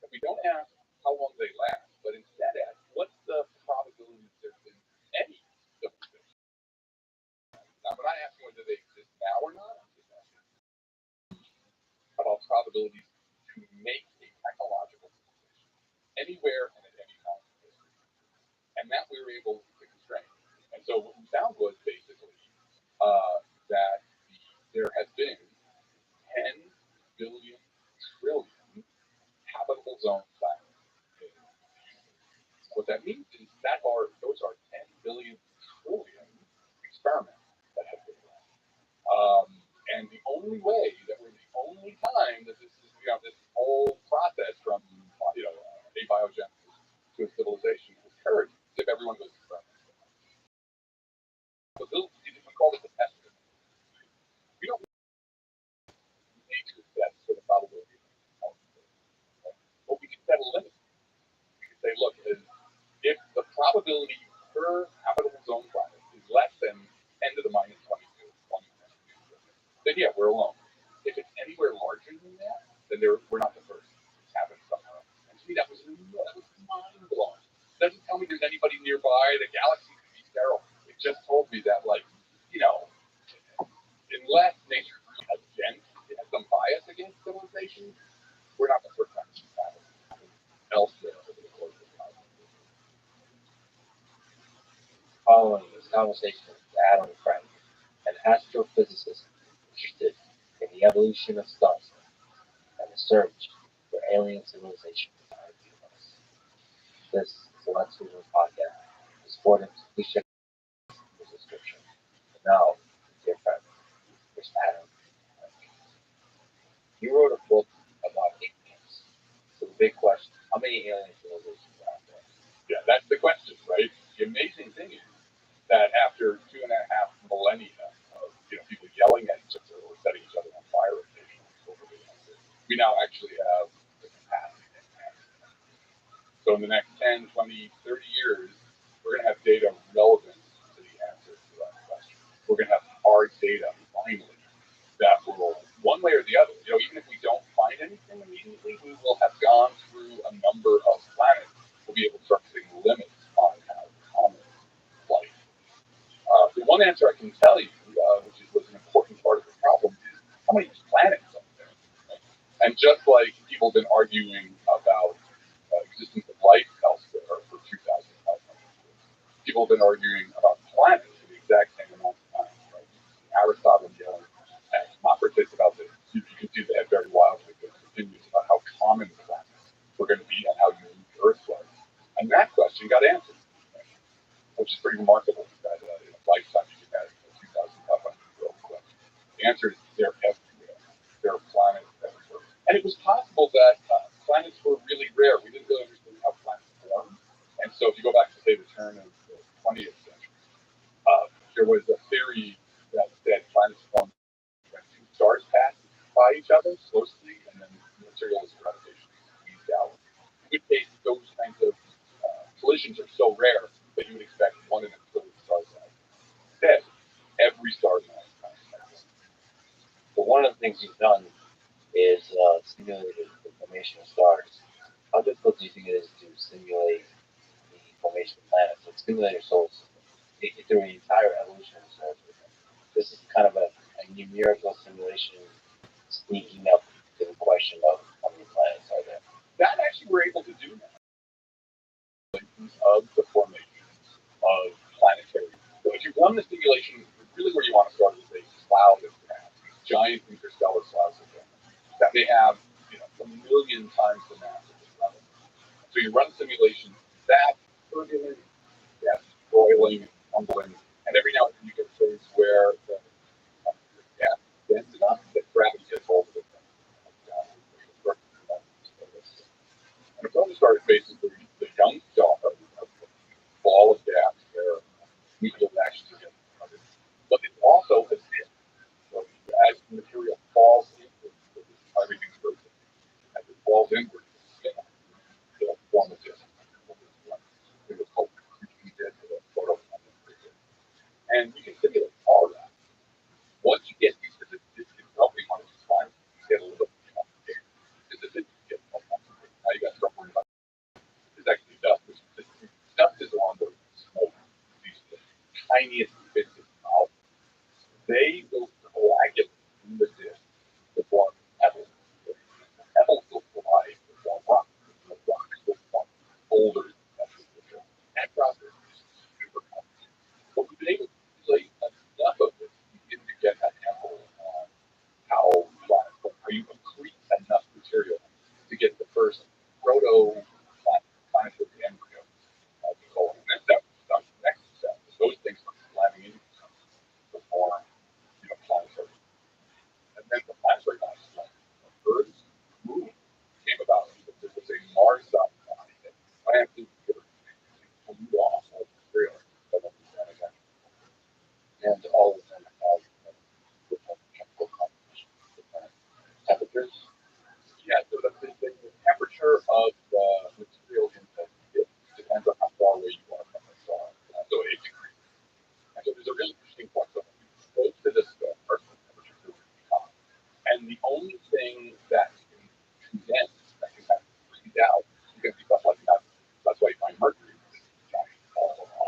D: we don't ask how long they last, but instead ask what's the probability that there's been any civilization. Now, when I ask whether they exist now or not, I'm just asking about probabilities to make a technological civilization anywhere and at any time in history. And that we were able to constrain. And so what we found was basically that there has been 10 billion trillion habitable zone planets. What that means is those are 10 billion trillion experiments that have been run. And the only way that we're the only time that this is, this whole process from abiogenesis to a civilization has occurred is if everyone goes experiments. We call it the test. We don't need to set sort of probability, but we can set a limit. We can say, look, if the probability per habitable zone planet is less than 10 to the minus 22, then yeah, we're alone. If it's anywhere larger than that, then we're not the first. It's happened somewhere else. And to me, that was mind blowing. It doesn't tell me there's anybody nearby. The galaxy could be sterile. It just told me that, unless nature has some bias against civilization, we're not the first time it's happened elsewhere over the course of time.
F: Following this conversation with Adam Frank, an astrophysicist interested in the evolution of stars and the search for alien civilization in our universe. This is the Let's Move podcast. For support, please check the description. And now, dear friend, here's Adam Frank. You wrote a book about aliens. So the big question, how many alien civilizations are out there?
D: Yeah, that's the question, right? The amazing thing is that after 2.5 millennia of people yelling at each other or setting each other on fire occasionally, we now actually have the capacity to answer them. So in the next 10, 20, 30 years, we're going to have data relevant to the answer to that question. We're going to have hard data, finally, that will, one way or the other, even if we don't find anything immediately, we will have gone through a number of planets. We'll be able to start putting limits on how common life. The one answer I can tell you, which was an important part of the problem, is how many planets are there? Right? And just like people have been arguing about existence of life elsewhere for 2,500 years, people have been arguing about planets for the exact same amount of time. Right? Aristotle yelling at Socrates about this. You can see they had very wildly different opinions about how common planets were going to be and how unique Earth was. And that question got answered, which is pretty remarkable that in a lifetime you can have 2,500 year old question. The answer is they're everywhere. There are planets everywhere. And it was possible that planets were really rare. We didn't really understand how planets form. And so if you go back to, say, the turn of the 20th century, there was a theory that said planets formed when two stars passed by each other closely, and then the material was gravitationally squeezed out. In which case, those kinds of collisions are so rare that you would expect one in a trillion stars to happen. Instead, every star has passed.
F: But one of the things you've done is simulated the formation of stars. How difficult do you think it is to simulate the formation of planets and simulate your solar system through the entire evolution of the solar system? This is kind of a numerical simulation sneaking up to the question of how many planets are there.
D: That actually we're able to do now. Of the formation of planetary. So if you run the simulation, really where you want to start is a cloud of gas, giant interstellar clouds of gas that may have a million times the mass of the sun. So you run simulations that turbulent, gas boiling, tumbling, and every now and then you get a phase where the gas bends enough that gravity gets hold of it. And it's only started basically the young star of ball of gas where nuclear reactions get started. But it also has hit. So as the material falls inward, everything's vertical. As it falls inward, it'll form a disk. And you can simulate all of that. Once you get used to this, it's helping on its time. You get a little bit complicated. Because it get more complicated. Now you got to
B: tiniest bits of knowledge, they will coagulate in the disk to form pebbles. Pebbles will collide to form rocks. The rocks will form boulders. That process is super complicated. But we've been able to simulate enough of it to begin to get a handle on how you accrete enough material to get the first planetary embryo. And that's the next step. Those things are slamming into each other to form, planetary. And then the planetary bodies, like Earth's moon, came about because there was a Mars-sized body that slammed into the Earth and blew off all the material that was planetary.
F: And all of them have different chemical compositions, different temperatures.
B: Yeah, so the temperature of the material in the disk depends on how far away you are from the star. So it decreases. And so there's a really interesting point. So when you close to the star, the temperatures are really high. And the only thing that can condense, that can kind of freeze out, you can see stuff like that. That's why you find mercury, giant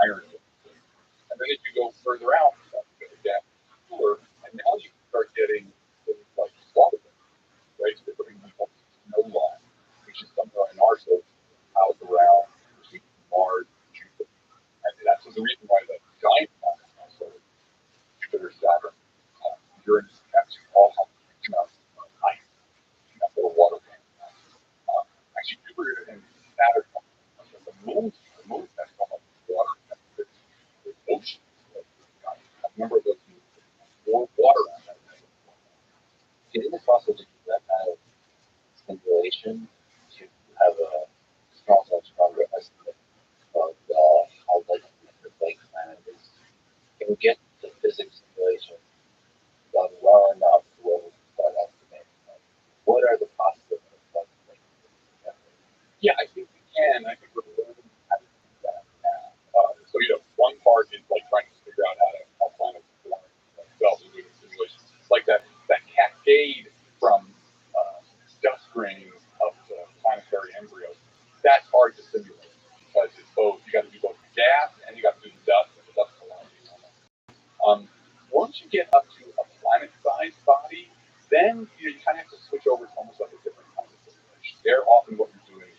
B: iron. And then if you go further out, it gets cooler, and now you start getting things like water, right? So they're putting snow line, which is somewhere in our solar system, out around between Mars and Jupiter. And that's the reason why the giant planets in our solar system, Jupiter, Saturn, Uranus, and Neptune, all have huge amounts of ice, or water. Actually, Jupiter and Saturn, the moon has so much water that there's oceans. A number of those moons, more water on them.
F: Is it possible to do that kind of simulation to have a stronger estimate of how likely the big planet is? Can we get the physics simulation done well enough to where we can start estimating? What are the possibilities of making this happen?
B: Yeah, I think we can. I think we're learning how to do that now. So, one part is like trying to figure out how planets form themselves and doing simulations. Like that cascade from dust grains up to planetary embryos. That's hard to simulate because it's both. You got to do both the gas and you got to do the dust and the dust colliding on it. Once you get up to a planet-sized body, then you kind of have to switch over to almost like a different kind of simulation. There, often what you're doing is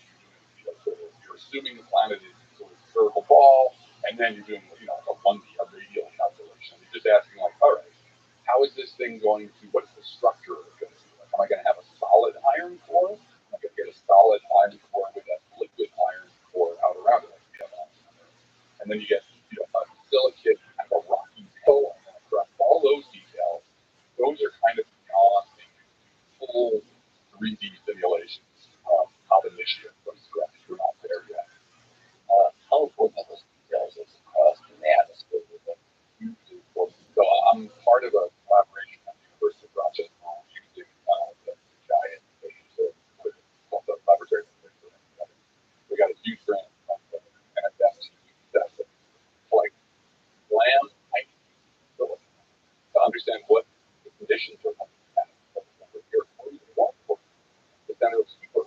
B: you're assuming the planet is sort of a spherical ball, and then you're doing a radial calculation. You're just asking like, all right, how is this thing going to? What's the structure of it going to be like? Am I going to have a solid iron core? Am I going to get a solid iron core with a liquid iron core out around it? And then you get a silicate, kind of a rocky pill, and across all those details, those are kind of beyond the full 3D simulations of ab initio from scratch. We're not there yet.
F: How important are those details as across the atmosphere?
B: Hugely important. So I'm part of a collaboration at the University of Rochester using the giant laser called the laboratory. We got a huge grant from the NSF to collect land to understand what the conditions are like here. The center of super,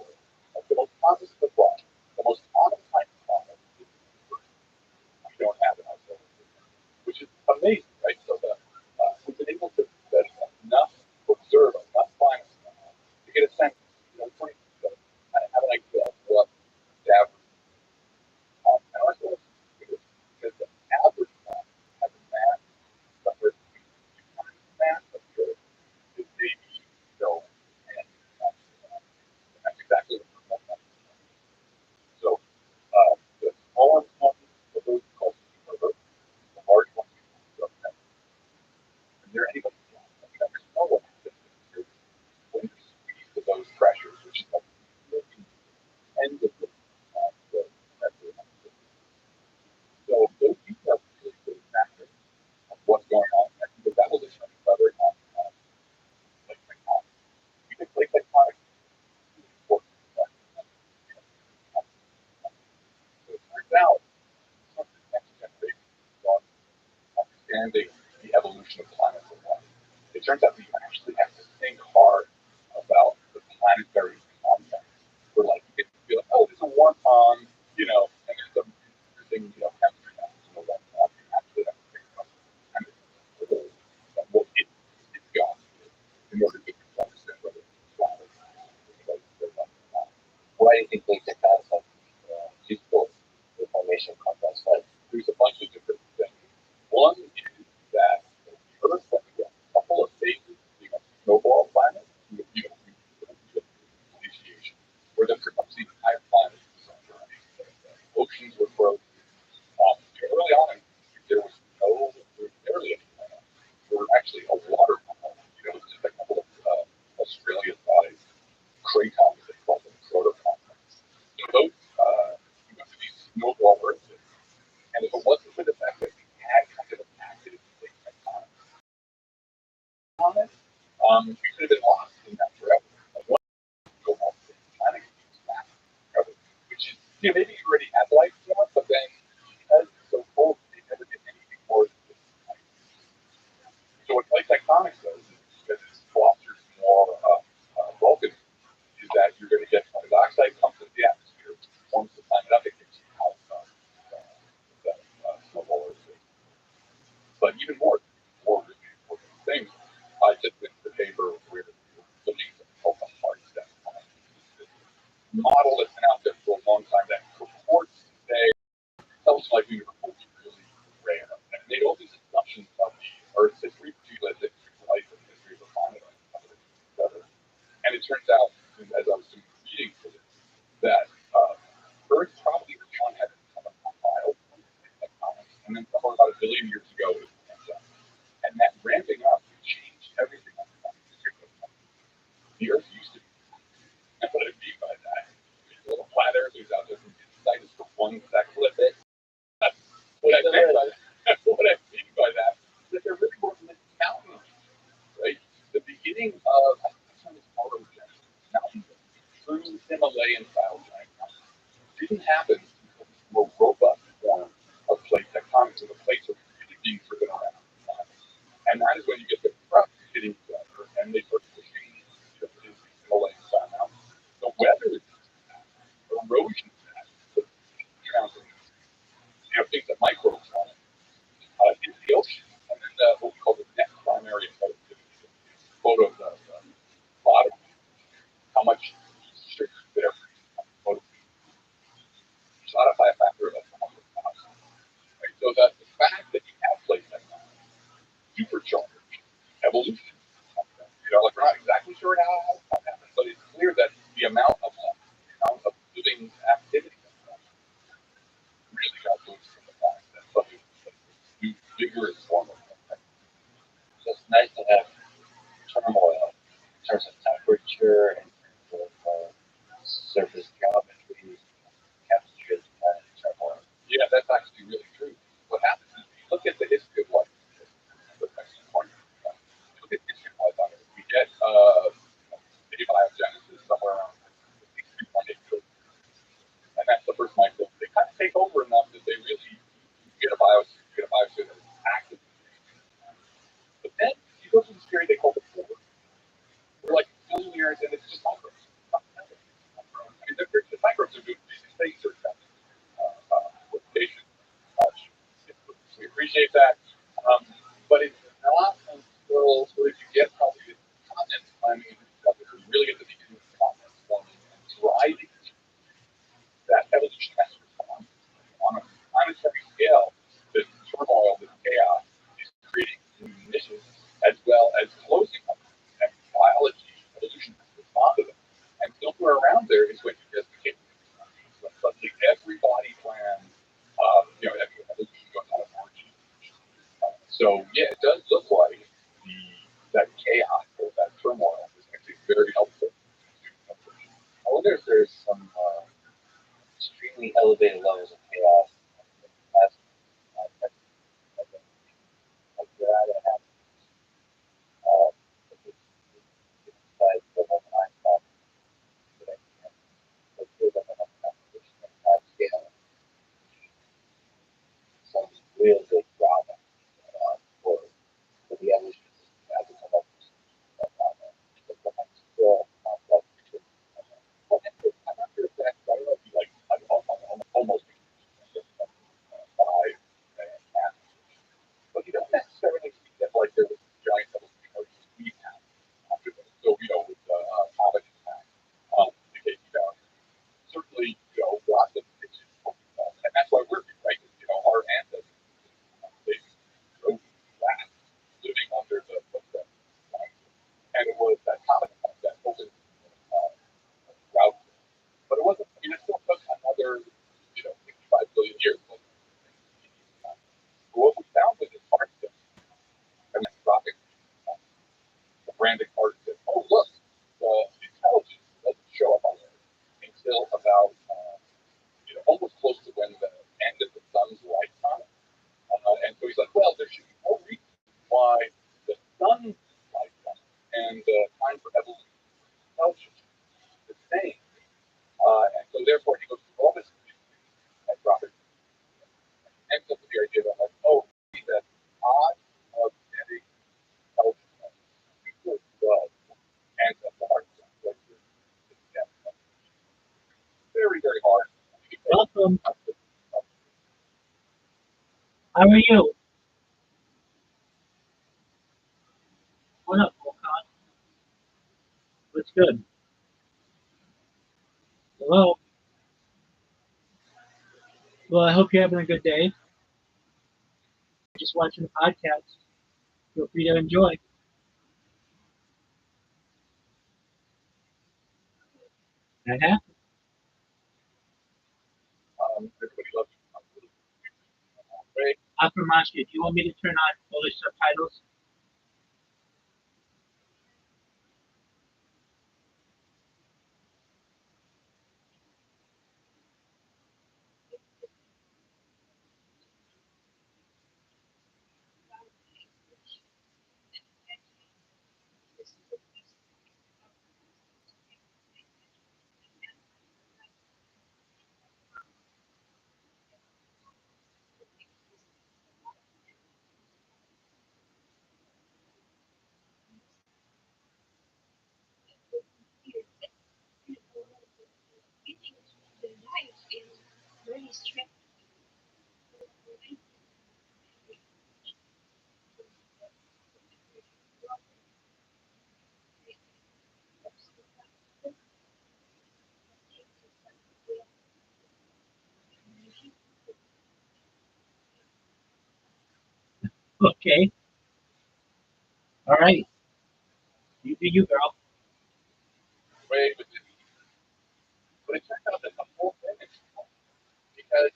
B: the most common supply, the most common type of planet is we don't have in our solar system, which is amazing, right? So we've been able to study enough, observe enough planets to get a sense, have an idea of what the average and our solar system is, because the average planet has a mass somewhere between 2 times the mass of the Earth is maybe, and that's exactly what we're talking about. So the smaller ones are those called super, the large ones are and they're anybody's guess. There's no one who can when you squeeze to those pressures, which is like tens of the pressure. So those details are really good factors of what's going on there, because that will determine whether or not like tectonic. You can play tectonic really important. So it turns out some of the next generation of understanding the evolution of planets and life. It turns out we actually have to think hard about the planetary context. We're like, you can be like, oh, there's a warm pond, and there's some interesting, chemistry happens in the warm pond. You actually have to think maybe you already had life form, but then because it's so cold, they never did anything more than this. So what plate tectonics does is because it fosters more volcanism, is that you're going to get carbon dioxide comes into the atmosphere, warms the planet up, it gets out snowball or thing. But even more really important thing, I just went to the paper where we're looking at called the hard step model that's been out there for a long time that purports to say cells like universe will be really rare. And made all these assumptions about the Earth's history, particularly the history of life and the history of the planet, and it turns out, as I was doing reading for this, that Earth probably early on had kind of mild tectonics, and then somewhere about a billion years ago it ramped up. And that ramping up changed everything on the planet. The Earth used to be. And what I mean by that, there's a little flat Earth who's out there from inside just for one second. What I mean by that, what I mean by that is that there really wasn't a mountain, right? The beginning of, I think this one is autogenesis, mountain, true Himalayan style giant mountain, didn't happen until this more robust form of plate tectonics, so the plates are really being driven around. And that is when you get the crust hitting each other, and they start pushing these Himalayan style mountains. The weather is that, erosion is that, but things that microbes on it. Into the ocean, and then what we call the net primary productivity. Photo of the bottom, how much sugar there is. It's not a high factor of 100,000. Right? So that the fact that you have plate tectonics supercharged evolution. Like we're not exactly sure how that happens, but it's clear that the amount of living activity really outweighs from the fact that something new, vigorous form of
F: So it's nice to have turmoil in terms of temperature and surface geometry, chemistry of the planet turmoil.
B: Yeah, that's actually really true. What happens is if you look at the history of life, look at the history of life on Earth, we get abiogenesis somewhere around 3.8 billion. And that's the first microbe. They kind of take over enough that they really get a biosphere that is active. But then you go through this period they call the core. We're like a billion years and it's just microbes. I mean, the microbes are doing things that are application. We appreciate that. But it's not until sort of you get probably the continents climbing into each other, you really get the beginning of the continents forming and driving that evolution has to respond. On a planetary scale, this turmoil, this chaos is creating new missions as well as closing them. And biology, evolution has to respond to them. And somewhere around there is when you get the case. Suddenly every body plan, evolution goes out of origin. So yeah, it does look like that chaos or that turmoil is actually very helpful.
F: I wonder if there's some extremely elevated levels of chaos in the past. Like that happens. Besides the whole time stop, but I can't. Let's give them enough competition at that scale. Some real good drama for the evolution system as it come up with that drama. But the next complex.
B: I'm not sure exactly. I don't know if you like. I'm almost.
C: welcome. How are you? What up, Volkan? What's good? Hello. Well, I hope you're having a good day. Just watching the podcast. Feel free to enjoy. Uh-huh.
B: Everybody loves Ray.
C: I'm from Moscow. Do you want me to turn on Polish subtitles? Okay. All right. You do you, girl.
B: Ray, but it turns out that the whole thing is wrong. Because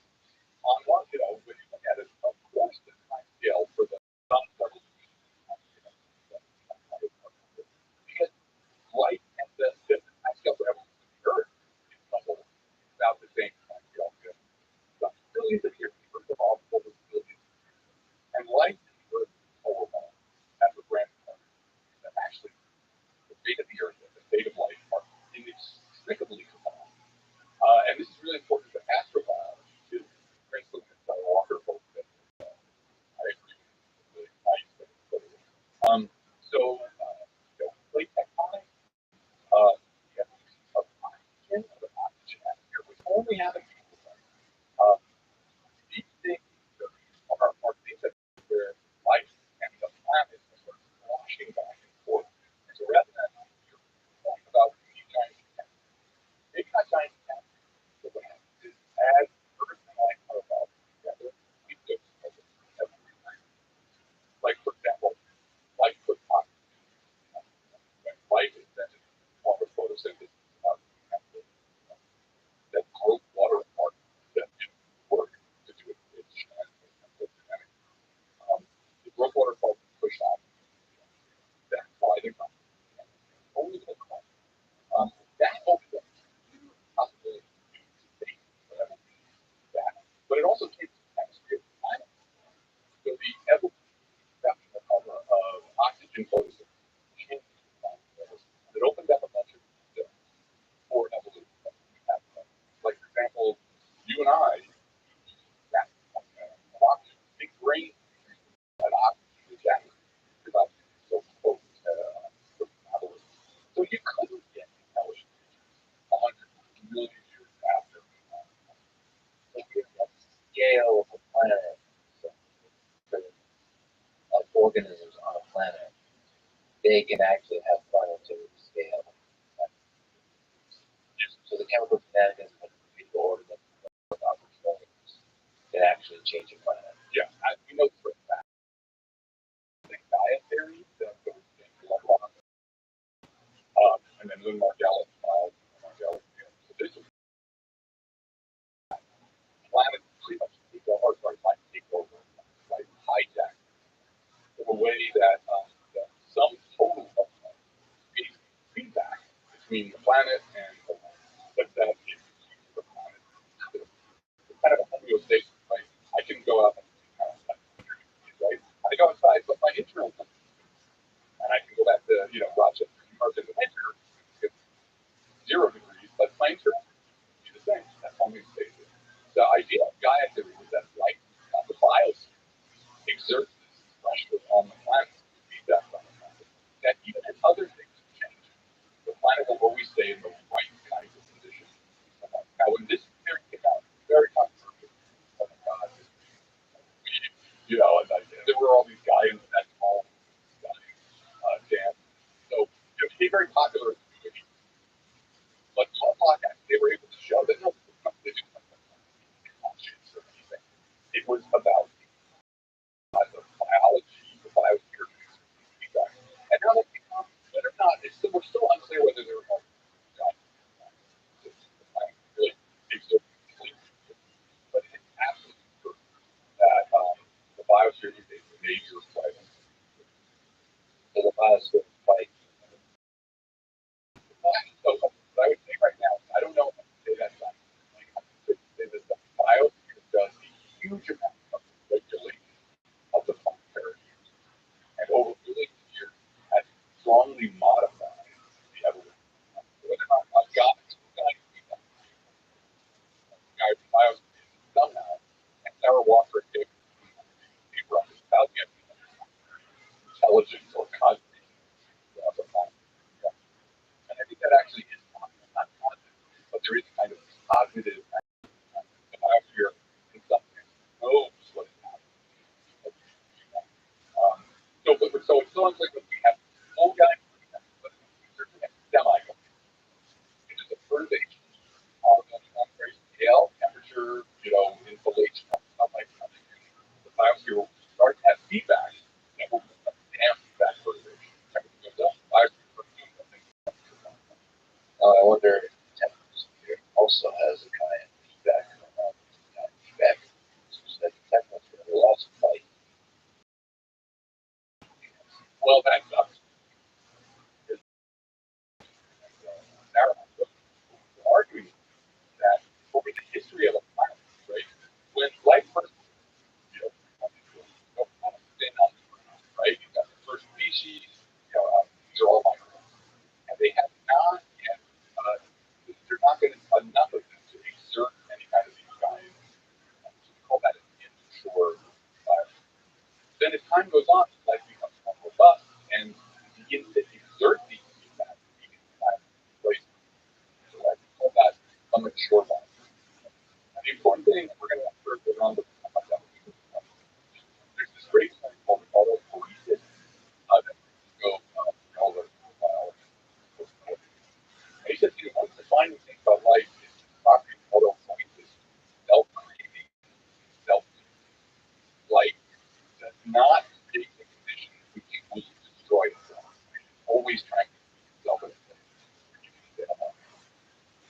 B: on one, when you look at it, of course, the time scale for the sun revolution, because light and the time scale for evolution of the Earth is almost about the same time scale. Billions of years, first of all, over billions. And light in the Earth is overall. That's what Grant said. That actually, the fate of the Earth and the fate of life are inextricably involved. And this is really important for astrobiology, too. For instance, Walker folks that I agree with really nice things. So, plate tectonics, the evolution of oxygen atmosphere, which only happens uh, these things are things that where life and the planet are sort of washing back and forth. And so rather than talking about big giant cats, maybe not giant cats, but what happens is as Earth and life are evolving together, we go together every time. Like for example, life put oxygen. When life invented water photosynthesis, that broke water apart that didn't work to do it. The broke water apart and pushed off. That's why they come. Only the cause. That opens up huge possibilities to space, whatever that. But it also takes the chemistry of the planet. So the evolution of oxygen photosynthesis changed the planet. It opened up a bunch of for evolution. Like, for example, you and I, that oxygen, big brain, that oxygen is that because oxygen is so potent for metabolism. So you couldn't get intelligent 100 million years after.
F: So given the scale of the planet, so of organisms on a planet, they can actually have planetary scale. So the chemical kinetics of the organisms can actually change a planet.
B: Yeah, we know for a fact. Dietary, and then Lynn Margell. So this is planet pretty much take over, like hijack in a way that some total feedback between the planet and the land. But that is the planet. It's kind of a homeostasis, right? I can go out and right? I go outside, but my internal temperature, and I can go back to Rochester, New York in the winter, it's 0 degrees, but my internal temperature is the same. That's homeostasis. The idea of Gaia theory is that life, the biosphere, exerts this pressure on the planet to feed that on the planet. That even as other things change, the planet will always stay in the right kinds of conditions. Now, when this theory came out, very controversial. huge amount of regulation of the planetary universe, and over billions of years has strongly modified the evolution. Whether or not God is biosphere somehow, and Sarah Walker gave about the intelligence or cognition of the planet. And I think that actually is not positive, but there is kind of cognitive the biosphere in some sense knows what is happening. So it sounds like we have full guide, but we certainly have semi. It is a perturbation on a very scale, temperature, insulation, stuff like that. The biosphere will start to have feedback that will damp that perturbation. Temperature goes up, biosphere perturbation.
F: I wonder if the technosphere also has a kind of feedback. So that the technosphere will also fight.
B: Well, that's up. Arguing that over the history of the planet, right, when life first, right, you got the first species, these are all microbes, and they have not yet, they're not going to enough of them to exert any kind of these giant. So we call that an immature virus. Then as time goes on, life becomes more robust and begins to exert these feedback places. So I call that a mature virus. And the important thing we're going to observe around the there's this great study called autopoiesis that go all the he said, one of the defining things about life is the property of autopoiesis, self-creating, self-life does not create the condition which will destroy itself. It's always trying to keep itself in place.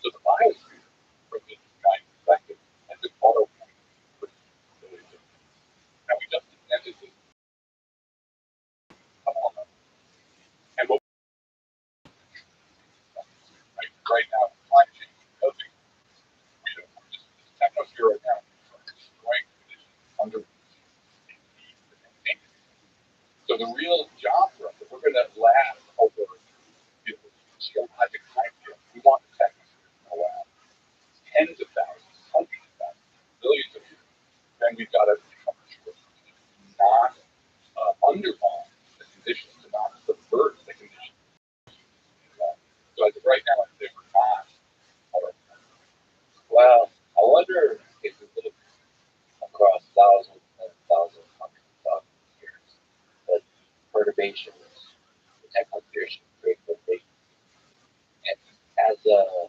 B: So the biosphere, from this guy's perspective, has been autopoiesis. Now we just invented this. And what right now, climate change is causing, this atmosphere right now is destroying conditions under so the real job for us, if we're going to last over geologic time scale, we want the atmosphere to last tens of thousands, hundreds of thousands, billions of years. Then we've got to become sure to not undermine the conditions, to not subvert the conditions. So as of right now, I'd say we're not.
F: Well, I wonder if we look across thousands and thousands, hundreds of thousands of years, that perturbations, the technosphere should create perturbations. And as a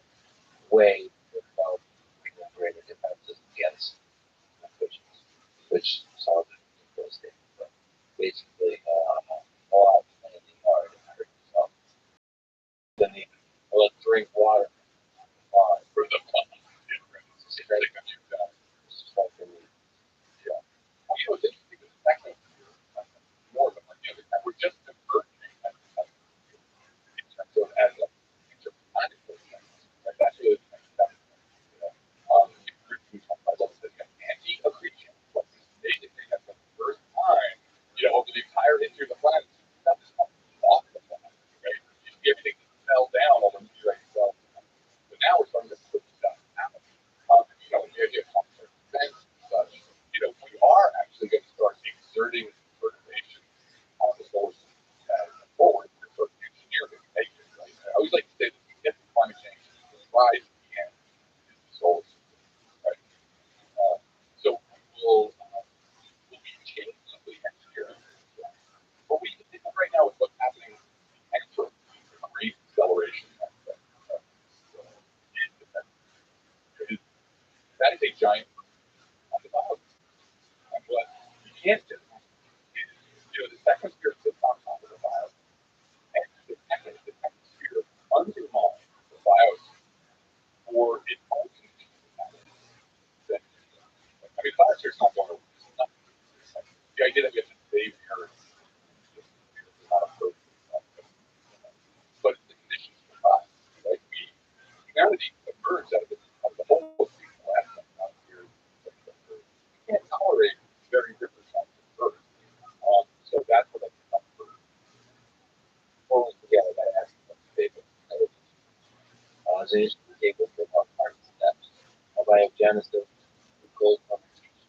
F: way to develop greater defenses against perturbations, which sounds like a simple statement, but basically, go out and anything hard and hurt yourself. Then let's drink water.
B: For the well, it's interesting because it's actually more of a we're just diverging in terms of as a planetary sense. Like that's really we talk about what's the anti-accretion, what is basically at the first time, over the entire history of the planet, that is off the planet, right? You see everything fell down all the meteorite fell down. But now we're starting to put stuff out. The idea of concert events and such, we are actually going to start exerting perturbation on the solar system forward to sort of engineer it, make it, right? I always like to say that we get to climate change, the rise at the end is the solar system, right? So we'll be changeably engineering this. What we can think of right now is what's happening externally, the great acceleration aspect. That is a giant on the bottom. And what you can't do is, the atmosphere sits on top of the biosphere. And the atmosphere undermines the biosphere for its own conditions. Biosphere is not going to the idea that we have to save the earth is not appropriate. But the conditions for us, right? Humanity emerged out of the homeless people last 1,000 years. We can't tolerate
F: organization tables about hard steps. A biogenesis, gold publication,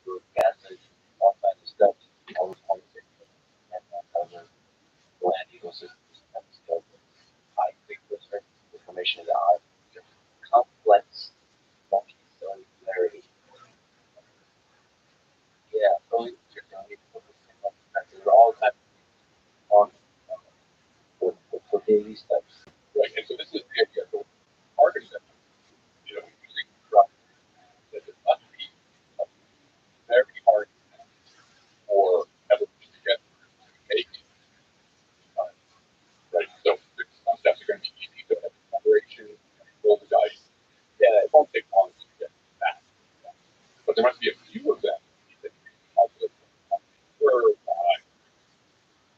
F: through gases, all kinds of stuff, all these conversations, and cover land ecosystems and skeletons. High frequency information in the eye, complex multicellularity. Yeah, so they're all types on for daily steps.
B: Right, and so this is the idea. So targeting them, using drugs that it must be a very hard for evolution to get through to make it. Right, so some steps are going to be easy to separation, roll the dice. Yeah, it won't take long to get that. But there must be a few of them that you can also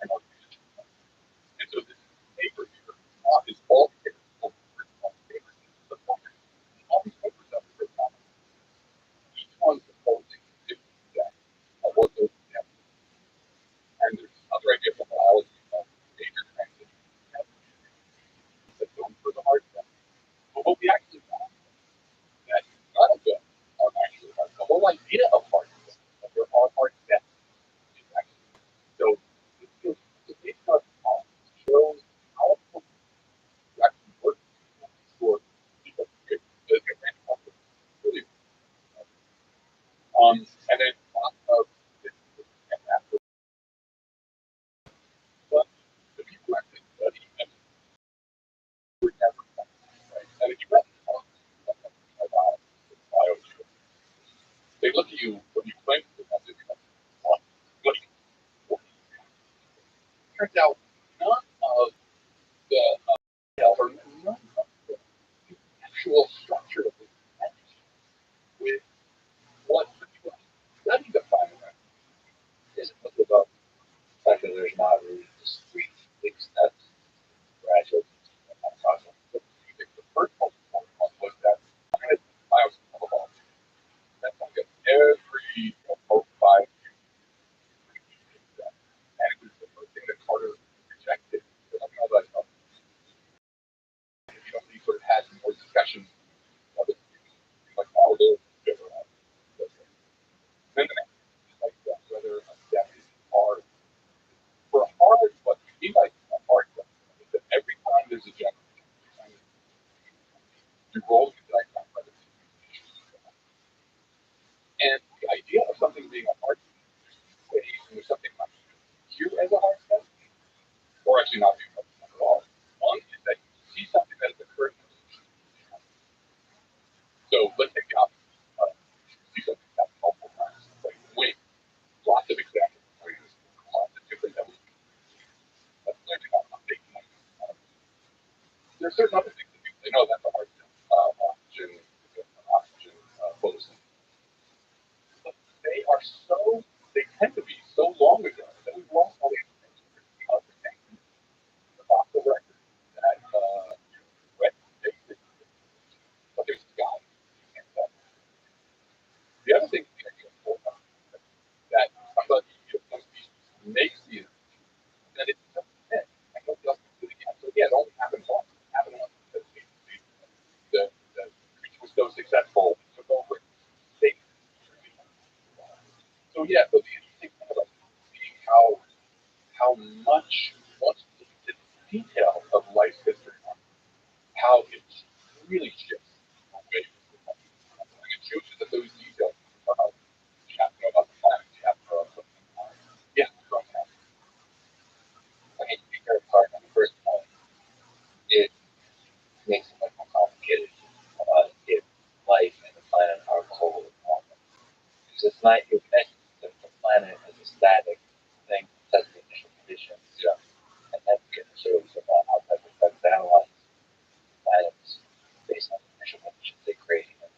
B: and and so this paper here is all the papers, all these papers up for each one's proposing 50 steps of what those steps. And there's other ideas of biology of major transition that go for the hard stuff. But what we actually found that none of them are actually hard. The whole idea of hard stuff, that there are hard steps, is actually so the paper shows how you actually work for people to get really and then of and after but the people actually study and were never right. And if you read about bio, they look at you when you claim to the message, what do you turns out none of the or none of the actual structure of this match with what the people study the final
F: Is it about the fact that there's not really discrete big steps, gradual process?
B: the first one was that bios evolved. That's like every post 5 years. And it was the first thing that Carter rejected. Because I know that he sort of had more discussions of it. Like, how it is, then the next like whether a step is hard. For a hard, what you mean by a hard step is that every time there's a generation, you roll the dice on whether it's and the idea of something being a hard step, there's something like you as a hard step, or actually not being hard step at all. One is that you see something that has occurred in evolution. So let's take the opposite. See something that's multiple times, like wing. Lots of examples where you see lots of different evolutions. That's clearly not big ones. There are certain other things that they know that's a hard step. Oxygen, photosynthesis. But they tend to be so long ago that we've lost all the information of the fossil record that wet basic, but there's sky. And, the other thing that somebody, some species makes the that it's just dead. And nobody else can do it again. So yeah, it only happened once. It happened once because the creature was so successful, it took over. They, so yeah, so the interesting thing about seeing how much once you look at the detail of life's history, how it really shifts away from the and it shows you that those details are you have to know about the planet, you have to know about yeah, from that.
F: I mean, to be fair, part on the first point, it makes it much more complicated if life and the planet are cold. Because it's not your the planet is a static thing, that's the initial conditions.
B: Yeah.
F: And then we get sort of how that affects analyze planets based on the initial conditions they create. And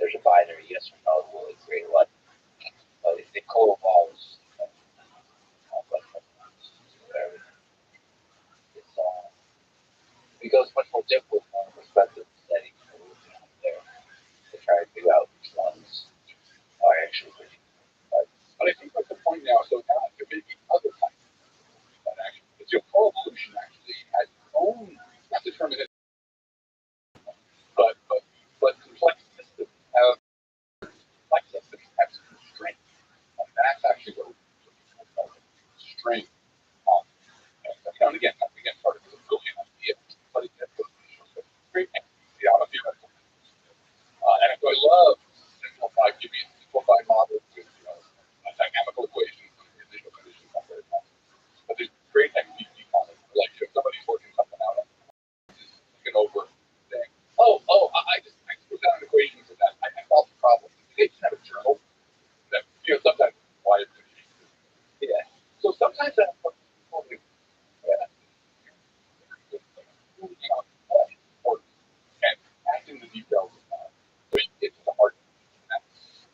F: there's a binary yes or no, will it create life? But if it co-evolves, whatever, it's it goes much more difficult from the perspective of studying evolution out there to try to figure out which ones are actually pretty.
B: But I think that's the point now. So now there may be other types that actually, because coevolution actually has its own, not deterministic. love simplified, give me a simplified model with a dynamical equation, initial conditions, not very much. But there's great MVP comments. Like if somebody's working something out, looking over, saying, I just put down an equation for that. I solved the problem. They just have a journal that sometimes why it's yeah. So sometimes that's what people do. Yeah. And acting the details of that. So it's the hard. That's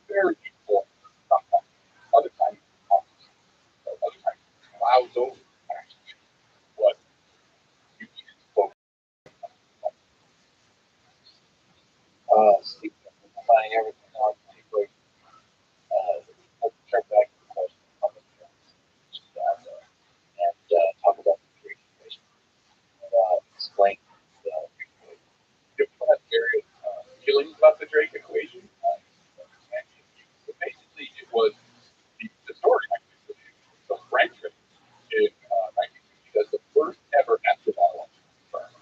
B: very useful sometimes. Other times, other times clouds over actually what you need to focus on.
D: Speaking of simplifying everything on the equation, let's turn back to the question of public trust and talk about the Drake equation. Explain the Drake equation.
B: People have various feelings about the Drake equation. But basically, it was the story, actually, the French in 1960 as the first ever astrobiology firm.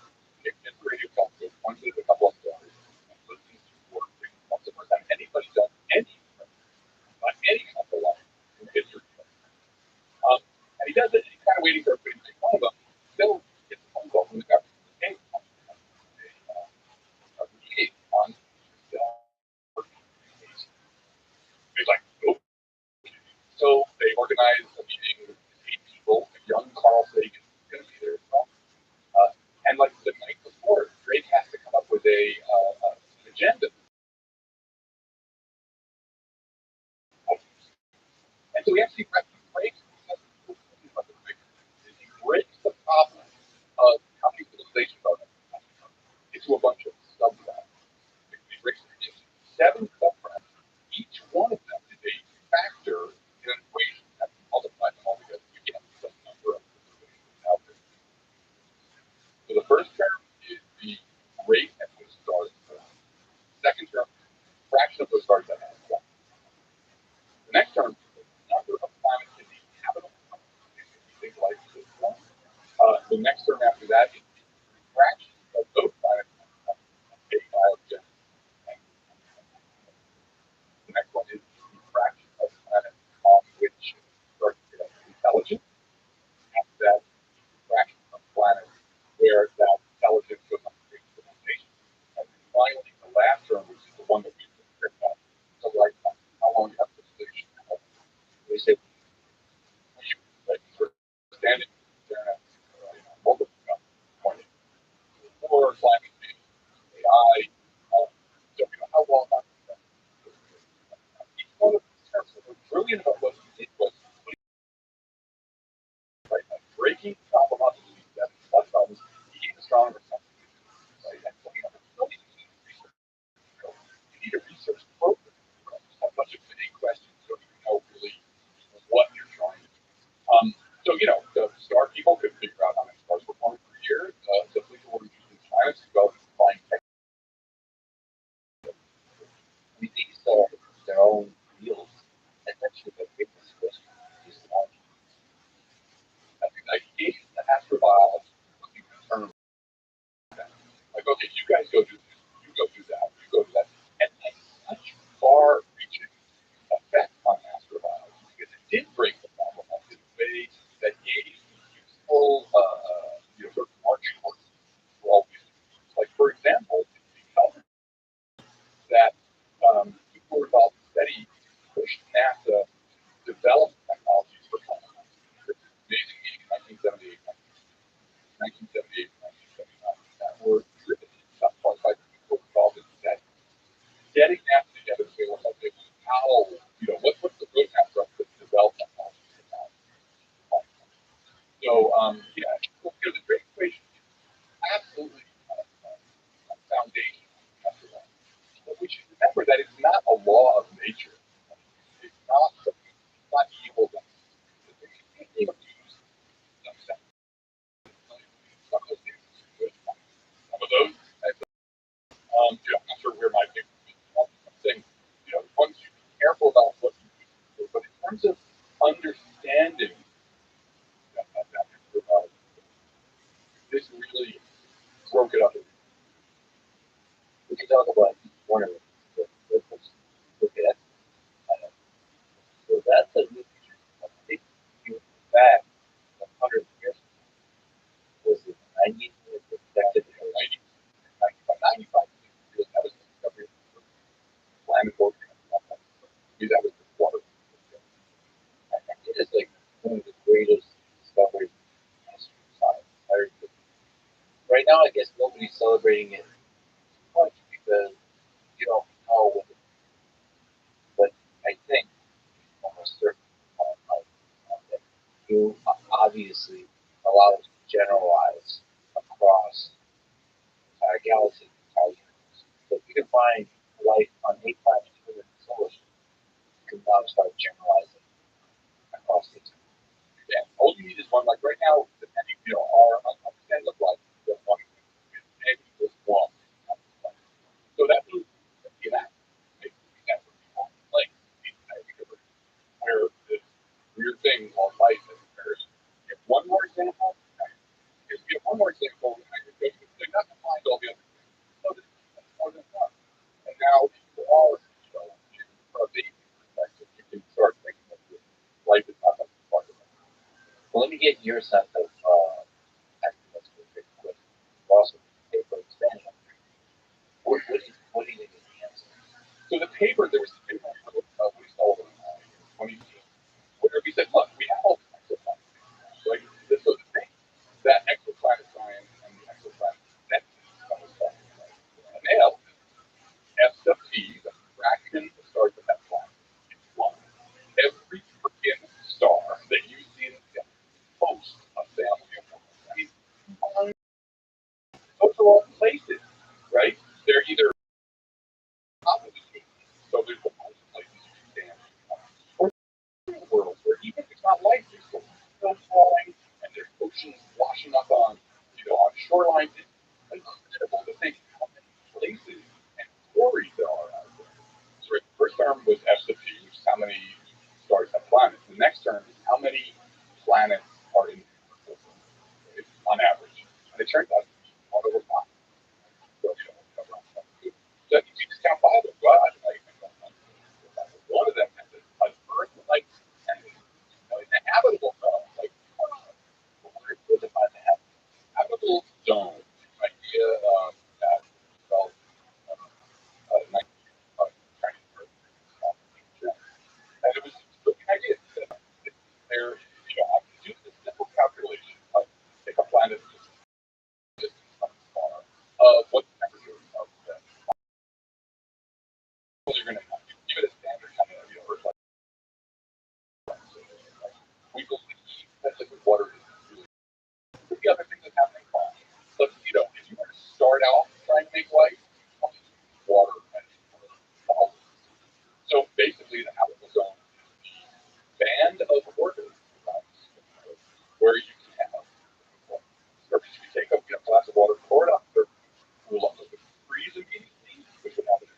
B: It radio telescope, pointed at a couple of stars, and listened to work. That's the first time anybody's done any kind of life in history. And he does it, and he's kind of waiting for everybody to make fun of him. Still gets a phone call from the government. Hey, a liaison he's like, nope. So they organize a meeting with 8 people. A young Carl Sagan is going to be there as well. And like the night before, Drake has to come up with an agenda. And so he actually breaks the problem of how many civilizations are there into a bunch of subtracts. He breaks it into 7 subtracts. Each one of them is a factor in an equation that multiplies them all together. You get some number of civilizations out there. So the first term is the rate at which stars form. Second term, fraction of those stars that have one. The next term is the number of planets in the habitable zone. Things like this one. The next term after that is the fraction of those planets that have a biogen. The next one is the fraction of planets on which stars get intelligence. After that, the fraction of planets where that intelligence goes on to create civilization. And then finally, the last term, which is the one that we just picked up, the lifetime. How long you have civilization? We say like understanding multiple points. Or climate change, AI. So how long each one of these terms that were brilliant about what he did was right, like breaking the problem up into these 7 subproblems, he gave astronomers something to do. Right? And so, you need a research program. A bunch of big questions, so you know really what you're trying to do. So, the star people could figure out how many stars were formed per year. The people who were using planets to go and find
D: these are their own fields. Essentially, the biggest question is technology.
B: like the astrobiology looking at terms like, okay, you guys go do this, you go do that, you go do that. And such far-reaching effect on astrobiology because it did break the problem up in a way that gave useful, sort of marching orders for all these. Like, for example, because that people were involved in study pushed NASA to develop technologies for climate. Amazing meeting in 1978, 1979, that were driven in some part by the people involved in study. Getting NASA together to say, well, okay, how, what's the roadmap for us to develop technologies for now? So, the Drake equation is absolutely a foundation. But we should remember that it's not a law of nature. It's not evil. They can't even use themselves. Some of those things are good. Some of those, I'm not sure where my paper is. I'm saying, once you be careful about what you do, but in terms of understanding this really broke it up.
D: We can talk about each one of them. dinosaurs. That was the water.
F: It is like one of the greatest discoveries in history of science. Right now, I guess nobody's celebrating it much because you don't know what it is. But I think almost certain that you obviously allow us to generalize across the entire galaxy, the entire universe. So if you can find life on 8 planets within the solar system, you can now start generalizing across the entire.
D: Yeah, all you need is one. Like right now, depending, our understanding of life is one maybe just one. So that means that like where this weird thing called life is occurs. If one more example, if you get one more example, they're not to find all the other things. So that's more than one. And now people are, from a baby perspective, you can start thinking of this. Life is not something part of it.
F: Well, let me get your sense of academics real quick. Also, paper expanding on that. What do you think is the answer?
D: So the paper, there was a paper we saw in 2018, where we said, look, we have all these exoplanets. Like, so the thing that exoplanet science and the exoplanet nexus and they have S sub T, the fraction of stars that have planets, is one. Every freaking star that you see in the sky hosts a family of planets. I mean, those are all places, right? They're either opposite, so there's a bunch of places you can stand, or world where even if it's not light, there's still snow falling and there's oceans washing up on, on shorelines. It's incredible to think how many places and stories there are out there. So the first term was S sub T, which is how many stars have planets. The next term is how many planets are in the system on average. And it turns out to be 1/5. So, so that means you just count 5 of God. One of them has an Earth-like inhabitable zone. Like,
F: What define the
D: habitable zone idea that developed in 19 and it was the idea that there, I can do this simple calculation, like take a planet just from the star, what the temperature of the you're going to have to give it a standard kind of Earth like. We believe that liquid water is really the other thing that's happening fine. But if you were to start out trying to make life, water and salt. So basically the habitable zone is the band of organisms where you can have surface. You take a glass of water, pour it out, cool up, freeze immediately, which would happen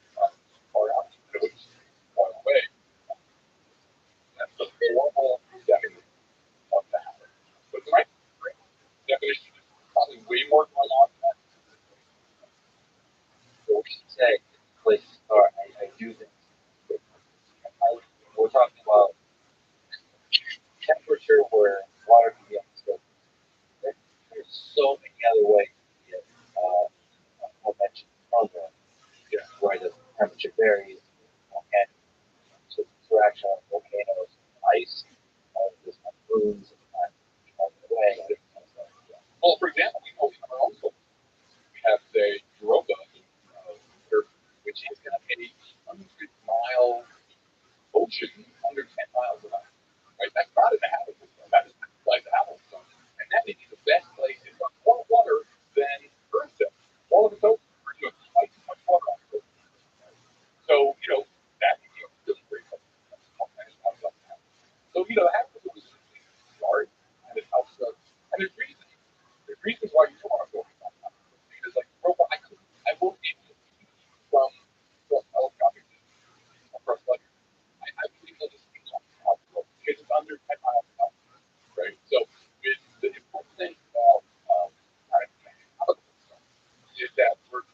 D: far out, and it would just boil away. That's the normal definition of that. But the right definition is probably way more going on than that.
F: what we should say places are? I do think we're talking about temperature where water can be on the surface. There's so many other ways to get what mentioned earlier, where the temperature varies, volcanic interaction of volcanoes, ice, all of this moons and all the way.
D: Well, for example, we know in our own solar system, we have, say, Europa, which is going to be a 100-mile ocean under 10 miles an hour. Right? That's not an habitable zone. That is like the habitable zone. And that may be the best place. It's got more water than Earth does. All of its oceans are twice as much water on the surface. So, that can be a really great place. So, habitable is smart and it helps us. And there's reasons. There's reasons why you don't want to go because, like, Europa, I won't be able to see from telescopic across like I believe that this thing's on because it's under 10 miles an hour, right? So the important thing about is that we're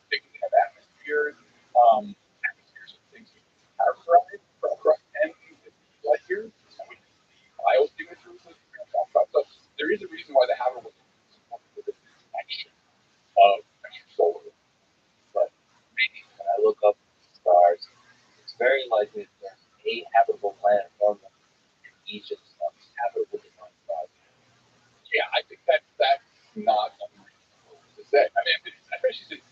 F: likely that there's a habitable planet among them, and each of some habitable defined cloud.
B: Yeah, I think that's not unreasonable to say. I mean, especially since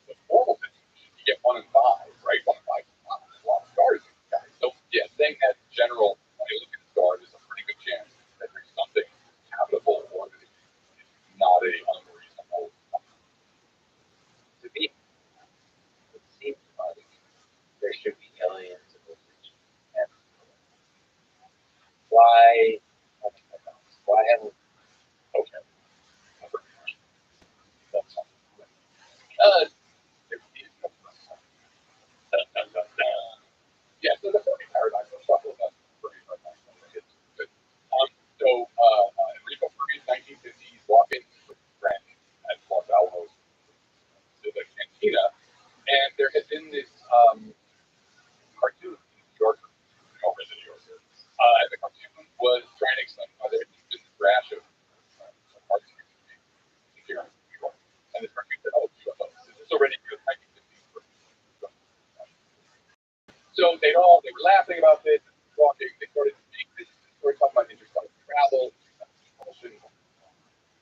B: the formal definition, you get 1 in 5, right? 1 in 5 is not a lot of stars in the sky. So yeah, saying that in general, when you look at the stars, there's a pretty good chance that there's something habitable orbiting it. It's not a unreasonable.
F: To me, it seems like there should be alien civilization. And why? Why haven't?
B: Okay. That's something. Because there is no yeah, so the Fermi paradox, let's talk about the Fermi paradox. It's good. Enrico Fermi in 1950s walking with Grant at Los Alamos to the cantina, and there had been this cartoon in New Yorker, over in the New Yorker, and the cartoon was trying to explain how there had been this rash of parts here in New York, and the cartoon said, "Oh, UFOs." This is already good 1950s. So they were laughing about this, talking. They started talking about interstellar travel, propulsion.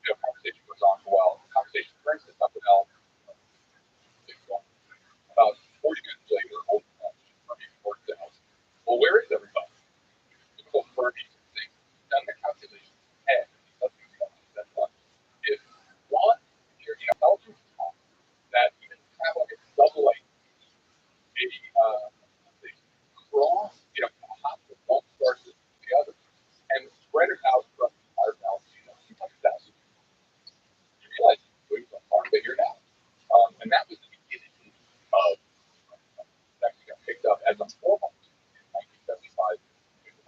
B: Conversation goes on for a while. The conversation turns to something else. About 40 minutes later, old Fermi works out. Well, where is everybody? Typical Fermi thing. Done the calculations ahead. Nothing else. That's one. If one, you're in a Belgian town that even travel at double light, a cross, hop from one star system to the other, and spread it out from the entire galaxy, 200,000. You realize you're doing some far bigger now. And that was the beginning of that got picked up as a formal in 1975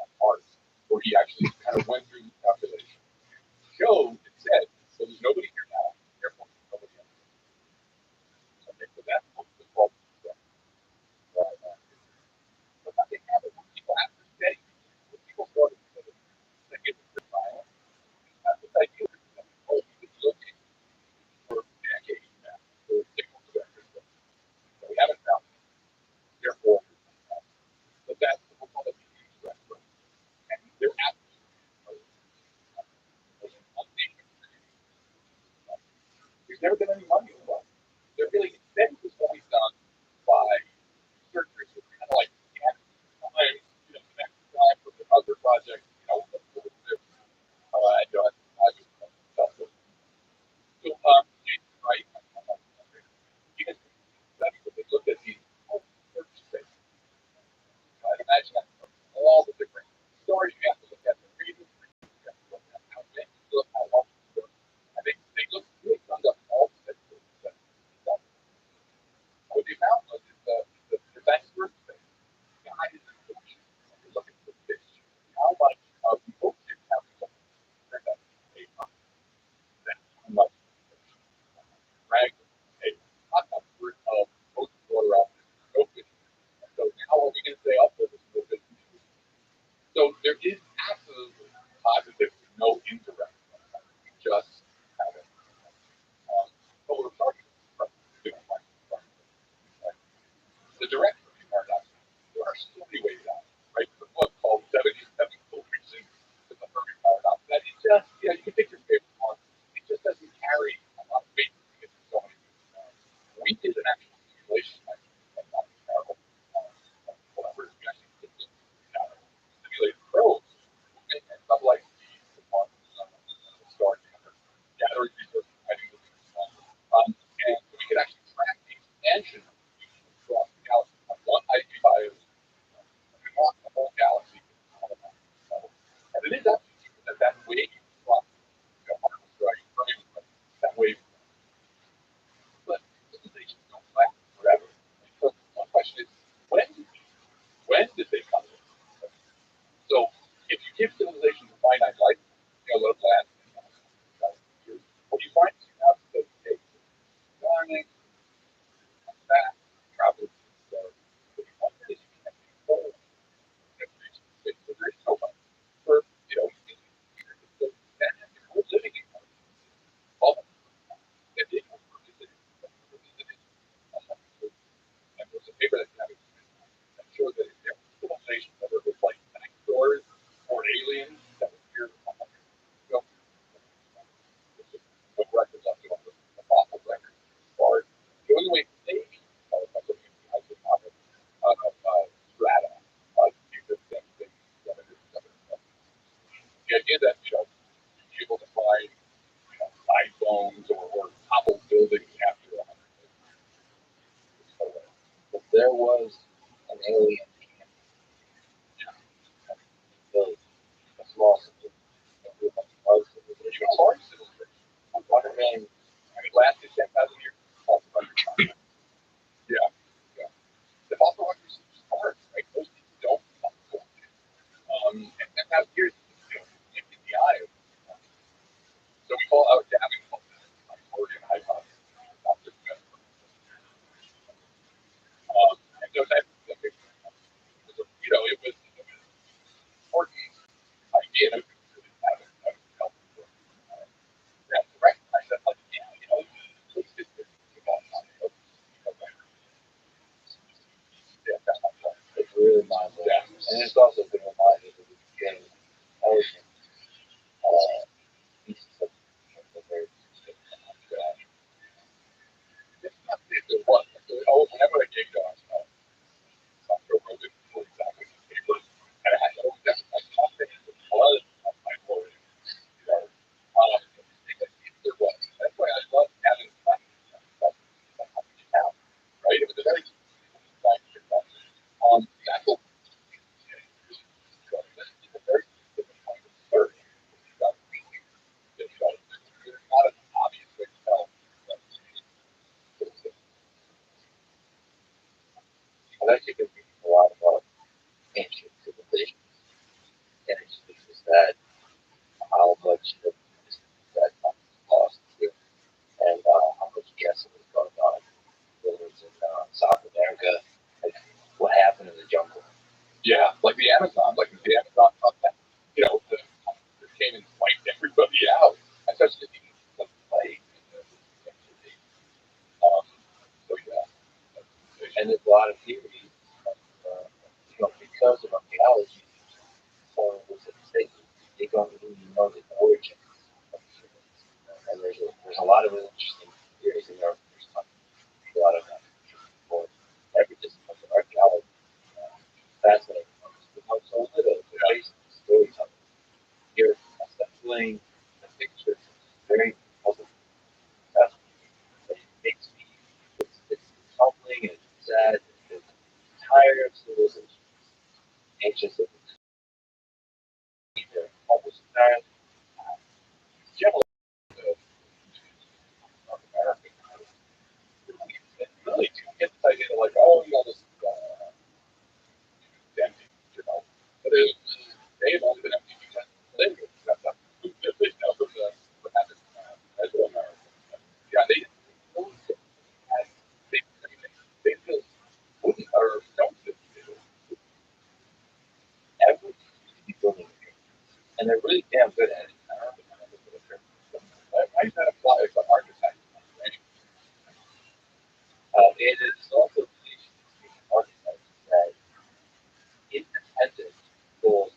B: on Mars, where he actually kind of went through the calculation, showed and said, so there's nobody here now, therefore there's nobody else. Okay, so that's what the 12 stuff. But nothing happened. When people after studying, when people started to get the violence, this idea that we've been looking for decades now for signal directors that we haven't found. Therefore, but that's the whole public interest. And they're absolutely there's never been any money involved. There really instead was always done by researchers who kind of like time, the next time for the other project, so Jason Wright, he has studied what they looked at these search space. I'd imagine that all the different stories you have to look at, the reasons, you have to look at how many you look, how long you look. I think they look really summed up all the different stuff. What they found was the best search space guided the ocean. You're looking for fish. How much of the ocean have we looked at? That's a lot. That's how much drag a hot number of ocean water out there. No fish. So how are we going to stay up with this no fish? So there is absolutely positive, no indirect. We just have it. But we're talking about the direct paradox. There are so many ways out, right? The book called 77 Solutions to the Fermi Paradox. That is just, you can pick your favorite one. It just doesn't carry a lot of weight because there's so many. We did an actual simulation, like not terrible. Whatever we actually did simulated probes moving at double light speed to one star gathering resources, finding the sun. And so we could actually track the expansion across the galaxy. One IP bios idea that be able to find iPhones or topple buildings after 100 years.
F: But there was an alien camp, village, a small city, with a large civilization.
B: A large civilization.
F: One man,
B: And it lasted 10,000 years. Yeah. Yeah. The fossil records are right? Those people don't come along. And 10,000 years in the eye of so we call out to having origin hypothesis, not just and so that it was an important idea to have it help that to recognize that at least it's yeah, that's not fun.
F: it's really mind-blowing.
B: Yeah.
F: And it's also been reminded that we became intelligent pieces of the very
B: It's not it was. Whenever I gave software robot for exactly the paper, and I had that's my confidence was my origin. There was. That's why I love having fun. Now, right? It was a very the actual it's a very different kind of search. There's not an obvious way to tell.
F: I've actually been thinking a lot about ancient civilizations, and it just that how much of that time is lost here, and how much guessing is going on. Whether it's in South America, like what happened in the jungle.
B: Yeah, like the Amazon, that came and wiped everybody out. That's such a plague. So yeah,
F: And there's a lot of theories, because of archaeology, so was it safe? They don't really know the origin of humans. And there's a lot of really interesting theories in there. There's a lot of for every discipline of archaeology. Fascinating. Because so little, the basic storytelling. You're assembling the picture. Very puzzling. That's it makes me it's humbling and sad and tired of civilization. Anxious of either almost entirely
B: generally, North America, it really do get this idea like, this is empty, But they have only been empty because they got that. They know what happened as well. Yeah, they built wooden or stone cities.
F: every building. And they're really damn good at it. I don't know
B: I used to apply as an architect.
F: it is also the architects that independent goals,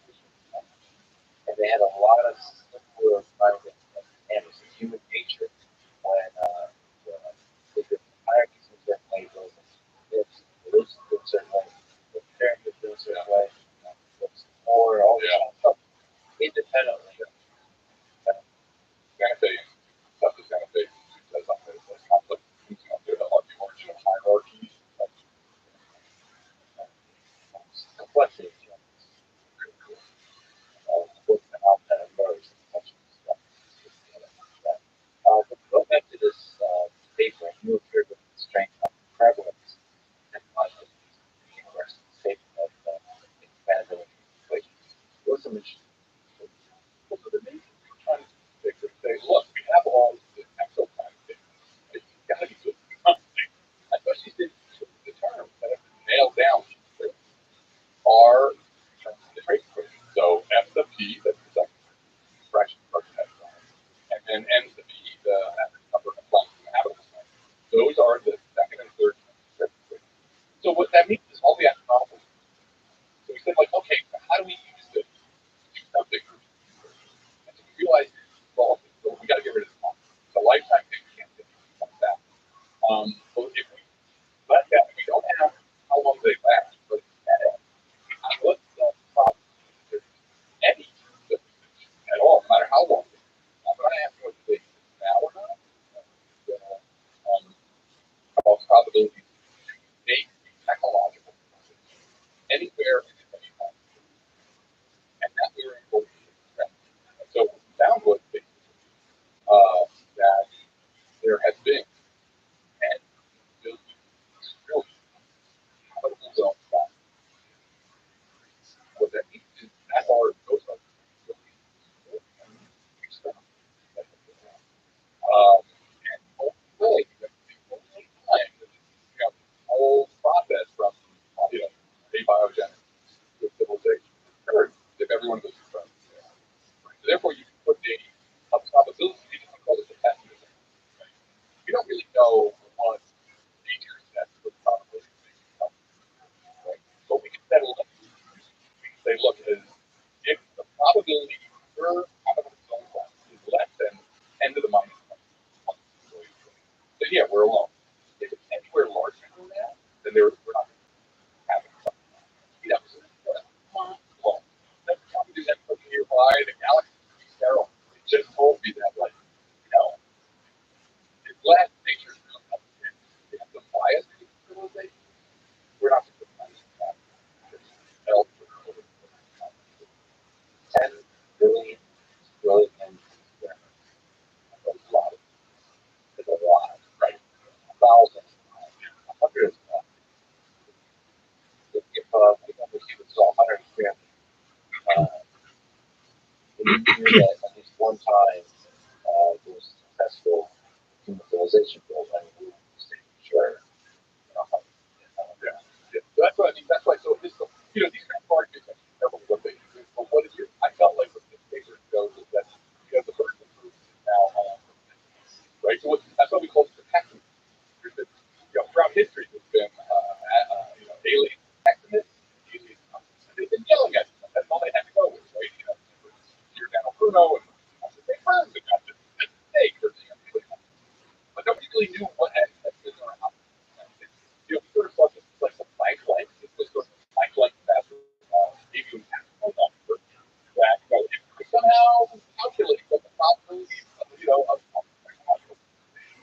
F: and they had a lot of simpler kind of mechanics of human nature when the hierarchies in certain way, it's religion in a certain way, the pyramids in a certain way, it's more all this stuff independently.
B: anywhere and at any time. And that very important. And so what we found was that there has been and really habitable zones that what that means is that are those are and hopefully the only time that you have this whole process from abiogenesis to civilization occurs if everyone goes through it. So therefore you can put a probability, you can call it a pessimism. We don't really know what features that would probably come, right? But we can settle it. We can say, look, if the probability per habitable zone class is less than 10 to the minus 1, then yeah, we're alone. If it's anywhere larger than that, then we're not having something. You know, so alone. That's probably do that from nearby. The galaxy is sterile. It just told me that, like, unless nature's really up to it, we have some bias to civilization. We're not supposed to that.
F: 10 billion experiments. That's a lot. It's a lot, right? Thousands, hundreds. If we saw 100 experiments, we knew that at least one time there was successful human civilization program. We were sure.
B: That's what I mean. That's why. So this, these kind of arguments are careful what they do. But what is your? I felt like what this paper shows is that the burden of proof is now on, right? So that's what we call protection. Throughout history, there's been alien protectionists, alien. They've been yelling at them. That's all they had to go with, right? You're down Bruno and they burned it. That's just fake. But nobody really knew what had been around. We sort of saw this like the flag light. This was sort of flag light that gave you an actual number that if you somehow calculate what the probability of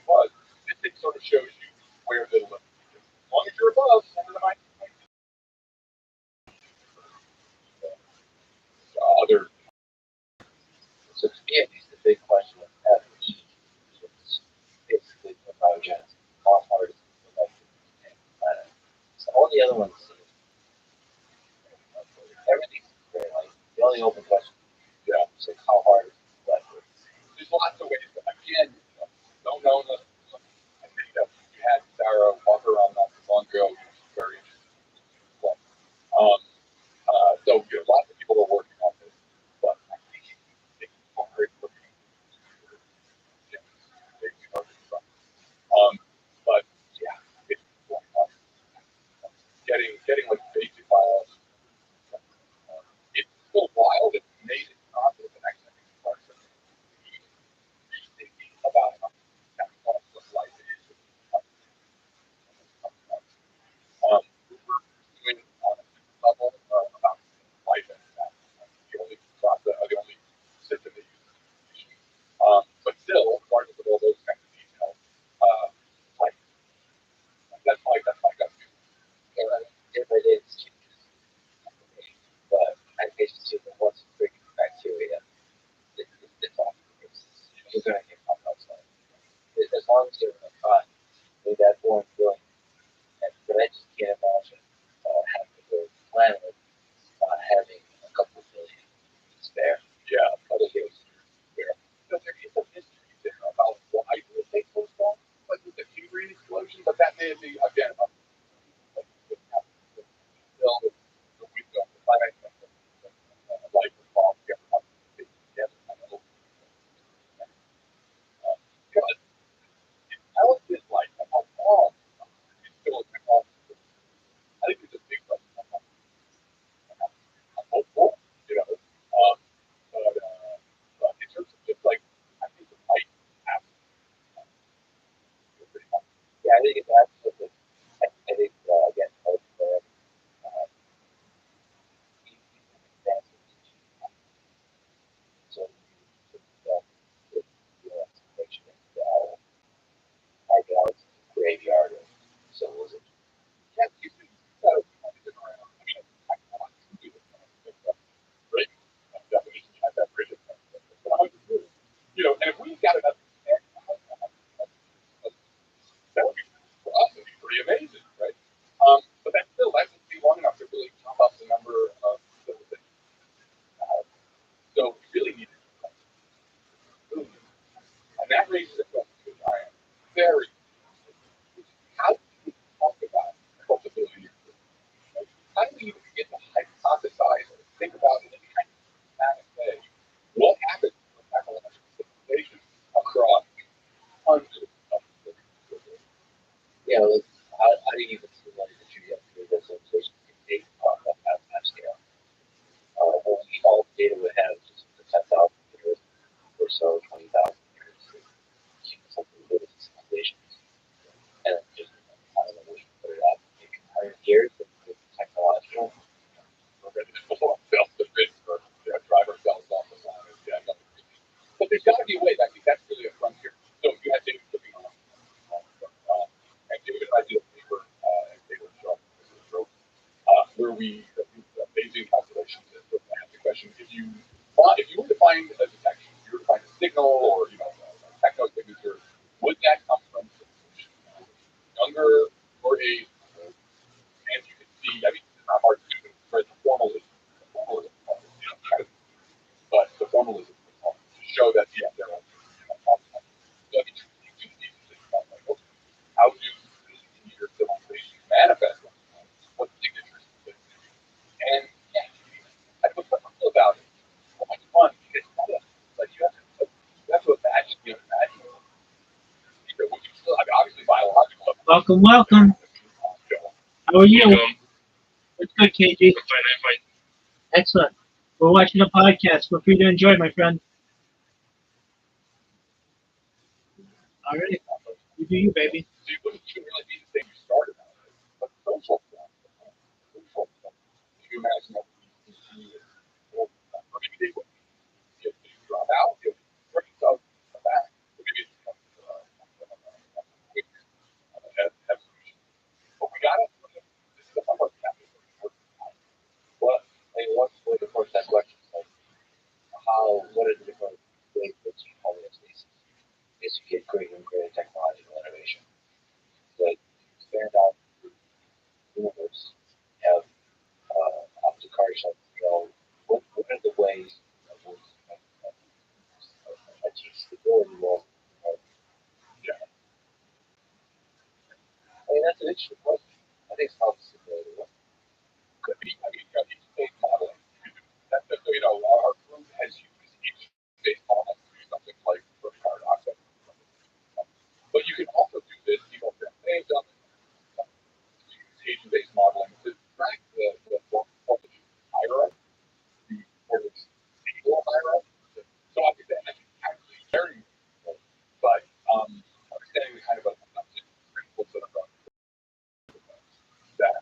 B: was, this thing sort of shows you where the limit is. As long as you're above, under the other.
F: So to me, at least, the big question of FE is basically the biogenesis. How hard is it to life on the planet? So all the other ones, everything's very light. The only open question is like how hard is it to life?
B: There's lots of ways. But again, don't know the. I think that you had Sarah walk around not too long ago. Very interesting. So lots of people are working on this, but I think it's hard for me. But yeah, it's getting like basic biology. It's still wild. It's amazing concept, and actually, I think part of rethinking about how what life is. We're doing on a level about life and that. The only process, the only system that uses information. But still, regardless of all those kinds of details, like that's my gut feel.
F: If I did changes, but I basically that once you bring bacteria, it's off. You're going to get off outside. As long as you're in a pot, with that foreign feeling. But I just can't imagine having the planet having a couple of million spare.
B: Yeah, other things there. There is a mystery there about why it would take so long, like with the Cambrian explosion, but that may be again about still the wisdom, the finite life involved. You have to take together. How is this like? How long? It's still a technology. I think it's a big question. I'm hopeful, but in terms of just like, I think it might happen. Pretty much.
F: Yeah, I think it's absolutely. I think again, so our galaxy is a graveyard of civilization.
B: Yeah, you can, been around. I mean, I where we Bayesian calculations. So I ask the question: if you were to find a detection, if you were to find a signal or a techno signature, would that come from younger or age? And you can see, I mean, it's not hard to do, but the formalism, kind of, but the formalism to show that there are so you just need to think about like, okay, how do your civilizations manifest? What signatures? And I put something cool about it. Well, it's fun. It's fun. But you have to imagine. You have to imagine. Which is still, I mean, obviously biological.
A: Welcome, welcome. How are you? It's good, KG. Excellent. We're watching a podcast. Feel free to enjoy, my friend. All right. You do you, baby.
B: So you wouldn't really be the same you started out with, but social stuff. If you imagine that or maybe they would drop out, they would bring stuff back. Maybe it's evolution. But we got it. This is a fun one.
F: Well, I mean, what's the course that question? Like, what are the different ways that you homeostasis is to get greater and greater technological innovation? Like, expand out the universe, have up to cars, what are the ways that we achieve stability?
B: Yeah.
F: I mean, that's an interesting question. I think it's how stability works.
B: Could be. I mean, space modeling. Our group has used each space model to do something like carbon dioxide. But you can also do this, they've done agent-based modeling to track the voltage hierarchy, the voltage stable hierarchy. So I think that's actually very useful. But understanding the kind of principles that are going that.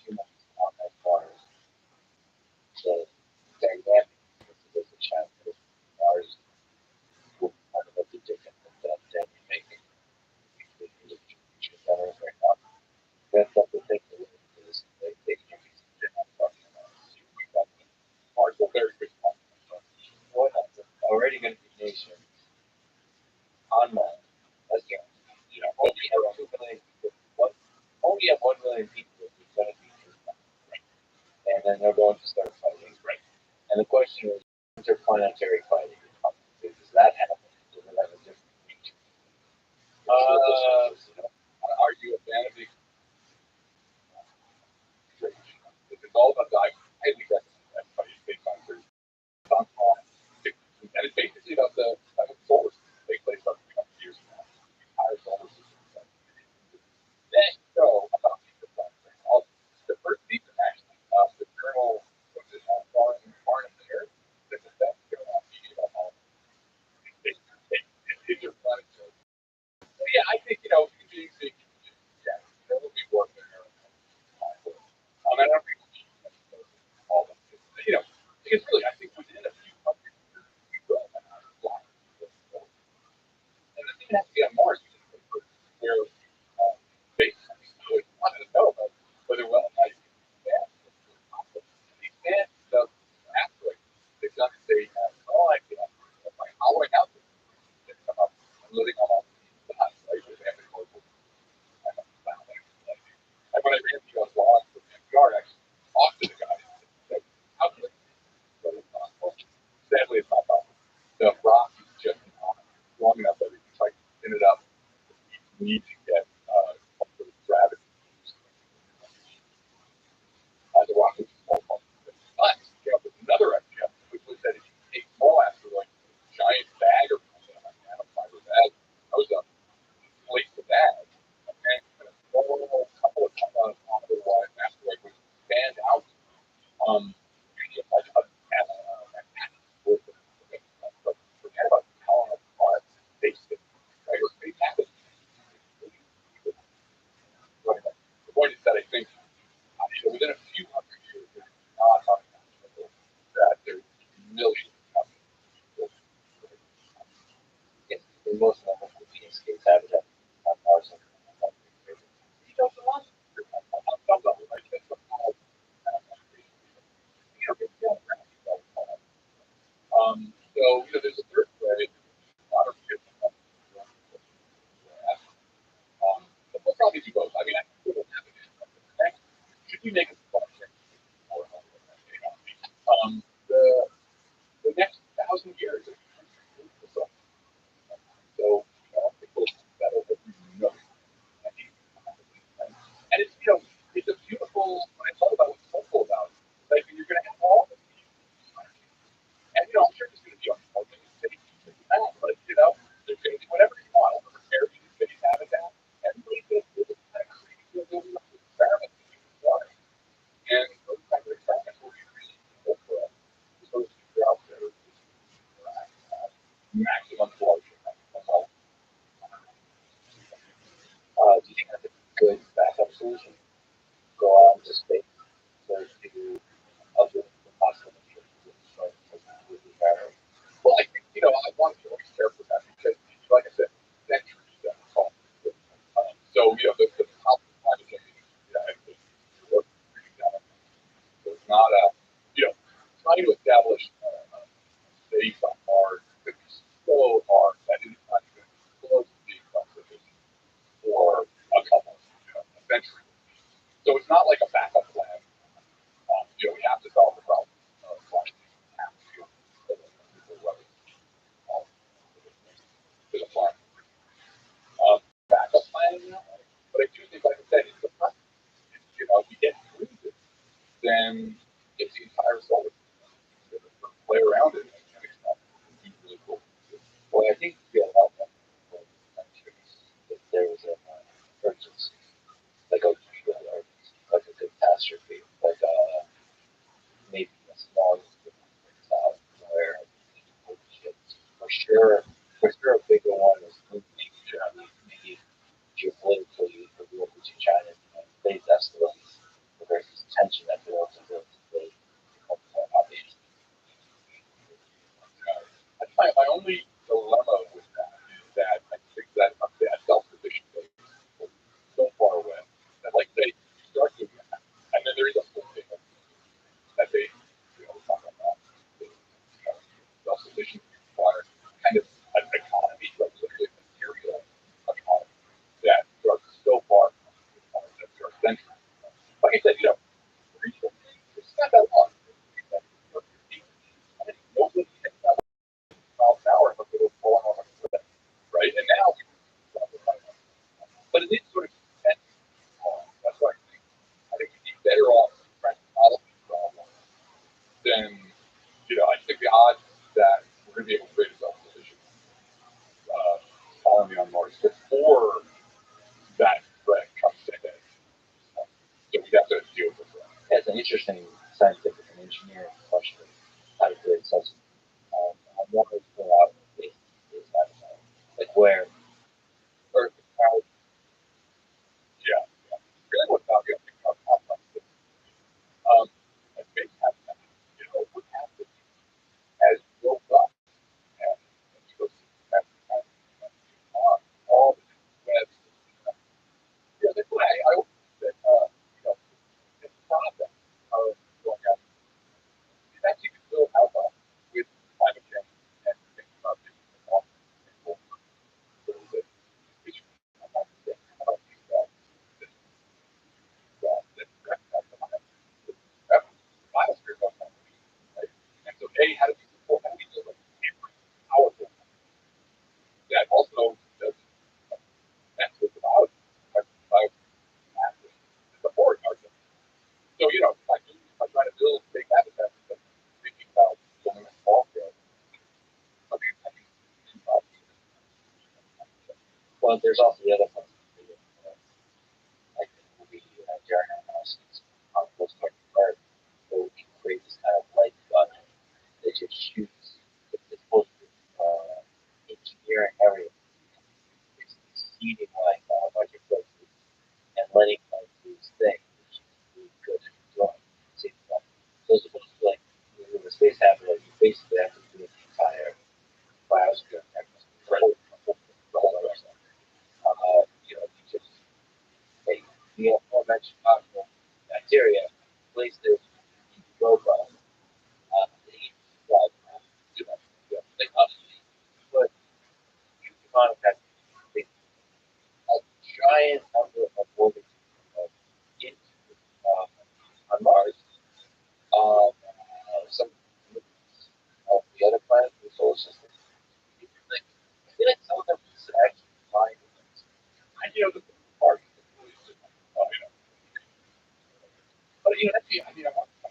F: Humans as far as the dynamic of the child ours will kind of look different than that you make between individuals that are right now. That's the thing is they can be talking about
B: Mars will very quickly.
F: what already going to be nations on Mars. Let's go. Only have 2 million people. Only have 1 million people who's going to be right. And then they're going to start fighting.
B: Right.
F: And the question is, interplanetary fighting. Does that happen? Does it have a different feature?
B: Are you a fan of the it's all about the I highly recommend everybody take on their and it's basically about the solar system take place about 300 years from now. The entire solar system. Then show about the first season actually the journal was it Foreign Affairs that the best journal on TV about all interplanetary. So yeah, I think human beings there will be work there. I don't think all of it. Because really, I think within a few hundred years, we will have life. And the thing has to be on Mars, where space is wanted to know about whether how you can expand. These fans, the asteroids, they've done is they by hollowing out the they come up and living on all the hot places and the coastal. And when I ran the blog for NPR, I actually talked to the guy and said, how can it but it's not possible. Sadly, it's not possible. The rock is just not long enough that we can try to spin it up. We need to get gravity. The rock is small. But there's another idea, which was that if you take small asteroid, giant bag or nanofiber bag, goes up, inflate the bag, and a small couple of kilometer wide asteroid would expand out. Usually like a but forget about how on space is. Right? Or space happens. The point is that I think within a few hundred years, there's not that there's millions of people.
F: Yes, in most of the space habitat on Mars. solution? Go out into space. So to other possibilities with the battery.
B: Well, I think, I want to be always careful with that because, like I said, centuries of thought. So, the top of climate change, so it's not trying to establish space on Mars could be so hard that it is not even close to being self-sufficient for a couple, a century. So it's not like a backup plan. We have to solve the problem of climate change. We have to nuclear weapons to the planet. Backup plan, but I do think, like I said, it's a process. If we get through this, then it's the entire solar system. Play around it and expect it to be really cool.
F: Well, I think you'll help them if there was an emergency, like a real emergency, like a catastrophe, like maybe a small where for sure a bigger one is maybe geopolitically the war between China and the States escalates, or there's this tension that builds and builds and builds. Obviously.
B: My only dilemma with that is that I think that self-sufficient base is so far away that, like, say, you start doing that, and then there is a whole thing that they, talk about self-sufficiency requires kind of an economy, like literally a material economy that starts so far from that starts centuries. Like I said, it's not that long. I mean, nobody hits that miles an hour unless they go full on a cliff, right? And now, but it is sort of expensive. That's why I think we'd be better off trying to solve this problem than, I think the odds that we're going to be able to create a self-sufficient colony on Mars before that threat comes ahead. So we have to deal with that.
F: Yeah, it's an interesting scientific and engineering question how to create such. I'm wondering out like where Earth is powered.
B: Yeah. Really what about you think about complex systems. And space habitat, what happens as robust as an ecosystem as on all the webs. That's why I hope that this process of going out, it actually can still help us with climate change and thinking about things that we should think about these biosphere goes on, right? And so, how do we build a powerful that also does mess with the biosphere support our system? So, if I try to build big habitats, thinking about building a small scale, I think
F: Well, there's also the other one, like the movie Jeremy House's Postcard from Earth, where we can create this kind of light gun that just shoots. It's supposed to engineering everything. It's seeding like a bunch of places and letting like these things, which is really good at drawing. So it's supposed to like with a space habitat, you basically have to do the entire biosphere and the whole other stuff. You just hey, the aforementioned possible bacteria, place this robot, they well, they obviously put huge amount of bacteria, a giant number of organisms into on Mars. Uh, some of the other planets in the solar system. Like, I feel like some of them could actually find things.
B: and the part is really just, but I want to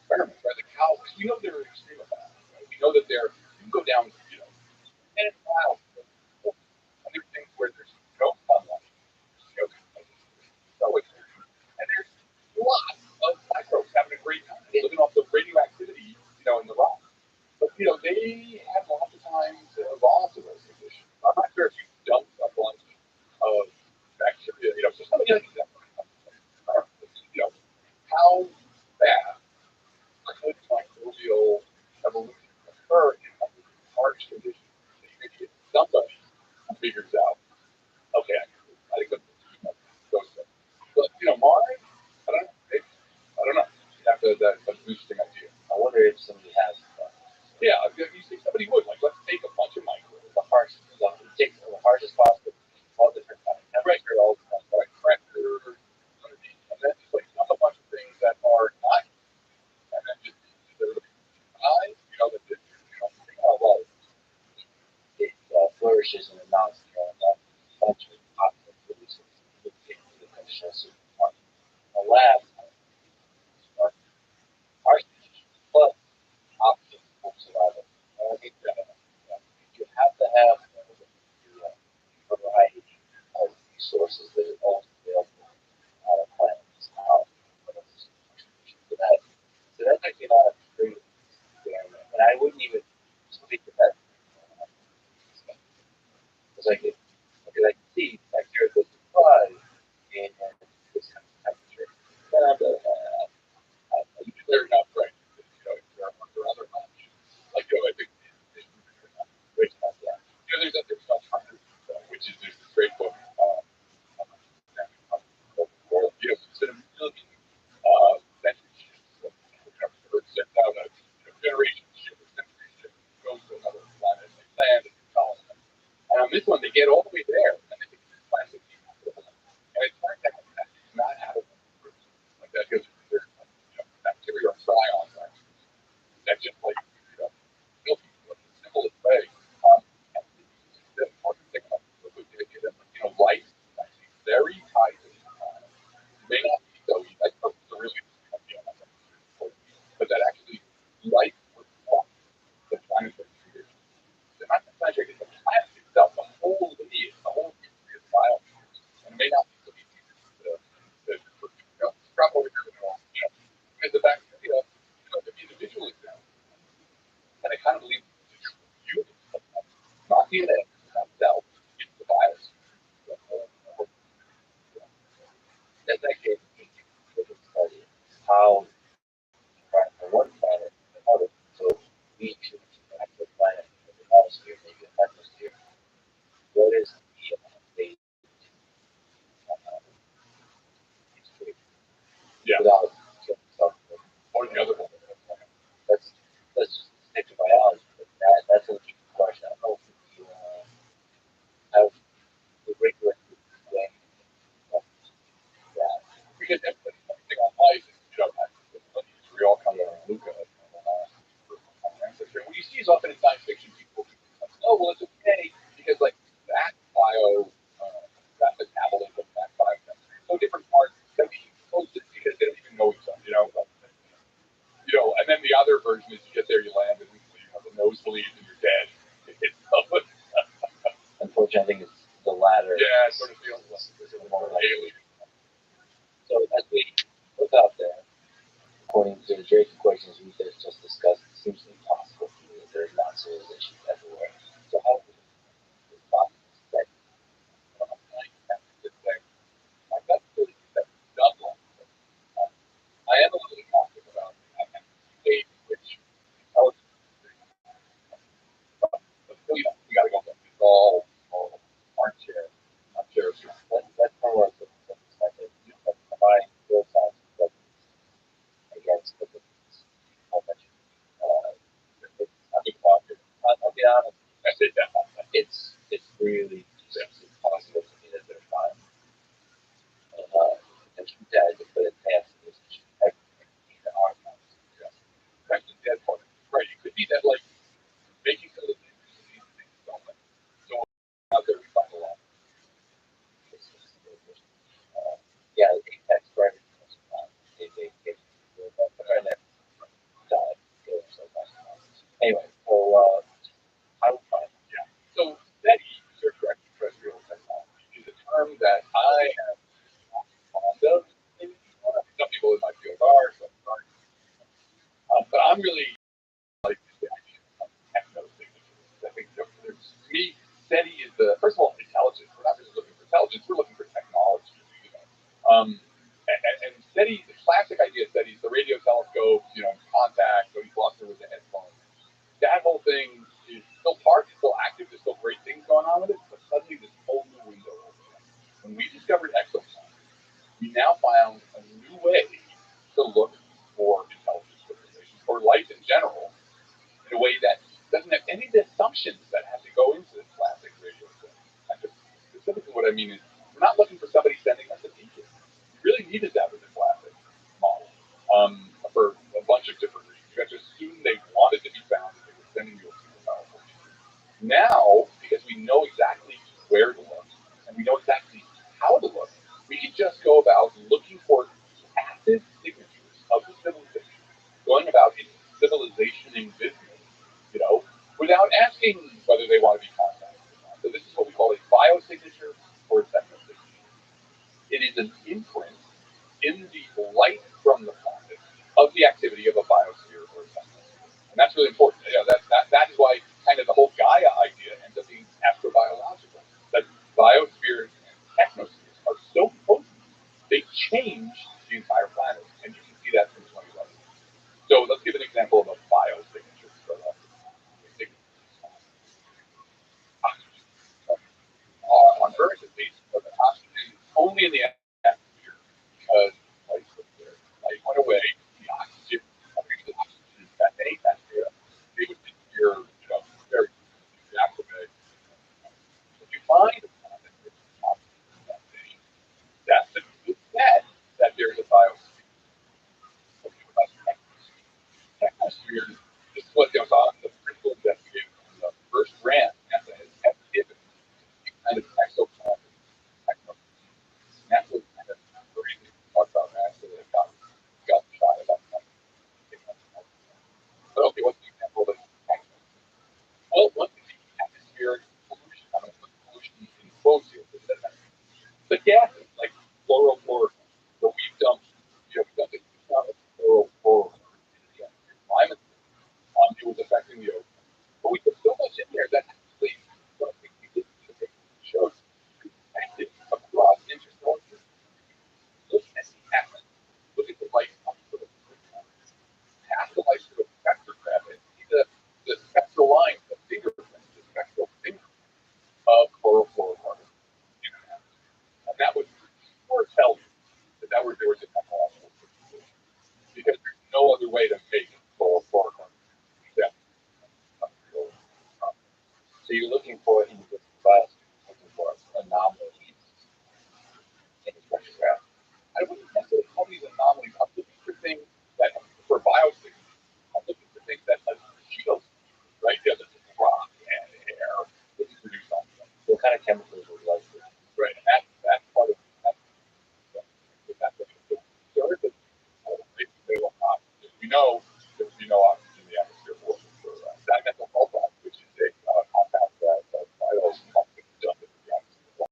B: experiments, right? The cows, because we know they're extreme effects, right? We know that you can go down, 10 miles, and there's things where there's no sunlight, no exposure, and there's lots of microbes having a great time living off the radioactivity, in the rock. But they have lots of time to evolve to those conditions. I'm not sure if you dump a bunch of bacteria, so somebody like that. why? I don't know. I don't know. That's an interesting idea.
F: I wonder if somebody has.
B: Yeah, you think somebody would like. Let's take a bunch of microbes.
F: Take the harshest possible, all different kinds of temperature, all the
B: Right, pressure, and then just like dump a bunch of things that are not, and then just that just
F: well, it flourishes in a non-sterile bunch of toxic produces the conditional supermarket. A lab are harsh but options for survival. And I think that you have to have a variety of resources that are all available on a planet. So that's actually not a great experiment. And I wouldn't even speak to that. Because I can see bacteria goes to fly in this kind of temperature. Then
B: they're not right. There are other options. Like, I think there's no hundred, which is there's this great book. It's been a million century shifts. Earth sends out a generation ship or century ship goes to another planet, they land and colonize. And on this one, they get all the way there, and they think it's plastic people. And it turns out that it's not habitable like that because there's bacteria or prions that just like milky simplest way. The important thing about the idea that life is actually very tied to the planet. It may not be so easy. That's the really idea, but that actually life would walk the planetary sphere. They're not the planetary, it's the planet itself, the whole lineage, the whole history of the biosphere. And it may not be so easy to scrap over here, because the bacteria, the individual example, and I kind of believe you, not DNA, not cells, it's the biosphere.
F: that's actually a different study. How from one planet to another. So we choose to act the planet, the atmosphere, maybe the atmosphere. What is the history without killing something?
B: Or the other one.
F: Let's stick to biology. But that's a deep question. I don't know if you have the regular way of that.
B: Because everything on life is, we all come from Luca. What you see is often in science fiction, people like, oh, well, it's okay because like that that metabolism, that biochemistry, so different parts can be closest because they don't even know each other, and then the other version is you get there, you land, and the nose bleeds and you're dead.
F: Unfortunately, I think it's the latter.
B: Yeah, it sort of feels like it's more alien.
F: So as we look out there, according to the Drake equations we just discussed, it seems impossible to believe there is not civilization everywhere. So how is it possible that
B: My gut feeling is that Dublin, I am a little confident about state which intelligence but you got to go look. It's all armchair stuff.
F: that's more of the perspective. But combine both sides of against the how much I'll be honest, it's really just impossible to me that they're fine. And you guys have put it past this everything in our times.
B: That's the dead part. Right. It could be that like making so that these things don't like so out there we find a lot.
F: Yeah, the Apex drivers they trying to die kill so much. Anyway, so how do we find
B: Yeah. So SETI, search for extraterrestrial technology, is a term that I am not fond of. Maybe some people in my field are, some aren't. But I'm really like the idea of techno signatures. I think there's, to me, SETI is the first of all intelligence. We're not really looking for intelligence. We're looking for technology. And SETI, the classic idea of SETI is the radio telescopes, contact, so you lost there with the headphones. That whole thing is still part, it's still active, there's still great things going on with it, but suddenly this whole new window opens up. When we discovered exoplanets,
G: we now found a new way to look for intelligence organizations or life in general in a way that doesn't have any of the assumptions that have to go into this classic radio thing. And specifically what I mean is we're not looking for somebody sending us a beacon. We really needed that with the classic model for a bunch of different reasons. You had to assume they wanted to be found and they were sending you a super powerful beacon. Now, because we know exactly where to look and we know exactly how to look, we can just go about looking for passive signatures of the civilization, going about its civilization in business, without asking whether they want to be contacted or not. So this is what we call a biosignature or a technosignature. It is an imprint in the light from the planet of the activity of a biosphere or a technosphere. And that's really important. That is why kind of the whole Gaia idea ends up being astrobiological. That biospheres and technospheres are so potent, they change the entire planet. And you can see that from 2011. So let's give an example of a biosignature. On Earth, at least, but the oxygen is only in the atmosphere because life was there. Life went away. The oxygen, the oxygen is that any atmosphere, they would disappear, very rapid way. If you find a planet with oxygen that day, that's a good bet that there's a biosphere. Technosphere, this is what goes on the principal investigator on the first grant NASA has ever given kind of exoplanet technology. NASA kind of crazy talk about NASA that got shot about that. But okay, what's the example of technology? Well, one could be atmospheric pollution. I'm going to put pollution in quotes here, but gases like chlorofluorocarbons. So we've dumped, we've dumped a huge amount of chlorofluorocarbons into the atmosphere. Climate, it was affecting the ocean. But we put so much in there that actually, what I think we did shows active across interstellar distance. Look at the atom. Look at the light up to the half the light to a spectrograph and see the spectral lines, the fingerprints, the spectral fingerprints of chlorofluorocarbons in an atmosphere. And that would foretell you that there was a technological solution because there's no other way to make chlorofluorocarbons except
F: So you're looking for in the biosphere, looking for anomalies in the spectrograph.
G: I wouldn't necessarily call these anomalies. I'm looking for things that, for biosignatures, I'm looking for things that a geosignature, right? The other things, rock and air, wouldn't produce something.
F: What kind of chemicals would you like to?
G: Right, and that's part of that's what the third that they will oxygen. We know there would be no oxygen in the atmosphere for dimethyl sulfide, which is a compound that biotoxic dump into the atmosphere.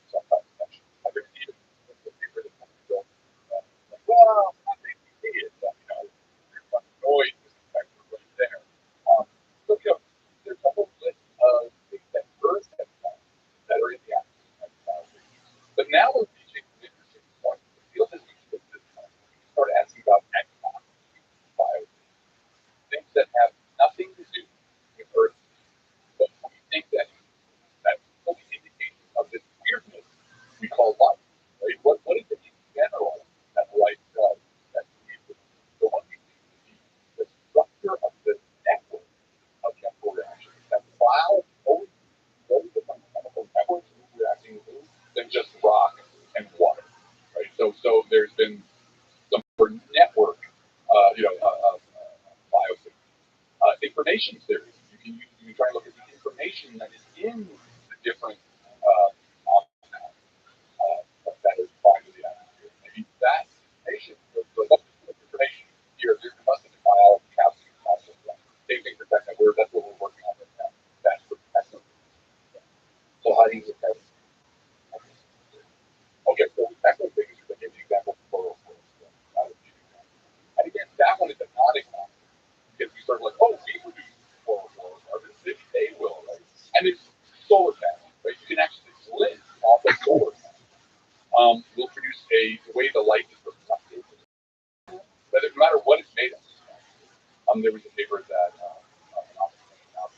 G: Sometimes I've been eating the paper that comes from well, I think we see it, but there's some noise detector right there. So there's a whole list of things that Earth has done that are in the atmosphere. But now we're reaching an interesting point. The field has reached this point. We start asking about exotic biology, things that have nothing to do with Earth, but we think that's only indication of this weirdness we call life. Right? What is it in general that life does that leads to the one we think to be the structure of the network of chemical reactions that allows always different chemical networks reacting with than just rock and water. Right? So there's been some network, biosignals. Information theory. You can try and look at the information that is in the different compounds that is part of the atmosphere. Maybe that information, the information here, there must have been biology, calcium, calcium. Same thing for techno. That's what we're working on right now. That's for techno.
F: So how do you get that?
G: Okay, so techno signatures, I give you example of chlorofluorocarbons. And again, that one is a not example because we start like, oh, we produce chlorofluorocarbons, maybe they will, right? And it's solar panels, right? You can actually blend off of solar panels. Will produce the way the light is reflected, but no matter what it's made of. There was a paper that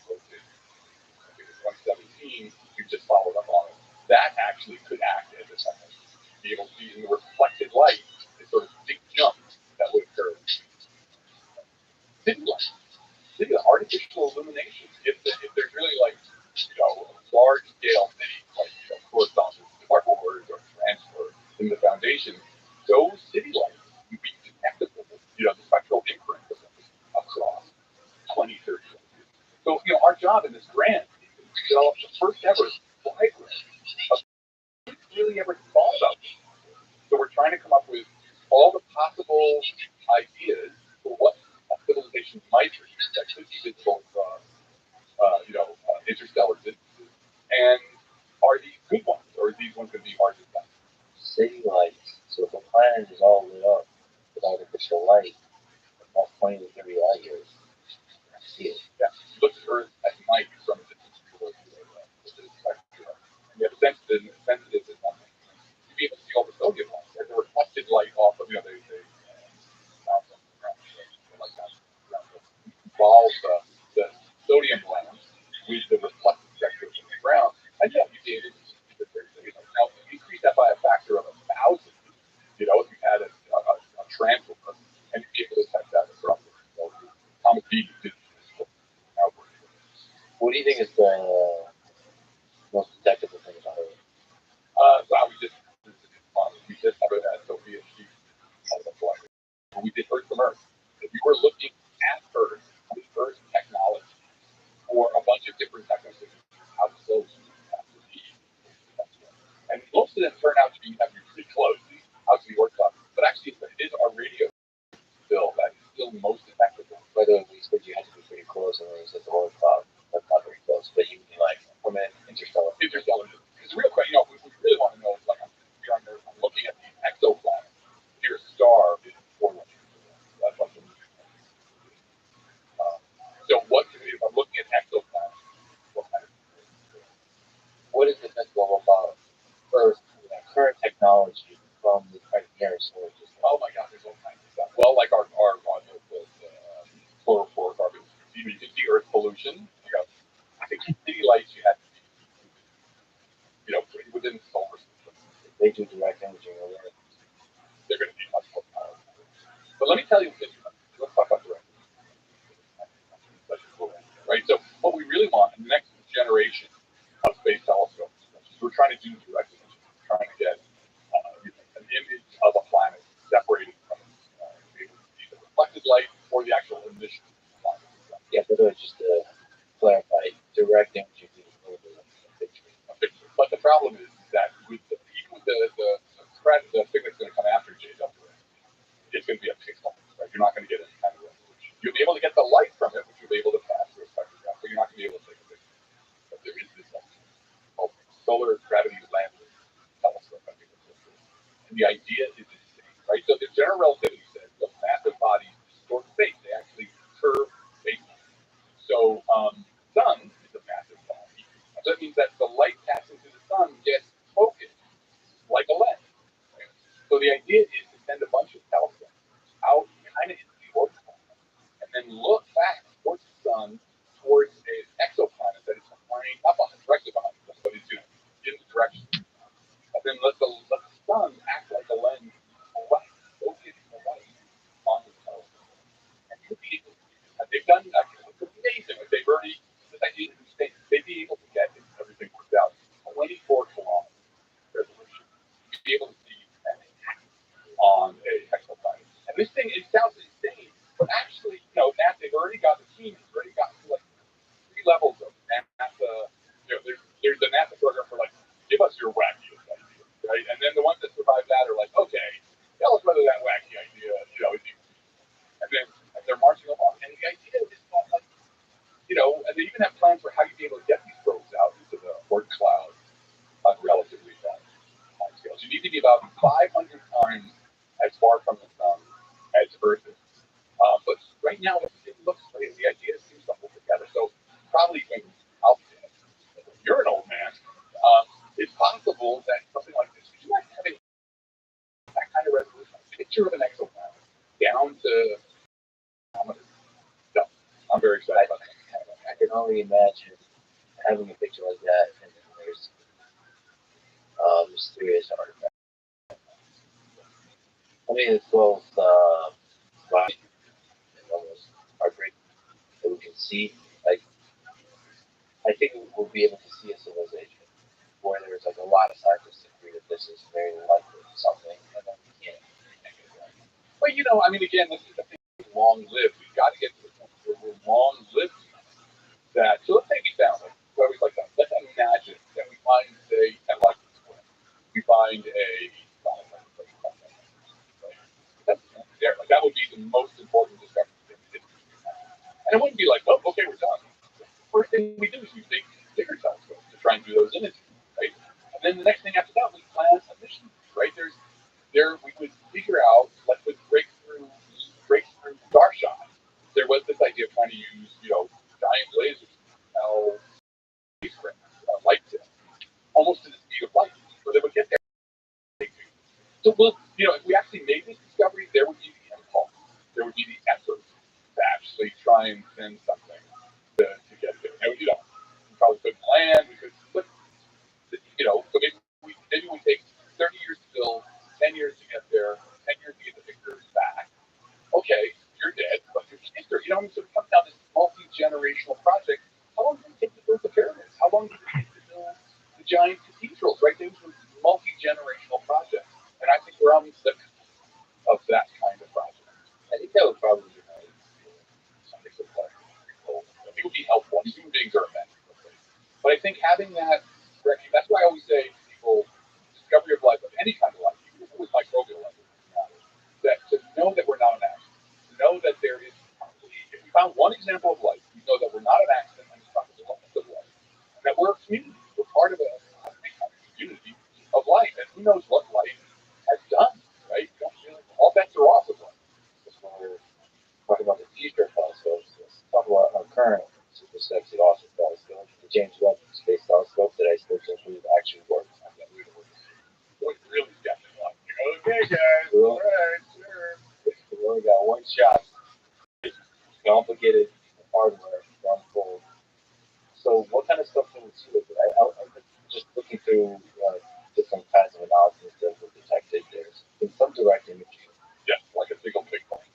G: posted, I think it was 2017, we just followed up on it. That actually could act as a technology. be able to see in the reflected light this sort of big jump that would occur. City light, city artificial illumination. If there's really like large scale cities like correspondence to market orders or transfer in the foundation, those city lights would be detectable. The spectral imprint across 20, 30 years. So our job in this grant is to develop the first ever library of really ever thought about this. So we're trying to come up with all the possible ideas for what a civilization might be that could be visible across, interstellar distances. And are these good ones, or are these ones going to be hard to find?
F: City lights. So if the planet is all lit up with artificial light, about 20 to 30 light years, I see it.
G: Yeah. You look at Earth at night from a distance towards the spectrum, and you have sensitive and nothing. You'd be able to see all the sodium light. There's a reflected light off of, they bounce on the ground, like that. Involve the sodium lamps with the reflected spectrum from the ground, and yeah, you'd be able to see the very sodium. Now, increase that by a factor of 1,000. If you had a transformer, and you'd be able to detect that across the Thomas B. did this.
F: What do you think is the most detectable thing about it?
G: We just have it at Sophia Sheep. We did Earth from Earth. If you were looking at Earth, with Earth technology, for a bunch of different technologies, how close you have to be. And most of them turn out to be pretty close, out to the Orthodox. But actually, it is our radio bill that is still most detectable.
F: By the way, we said you had to be pretty close, and then you said the Orthodox. That's not very close, but you can from an interstellar.
G: Interstellar. Because the real question, what we really want to know is here on Earth, I'm looking at these exoplanets. Here, a star is 4 light years away. That's what the so if I'm looking at exoplanets, what kind of
F: what is detectable about Earth current technology from the near solar system?
G: Oh my God, there's all kinds of stuff. Well, like our fluorocarbons. You can see Earth pollution. I think city lights you have to be, within the solar system.
F: If they do direct imaging,
G: they're going to be much more powerful. But let me tell you, let's talk about direct imaging. Right? So what we really want in the next generation of space telescopes, we're trying to do direct imaging. We're trying to get an image of a planet separated from either reflected light or the actual emission of the planet.
F: Yeah, but just to clarify, direct imaging is a picture.
G: But the problem is that with the thing that's going to come after JW, it's going to be a pixel. Right? You're not going to get any kind of resolution. You'll be able to get the light from it, which you'll be able to pass through a spectrograph, but you're not going to be able to take a picture. But there is this called solar gravity lens telescope. I think it's what it is. And the idea is insane, right? So the general relativity says the massive bodies distort space. They actually curve space. So sun is a massive body. So that means that the light passing through the sun gets focused like a lens. Right? So the idea is to send a bunch of telescopes out kind of into the orbit and then look back towards the sun, towards an exoplanet that is flying not directly behind us, but it's in the direction. And then let the sun act like a lens away, focus the light on the telescope. And you'll be able to do that. They've done that. It's amazing. They've already, this idea is insane. They'd be able to get, if everything works out, 24 kilometers resolution. You'd be able to see on a exoplanet. And this thing, it sounds insane, but actually, they've already got the team, it's already got like 3 levels of NASA. There's the NASA program for give us your wackiest idea, right? And then the ones that survive that are like, okay, tell us whether that wacky idea, is even. And then they're marching along. And the idea is that, and they even have plans for how you'd be able to get these probes out into the Oort cloud on relatively fast time scales. You need to be about 500 times as far from the sun as Earth is. But right now, it looks like the idea seems to hold together. So probably when you're an old man, it's possible that something like this, could you imagine having that kind of resolution, a picture of an exoplanet down to kilometers? No, I'm very excited about that.
F: I can only imagine having a picture like that, and then there's mysterious artifacts I mean, as well as body and almost heartbreak that we can see. Like, I think we'll be able to see a civilization where there's like a lot of scientists agree that this is very likely something, and then we can't make it right.
G: But I mean, again, this is the thing. Long lived. We've got to get to the point where we're long lived. That so let's say we found it. So I always like that. Let's imagine that we find, say, at like we find a that's there. Like that would be the most important discovery in history. And it wouldn't be like, oh, okay, we're done. The first thing we do is we take bigger telescopes to try and do those images, right? And then the next thing after that, we plan a mission, right? There we would figure out, like with breakthrough star shots, there was this idea of trying to use, giant lasers to tell spacecraft light sails almost to the speed of light, so they would get there. So if we actually made this discovery, there would be the impulse, there would be the effort to actually try and send something to get there. And, we probably couldn't land, but so maybe we take 30 years to build, 10 years to get there, 10 years to get the pictures back. Okay, you're dead, but your kids are, so it comes down to this multi-generational project. How long did it take to build the pyramids? How long did it take to build the giant cathedrals, right? Those were multi-generational projects. And I think we're on the cusp of that kind of project.
F: I think that would probably be nice.
G: I think it would be helpful. Human beings are immense. But I think having that, that's why I always say to people, discovery of life, of any kind of life, even if it was microbial life, that to know that we're not an accident, to know that there is, if we found one example of life, we know that we're not an accident and it's probably one of life, and that we're a community, we're part of a community of life, and who knows what life has done, right? All bets are off with life.
F: Just when we're talking about the future telescopes, let's talk about our current super sexy, awesome telescope, the James Webb Space Telescope that I still can't believe actually works.
G: What really gets it like, okay, guys, all right, sure.
F: We only got one shot. Complicated hardware, run full. So, what kind of stuff can we see with it? I'm just looking through different kinds of analysis that were detected. There's in some direct imaging.
G: Yeah, like a single big one.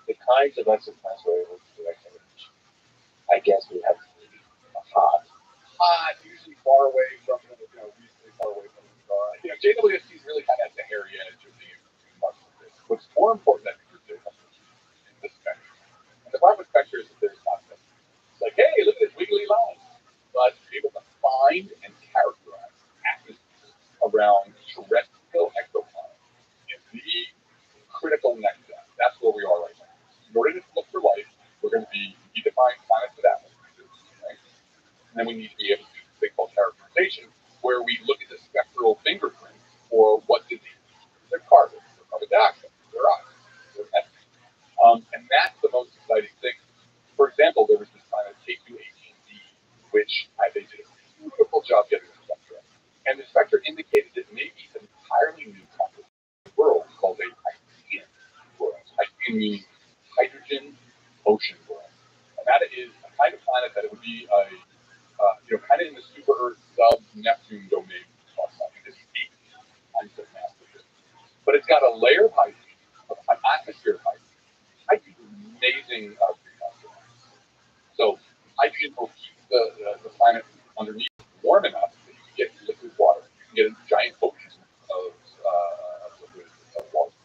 F: The kinds of exoplanets we're able to direct image, I guess we have to be hot.
G: Usually far away from reasonably far away from the star. JWST is really kind of at the hairy edge of the universe. What's more important, I think, is the spectrum. And the problem with spectrum is that there's nothing. It's like, hey, look at this wiggly line. But to be able to find and characterize atmospheres around terrestrial exoplanets is the critical next step. That's where we are right now. In order to look for life, we need to find planets with atmospheres, right? And then we need to be able to do this thing called characterization, where we look at the spectral fingerprint for what disease. They're carbon, they're carbon dioxide, they're oxygen, they're methane. And that's the most exciting thing. For example, there was this planet K218d, which they did a beautiful job getting the spectra. And the spectra indicated that maybe an entirely new kind of world called a Hycean world. Hycean means hydrogen ocean world. And that is a kind of planet that it would be kind of in the super Earth sub-Neptune domain. It's 8 times the mass of it. But it's got a layer of hydrogen, an atmosphere of hydrogen. Hydrogen is amazing greenhouse gas. So hydrogen will keep the planet underneath warm enough that you can get liquid water. You can get a giant ocean of liquid water.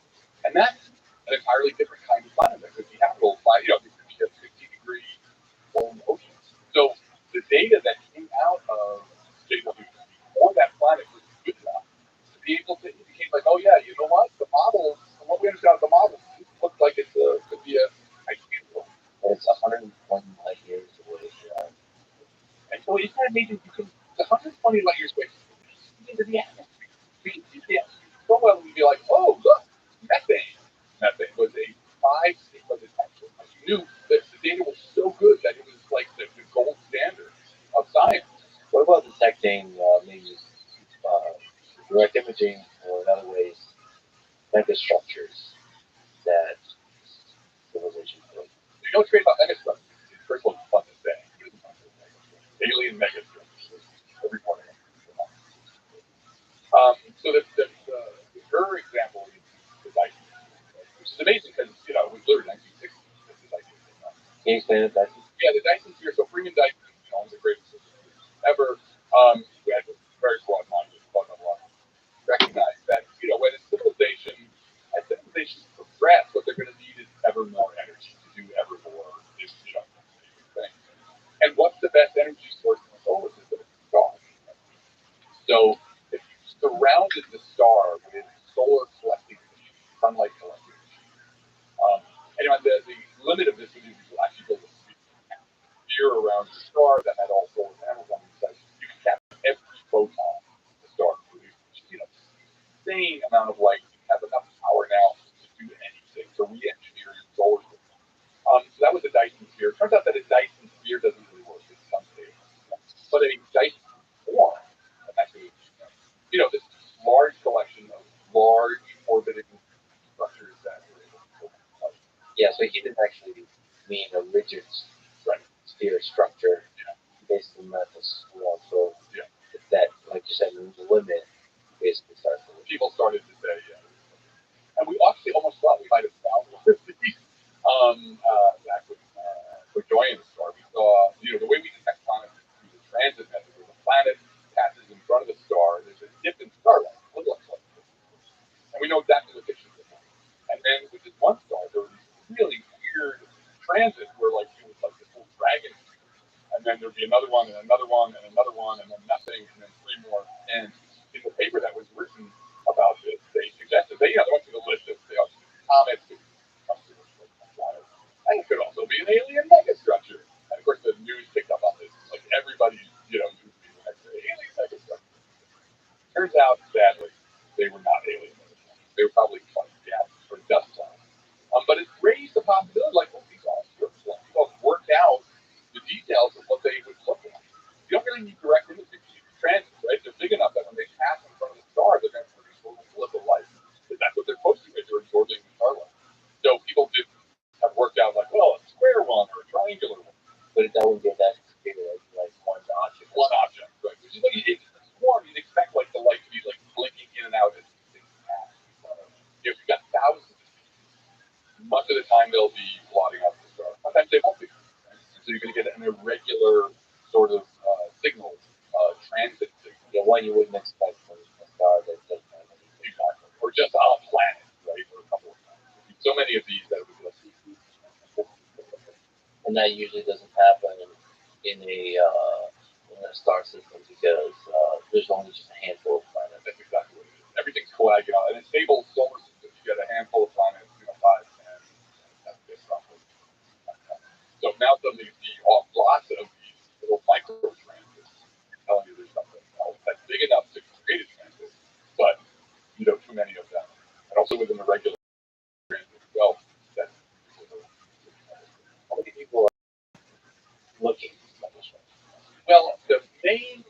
G: And that's an entirely different kind of planet that could be habitable. You could get 60-degree warm oceans. So the data that came out of JWST for that planet was good enough to be able to indicate, like, oh yeah, you know what? The models, from what we understand of the models, it looks like it could be a ideal world.
F: And it's 120 light years away.
G: And so isn't that amazing? The 120 light years away into the atmosphere. We can see the atmosphere so well, we'd be like, oh, look, methane. Methane was a 5-sigma detection. Like you knew that the data was so good that it was like the gold standard of science.
F: What about detecting maybe direct imaging or in other ways megastructures that civilization built?
G: What's great about megastructures? First of all, it's fun to say. Alien megastructures. Every morning. It's amazing because, it was literally 1960 that this idea came up.
F: Can you explain the Dyson?
G: Yeah, the Dyson sphere. So Freeman Dyson, one of the greatest ever. We had a very broad mind, but a lot. Recognize that, when a civilization, as civilizations progress, what they're going to need is ever more energy to do ever more. Thing. And what's the best energy source in the solar system? It's the star. So if you surrounded the star with solar collecting machines, sunlight collecting machines, anyway, the limit of this would be to actually build a sphere around the star that had all solar panels on the side. You can capture every photon the star produces, which is insane amount of light. You have enough power now to do anything, to re-engineer your solar system. So that was a Dyson sphere. It turns out that a Dyson sphere doesn't really work at some stage. But a Dyson form, actually, this large collection of large orbiting structures that were able to
F: Yeah, so he didn't actually mean a rigid sphere structure.
G: Yeah.
F: Basically meant a swarm. So
G: yeah.
F: That, like you said, the limit basically starts to
G: people started to say, and we actually almost thought we might have found one of these back with Joyan's star. We saw, the way we detect comets through the transit method, where the planet passes in front of the star, there's a dip in starlight. It looks like this. And we know exactly what they should look like. And then with this one star, there were these really weird transits where, it was like this little dragon. And then there'd be another one, and another one, and another one, and then nothing, and then three more. And in the paper that was written about this, they suggested they went through the list of comets, and it could also be an alien megastructure. And of course, the news picked up on this. Like everybody, news people had said, alien megastructure. Turns out, sadly, they were not alien megastructures. They were probably gas or dust clouds. But it raised the possibility, these all worked out the details of what they would look like. You don't really need direct imaging transits, right? They're big enough that when they pass in front of the star, they're going to produce a little blip of light. That's what they're supposed to do. They're absorbing the starlight. So people did have worked out a square one or a triangular one.
F: But that wouldn't get that big, like one object.
G: One object, right? Which is what you'd expect, the light to be blinking in and out as things pass. If you've got thousands of these, much of the time they'll be blotting out the star. Sometimes they won't be. So you're going to get an irregular sort of signal, transit signal.
F: Yeah, one you wouldn't expect from a star that doesn't have any.
G: Exactly. Or just on a planet, right? Or a couple of planets. So many of these that would be
F: and that usually doesn't happen in a star system because there's only just a handful of planets.
G: That's exactly what it is. Everything's coagulated. In a stable solar system, you get a handful of planets, 5, 10, that's it, roughly. So now suddenly you see lots of these little micro transits telling you there's something else that's big enough to create a transit, but too many of them. And also within the regular transit as well.
F: How many people are looking for this one?
G: Well, the main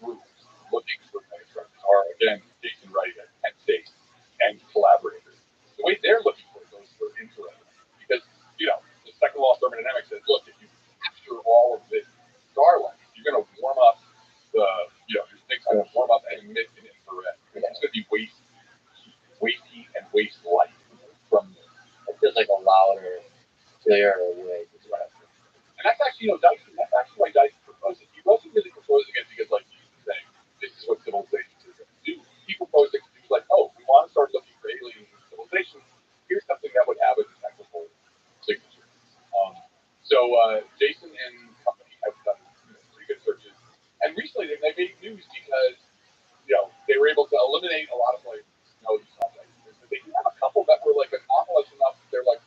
G: groups looking for megastructures are, again, Jason Wright at Penn State and collaborators. The way they're looking for those for infrared, because, the second law of thermodynamics says, look, if you capture all of this starlight, you're going to warm up your thing's going to warm up and emit an infrared. It's going to be waste heat and waste light from this.
F: It feels like a louder, clearer way to describe it.
G: And that's actually, Dyson, that's actually why Dyson proposed it. He wasn't really proposing it because, he was saying, this is what civilizations are going to do. He proposed it because he was like, we want to start looking for aliens in civilizations. Here's something that would have a detectable signature. So Jason and company have done pretty good searches. And recently they made news because, they were able to eliminate a lot of, these objects. But they have a couple that were, anomalous enough that they're not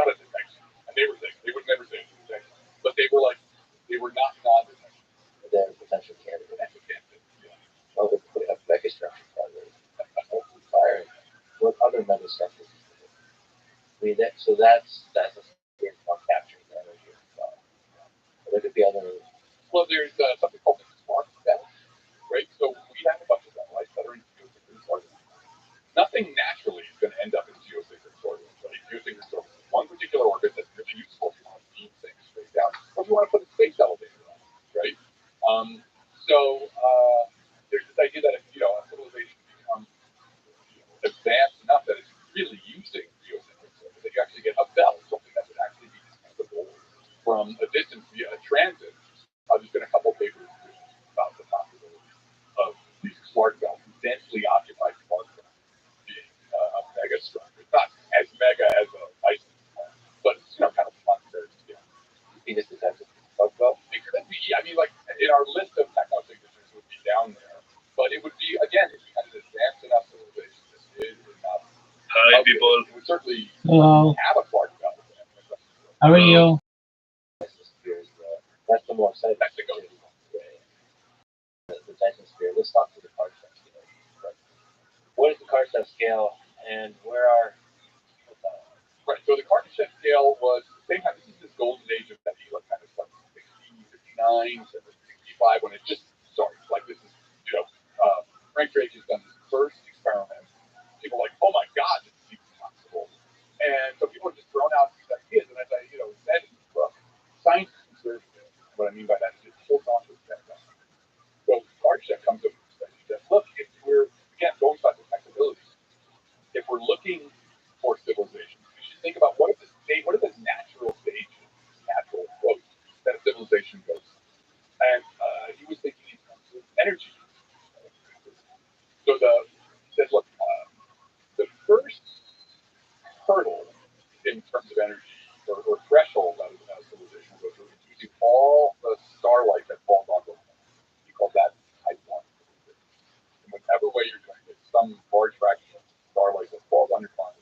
G: a detection. And they were saying, they would never say it's a detection. But they were not non-detection.
F: They're a potential candidate.
G: Yeah.
F: Oh, they're putting up megastructure projects. Firing. What other megastructures? So that's a sphere about capturing the energy of the star. There could be other.
G: Well, there's something called the smart satellites, right? So we have a bunch of satellites that are in geosynchronous orbit. Nothing naturally is going to end up in geosynchronous orbit, right? Geosynchronous orbit is one particular orbit that's really useful if you want to beam things straight down, or if you want to put a space elevator on it, right? There's this idea that if a civilization becomes advanced enough that Hi, people. It would certainly
C: Hello.
G: have a Clark belt.
C: How are you?
F: That's the more exciting.
G: That's the go-to.
F: The Tyson sphere. Let's talk to the card step scale. What is the card step scale, and where are?
G: Right. So the card step scale was the same time. This is this golden age of that, like kind of like 60, 59, 65, when it just started. Like this is, Frank Drake has done his first experiment. People are like, oh my God, this is even possible. And so people are just throwing out these ideas. And as I, said, look, science is conservative. What I mean by that is it holds on to its best. So Hardship comes up with that. Look, if we're, again, going back to flexibility, if we're looking for civilization, we should think about what are the natural stages, natural growth that a civilization goes through. And he was thinking in terms of energy. So look, the first hurdle in terms of energy or threshold that a civilization goes through is using all the starlight that falls onto the planet. You call that type 1. In whatever way you're doing it, some large fraction of starlight that falls on your planet.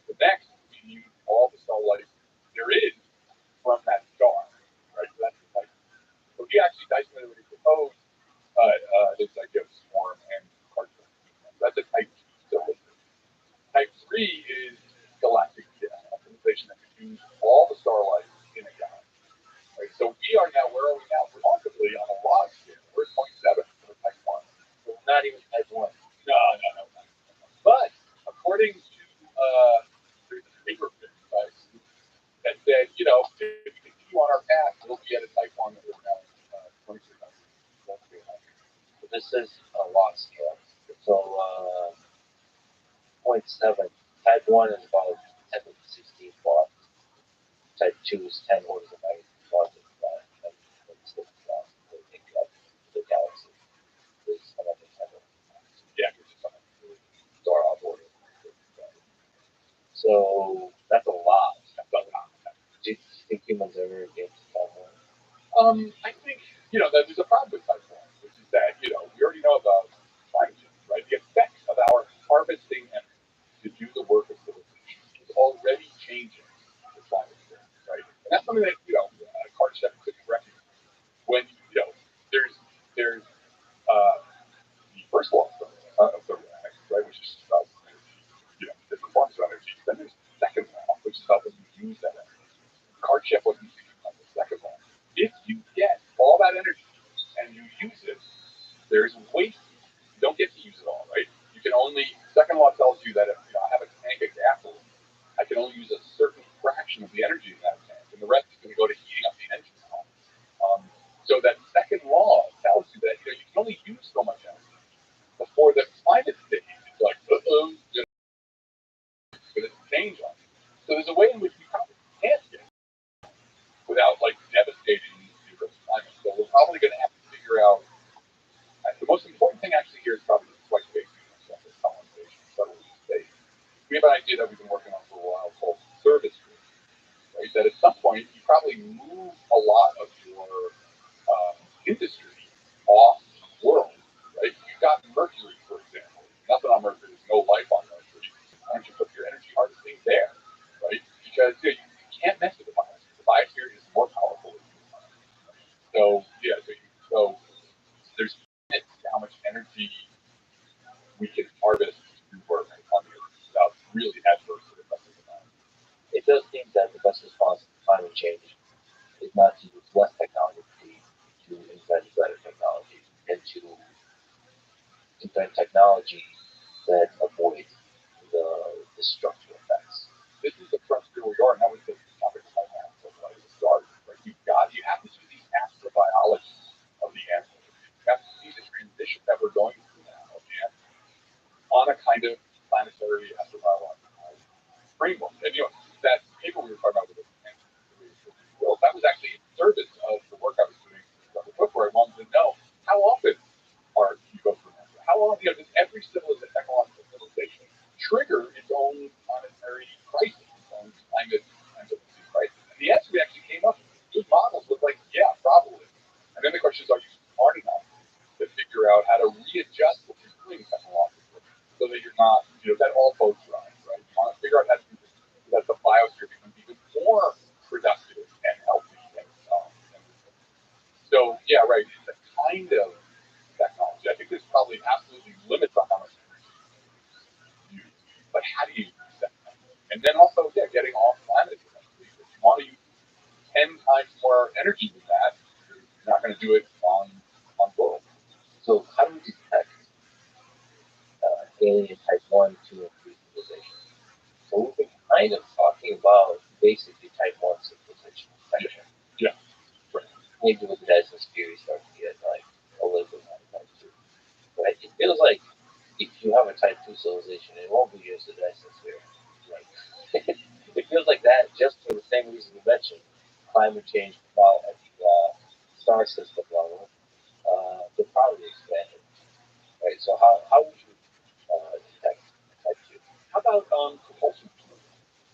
G: The next, you use all the starlight there is from that star, right? So that's the type. So he actually, Dyson already proposed this idea of swarm and particle. That's a type 2 civilization. Type 3 is galactic optimization that could use all the starlight in a galaxy. Right? So we are now, where are we now? Remarkably, on a lot of scale, we're 0.7 for type 1.
F: Well, not even type 1.
G: No. But according to there's a paper that said, if we continue on our path, we'll be at a type 1 that we're now 2300.
F: So this is a lot scale. So 0.7. Type 1 is about 10 to the 16th watt. Type 2 is 10 orders of magnitude larger than that. And 26 watts will take up the galaxy. Is another 10 orders of magnitude.
G: Yeah, which is something
F: really star off order. So that's a lot. Do you think humans ever get to type 1?
G: I think, that there's a problem with type 1, which is that, we already know about climate change, right? The effects of our harvesting energy to do the work of civilization is already changing the climate change, right? And that's something that, Hardship couldn't recognize. When, there's the first law of thermodynamics, right, which is about energy, different forms of energy. Then there's the second law, which is helping you use that energy. Hardship wasn't thinking about the second law. If you get all that energy and you use it, there's waste. You don't get to use it all, right? You can only, second law tells you that if I have a tank of gasoline, I can only use a certain fraction of the energy in that tank, and the rest is going to go to heating up the engine. So that second law tells you that you can only use so much energy before the climate stage is like, going to change on you. So there's a way in which we probably can't get without devastating the Earth's climate. So we're probably going to have to figure out. The most important thing actually here is probably flight space stuff, colonization, shuttle space. We have an idea that we've been working on for a while called service grid, right? That at some point you probably move a lot of your industry off world, right? You've got Mercury, for example. Nothing on Mercury. There's no life on Mercury. Why don't you put your energy harvesting there, right? Because you can't mess with the biosphere. The biosphere is more powerful than you. So so there's limits to how much energy we can harvest to work on the Earth without really adversely affecting the environment.
F: It does seem that the best response to climate change is not to use less technology, to invent better technology, and to invent technology that avoids the destructive effects.
G: This is the frontier we are, and that was the topic of my last at the start. Right? You have to see the astrobiology of the animal. You have to see the transition that we're going through now of the animal on a kind of planetary astrobiological framework. And that paper we were talking about with the that was actually in service of the work I was doing on the book, where I wanted to know how often you go through that. How often does every technological civilization trigger its own planetary crisis, its own climate crisis? And the answer we actually came up with, those models look like, yeah, probably. And then the question is, are you smart enough to figure out how to readjust what you're doing technologically so that you're not, that all boats rise, right? You want to figure out how to do this so that the biosphere becomes even more productive and healthy. So yeah, right. It's a kind of technology. I think there's probably absolutely limits on how much you use, but how do you use that? And then also, yeah, getting off planet. If you want to use 10 times more energy than that, you're not going to do it on board.
F: So how do we detect alien type 1, 2, and 3 civilization? So we've been kind of talking about basically type 1 civilization.
G: Yeah. Right.
F: Maybe with the Dyson theory start to get like a little bit more type 2. But it feels like if you have a type 2 civilization, it won't be used the Dyson theory. Like, it feels like that just for the same reason you mentioned, climate change about at the star system level, they're probably expanding. Right? So how would you detect type 2?
G: How about propulsion tools,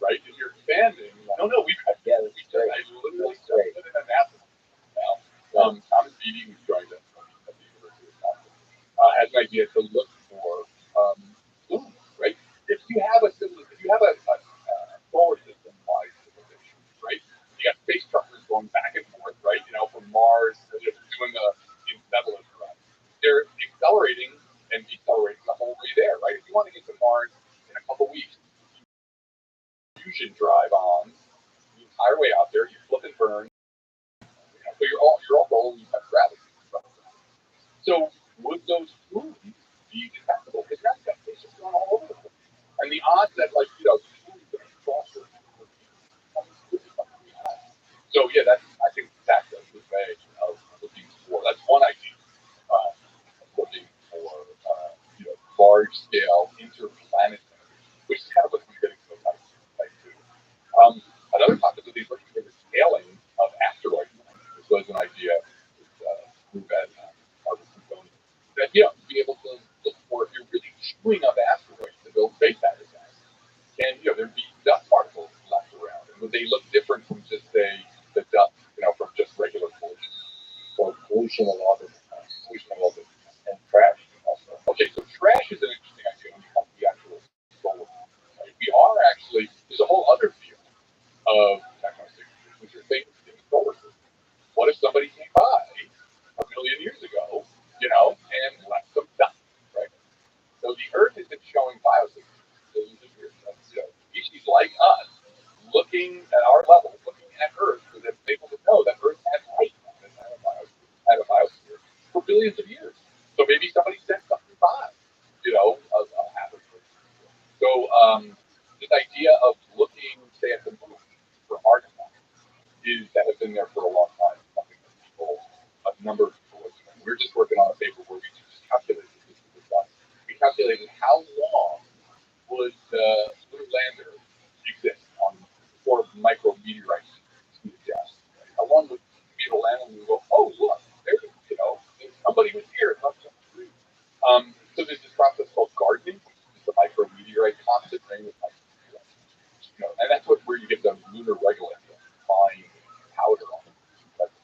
G: right? If you're expanding, no, we've had,
F: Yeah, that's great.
G: I literally
F: That's great.
G: just did an NASA now. Thomas Beatty, who's joined us at the University of Wisconsin, has an idea to look for blooms, right? If you have a solar system-wide civilization, right? You got space truckers going back and forth, right? From Mars, doing the encephalic run. They're accelerating and decelerating the whole way there, right? If you want to get to Mars in a couple weeks, fusion drive on the entire way out there, you flip and burn. So you're also only have gravity. So would those fluids be detectable? Because that's got spaces going all over the place. And the odds that fluids that are cross. So yeah, I think that's a good way of looking for. That's one idea. Looking for large scale interplanetary, which is kind of what we're getting to type 2. Another possibility is looking for the scaling of asteroids. This was an idea group at Harvard Smithsonian that be able to look for if you're really chewing up asteroids to build space habitats. And there'd be dust particles left around. And would they look different from just say the dust, from just regular pollution?
F: Or pollution of all different kinds. Pollution of all different kinds. And trash also.
G: Okay, so trash is an interesting idea when you come to the actual solar. Right? We are actually, there's a whole other field of technosecurity, which are things in the solar system. What if somebody came by a million years ago, and left some dust, right? So the Earth has been showing biosecurity billions of years. Species like us, looking at our level, looking at Earth, was able to know that Earth had life on it, had a biosphere for billions of years. So maybe somebody sent something by, a habit. So this idea of looking, say, at the moon for artifacts that have been there for a long time. Something that a number of people are doing. We're just working on a paper where we just calculated this with us. We calculated how long would the lunar lander exist before micrometeorites to the gas. How long would be the land and we go, oh look, there's somebody was here and left some food. So there's this process called gardening, which is the micrometeorite constant thing with and that's where you get the lunar regolith, fine powder on it. That's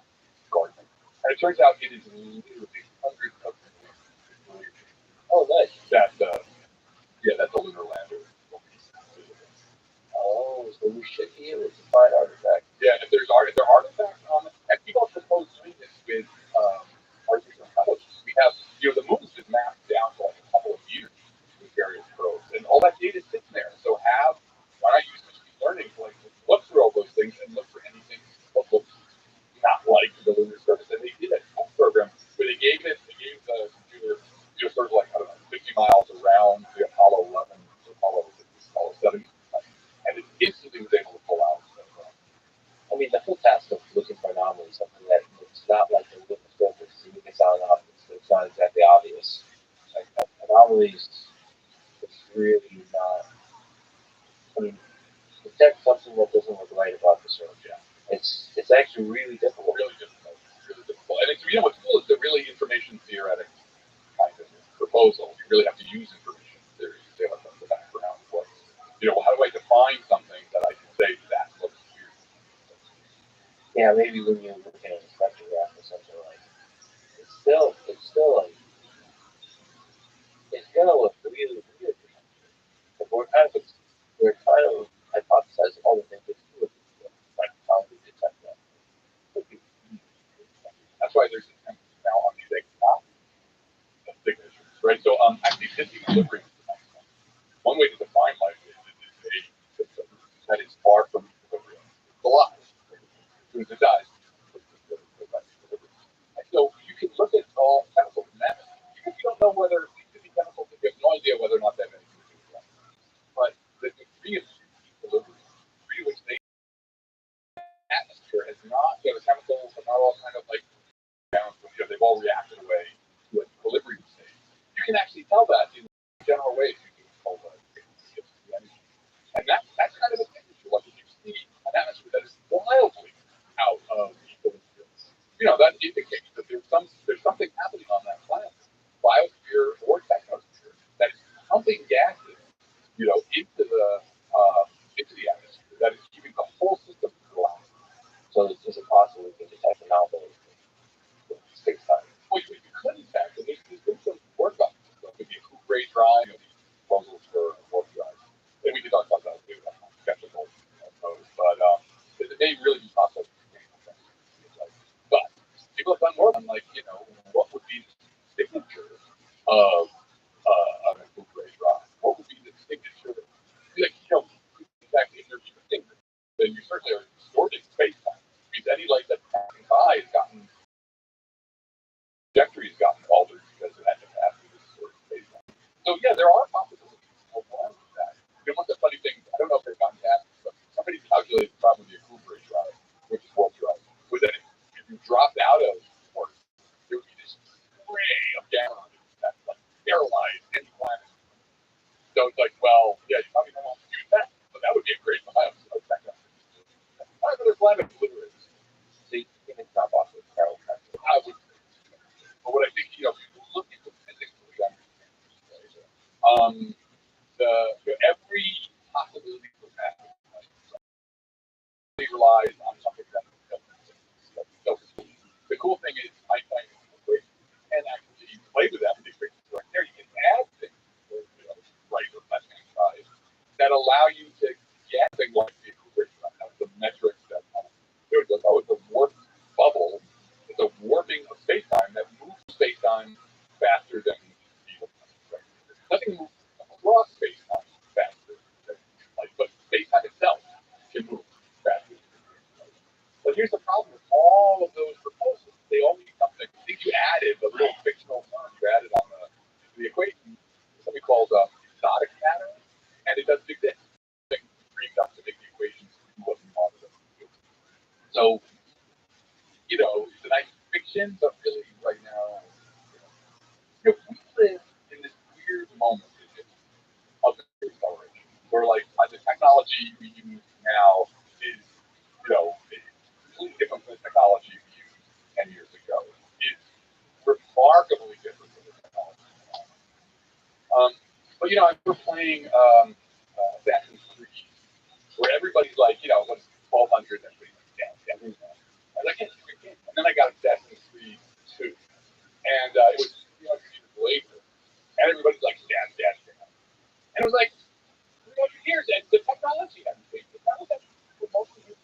G: gardening. And it turns out it is literally hundreds of millions.
F: Oh, nice.
G: That's a lunar lander.
F: Oh, so we should be able to find artifacts.
G: Yeah, if there are artifacts on it, and people propose doing this with artificial intelligence. We have, the moon's been mapped down to like a couple of years with various probes, and all that data is sitting there. So why not use machine learning to look through all those things and look for anything that looks not like the lunar surface? And they did a test program where they gave the computer, sort of like, I don't know, 50 miles around the Apollo 11, Apollo 7, and it instantly was able to pull out.
F: I mean, the whole task of looking for anomalies, something that it's not like the lunar surface, it's not exactly obvious. Like anomalies, it's really not. I mean, detect something that doesn't look right about the surface.
G: Yeah.
F: It's actually really difficult.
G: Really difficult. And it's, what's cool is the really information theoretic kind of proposal. You really have to use information theory to say what's the background. How do I define something that I can say that looks weird?
F: Yeah, maybe when you're looking at a spectrograph or something like, it's still like, it's gonna look really weird.
D: we're trying to hypothesize all the things that you would do, like how we detect that.
G: That's why there's attempts now on these agnostic signatures, right? So actually, system delivery is the next one. One way to define life is a system that is far from equilibrium. It's alive. As soon as it dies, and so you can look at all chemicals in that. Even if you don't know whether these could be chemicals, you have no idea whether or not that anything to do with that. But the degree of equilibrium, the degree to which they atmosphere has not, the chemicals are not all kind of like down, they've all reacted away to an equilibrium state. You can actually tell that in general ways. You can tell that and that's kind of a signature. Like if you see an atmosphere that is wildly out of equilibrium, that indicates that there's something happening on that planet, biosphere or technosphere, that is pumping gases, into the atmosphere, that is keeping the whole system collapsing.
D: So is it possible we can detect anomalies in space-time?
G: Well, you could, in fact, and there's some work on this. So it could be a Coupe drive, these proposals for warp drives. And we could talk about that too. I'm skeptical of those, but it may really be possible. But people have done work on, what would be the signature of a Coupe drive? What would be the signature? In fact, if you're shooting, then you certainly are distorting space-time. Because any light that's passing by has gotten trajectory has gotten altered because of that capacity to distort space-time. So yeah, there are possibilities of wrong with that. One of the funny things, I don't know if they've gotten past this, but somebody calculated the problem with the Coupe drive, which is warp drive, was that if you dropped out of warp, there would be this spray of gamma that like paralyzed any planet. So it's like, well, yeah, you probably don't want to do that, but that would be a great biome. Why other planet obliterates?
D: See, it's not possible.
G: I would, but what I think, people look into physics really understand. Every possibility for math relies on something that doesn't. The cool thing is Einstein can actually play with that. These equations right there. You can add things, right or left-hand side, that allow you to get things like the equation, the metrics that there it goes. Oh, it's a warped bubble. It's a warping of space-time that moves space-time faster than speed of light. Nothing moves across space-time faster than light, but space-time itself can move faster than light. But here's the problem with all of those proposals. They all mean something. I think you added the little fictional term you added on the equation, something called exotic matter, and it doesn't exist. It's dreamed up to make the equations do what we wanted them to do. So, it's a nice fiction, but really right now, we live in this weird moment of acceleration. Where the technology we use now is, completely different from the technology we used 10 years ago. It's remarkably different from the technology now. But we're playing Assassin's Creed, where everybody's like, what's 1200? Everybody's like, yeah. I was like, yeah, it's a great game. And then I got Assassin's Creed 2. And it was 300 years later. And everybody's like, dash. And it was like, 300 years, and the technology hasn't changed. The technology for most of you,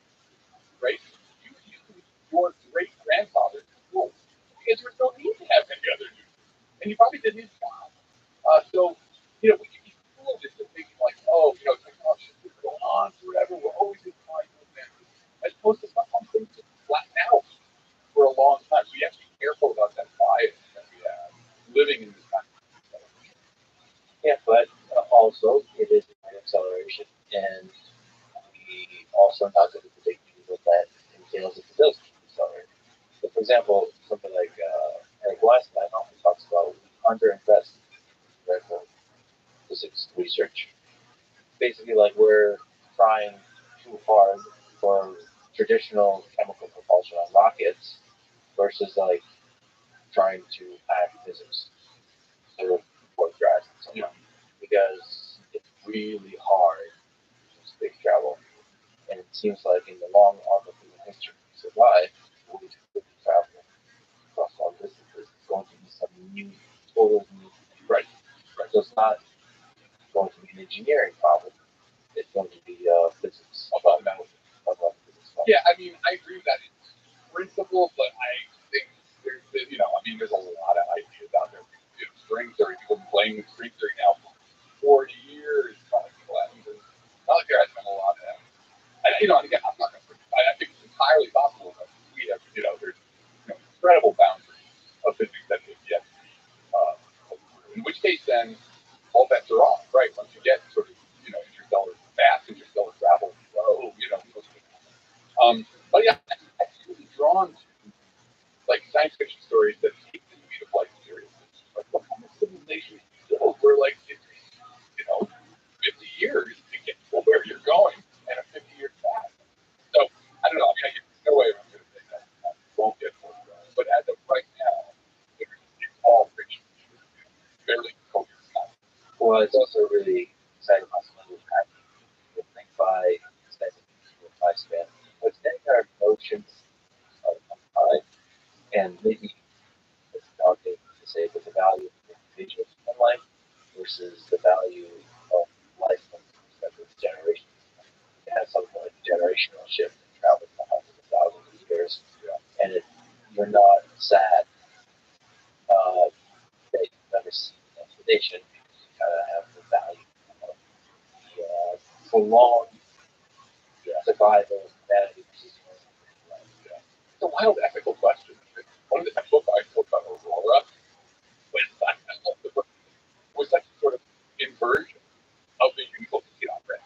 G: right? You use your great grandfather's tools because there was no need to have any other news. And you probably did his job. So, we can be fooled into thinking like, technology is going to go on forever. We're always in time to advance. As opposed to some things just flatten out for a long time. So you have to be careful about that bias that we have living in this time.
D: Yeah, but also it is an acceleration, and we also talk about predicting what that entails if it does accelerate. So, for example, something like Eric Weinstein often talks about underinvest in medical physics research. Basically, we're trying too hard for traditional chemical propulsion on rockets versus trying to hack physics through warp drives and so on. Because it's really hard to space travel, and it seems like in the long arc of human history to survive, we should travel across long distances. It's going to be some new, total new.
G: Right.
D: So it's not going to be an
F: engineering problem. It's going to be physics.
G: Fundamental.
F: Physics.
G: Yeah, I mean, I agree with that in principle, but I think there's, there's a lot of ideas out there. String theory, people have been playing with string theory now for 40 years. Not like there has been a lot of that. And, again, I'm not going to. I think it's entirely possible that we have, there's incredible boundaries of physics that have yet to be in which case, then all bets are off, right? Once you get sort of, fast interstellar travel, but yeah, I'm really drawn to like science fiction stories that take the speed of light seriously. Like what kind of civilization is built where like it's 50 years to get to where you're going and a 50-year path. So I don't know. I mean, there's no way I'm going to say that won't get more done. But as of right now, it's all fiction. Barely coherent.
F: Well, it's also really exciting about some of those happening. I think by span, what's in our emotions of time, and maybe it's daunting to say, but the value of individuals in life versus the value of life that was generations. It has something like a generational shift and travel for hundreds of thousands of years, and if you're not sad that you've never seen an expedition, you kind of have the value of the prolonged survival of humanity.
G: It's a wild ethical question. One of the book I spoke about Aurora was such a sort of inversion of the usual theocracy.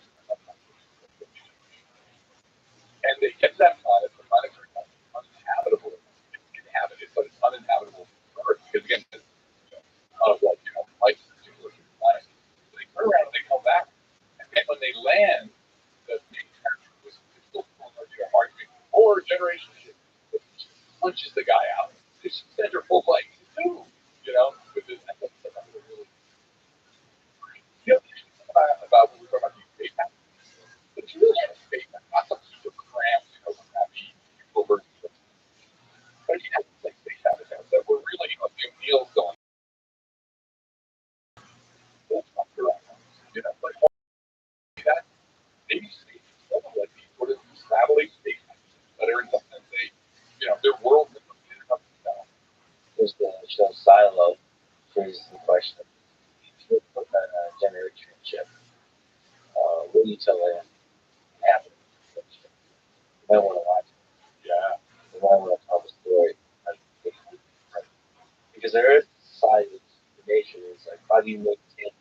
G: And they get to that planet, the planet turns out uninhabitable. It's inhabited, but it's uninhabitable for Earth. Because again, life is particular to the planet. So they turn around and they come back. And then when they land, the main character was still arguing for generation ship. Punches the guy out. Just send her full flight. Too, with this, I think that's really about when we talk about these space apps. But if you really have a space app, not some super cramped, crappy version of it. But if you have like space habitats that were really, Neil's going, like that, maybe space is like these sort of traveling space that are in some sense their world is up and down.
F: There's the show Silo, raises the question of if you put that generation chip, what do you tell them happened? You might want to watch it.
G: Yeah.
F: You might want to tell the story. Because there is side of the nation is like, how do you maintain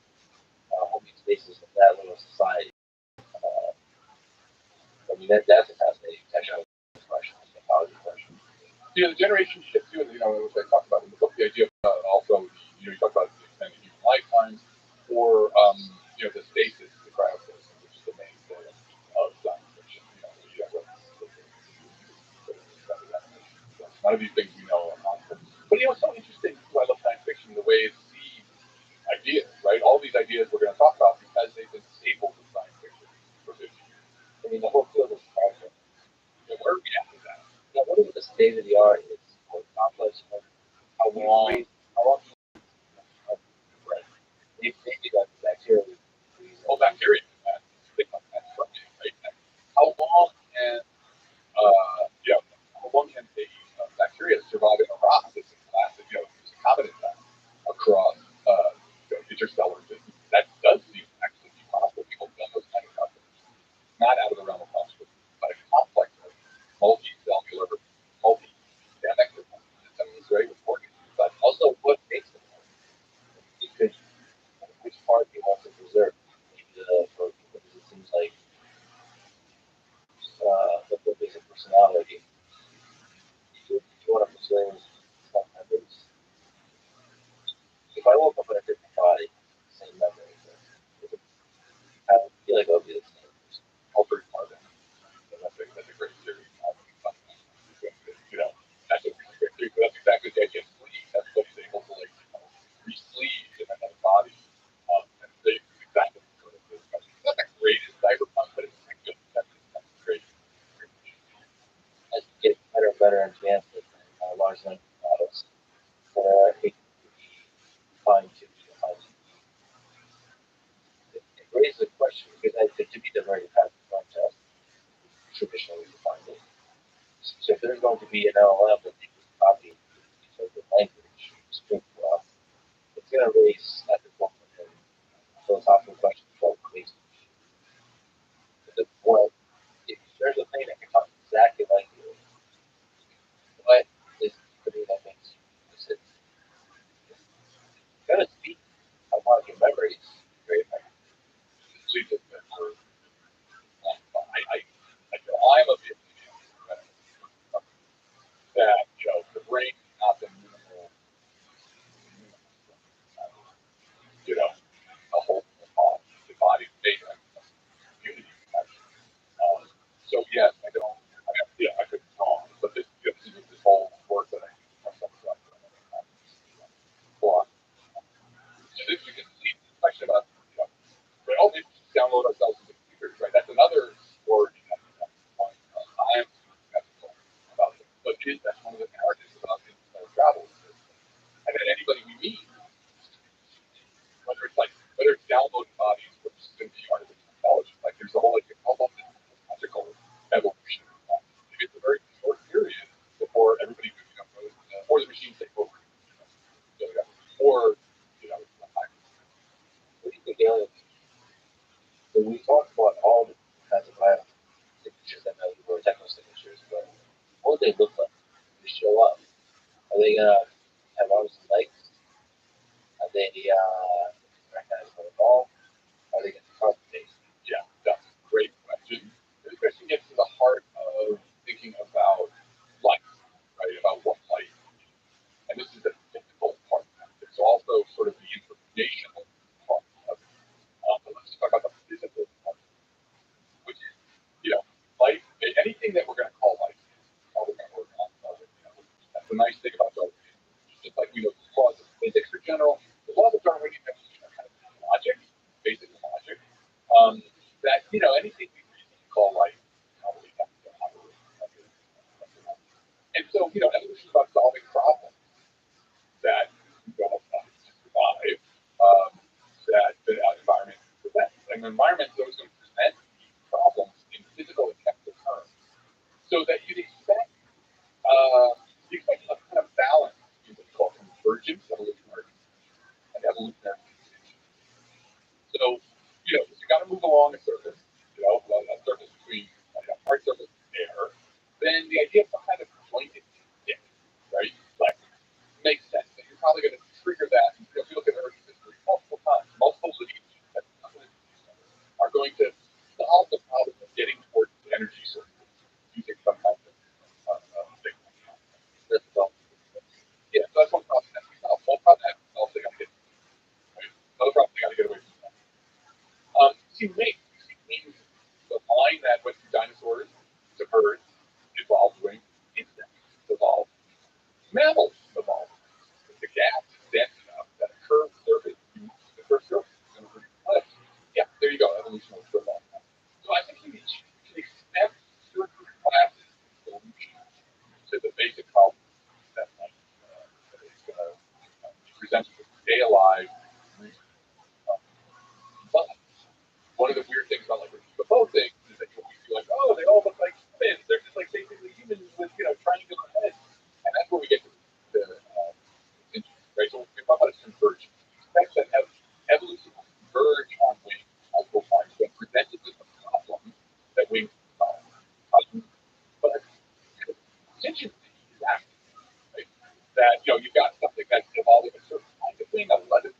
F: homing spaces of that little society? I mean, that's a fascinating technology question, technology question.
G: The generation shift too, which I talked about in the book, the idea of also, you talk about the extended human lifetimes, or the stasis, the cryostasis, which is the mainstay of science fiction. None of these things we know are possible. But it's so interesting too. I love science fiction, the way it sees ideas, right? All these ideas we're going to talk about because they've been staples of science fiction for 50 years.
F: I mean, the whole field is complex.
G: Where are we at with that?
F: What is the state of the art? It's more complex. How long? Right. Maybe like bacteria.
G: Oh, bacteria. That's right. How long can bacteria survive in a rock that's in plastic, recombinant time across interstellar distance? That does seem actually be possible. People have done those kind of calculations. Not out of the realm of possibility, but a complex, multi-cellular, multi-systemic systems, right, with organisms. But also
F: going to be an LLM that they just copy into the language speak well, it's going to raise ethical and philosophical questions about basic to the point. If there's a thing that can talk exactly like you, what is the thing that makes you use it? It's going to speak about your memories very effectively.
G: I'm a bit that the brain is not the minimal, a whole the body data community. So yes, I don't. I could be wrong, but this whole work that I do myself on. So this you can see the question about well, we download ourselves into computers, right? That's another story. I am skeptical about it, but that's one of the narratives about travel. And then anybody we meet, whether it's downloading bodies or just going to be artificial intelligence, like there's a whole almost magical evolution. It's a very short period before everybody goes, or the machines take over, or
F: What do you think aliens? So we talked about all the kinds of bio signatures that know were techno signatures, but what would they look like? They show up. Are they gonna have arms and legs? Are they recognize from the ball? Are they gonna carve the face?
G: Yeah, that's a great question. This question gets to the heart of thinking about life, right? About what life is. And this is the physical part of it. It's also sort of the informational part of it. But let's talk about the physical part, which is, life, anything that we're going to call life is probably going to work on. That's the nice thing about Darwin. Just like we know the laws of physics are general, the laws of Darwinian evolution are kind of logic, basic logic. That anything we reasonably call life probably has to operate. And so evolution is about solving problems that we don't survive, that the environment presents. And the environment is always going to present problems in physical and chemical terms, so that you expect a kind of balance between what's called convergence, evolutionary, and evolutionary extinction. So, you got to move along a surface, a surface between a hard surface and air. Then the idea of some kind of jointed stick, right? Like, makes sense. And you're probably going to trigger that. If you look at Earth's history multiple times, multiple lineages that are going to solve the problem of getting towards energy sources using some kind of thing. Yeah, so that's one problem that we solve. One problem that we solve, they got to get right? Another problem they got to get away from that. See, wings, the line that went from dinosaurs to birds evolved wings. Insects evolved. Mammals evolved. The gas is dense enough that a curved surface, the curved surface is going to produce life. Yeah, there you go. Evolution was for a long time. So I think you can expect certain classes of solutions to the basic problems that life is going to present to stay alive. But one of the weird things about the UFO thing is that we feel like, oh, they all look like humans. They're just like basically humans with triangular heads, and that's where we get to the right. So we talk about convergence. We expect that evolution will converge on wings multiple times when presented with a problem that wings solve. But contingency is active, right? That you've got something that's evolving a certain kind of thing, a leather.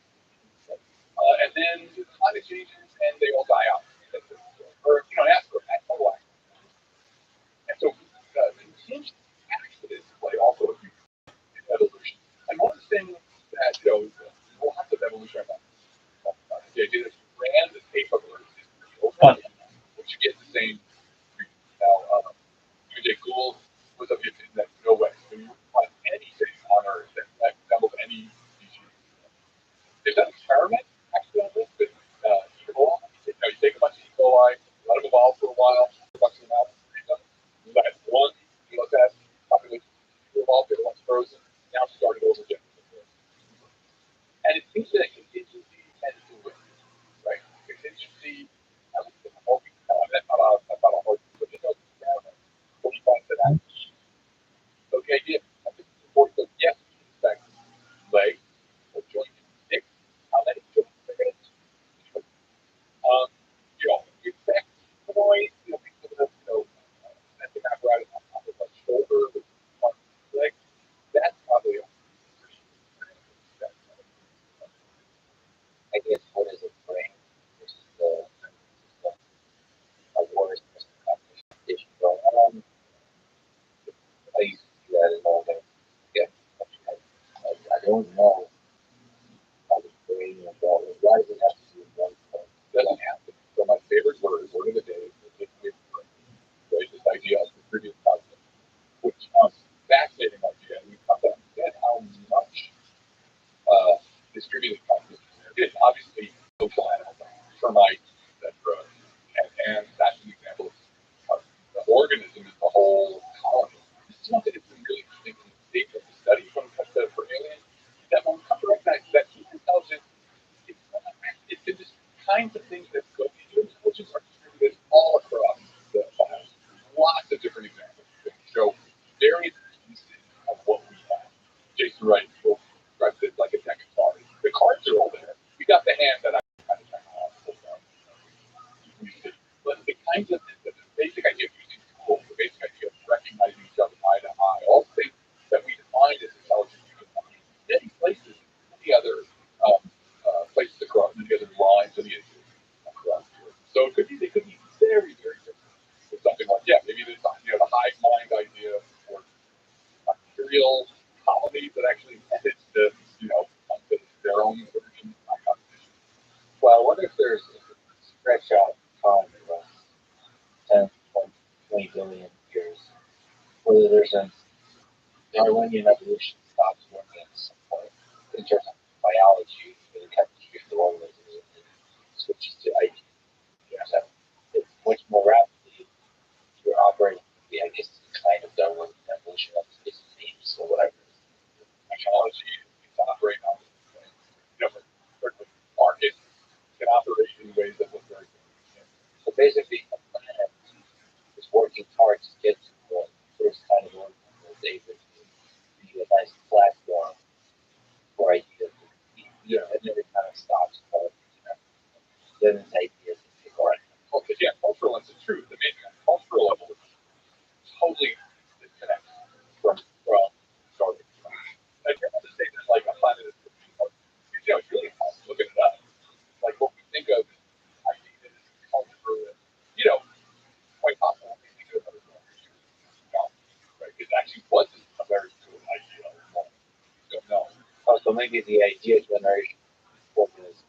G: And then climate changes and they all die out. Or, an asteroid, that's all life. And so contingency accidents play also a huge in evolution. And one of the things that, lots of evolution about the idea that you ran the tape of Earth over again, which you get the same. Now, UJ Gould was of the opinion that no way. So you find anything on Earth that resembles any species. They've done experiments actually on this with E. coli. You take a bunch of E. coli, let them evolve for a while, a bunch of them out, you let one test population evolve, the other one's frozen, now started over again. And it seems that contingency tends to win, right? Contingency, that's not a hard to put it out. 45 to that. kinds of the basic idea of using tools, the basic idea of recognizing each other eye to eye, all things that we define as intelligent human beings. Many places, many other places across, many other lines of the issue across here. So it could be, they could be very, very different. It's something like, yeah, maybe there's the hive mind idea or bacterial colonies that actually manage to, onto their own version of my cognition.
F: Well, I wonder if there's a stretch out time around 10, 20 billion years, whether there's a Darwinian evolution stops working at some point in terms of biology or the chemistry of the organism and switches to IT. So it's much more rapidly you're operating, I guess, kind of Darwinian evolution of its names or whatever.
G: Technology can operate on, certainly markets can operate in ways that look very good.
F: So basically, a planet is working hard to get to the first kind of organism that's able to be a nice platform for ideas. And then it kind of stops. Then it's ideas that take on.
G: Yeah, cultural, that's the truth. I mean, cultural evolution totally disconnects from starting. Like, you have to say there's like a planet that's, it's really hard to look at it up. Like what we think of ideas, culture, quite possible we think of other cultures, right? It actually wasn't a very good idea. We don't know.
F: So maybe the idea generation organism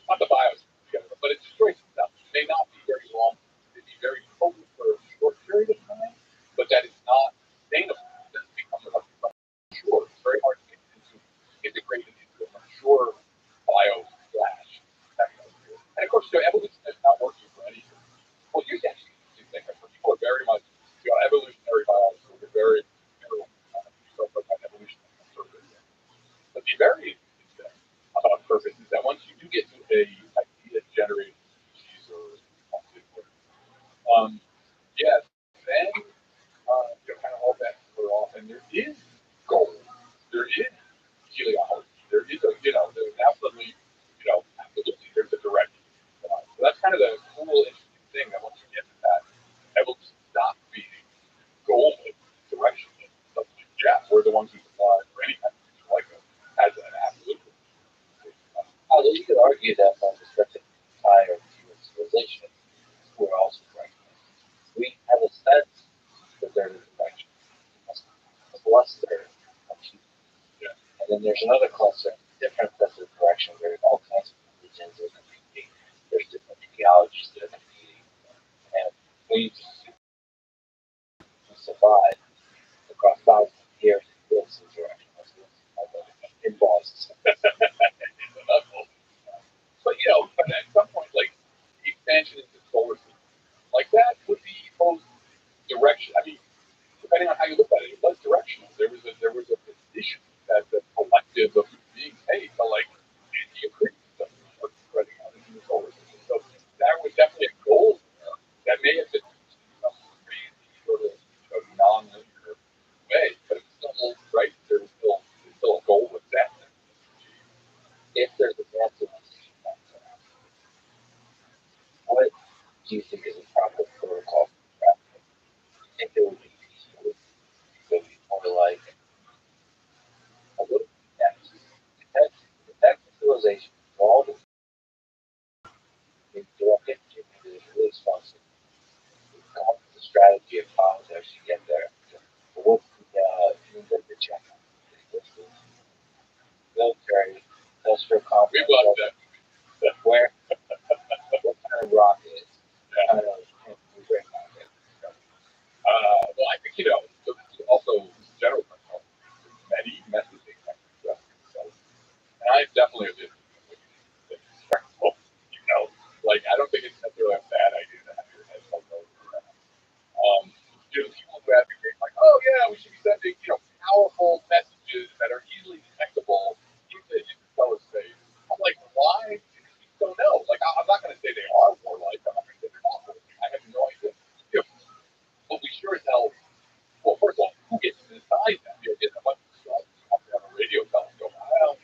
G: Not the biosphere, but it destroys itself. It may not be very long. It may be very potent for a short period of time, but that is not sustainable. It doesn't become mature. It's very hard to get into integrated into a mature bio slash technology. And of course, evolution is not working for anything. Well, here's the actually interesting thing. People are very much, evolutionary biology. We're very, about evolution on purpose. But the very interesting thing about purpose is that once you do get to a idea generated species or yes, then kind of all bets are off, and there is goal, there is teleology, there is there's absolutely, absolutely there's a direction. So that's kind of the cool, interesting thing that once you get to that, evolution stops being goal-less, direction-less. Yeah, we're the ones who supply for any kind of future like that as an absolute.
F: Although you could argue that from the perspective of the entire human civilization, we're also right. We have a sense that there's a direction, a cluster of people.
G: Yeah.
F: And then there's another cluster, different sets of direction. There are all kinds of religions that are competing. There's different ideologies that are competing. And we survive across thousands of years in build some direction. Involves.
G: But at some point, like the expansion into solar system, like that would be both direction. I mean, depending on how you look at it, it was directional. There was a position that the collective of beings made to like anti-accretion stuff spreading out into the solar system. So that was definitely a goal there. That may have been some crazy sort of non-linear way, but it's still right. There's still a goal with that.
F: If there's a massive decision, what do you think is a proper protocol for traffic? I think it would be peaceful. It would be more like a little protect civilization for all the direct energy. Maybe there's really responsible. Come up with a strategy of how to actually get there. But what's the check? What's the military, industrial complex?
G: We love that.
F: Where? What kind of rocket? Kind of great rocket.
G: Well, I think so also general control. Many messaging mechanisms. And I definitely have been respectful. Like I don't think it's necessarily a bad idea to have your head held over. People who advocate like, oh yeah, we should be sending powerful messages that are easily detectable into interstellar space. I'm like, why? Don't know. Like I'm not going to say they are warlike. I'm not going to say they're not warlike. I have no idea. But we sure as hell. Well, first of all, who gets to decide that? You're getting a bunch of stuff. You have to have a radio telescope. Well,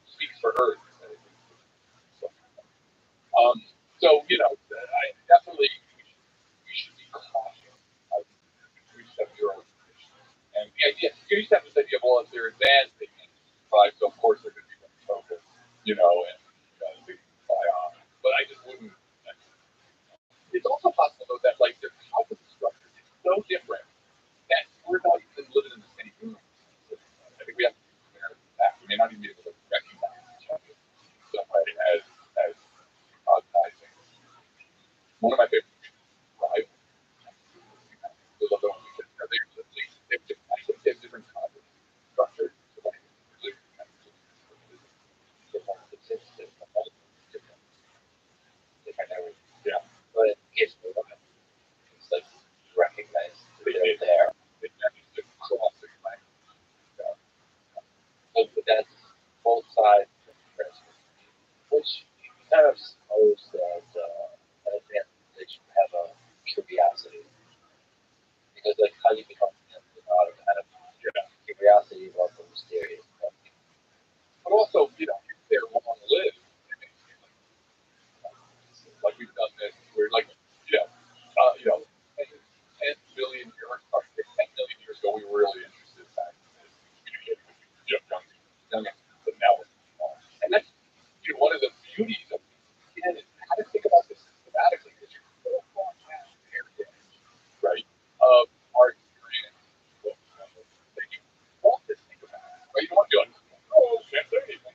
G: speaks for Earth. So, one of my favorite rival. Those other ones, they have different kinds of structure. So like, really kind of
F: different areas.
G: yeah.
F: But it gives me one. It's like recognize they're there.
G: It's classic language. Yeah.
F: But that's both sides of the present, which kind of suppose that an advanced civilization have a curiosity. Because like how you become out of kind of curiosity about the mysterious stuff.
G: But also, they're long lived. Like we've done this, we're like, 10 million years, or 10 million years ago, we were really interested in that. Communicating with young people. But now we're small. And that's one of the beauties of it is how to think about this systematically, because you're so far past the heritage, right? Of our experience, that you want to think about, right? You don't want to be like, oh, can't say anything.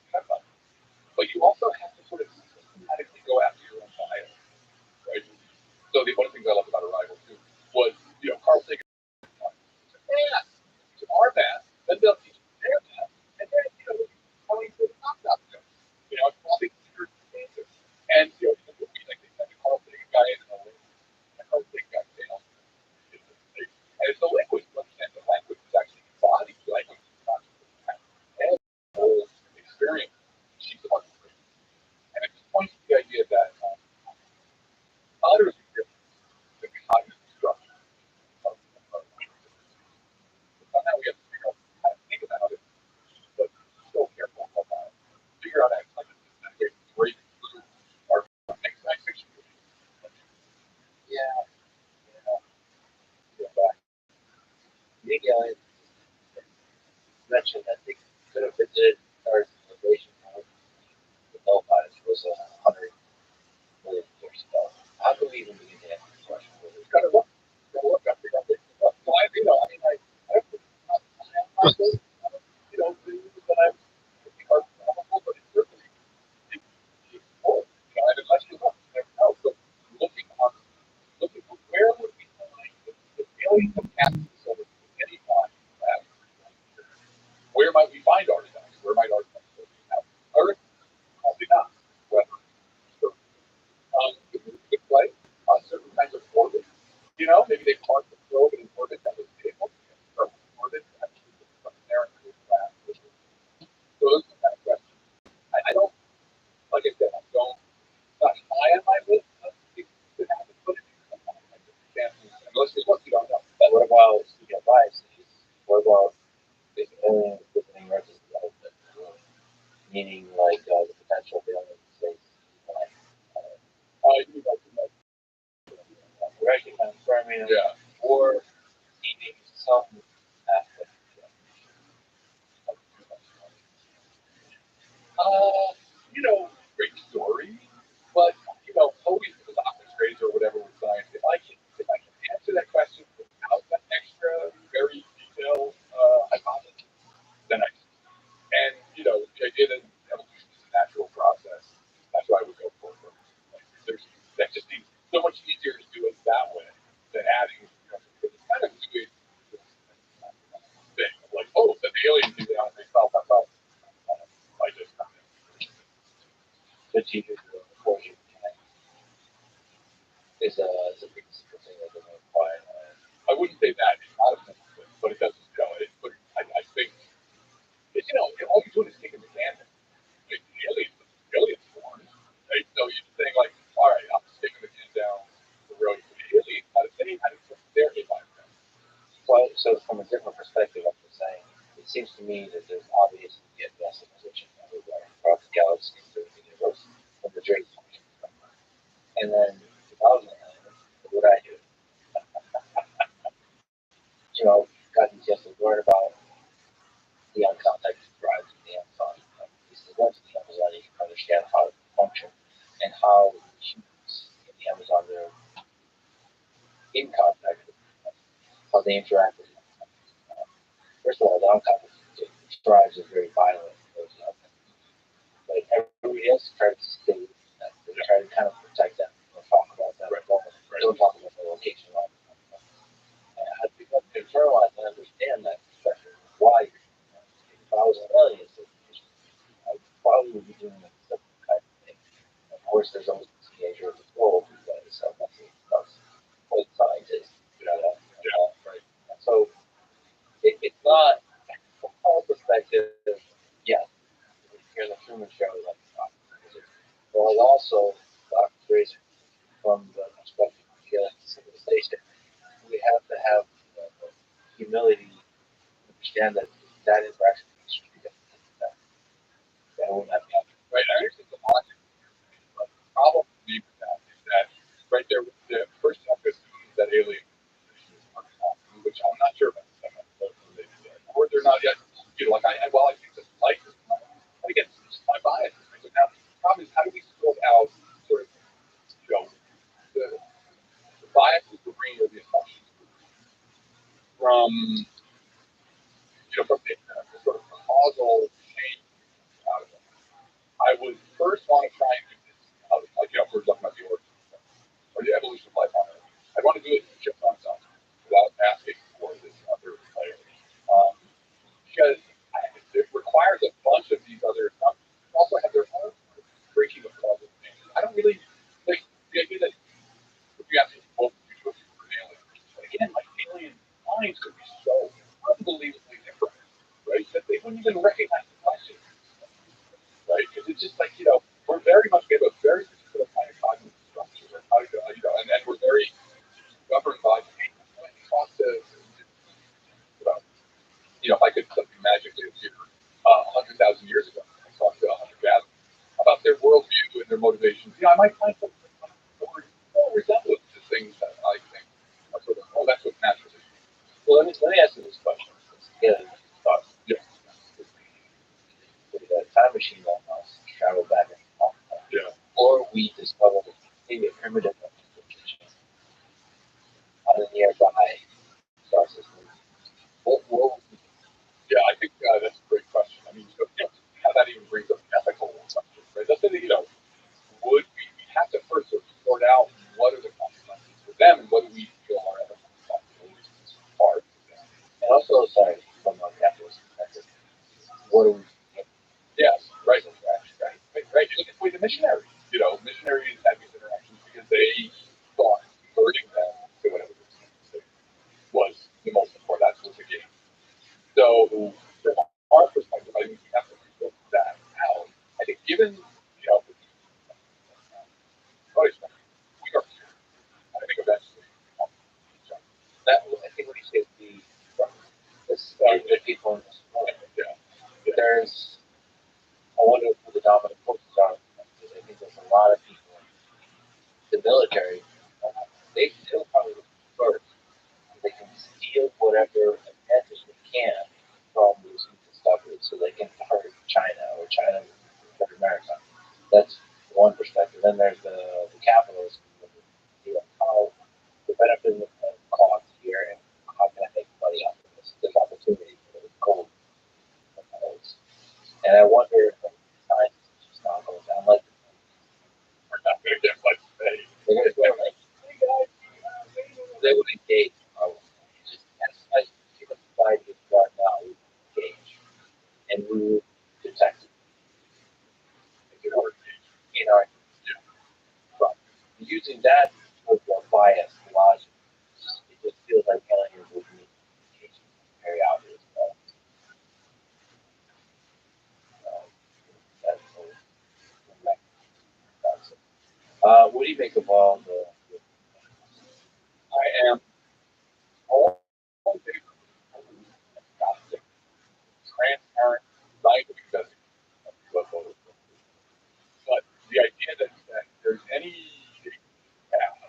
G: But you also have to sort of systematically go after your own bias, right? So one of the things I love about Arrival too was, Carl Sagan, math, to our math, then they'll teach their math, and then, how you put not that good. It's probably considered answers. And, like they send a Carl Sagan guy in, and a Carl Sagan guy fails. And it's the language, you understand the language is actually embodied language, not just the math. And the whole experience, she's the one who brings it. And it just points to the idea that utterly different the cognitive structure of language. Somehow we have to figure out how to think about it, but still careful about it. Figure out how to break through our next fiction.
F: Yeah. Maybe I mentioned that they could have visited our civilization the Delphi's was 100 million years ago. How do we even begin to answer this question?
G: It's kind of look. I think I'll pick it up. So I put my things, that I'm are probable, but it's certainly full. And unless you look, you never know. So looking for where would we find the alien capacity so that any time where might we find artifacts? Where might artifacts be? Now, Earth, probably not. Weather, so, it would be a good play on certain kinds of orbits. Maybe they parked the probe in an orbit that was stable. Or orbit actually put something there and it was flat. So those are the kind of questions. I don't, like I said, I don't, not high on my list of things that happen, but it can't, unless you don't know.
F: But what about biases? What about if aliens visiting Earth is relevant? Meaning like the potential of aliens states like
G: You like to know.
F: we're actually confirming
G: Yeah.
F: or seeing some aspect
G: Great story, but always the doctor's grades or whatever with science. If I can answer that question without that extra, very detailed hypothesis, then I can. And the idea that evolution is a natural process, that's why I would go for it. That just seems so much easier to do it that way than adding. Because it's kind of weird thing. Like, oh, the aliens do that, and they felt about. I just.
F: the teachers before you is a big thing that doesn't apply.
G: I wouldn't say that it's not a simple thing, but it doesn't show it. But I think it's, all you're doing is taking the gamut. Like, aliens born, right? So you're saying like, all right, I'm sticking the can down the road. Aliens, how to put their environment.
F: Well, so from a different perspective, I'm just saying, it seems to me that there's obviously a massive position everywhere across the galaxy, through the universe, from the Drake function. And then 2009, what I do, got these yesterday learn about the uncontacted tribes of the Amazon. This is going to the Amazon, you can understand how it function and how humans in the Amazon are in contact with them, how they interact with them. First of all, the uncontacted tribes are very violent. But everybody else tries to stay, they try to kind of protect them. We'll talk about that.
G: Right.
F: nature of the soul because that's what scientists, right? And so it's not from our perspective. Yes, here in the Truman Show, like but also Dr. Grace from the perspective of healing civilization, we have to have humility to understand that that is actually extremely difficult. That will not happen.
G: Right. I understand the logic. But the problem for me with that is that right there, the first step is that alien civilization is which I'm not sure about. Or they're not yet. Like I think that life is not. And again, it's my bias. Right? So now the problem is how do we sort out sort of the biases we're bringing or the assumptions from from the sort of causal chain out of it. I would first want to try and do this out of, like, if we're talking about the origin or the evolution of life on Earth. I want to do it just on its own without asking for this other layer. Because it requires a bunch of these other assumptions. They also have their own breaking of causal chain. I don't really like the idea that if you have to both for an alien. But again, like alien minds could be so unbelievably different, right? That they wouldn't even recognize the question, right? Because it's just like, we're very much, we have a very particular kind of cognitive structure, and how and we're very governed by when we talk to, if I could something magically appear 100,000 years ago, I talked to 100 gatherers about their worldview and their motivations. I might find something more resemblance to things that I think are sort of, that's what naturally.
F: Well, let me ask you this question. Again,
G: Yeah.
F: with a time machine almost travel back in time.
G: Yeah.
F: Or we discover maybe a primitive civilization on a nearby star system. What will we do?
G: Yeah, I think that's a great question. I mean, how that even brings up ethical questions, right? That's would we have to first sort out what are the consequences for them and what do we feel are ethical responsibilities are for them?
F: And also, sorry, from a capitalist perspective, what do we do?
G: Yes, right. Right. You look at the missionaries. Missionaries had these interactions because they thought converting them to whatever was the most important. That's what the game. So from our perspective, I think we have to sort that out. I think given we are here. I think eventually
F: That I think what you say is the people in this world. There's, I wonder who the dominant forces are. Because I think there's a lot of people in the military. They'll probably look first. They can steal whatever advantage they can from these discoveries, so they can hurt China or China hurt America. That's one perspective. Then there's the capitalism. How the benefit of the cost here and how can I make money off of this? There's opportunity for the gold. And I wonder if science is just not going down like
G: we're not going to get much pay.
F: They would engage. Just as human society is right now, we would engage and we would detect it in our using that with the bias logic. It just feels like aliens would need communication to carry out this. What do you make of all the?
G: I am all in favor of transparent scientific testing of UFOs. But the idea that there's any path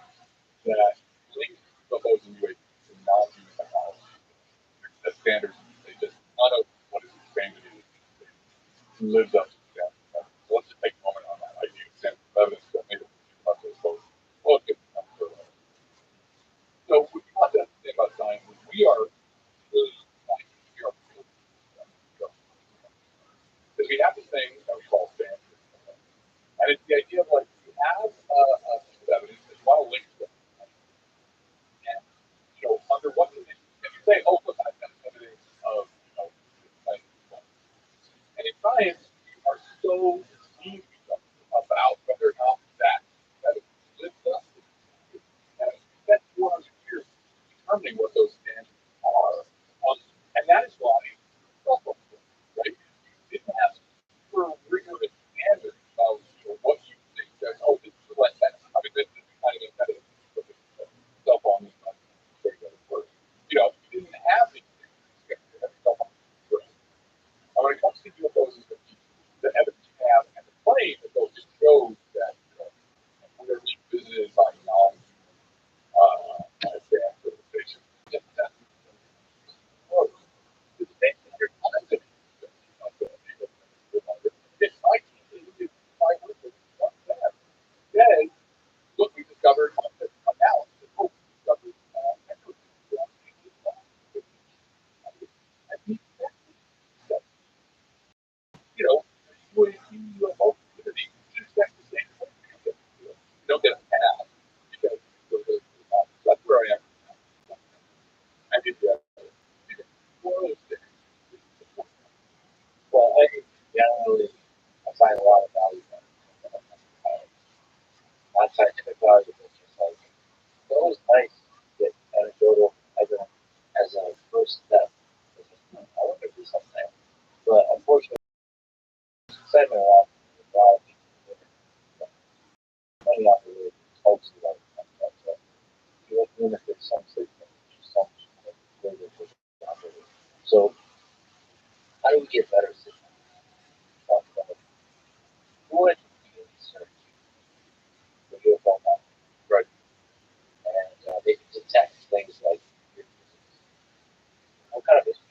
G: that links UFOs and UAPs to non-human technology, the standards, they just none of what is expanded lives up to that. So let's just take a moment on that. I need extensive evidence that made it about those folks. Well, it's good. So we want to think about science. We are really science. We are really because we have this thing that we call standards. And it's the idea of like you have a piece of evidence that you want to link to it. And under what conditions can you say, oh look, I've got evidence of like, and in science you determining what those standards are. And that is why, right? You didn't have super rigorous standards about what you think that, oh, this is less than. I mean, this is kind of embedded cell phone is not very good at work. You didn't have these things. You had cell phone. And when it comes to UFOs, the evidence you have and the claim that those just shows that we're being visited by knowledge. Look, we discovered a balance. Oh, we discovered when you community, you expect the same thing. You don't get a pass because that's where I am. I did that.
F: Well, I generally I find a lot of value in it. Not scientific value, but just like it's always nice to get anecdotal evidence as a first step. I want to do something, but unfortunately, excitement around technology, money off of it, hopes of it. So even if there's some treatment, there's some further push. So how do we get better systems? Talk about what research for UFO knowledge.
G: Right.
F: And they can detect things like what kind of history.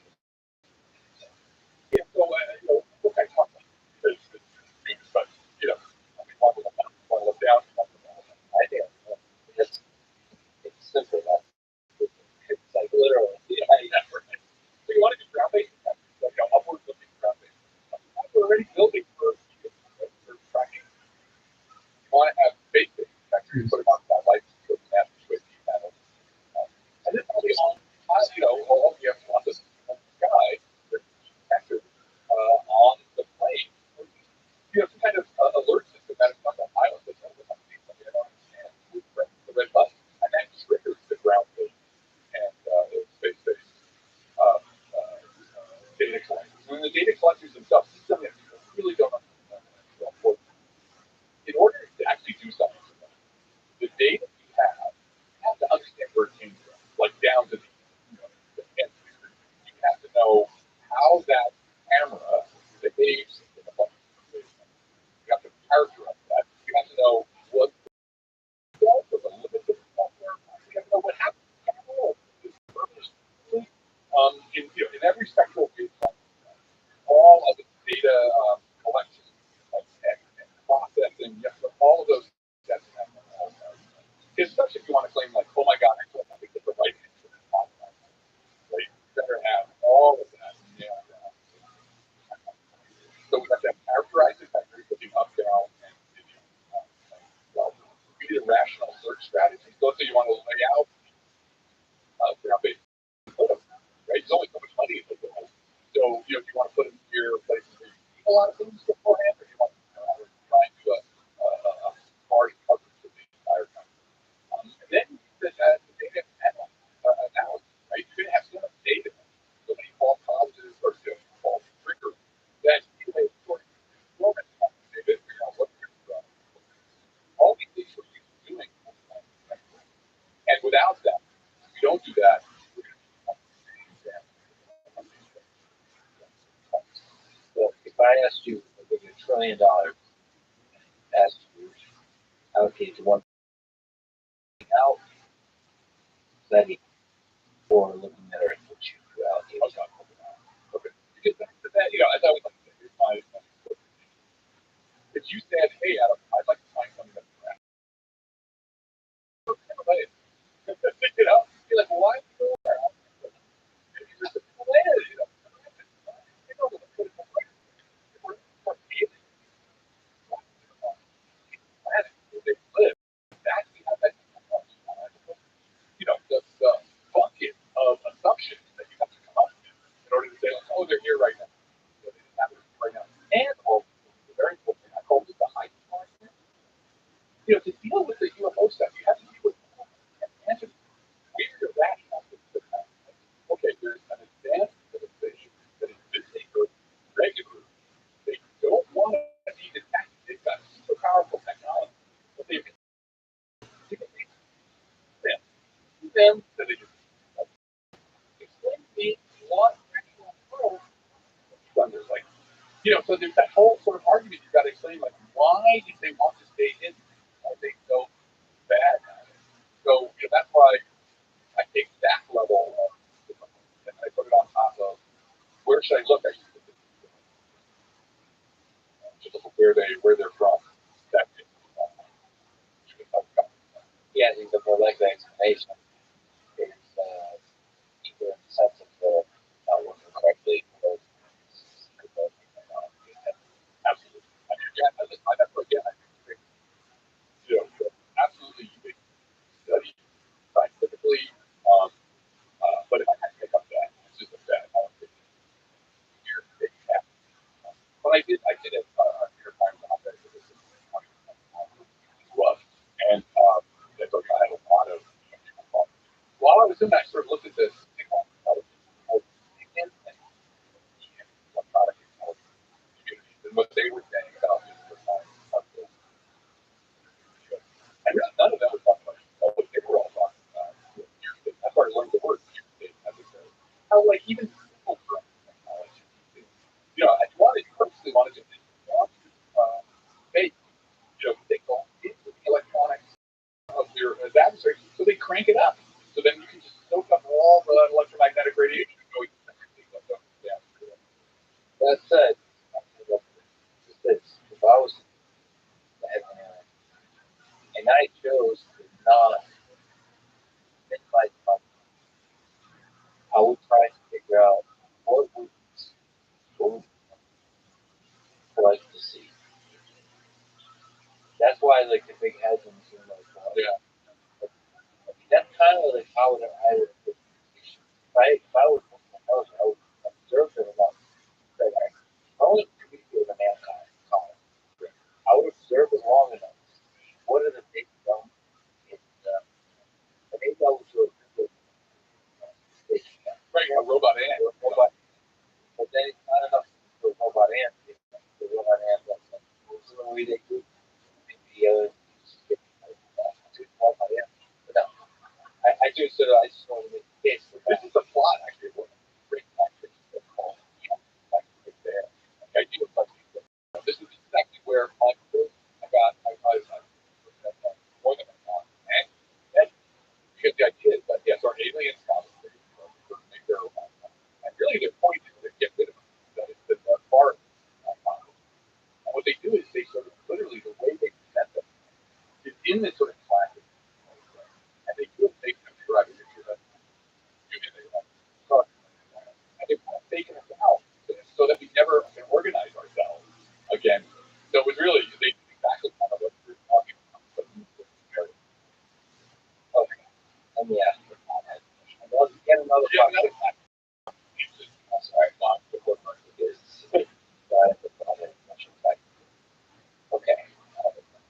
G: Yeah, so, what I talk about is, but, I mean, one look down,
F: I think it's simple enough. It's like literally,
G: right. So you want to do ground based detectors, like upward looking ground based. We're already building for tracking. You want to have base based detectors, put them on satellites, so you have to switch panels. And then probably on, all you have on the sky, there's detectors on the plane. Some kind of alert system that is not the pilot that knows what something I don't understand. We press the red button, and that triggers the ground based and space based data collectors. And the data collectors themselves, this is something that people really don't understand. In order to actually do something with them, the data you have to understand where it came from, like down to the end. You have to know how that camera behaves in the public space. You have to characterize that. You have to know what the limits of the software. You have to know what happened to the camera. In every spectral waveform, all of the data collection and processing, you have to know all of those steps. Especially if you want to claim like, oh my God, I think it's the right answer. Right? You better have all of that nailed down. So we have to characterize it by looking up, down, and well, we did a rational search strategy. So let's say you want to lay out ground-based photos, right? There's only so much money in the world. So if you want to put it in your places where you see a lot of things beforehand, or you want to try and do a large coverage of the entire country. And then the data analysis, right? You're going to have so much data, so many false positives or false triggers that you may sort of format data, figure out what you're all these things we're used to doing. And without that, if we don't do that, we're going
F: well, if I asked you to give you $1 trillion, asked you allocate to one thing out, that or looking at our input you allocate.
G: okay. Because that, as I was like, here's my if you said, hey, Adam, I'd like to find something that's crap. You're like, well, why? The bucket of assumptions that you have to come up with in order to say, like, oh, they're here right now. They just happen right now. And also, the very important thing, I call it the high point. To deal with the UFO stuff, you have to deal with answers weird or rational. them, then they just explain to me what actual world there's like, so there's that whole sort of argument you've got to explain, like, why if they want to stay in, are they so bad at it? So that's why I take that level of and I put it on top of where should I look? I used to just look where they're from. That
F: Yeah, I think the more likely explanation is either in the sense of the not working correctly or
G: absolutely. I mean, yeah, that's what again I think, absolutely you can study scientifically, but if I had to pick up that, it's just a bad here it happened. But I did it a time out there because this was and that's okay. I had a lot of people. While I was in that, I sort of looked at this thing called electronic intelligence communities and what they were saying about this and none of them was talking about what they were all talking about. That's why I learned the word necessary. How like even simple terms technology. I purposely wanted to make they go into the electronics of your adversary, so they crank it up. So then you can just soak up all the electromagnetic radiation and go.
F: that said, if I was and I chose to not make my thought, I would try to figure out what would like to see. That's why I like the big heads in the room.
G: Yeah.
F: That's kind of like how I would. If I was intelligent, I would observe them enough that I only communicate with a mankind. I would observe it long enough. What are the big dumb? And maybe I would do a good
G: Right, a robot ant.
F: robot, but then it's not enough for a robot ant. The robot ant moves in the way they do. Maybe robot ant. But no, I just want to make the case for
G: This is the plot actually. What great actors called there. I do this is exactly where I got more than and because the idea is that yes, our aliens come make their and really the point is to get rid of them. That is the part. And what they do is they sort of literally the way they present them is in this sort of classic, and they do it make them sure I can picture that and they want to fake us out so that we never can organize ourselves again. So it was really they exactly kind of what we were talking about.
F: okay. Let me ask you. Get another question. I'm sorry, not the book is okay.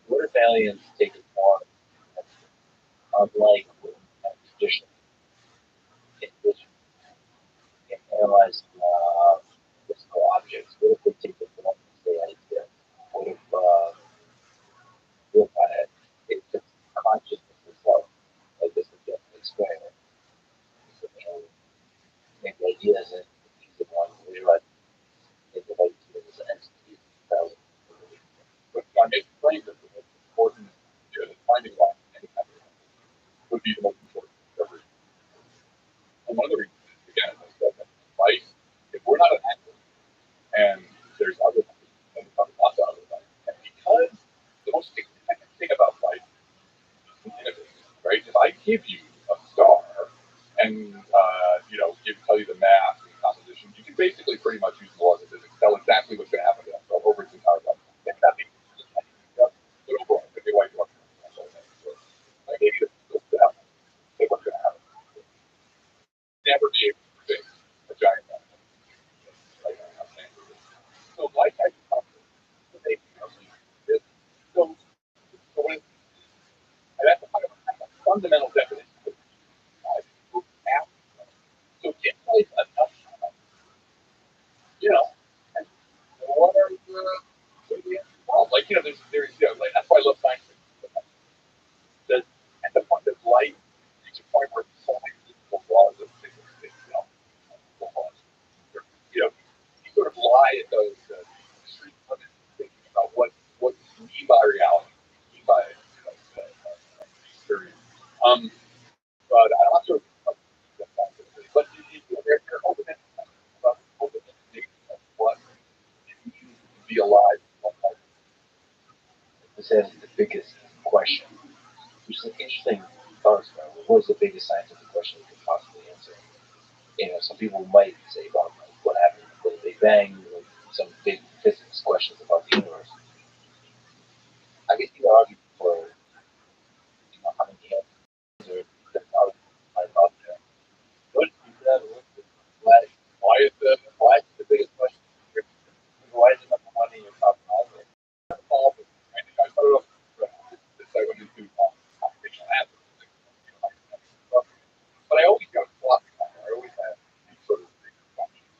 F: What if aliens take it more unlike traditional in which can analyze physical objects? What if they take it more say idea? What if it's just consciousness itself? Like this is just an experiment. So, maybe ideas and the one we realize in the way to this entity
G: But I made the claim that the most important finding out any kind of would be the most important discovery. And one of the reasons, again, as I said, that life, if we're not an actor, and there's other things, and lots of other things, and because the most significant thing about life is innovation, right? If I give you a star and tell you the mass and composition, you can basically pretty much use the laws of physics, tell exactly what's going to happen to that star over its entire life. And nothing but overall, if they like what maybe this will happen. Say what's going to happen. Never be able to predict a giant mass. So life has to come to make this. So when and that's a fundamental definition of so get life enough time, and what are the well, like there's that's why I love science fiction. At the point that life reaches a point where But I also but they're open about open of what it means to be alive.
F: This is the biggest question. Which is an interesting thought experiment. What is the biggest scientific question we could possibly answer? Some people might say about what happened before the Big Bang, some big physics questions about the universe. I guess you could argue for how many answers are out there. What you could have looked at why is the biggest question? Why is it number one in your top five?
G: All the I started off this I went into computational aspects. But I always got a philosophy. I always had these sort of big questions.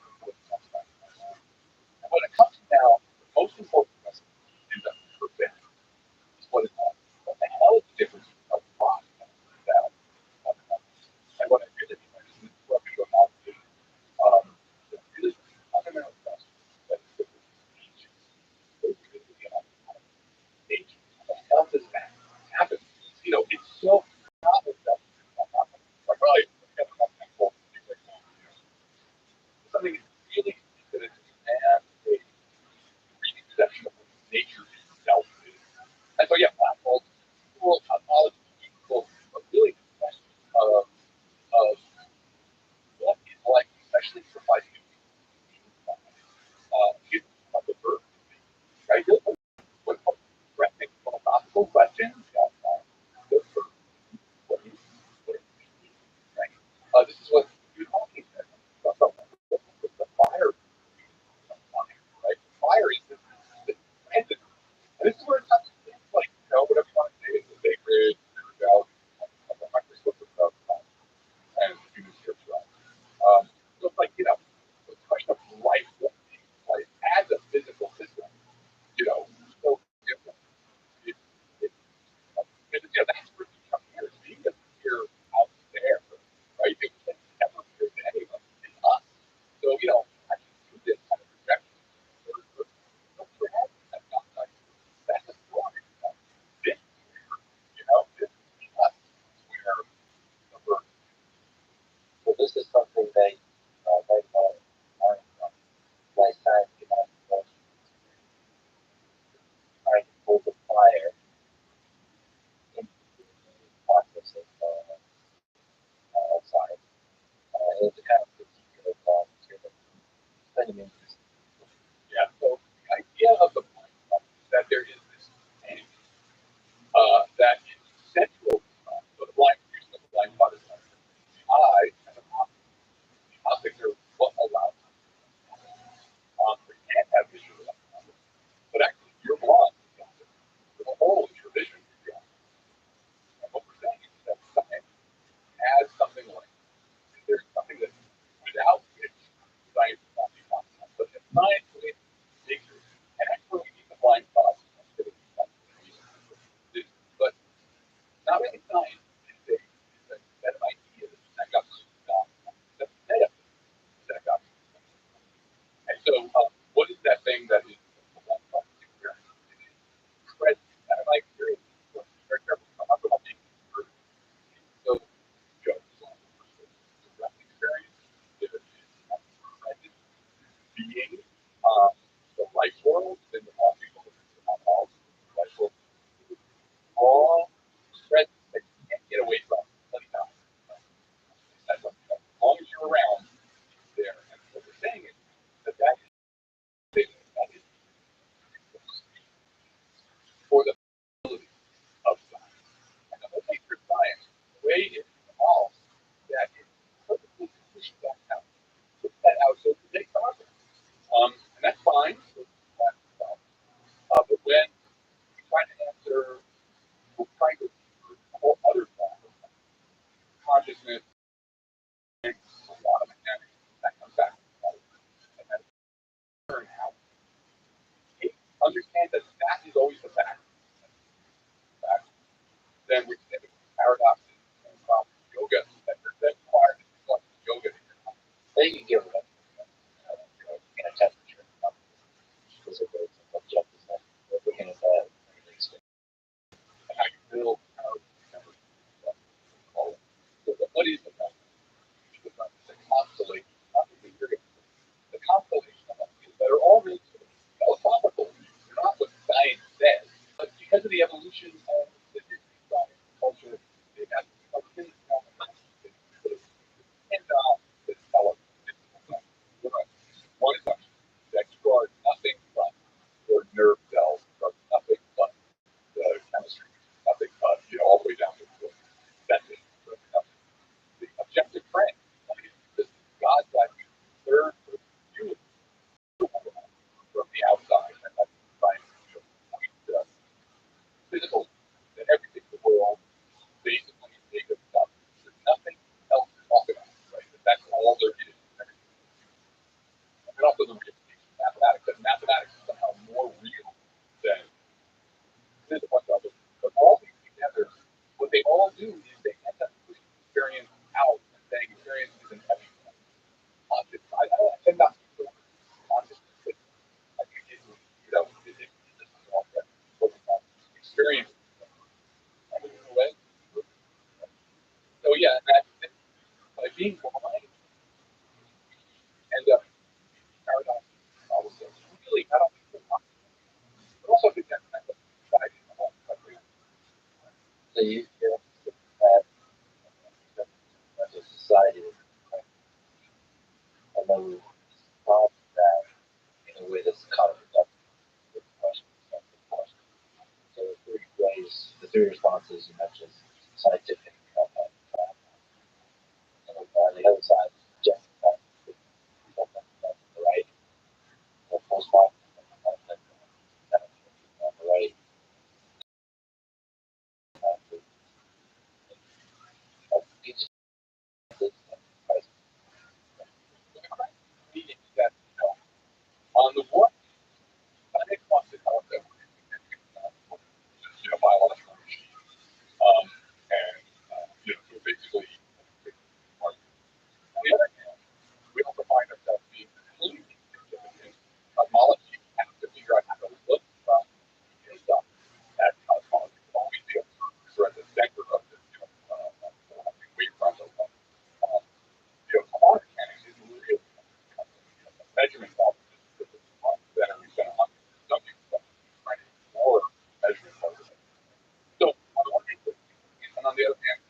G: And when it comes to now, the most important question is that perfect is what is that? What the hell is the difference between a rock and that? And what I really mean is what we go out to the really fundamental question that is the nature. Nature. How does that happen? It's so novel that like probably something really that is and a preconception of what nature itself is. And so yeah, black holes, cool, cosmology, cool, but really the question of what is like, especially for fighting of the birth, right? What threatening philosophical questions, the birth, what is right? This is what you're talking about the fire, right? Fire is the transit. And this is where it's like, whatever you want to say, it's the sacred, spirituality, the microscope of and human spirituality. So it's like, the question of life, life as a physical system, so different. It, that's where you come here. Being that here out there, right? It was never here to any of us. It's us. So, I can do this kind of projection. That's a story. This, this is us. Where the birth.
F: So this is something that right now lifetime trying to hold the fire into the process of outside. And it's a kind of critique of kind of interesting.
G: Yeah. So the idea of the blind spot is that there is this thing that is central. So the blind reason of the blind spot is that the eye and the optics. The optics are what allows us. We can't have visual optics, but actually you're blind. The whole is your vision. And what we're saying is that science has something like there's something that without which science would not be possible. But if science is nature, and actually we need the blind spots. But not really science is a set of ideas that got that's a set of that got and so what is that thing that is the blind spot experience? Spread that my experience. Very careful. I'm not about being so jokes on direct experience. If it is being the life world, then the people all life world all spread that you can't get away from plenty of times. As long as you're around, it's there. And what we're saying is that is for the ability of science. And the whole nature of science, the way it evolves, that it perfectly pushes that out. Puts that out so to take progress. And that's fine. But when we try to answer, we're trying to whole other problems, consciousness, a lot of mechanics, that comes back. And then learn how to understand that that is always the fact. Then we can paradoxes from yoga that require yoga.
F: They can give it in a temperature. Because if it's objective, we're looking at that.
G: And how you build power. mention of the Disney science culture, they have a thing called and this element. One assumption that you are nothing but your nerve cells, are nothing but the chemistry, nothing but all the way down to the wood. That's it. The objective trend, this God that you third you from the outside, and that's trying to point the physical that everything in the world basically made of stuff. There's nothing else to talk about, right? That's all there is. And also the mathematics. That mathematics is somehow more real than there's a bunch of others. But all these together, what they all do is they end up pushing experience out and saying experience isn't everything. I tend not to use the word consciousness, but I think it just focus on experience. So yeah, by being blind, end up paradox problems. Really, I don't think but also think that's kind of society.
F: So you have as a society, and then solve that in a way that's counterproductive. Good question. So the three ways, the three responses you mentioned, scientific, and on the other side, objective, the right, or postmodern, on the right. Each
G: Meaning that on the one, science wants to tell us that we're biological machine, and so basically, on the other hand, we also find ourselves being completely significant cosmology. We have to figure out how to look from the inside at cosmology. We'll always be observers. We're at the center of this, wave front of quantum mechanics is really measurement problems that are going to some people trying to explore measurement problems. So on the one hand, and on the other hand,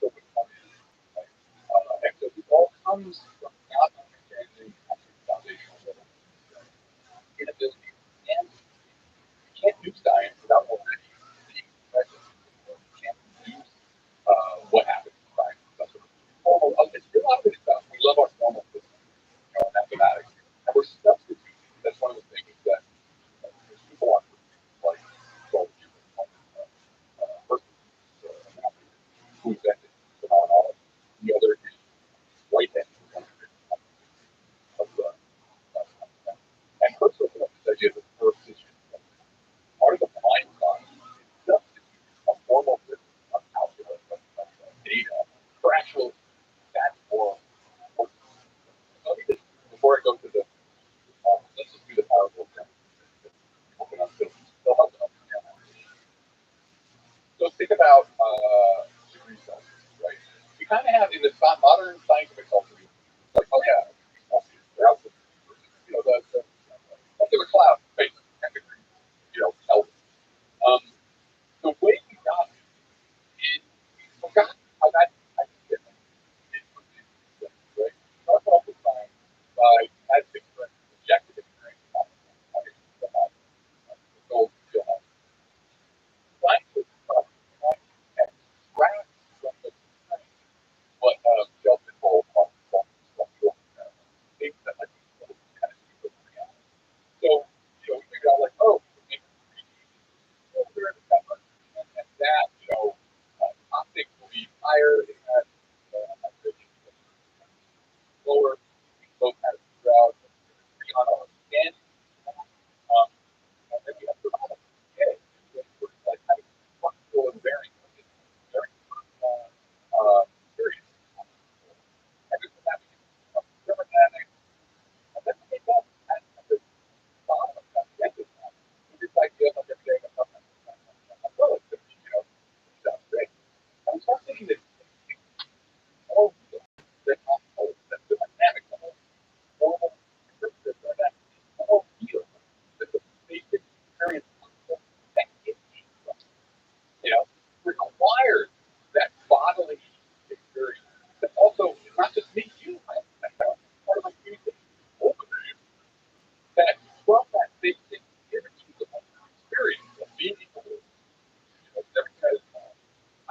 G: so which one is right? And so it all comes from not understanding foundational level inability, and you can't do science without already being present. You can't do what happens in science. That's what a lot of it is about. We love our formal system, mathematics, and we're substituting. That's one of the things that people want like well, person who invented phenomenology. The other is Whitehead, of the and first of all, this idea of the first history. Part of the blind spot is substitute a formal system of calculus of data for actual stats or work. So before I go to the let's just do the powerful thing. They'll help understand that. So think about degrees Celsius, right? We kind of have in the modern scientific culture, like, oh yeah, they're out the, the cloud, space, 10 degrees, Celsius. The way we got it is we forgot how that idea is produced, right? Start off with science by as different objective experience gold still has. Scientists and grasp from the what Shelton Cole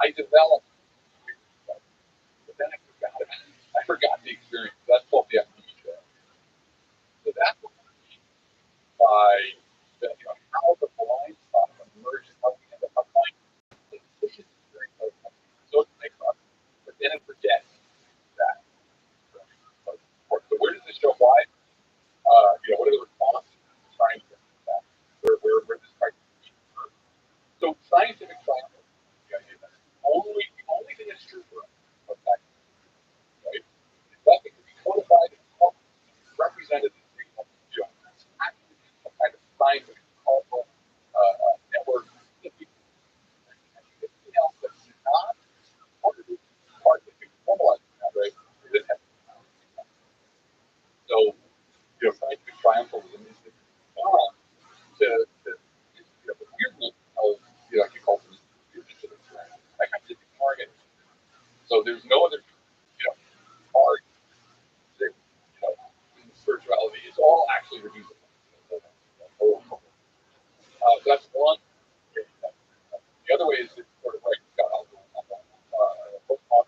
G: I developed, but then I forgot the experience. That's called the amnesia. So that's what we mean by how the blind spot emerges, how we end up applying the decisions during those so it makes us, but then it forgets that. So where does this show why? What are the responses to trying to get that? Where this tries to be heard? So scientific trial, the only thing that's true for us, right? Is nothing to be codified and represented in signal. It's actually some kind of scientific causal network. Anything else that's not part of it, part that can formalize that, right? It has so, scientific triumphalism is the to the weirdness of, like you call it, weirdness of experience. Like I'm just ignoring it. So there's no other, art that, in spirituality, it's all actually reducible. That's one. The other way is it's sort of like postmodern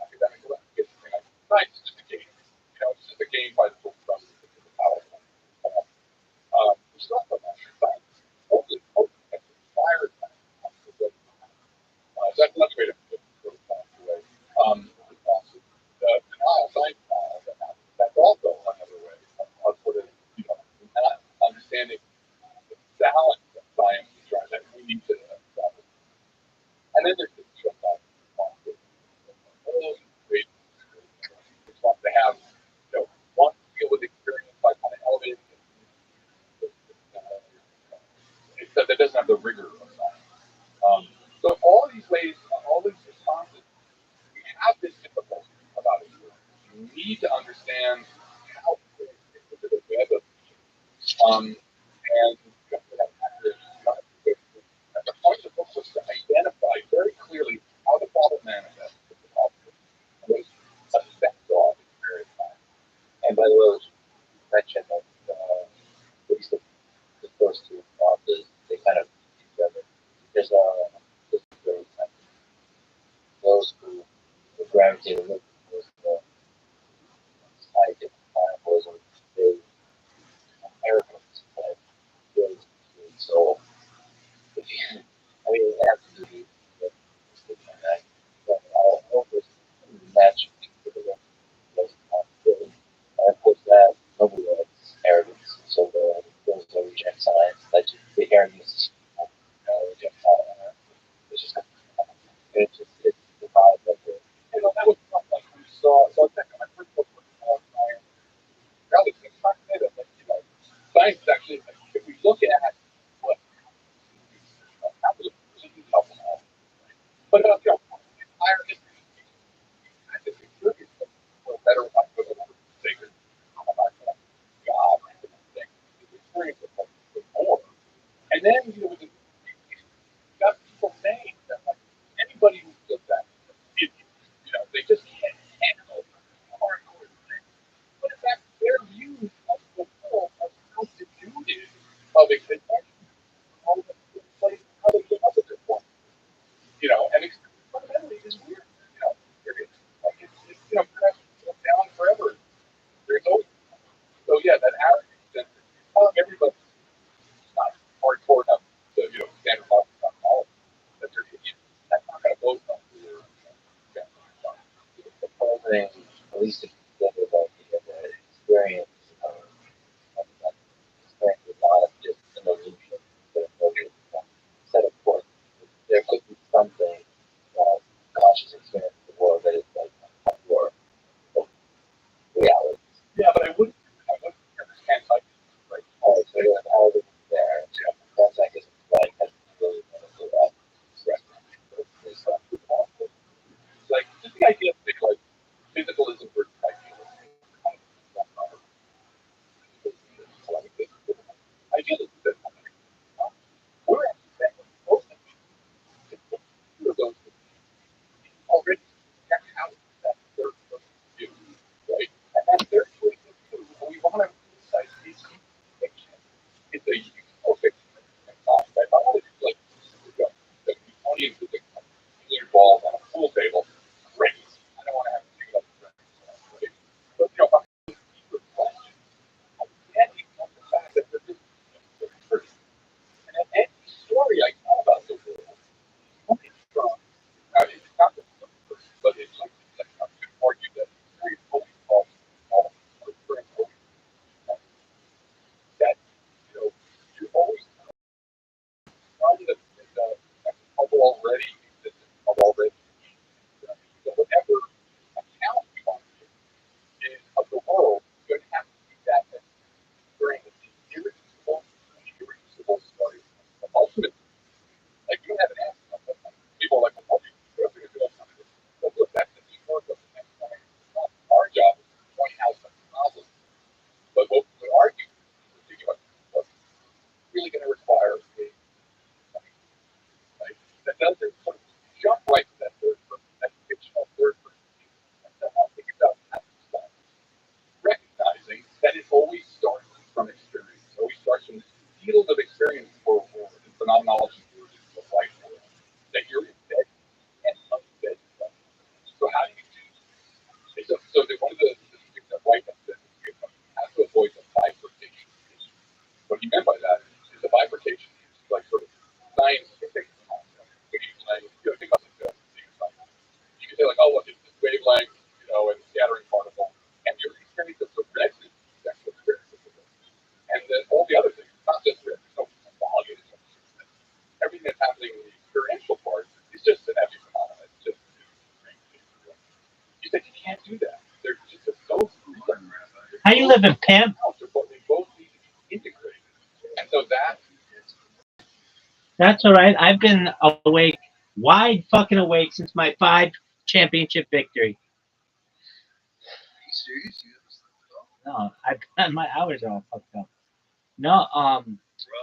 G: academic science is just a game. It's just a game by the book trust the powerful. There's not so much science. Totally inspired science. That's another way to put it away. The denial, science denial, that's also another way of sort of, not understanding the balance of science that we need to establish. And then there's the ways to have, one deal with experience by kind of elevating it, except that doesn't have the rigor of science. So all these ways, all these responses, we have this difficulty about it. You need to understand how to fit into the web of and the point of the book was to identify very clearly how the problem manifests, what its effects are at various times.
F: And by the way, you mentioned that at least the first two authors, they kind of each other. There's those who gravitate a little towards the scientific triumphalism, they Americans have feelings between. So, it has to be that. But I hope it's matching to the most possibility. And of course, that nobody likes arrogance. So, those that reject science, like the arrogance, reject science. It's just, it's the vibe that
G: That was like we saw. So I think my first book was science. Rather than trying to say that, science is actually, if we look at what capitalism is helping us, but entire history, security is for a better life, for the sacred, God, the experience of more. And then, you got people saying that, anybody who feels that, they just can't handle hardcore things. But in fact, their views of the world are constituted of existence, all the place how they came up with this one. And fundamentally is weird. It's down forever. There's always so yeah, that arrogance and telling everybody it's not hardcore enough. balls on a pool table. Great. I don't want to have to think about the right? But if I'm asking a deeper question, I can't ignore the fact that there is a person. And in any story I tell about the world, it's coming from, it's not the person, but it's like I could argue that very fully involved all very fully that you always found that the bubble already existed, bubble already. So whatever account you want to give of the world, you're going to have to keep that during the irreducible story of ultimate. Like you don't have an answer. People are like, well, what do you have to do something? But look, that's the teamwork of the next point. Our job is to point out the problem. But what we would argue is what's really going to require a right? That doesn't sort of jump right to that third person, that fictional third person. And somehow think about that stuff. Recognizing that it always starts from experience. It always starts from this field of experience for the phenomenology of life that you're embedded and unembedded from. So how do you do that? So one of the things that White has said is you have to avoid the bifurcation. What he meant by that is the bifurcation is like sort of scientific concept. Wavelength, think about the you can say like, oh look, it's this wavelength, and scattering particle, and your experience of the resonance is actual experience of the resonance. And then all the other things, not just there's no volume, everything that's happening in the experiential part is just an every phenomenon. It's just you said you can't do that. They're just so
C: How you live in Pimp?
G: But they both need to be integrated. And so
C: That's all right. I've been awake, wide fucking awake since my 5 championship victory.
B: Are you serious? You haven't slept at all?
C: No, my hours are all fucked up. No,
B: Bro.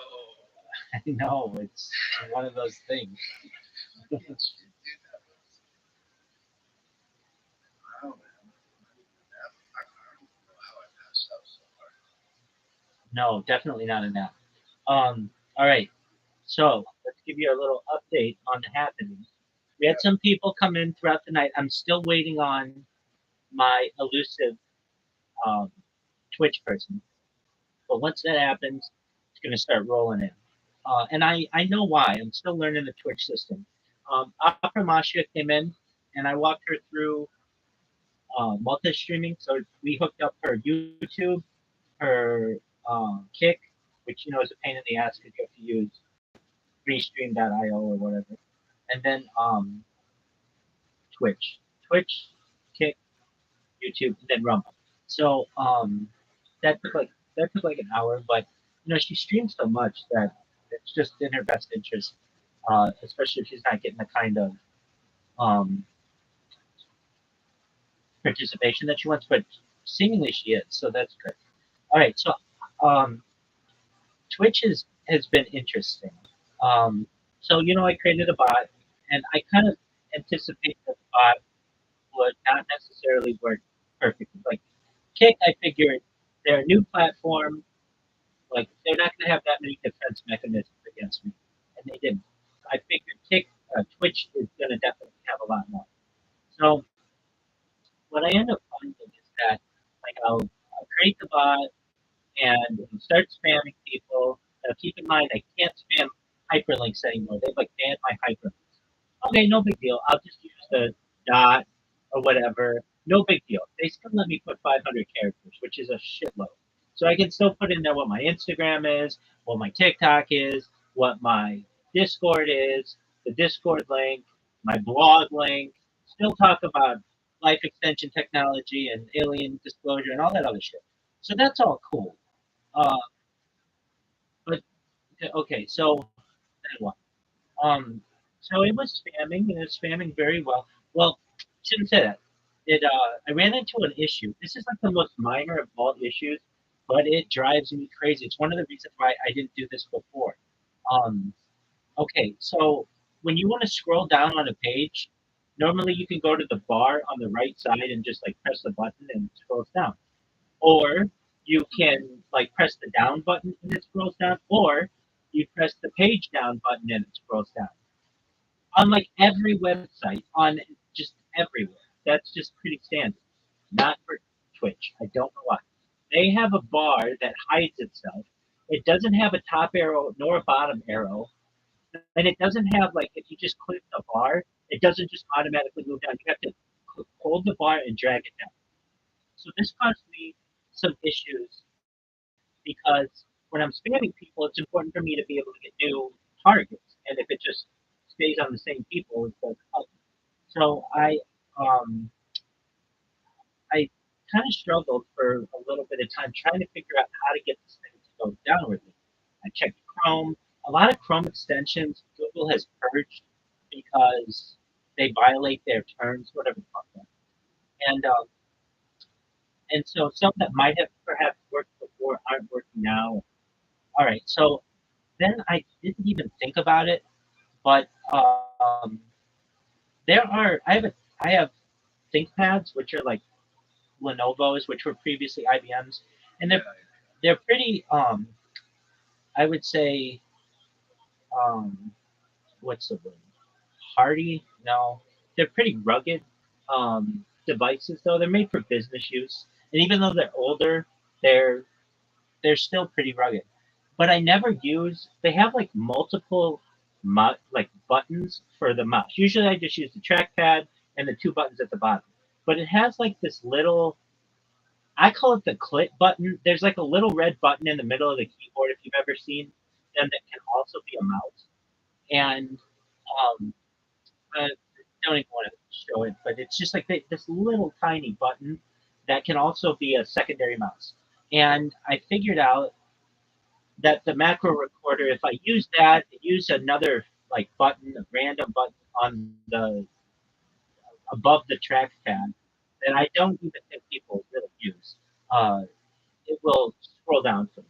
C: I know it's one of those things.
B: Dude, that was. Wow, man. I don't even know how I passed out so hard.
C: No, definitely not a nap. All right. So let's give you a little update on the happenings. We had some people come in throughout the night. I'm still waiting on my elusive um, Twitch person. But once that happens, it's going to start rolling in. And I know why. I'm still learning the Twitch system. After Masha came in, and I walked her through multi-streaming. So we hooked up her YouTube, her Kick, which is a pain in the ass because you have to use freestream.io or whatever, and then Twitch, Kick, YouTube, and then Rumble. So that took like an hour, but she streams so much that it's just in her best interest, especially if she's not getting the kind of um, participation that she wants. But seemingly she is, so that's good. All right, so um, Twitch has been interesting. So I created a bot, and I kind of anticipate that the bot would not necessarily work perfectly. Like Kick, I figured they're a new platform. Like they're not going to have that many defense mechanisms against me, and they didn't. I figured Twitch is going to definitely have a lot more. So what I end up finding is that like I'll create the bot and it'll start spamming people. Now keep in mind I can't spam hyperlinks anymore. They've like banned my hyperlinks. Okay, no big deal. I'll just use the dot or whatever. No big deal. They still let me put 500 characters, which is a shitload. So I can still put in there what my Instagram is, what my TikTok is, what my Discord is, the Discord link, my blog link. Still talk about life extension technology and alien disclosure and all that other shit. So that's all cool. Uh, but okay, so then what? Um, so it was spamming, and it was spamming very well. Well, shouldn't say that. I ran into an issue. This is like the most minor of all issues, but it drives me crazy. It's one of the reasons why I didn't do this before. Um, okay, so when you want to scroll down on a page, normally you can go to the bar on the right side and just like press the button and it scrolls down. Or you can like press the down button and it scrolls down, or you press the page down button and it scrolls down.
A: on like every website, on just everywhere. That's just pretty standard. Not for Twitch. I don't know why. They have a bar that hides itself. It doesn't have a top arrow nor a bottom arrow, and it doesn't have like if you just click the bar, it doesn't just automatically move down. You have to hold the bar and drag it down. So this caused me some issues because when I'm spamming people, it's important for me to be able to get new targets, and if it just stays on the same people, it doesn't help. So I kind of struggled for a little bit of time trying to figure out how to get this thing to go downwardly. I checked Chrome. A lot of Chrome extensions Google has purged because they violate their terms, whatever the fuck that. And um, and so some that might have perhaps worked before aren't working now. All right, so then I didn't even think about it, but there are I have ThinkPads, which are like Lenovo's, which were previously IBM's, and they're pretty I would say um, what's the word? Hardy? No, they're pretty rugged devices though. They're made for business use, and even though they're older, they're they're still pretty rugged. But I never use. They have like multiple like buttons for the mouse. Usually, I just use the trackpad and the two buttons at the bottom. But it has like this little. I call it the click button. There's like a little red button in the middle of the keyboard if you've ever seen them that can also be a mouse. And um, I don't even want to show it, but it's just like this little tiny button that can also be a secondary mouse. And I figured out that the macro recorder, if I use that, use another like button, a random button on the above the trackpad that I don't even think people really use, uh, it will scroll down for me.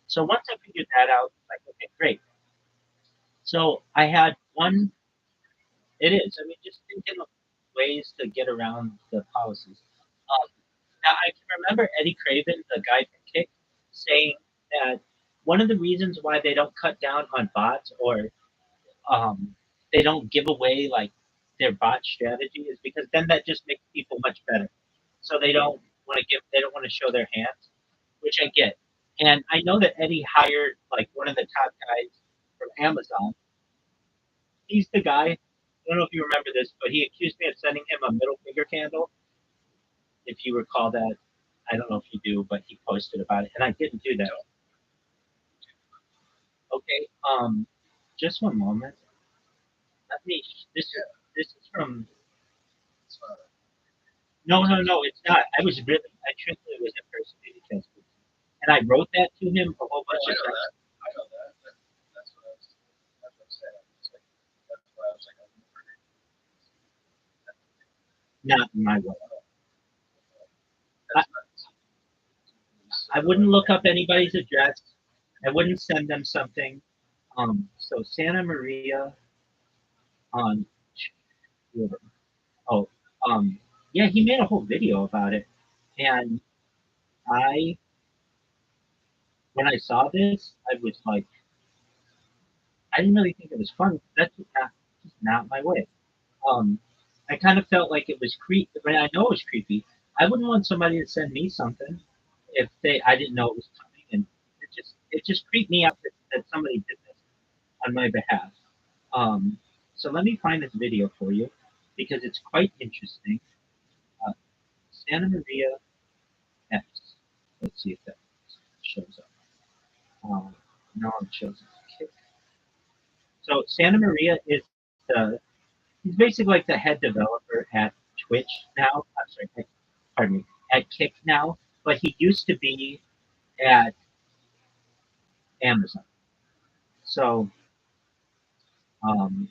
A: So once I figured that out, like okay, great. So I had one. It is. I mean, just thinking of ways to get around the policies. Um, Now I can remember Eddie Craven, the guy from Kick, saying that one of the reasons why they don't cut down on bots or they don't give away like their bot strategy is because then that just makes people much better. So they don't want to show their hands, which I get. And I know that Eddie hired like one of the top guys from Amazon. He's the guy. I don't know if you remember this, but he accused me of sending him a middle finger candle. If you recall that, I don't know if you do, but he posted about it, and I didn't do that. Okay, just one moment. Let me. This is from. No, no, no, it's not. I truthfully was impersonating Casper, and I wrote that to him a whole bunch of times.
B: I know that. That's what I was. That's what I said. That's why I was like,
A: Not in my way. I,
B: that's
A: I wouldn't look up anybody's address. I wouldn't send them something. So Santa Maria on. Oh, um, yeah, he made a whole video about it, and I when I saw this, I was like, I didn't really think it was fun. Just not my way. Um, I kind of felt like it was creepy. But I know it was creepy. I wouldn't want somebody to send me something if I didn't know it was coming, and it just creeped me out that somebody did this on my behalf. Um, so let me find this video for you because it's quite interesting. Uh, Santa Maria X. Let's see if that shows up. No, it shows up. So Santa Maria is he's basically like the head developer at Twitch now. I'm sorry, pardon me, at Kick now, but he used to be at Amazon. So um,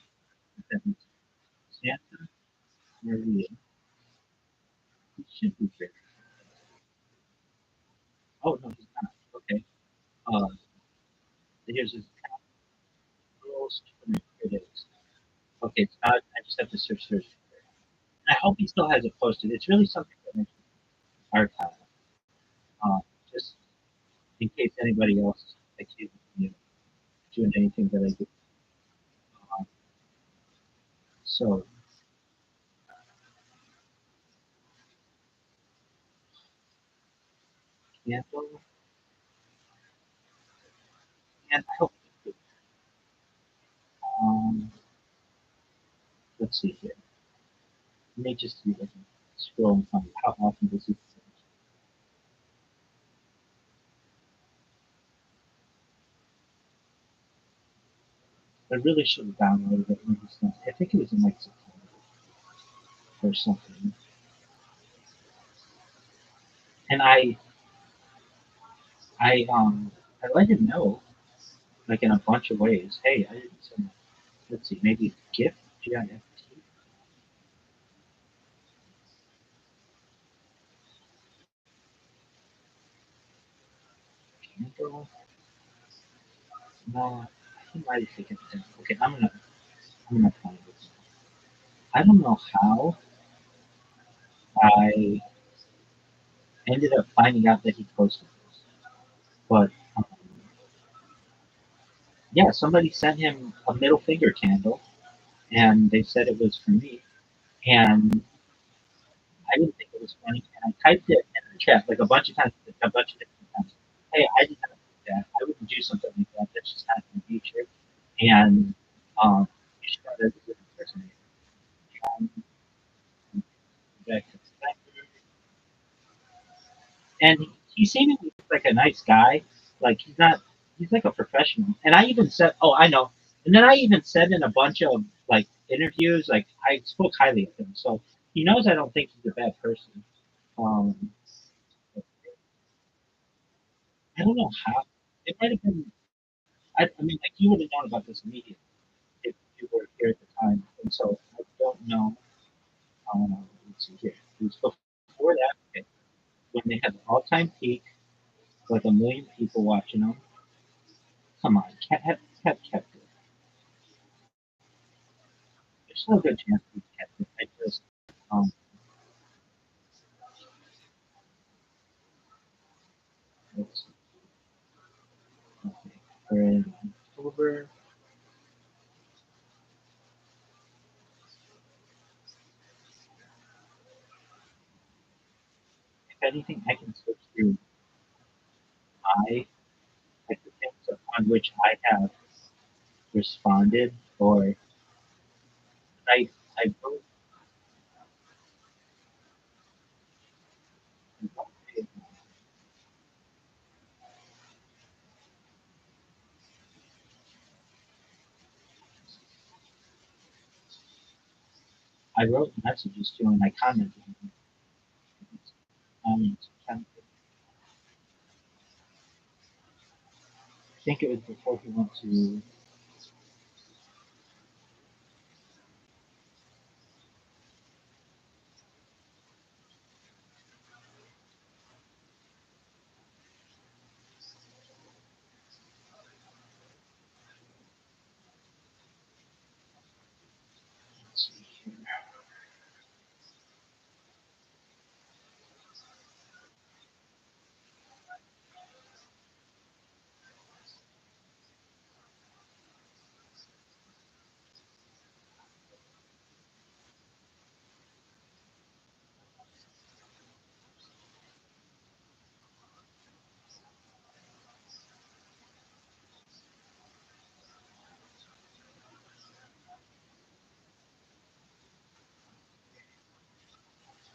A: Santa Maria, he should be here. Oh no, he's not. Okay. Uh, here's his rules. Here it is. Okay, it's not. I just have to search. I hope he still has it posted. It's really something that makes me archive. Just in case anybody else accuses me of doing anything that I did.
C: So candle, and I hope um, let's see here. Let me just see if I can scroll and find how often does he. I really should have downloaded it when this. I think it was in like September or something. And I let him know like in a bunch of ways. Hey, I didn't send. Let's see, maybe a gift, GIFT, candle. No, he might have taken it down. Okay, I'm gonna find it. I don't know how I ended up finding out that he posted this, but yeah, somebody sent him a middle finger candle, and they said it was for me, and I didn't think it was funny, and I typed it in the chat like a bunch of times, a bunch of different times. Hey, I did not do that. I wouldn't do something like that. That's just not my nature. And you should have a different person. Um, and he seemingly looks like a nice guy. Like he's not. He's like a professional. And I even said, oh, I know. And then I even said in a bunch of like interviews, like I spoke highly of him. So he knows I don't think he's a bad person. Um, I don't know how. It might have been. I mean, like you would have known about this immediately if you were here at the time. And so I don't know. Let's see here. It was before that, okay, when they had the all-time peak, like a million people watching them. Come on, have kept it. There's no good chance we kept it. I just, um, let's see. Okay, we're in October. If anything, I can switch through my like the things on which I have responded, or I I wrote I wrote messages to him and I commented on them. I think it was before he went to. Let's see here.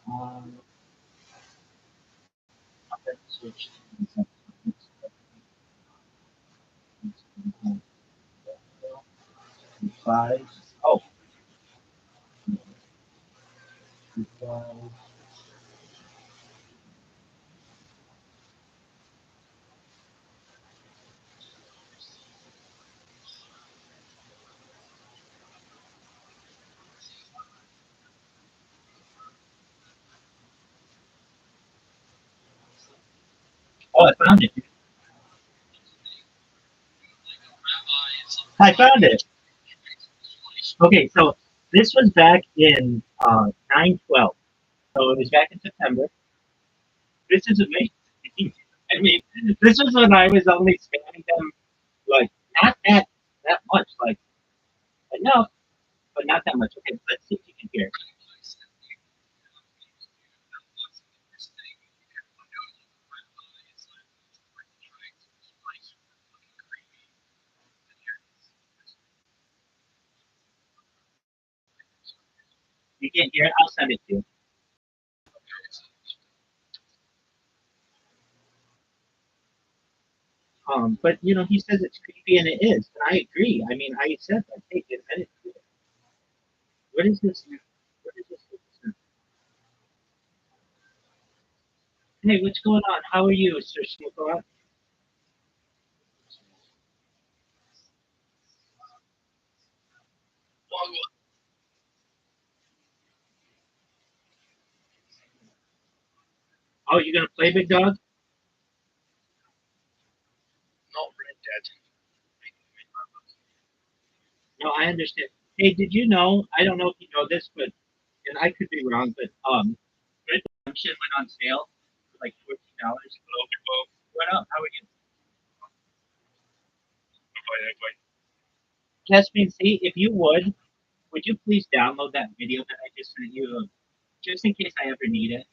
C: Um, let's switch to five. Oh, five. Oh, I found it. I found it. Okay, so this was back in 9/12. So it was back in September. This is amazing. I mean, this was when I was only spamming them like not that much, like enough.
A: but not that much. Okay, let's see if you can hear. You can't hear it? I'll send it to you. But you know, he says it's creepy, and it is, and I agree. I mean, I said that. Hey, admit it. What is this? What is this? Hey, what's going on? How are you, Sir Smokora? Oh, you gonna play Big Dog?
D: Not Red Dead.
A: No, I understand. Hey, did you know? I don't know if you know this, but and I could be wrong, but Red Redemption went on sale for like $14.
D: Hello, people.
A: What up? How are you?
D: Fine, fine.
A: Caspian, see if you would you please download that video that I just sent you, just in case I ever need it?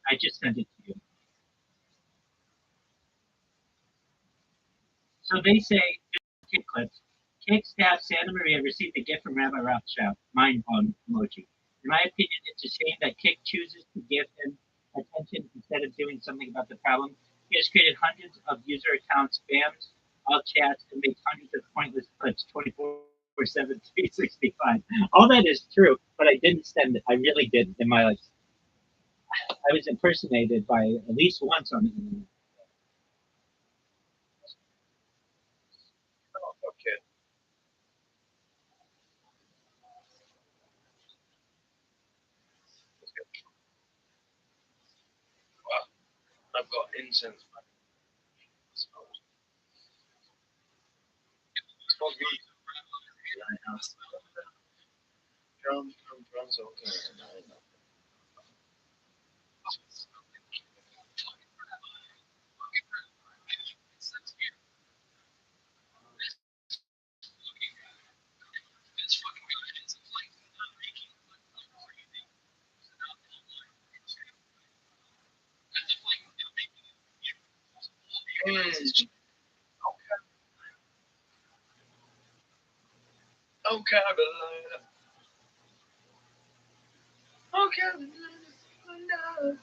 A: I just sent it to you. So they say, kick clips. Kick staff Santa Maria received a gift from Rabbi Rothschild. Mind blown emoji. In my opinion, it's a shame that Kick chooses to give him attention instead of doing something about the problem. He has created hundreds of user accounts, spams, all chats, and makes hundreds of pointless clips 24/7, 365. All that is true, but I didn't send it. I really did in my life. I was impersonated by at least once on the internet.
D: Oh, okay. Well, I've got incense. It's not me. Drums, okay. Mm. Oh, Carolina. Oh, Carolina.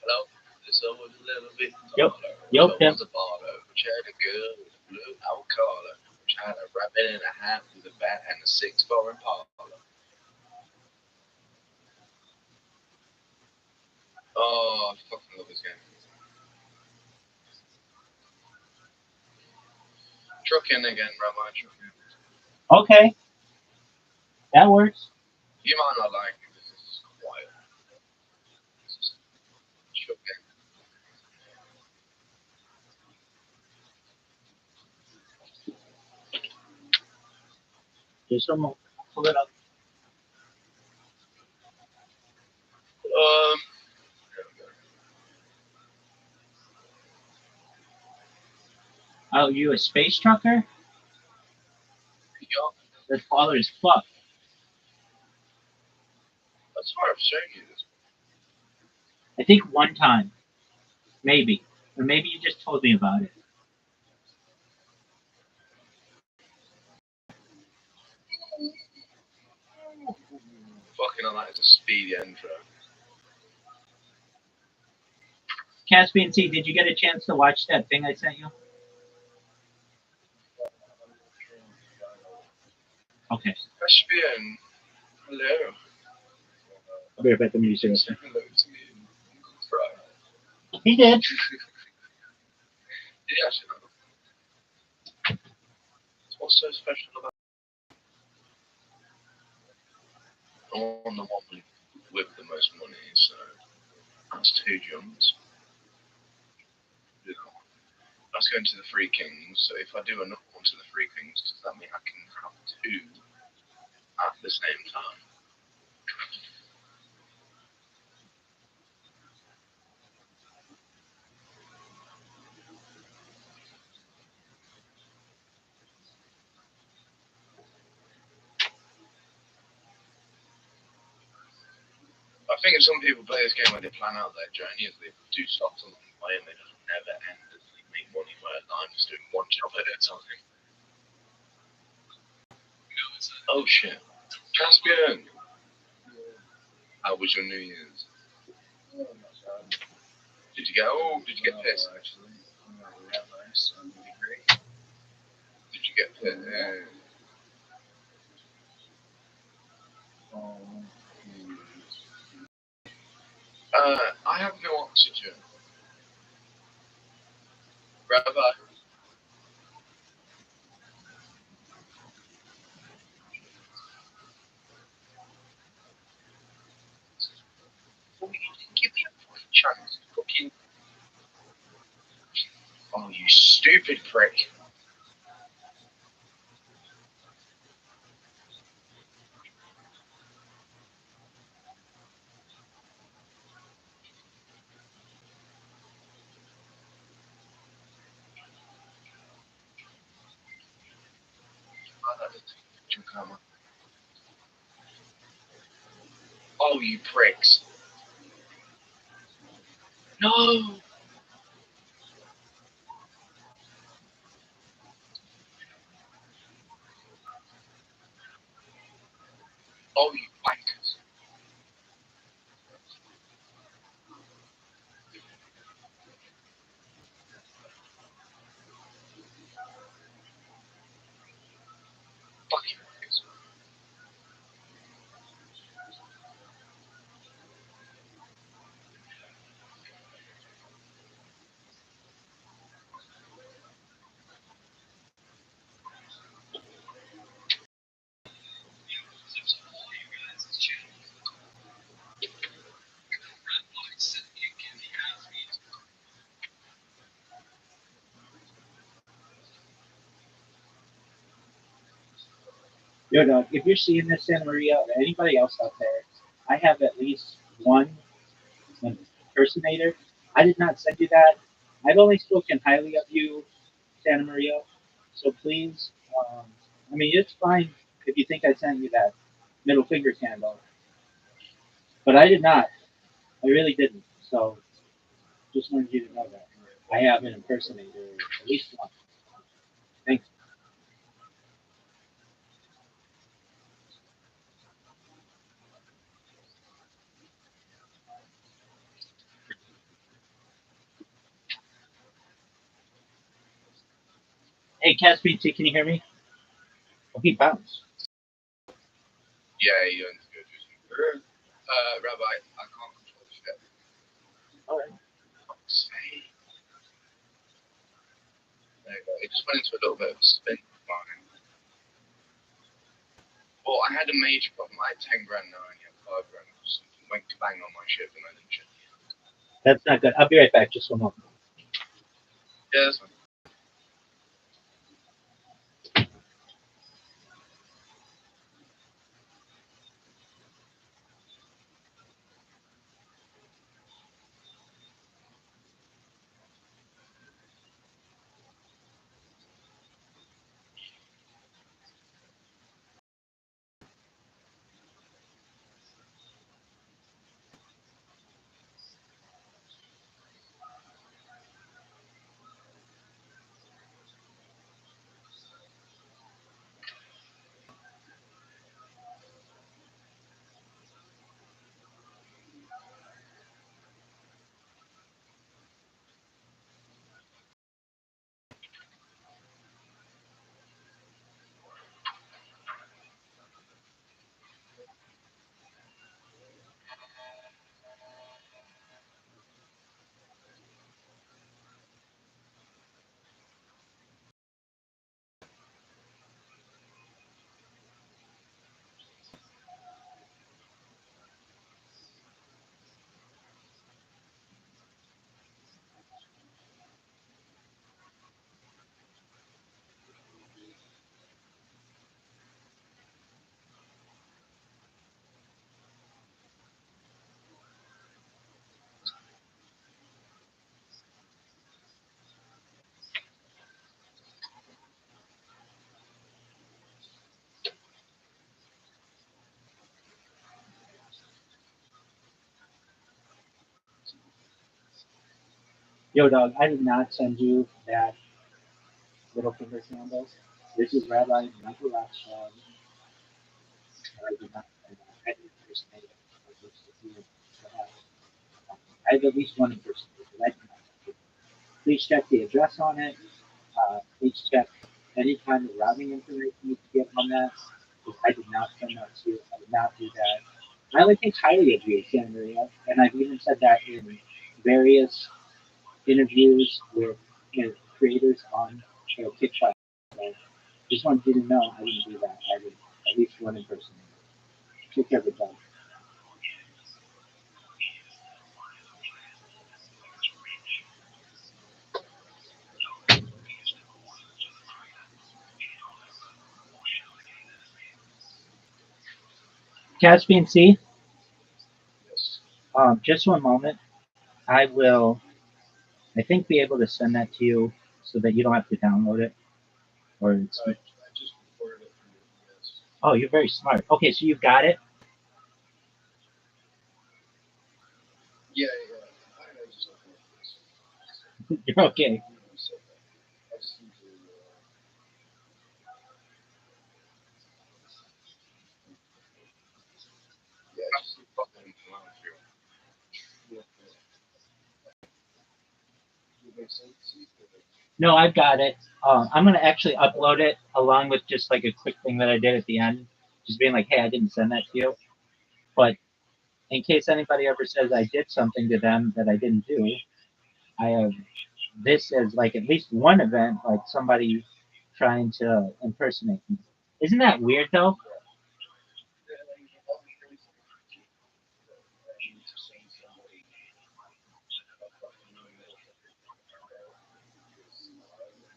D: Hello. This was a little bit
A: Yep.
D: taller.
A: Yep.
D: So
A: Yep.
D: was a baller. Which had a girl with a blue out collar. Which had a rabbit and a hat with a bat and a 6 foreign parlor. Oh, I fucking love this game. Trucking again, Rabbi. Trucking.
A: Okay, that works.
D: You might not like it because it's quiet. Trucking.
A: Just a moment. Pull it up.
D: Um,
A: Oh, you a space trucker?
D: yeah,
A: That father is fucked.
D: that's why I've shown you this.
A: I think one time, maybe, or maybe you just told me about it.
D: Fucking, I like the speedy intro.
A: Caspian T, did you get a chance to watch that thing I sent you? Okay.
D: Caspian, hello.
A: I'll be right back. Let me
D: Say hello to me in Google Drive.
A: He did.
D: Did he actually know? What's so special about I'm on the one with the most money, so that's 2 jumps. You know, that's going to the Three Kings, so if I do another one to the Three Kings, does that mean I can have 2
G: at the same time. I think if some people play this game where they plan out their journey as they do stops along the way and they just never end as they make money by a time just doing one job at a time. Oh shit. Caspian! How was your New Year's? Did you get pissed?
B: Actually, I'm not a rabbi, so I'm gonna be great.
G: Did you get pissed? I have no oxygen. Rabbi. Well, you didn't give me a fucking chance. Fucking. Oh, you stupid prick. Oh, you pricks. No! Oh, you wankers. Fucking wankers.
C: Yo, dog, if you're seeing this, Santa Maria, or anybody else out there, I have at least one impersonator. I did not send you that. I've only spoken highly of you, Santa Maria. So please, I mean, it's fine if you think I sent you that middle finger candle, but I did not. I really didn't. So just wanted you to know that. I have an impersonator, at least one. Thanks. Hey, Cat PT, can you hear me? Oh, he bounced.
G: Yeah, you're good. Rabbi, I can't control the shit.
C: All right.
G: Fuck's sake. There you go. It just went into a little bit of a spin. Fine. Well, I had a major problem. I had 10 grand now, I only have 5 grand. Something went bang on my ship and I didn't check.
C: That's not good. I'll be right back. Just one moment.
G: Yeah, that's fine.
C: Yo, dog, I did not send you that little finger sandals. This is Rabbi, not the Rothschild. I did not send that. I didn't impersonate it. I have at least one impersonator. I did not send it. Please check the address on it. Please check any kind of routing information you can get on that. Because I did not send that to you. I did not do that. I only think highly of you, Santa Maria, and I've even said that in various interviews with creators on TikTok. So just wanted you to know I didn't do that. I did at least one impersonator. Take care of it, dog. Caspian C.
B: Yes.
C: Just one moment. I will, I think, be able to send that to you so that you don't have to download it. Or it's,
B: I just recorded it for you. Yes.
C: oh, you're very smart. Okay, so you've got it.
B: Yeah. I just opened this.
C: You're okay.
B: I just need to. Yeah, just fucking around here. Yeah. Does it make sense?
C: No, I've got it. I'm gonna actually upload it along with just like a quick thing that I did at the end, just being like, "Hey, I didn't send that to you." But in case anybody ever says I did something to them that I didn't do, I have this as like at least one event, like somebody trying to impersonate me. Isn't that weird though?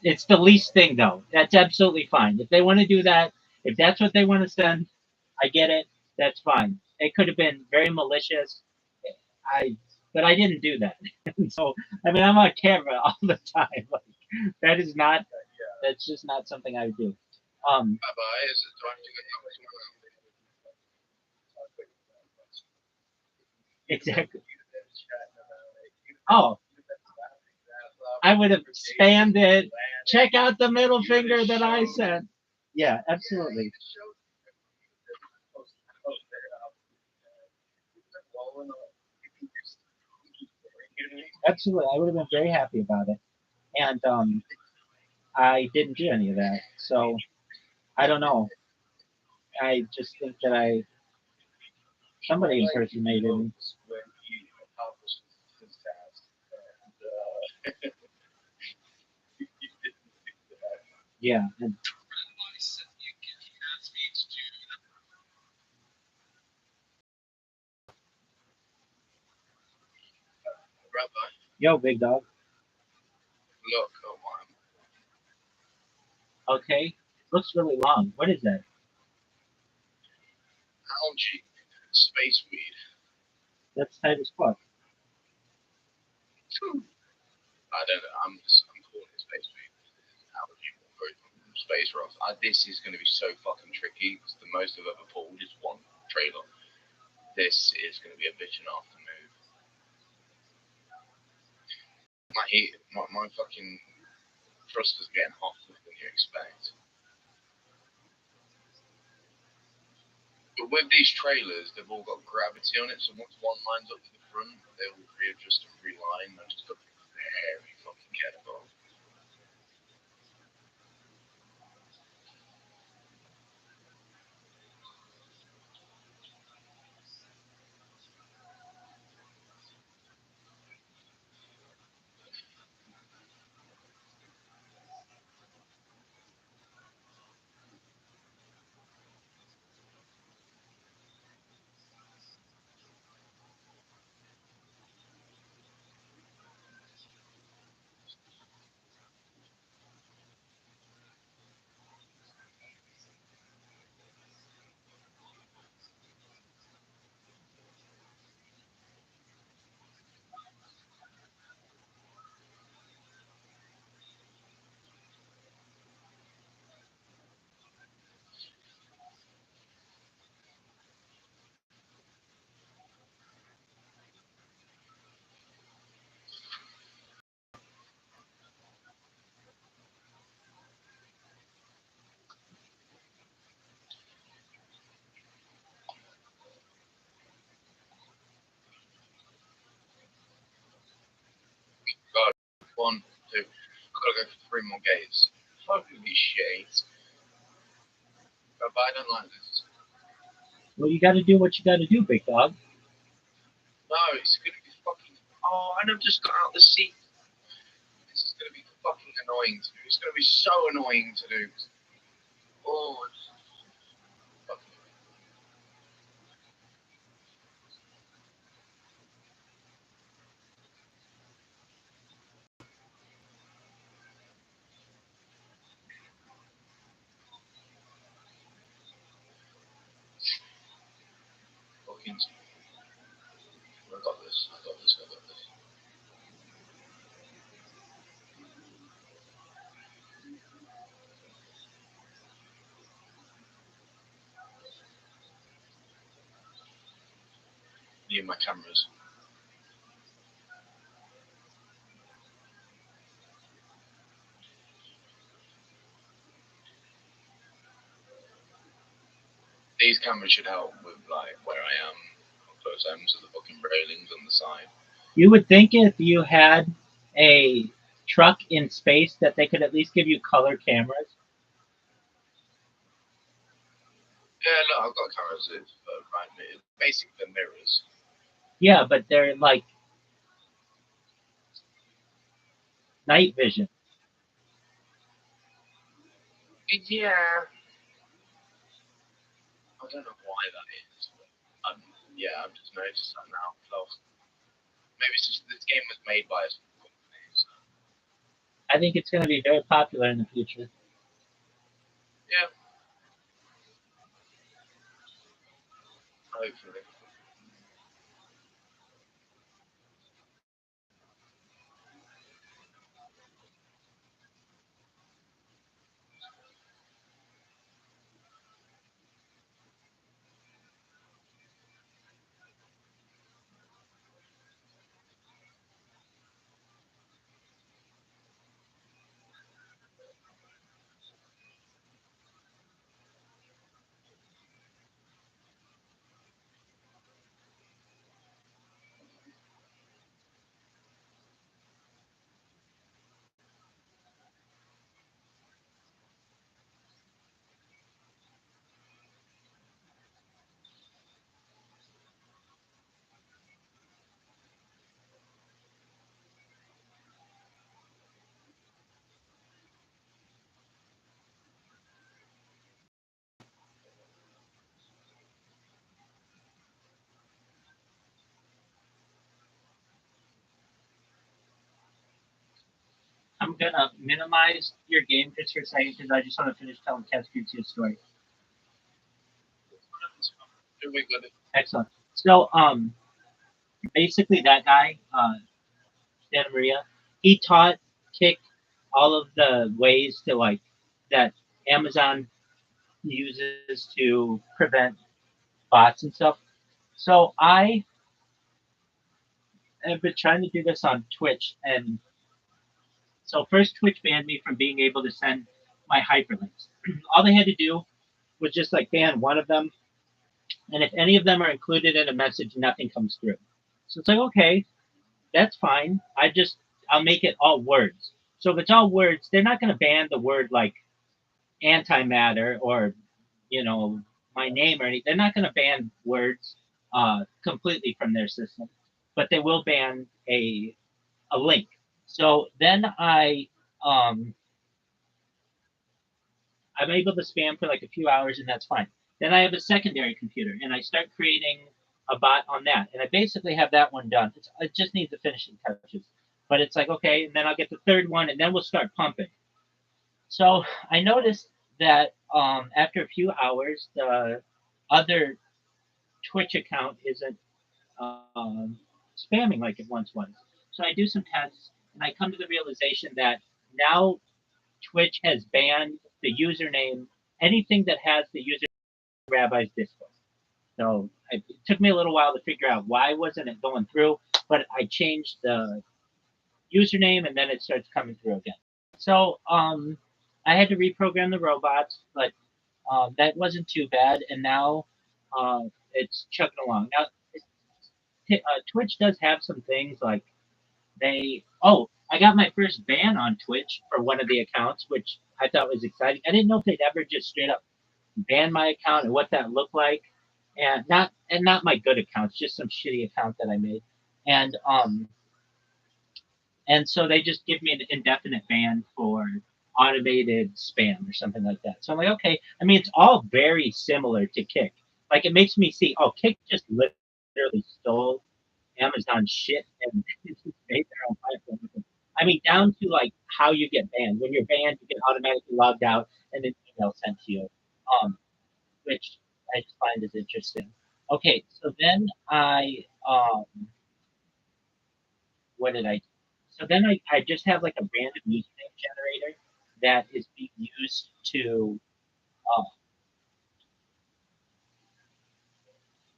C: It's the least thing though. That's absolutely fine. If they want to do that, if that's what they want to send, I get it. That's fine. It could have been very malicious. I, but I didn't do that. So I mean, I'm on camera all the time. Like that is not. That's just not something I would do.
B: Rabbi, is it? Do I have to get
C: Exactly. Oh, I would have spammed it. Check out the middle finger that I sent. Yeah, absolutely. Absolutely. I would have been very happy about it. And I didn't do any of that. So I don't know. I just think that somebody impersonated me.
B: when he accomplishes his task? And he didn't do that.
C: Yeah. And,
B: Rabbi,
C: yo, big dog.
B: look at one.
C: Okay. Looks really long. What is that?
B: Algae, space weed.
C: That's tight as fuck.
B: I don't know. I'm calling it space weed. Algae, space rocks. This is going to be so fucking tricky because the most I've ever pulled is one trailer. This is going to be a bitch and half to move. My fucking thruster's getting hotter than you expect. But with these trailers, they've all got gravity on it, so once one lines up to the front, they will readjust and reline. I just got to be very fucking careful.
H: 1, 2. I've got to go for 3 more games. Holy shit. But I don't like this.
A: Well, you got to do what you got to do, big dog.
H: No, it's going to be fucking... Oh, and I've just got out the seat. This is going to be fucking annoying to do. It's going to be so annoying to do. Oh, it's fucking... Fucking... I got this. I got this. I got this. Me and my cameras. These cameras should help with like where I am, how close I am to the fucking railings on the side.
A: You would think if you had a truck in space that they could at least give you color cameras.
H: Yeah, look, I've got cameras that right me. Basically, the mirrors.
A: Yeah, but they're like night vision.
H: Yeah. I don't know why that is. But I've just noticed that now. So maybe it's just this game was made by a company. So.
A: I think it's going to be very popular in the future.
H: Yeah. Hopefully.
A: I'm going to minimize your game just for a second because I just want to finish telling Cascadesia's story.
H: Doing good.
A: Excellent. So, basically, that guy, Santa Maria, he taught Kick all of the ways to like that Amazon uses to prevent bots and stuff. So I have been trying to do this on Twitch, and so first Twitch banned me from being able to send my hyperlinks. All they had to do was just like ban one of them, and if any of them are included in a message, nothing comes through. So it's like, okay, that's fine. I'll make it all words. So if it's all words, they're not going to ban the word like antimatter or you know my name or anything. They're not going to ban words completely from their system, but they will ban a link. So then I'm able to spam for like a few hours, and that's fine. Then I have a secondary computer, and I start creating a bot on that, and I basically have that one done. It just needs the finishing touches, but it's like okay, and then I'll get the third one, and then we'll start pumping. So I noticed that after a few hours, the other Twitch account isn't spamming like it once was. So I do some tests, and I come to the realization that now Twitch has banned the username, anything that has the user Rabbi's Discord. So it took me a little while to figure out why wasn't it going through, but I changed the username, and then it starts coming through again. So I had to reprogram the robots, but that wasn't too bad, and now it's chugging along. Now, Twitch does have some things like I got my first ban on Twitch for one of the accounts, which I thought was exciting. I didn't know if they'd ever just straight up ban my account and what that looked like, and not my good accounts, just some shitty account that I made, and and so they just give me an indefinite ban for automated spam or something like that. So I'm like, okay. I mean, it's all very similar to Kick. Like it makes me see, oh, Kick just literally stole Amazon shit and just made their own platform with it. I mean, down to like how you get banned. When you're banned, you get automatically logged out and an email sent to you, um, which I just find is interesting. Okay, so then what did I do? So then I just have like a random username generator that is being used to uh,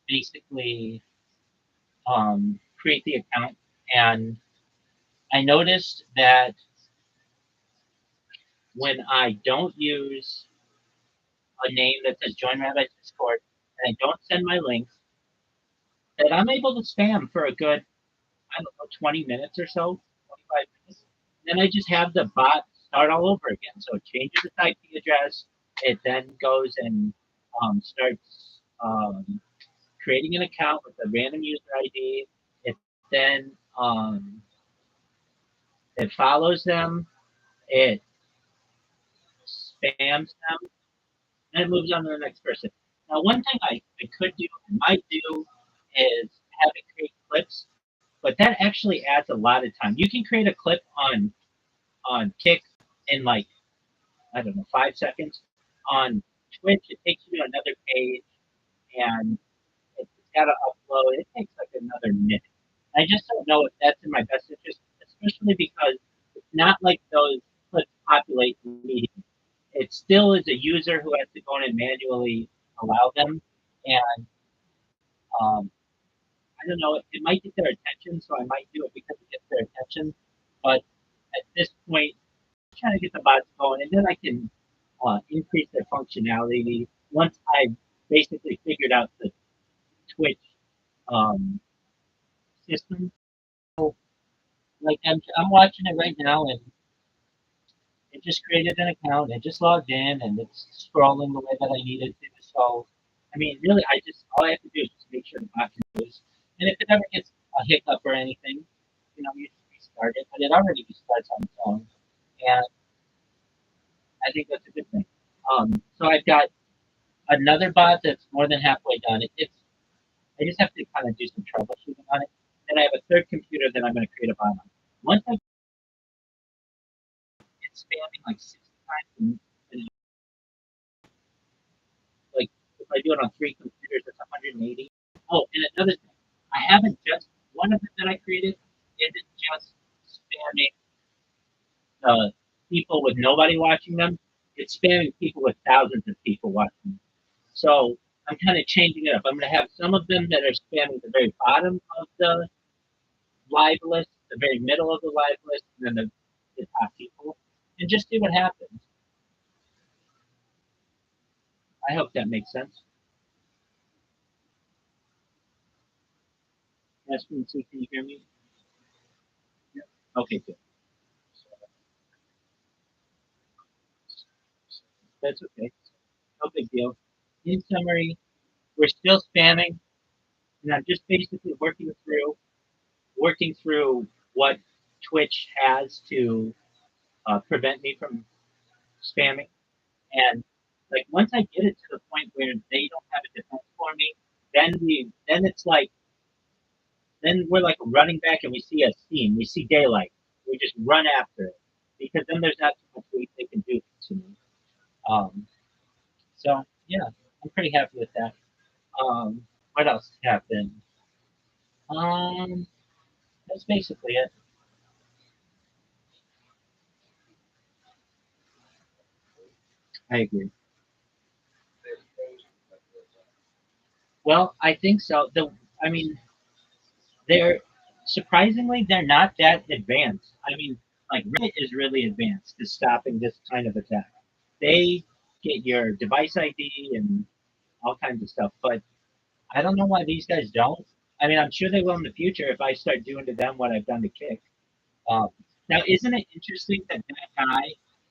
A: basically create the account. And I noticed that when I don't use a name that says join Rabbi Discord and I don't send my links, that I'm able to spam for a good, I don't know, 20 minutes or so, 25 minutes. Then I just have the bot start all over again. So it changes its IP address. It then goes and starts creating an account with a random user ID. It then it follows them. It spams them. And it moves on to the next person. Now, one thing I could do, I might do, is have it create clips, but that actually adds a lot of time. You can create a clip on Kick in like, I don't know, 5 seconds. On Twitch, it takes you to another page and it's got to upload. It takes like another minute. I just don't know if that's in my best interest, especially because it's not like those clips populate immediately. It still is a user who has to go in and manually allow them, and um, I don't know. It might get their attention, so I might do it because it gets their attention. But at this point, I'm trying to get the bots going, and then I can increase their functionality once I basically figured out the Twitch um, system. So, like I'm watching it right now, and it just created an account. It just logged in, and it's scrolling the way that I need it to. So, I mean, really, I just all I have to do is just make sure the bot can use. And if it ever gets a hiccup or anything, you just restart it. But it already restarts on its own, and I think that's a good thing. So I've got another bot that's more than halfway done. It's I just have to kind of do some troubleshooting on it. Then I have a third computer that I'm going to create a bot on. Once I get spamming like 60 times, and like if I do it on three computers, that's 180. Oh, and another thing, I haven't just one of them that I created isn't just spamming people with nobody watching them. It's spamming people with thousands of people watching them. So I'm kind of changing it up. I'm going to have some of them that are spamming the very bottom of the live list, the very middle of the live list, and then the top people, and just see what happens. I hope that makes sense. Yes, can you hear me? Okay, good. That's okay. No big deal. In summary, we're still spamming, and I'm just basically working through what Twitch has to prevent me from spamming. And like once I get it to the point where they don't have a defense for me, then it's like then we're like running back and we see a scene, we see daylight, we just run after it because then there's not too much they can do to me. Um, so yeah, I'm pretty happy with that. What else happened? Um, that's basically it. I agree. Well, I think so. I mean, they're surprisingly they're not that advanced. I mean, like Reddit is really advanced to stopping this kind of attack. They get your device ID and all kinds of stuff, but I don't know why these guys don't. I mean, I'm sure they will in the future if I start doing to them what I've done to Kick. Now, isn't it interesting that that guy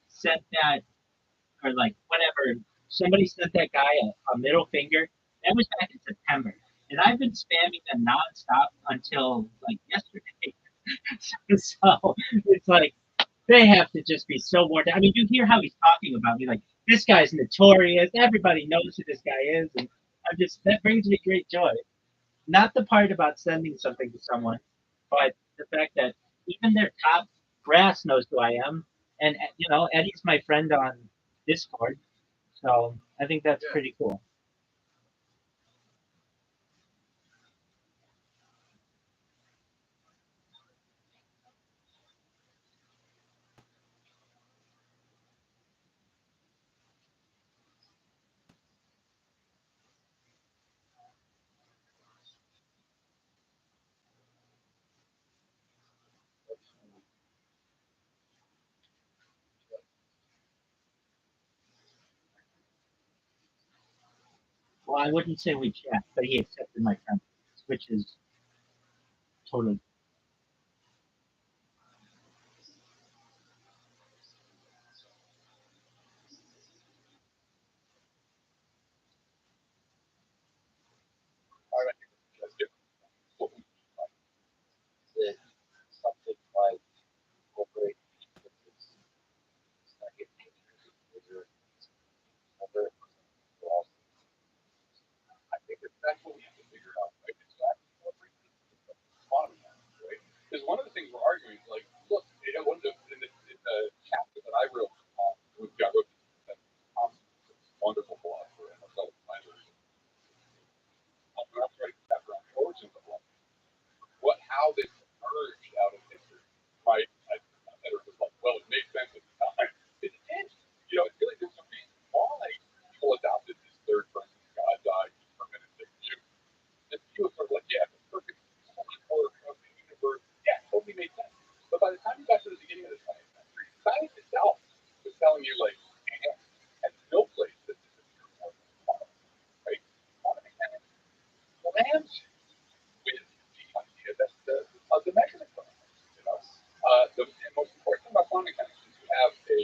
A: sent that, or like whatever, somebody sent that guy a middle finger? That was back in September, and I've been spamming them nonstop until like yesterday. So it's like they have to just be so worn down. I mean, you hear how he's talking about me, like this guy's notorious. Everybody knows who this guy is, and I'm just that brings me great joy. Not the part about sending something to someone, but the fact that even their top brass knows who I am, and Eddie's my friend on Discord, so I think that's
H: Yeah.
A: pretty cool. Well, I wouldn't say we chat, but he accepted my friend, which is totally.
G: I think that's different.
F: That something like corporate it's not getting bigger, number well,
G: I think that's what we have to figure out, right? Exactly what quantum mechanics, right? Because one of the things we're arguing is like, look, one of in the chapter that I wrote, with John wrote, wonderful philosopher, and myself, I'm not writing a chapter on origins of life. How this emerged out of history, right? I said it was like, well, it makes sense at the time. It did. It really there's a reason why people adopted this third person God died permanent view. This view was sort of like, yeah, the perfect order of the universe. Yeah, totally made sense. But by the time you got to the beginning of the 20th century, science itself was telling you like, at no place that this is your form, right? Quantum mechanics lands with the idea that the measurement process. And most important thing about quantum mechanics is you have a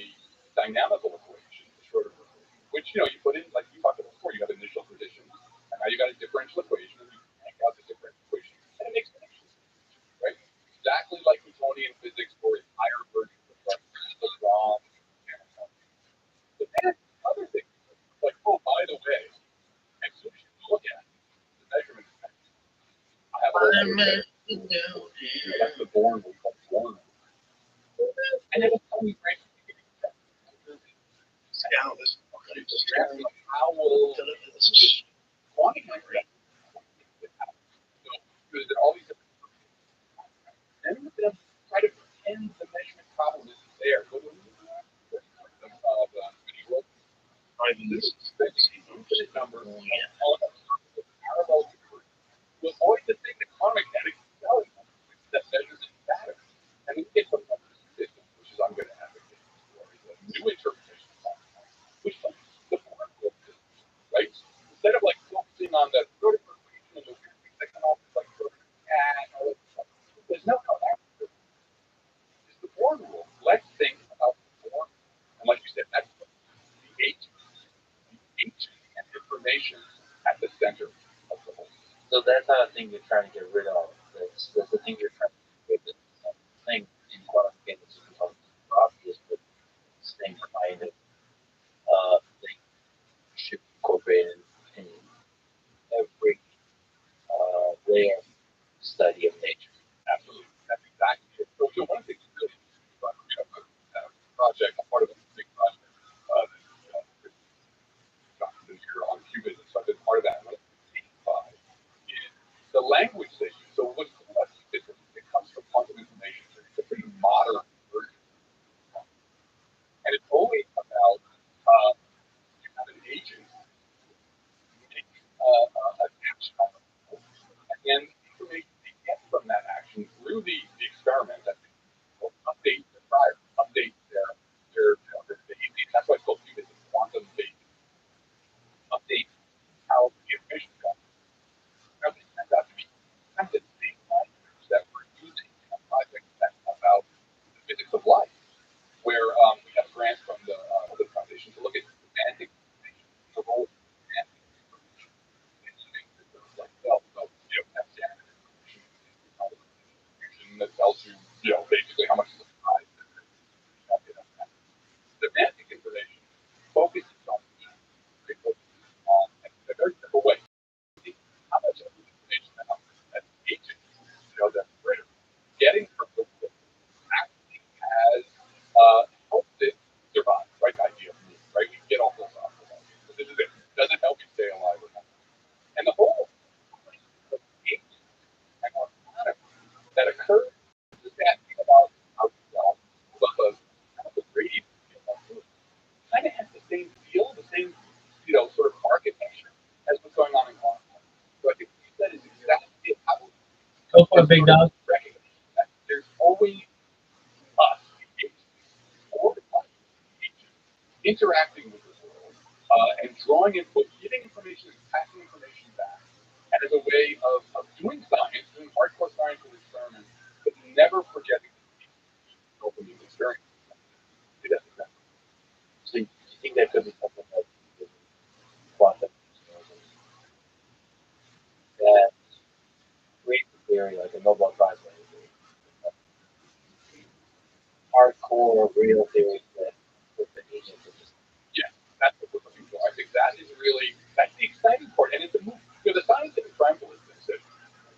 G: dynamical equation, the Schroeder equation, which you put in like you talked about before. You have initial conditions, and now you got a differential equation, and you crank out the differential equation, and it makes predictions, right? Exactly like Newtonian physics or its higher versions of like the Rom and but then other things like, oh, by the way, as soon as you look at the measurement I have a that's the born we call born. And it was only great. How will quantum mechanics so there's all these different and then try to pretend the measurement problem isn't there. Go to this infinite number parallel to avoid the thing that quantum mechanics is telling us that measures in matter. And we get some system, which is I'm going to advocate for, is a new interpretation of quantum mechanics, which the form will do, right? Instead of like focusing on the vertical equation and the weird things that come off like all that stuff, there's no collaboration. It's the Born rule. Let's think about the Born. And like you said, that's the ancient and information at the center of the whole.
F: So that's not a thing you're trying to get rid of. That's the thing you're trying to get rid of. Thing in quantum mechanics is the same kind of thing should be incorporated in every layer study of nature.
G: Absolutely. That's exactly it. So one thing that's really about project, part of a big project this year on Cubanism. So I've been part of that. And is the language they use. So what's cool about Cubanism, life, where we have grants from the foundation to look at semantic information, the role of semantic information in living systems like Bell. So, have semantic information that tells you, basically how much is the price. Semantic information focuses on needs. It focuses on, in a very simple way, how much of the information that the agent, that we're getting from the world actually has helped it survive, right? The idea of need, right? We get all philosophical. So this is it. Does it help you stay alive or not? And the whole of agent and autonomy that occurs is that thing about ourselves, about the radio, kind of has the same feel, the same, sort of architecture as what's going on in quantum. So I think what you said is exactly how we
C: Go for it, big dog.
G: recognize that there's always us, the agent, or us, the agent, interacting with the world and drawing input, giving information and passing information back. And as a way of doing science, doing hardcore scientific experiments, but never forgetting the opening experience. That's exactly.
F: So you think that could be something like quantum that creates a theory like a Nobel Prize winning theory, hardcore real theories that with the agents are just
G: That's what we're looking for. I think that's the exciting part. And it's the scientific triangle is this.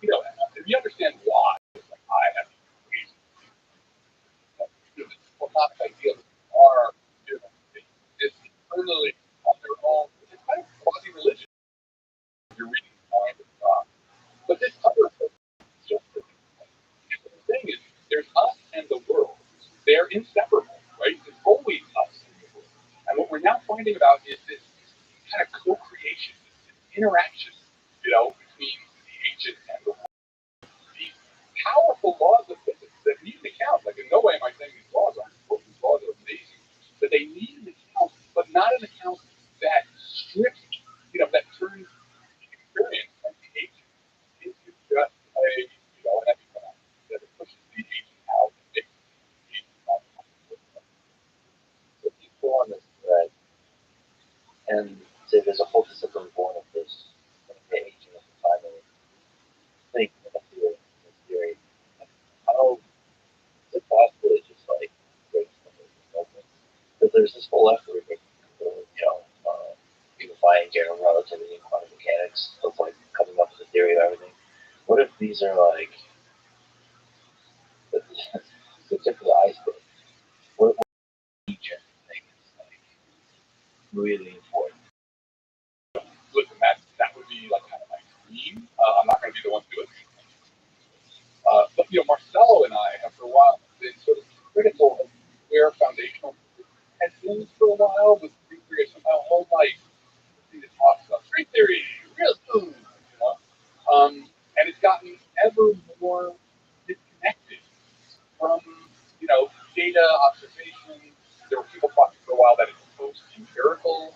G: If you understand why, it's like, I have reason. This philosophic idea that are, this internally on their own, it's kind of quasi-religion. You're reading science and stuff. But this other thing, just the thing is, there's us and the world. They're inseparable, right? It's always us and the world. And what we're now finding about is this kind of co-creation, this interaction, between the agent and the world. These powerful laws of physics that need an account. Like in no way am I saying these laws aren't important. These laws are amazing. But they need an account, but not an account that strips, that turns the experience of the agent into just an economic that it pushes the agent out and makes the agent not.
F: so if you go on this thread and say there's a whole discipline born of this agent of the finally think of a theory, how is it possible to just like break some of these moments? Because there's this whole effort with unifying general relativity and quantum mechanics of like coming up with a theory of everything. What if these are like the tip of the iceberg? What agent thing is like really important?
G: Listen, that would be like kind of my dream. I'm not going to be the one to do it. But Marcelo and I have for a while been sort of critical of where foundational has been for a while with string theory. Somehow whole like thing that talks about string theory, real soon, and it's gotten ever more disconnected from data observation. There were people talking for a while that it's post-empirical.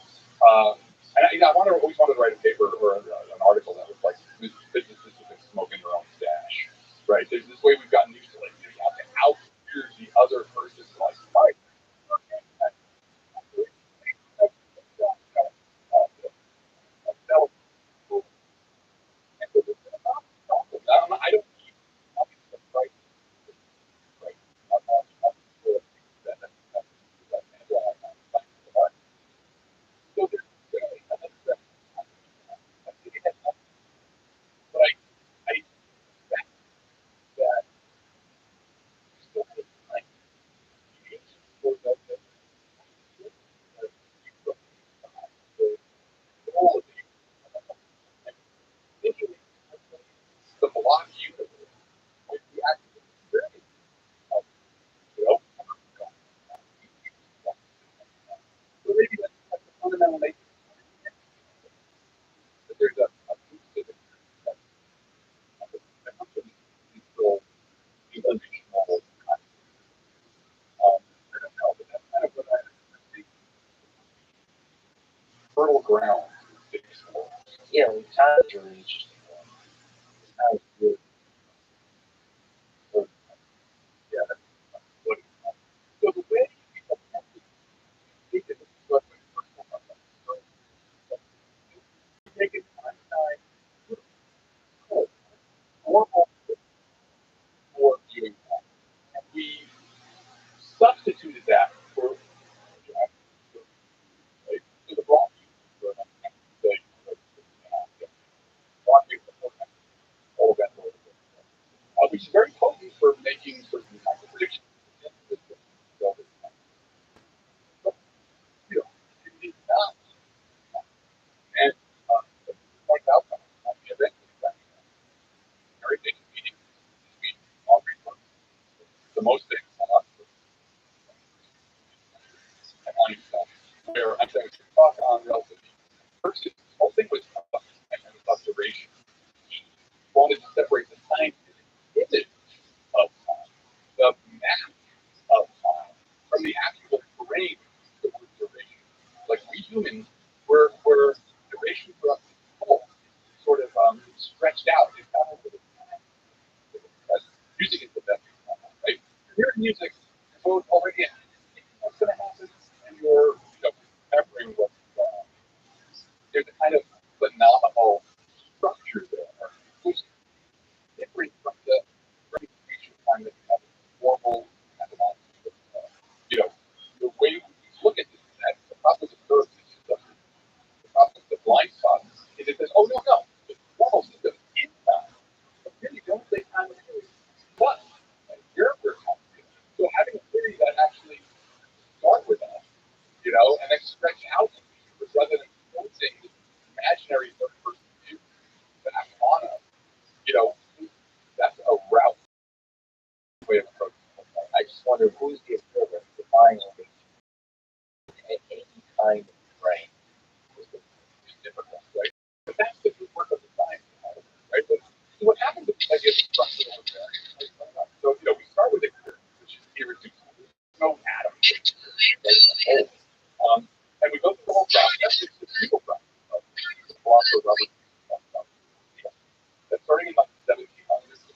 G: And I always wanted to write a paper or an article that was like physicists have been smoking their own stash, right? There's this way we've gotten used to, like, you have to out-hear the other person's like, right. I don't need right. Right. So there's but I expect that still like the block universe with the actual experience of, so maybe that's the fundamental nature that there's a specific control dimensional I don't know, but that's kind of what I think fertile ground is explored.
F: Yeah, time is really interesting. Time is really
G: Yeah, what the most big where I'm saying talk on relativity. First, the whole thing was observation. He wanted to separate the time image of time, the map of time, from the actual terrain of observation. Like we humans, we're duration for us is full, sort of stretched out. It's not over the time. Music is the best example, right? You're hearing music, so it's already what's going to happen, and you're remembering what's going on. There's a kind of phenomenal structure there, which is different from the representation time that you have in formal mathematics. The way we look at this is that the problem with the curve is the problem with the blind spot is it says, oh, no, the formal system is time. But really, don't say time is theory. But, you're complicated. So having a theory that actually start with us, and then stretch out rather than forcing imaginary third-person view back on us, that's a route way of approaching it.
F: I just wonder who's the observer defining any kind of brain.
G: It's difficult, right? But that's the good work of the science, right? But what happens with this idea of structural impairment? So, we start with experience, which is irreducible. There's no atom, right? And we go through the whole process. It's the legal process of the philosopher Robert. That starting in like the 1700s,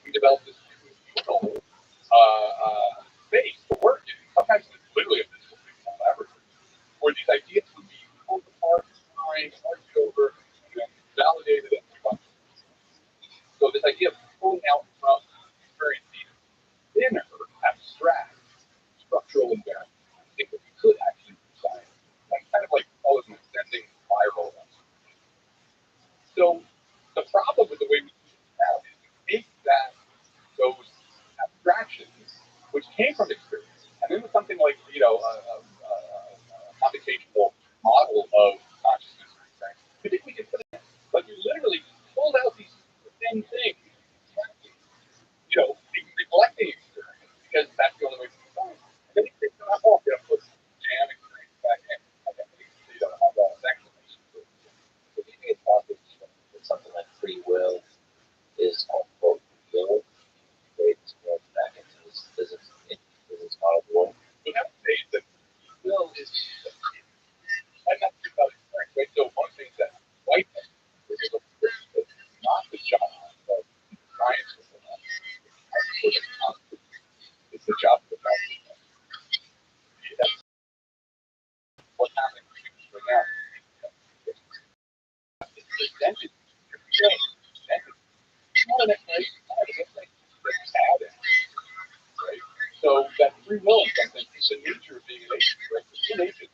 G: we developed this legal space to work in. Sometimes it's literally a physical laboratory, where these ideas would be pulled apart, defined, argued over, and then validated and functioned. So this idea of pulling out from experience these thinner, abstract, structural invariants, I think that we could actually do science. Like kind of like call it an ascending spiral. So the problem with the way we do it now is we take that those abstractions, which came from experience, and then with something like a computational model of consciousness, right? We think we can put it in, but you literally pulled out these thin things, neglecting experience because that's the only way to do science. And then you take them out, put jam experience back in, and then you don't have that explanation.
F: So maybe it's possible that something like free will is quote will creates more back into this physics model world.
G: So that says that will is, and that's because experience, right? So one thing that white is not the job of science. It's the job of the science. That's what's happening right now. It's presented. You're presented. It's not an explanation. It's bad, right? So that free will is something. It's the nature of being an agent, right? It's an agent.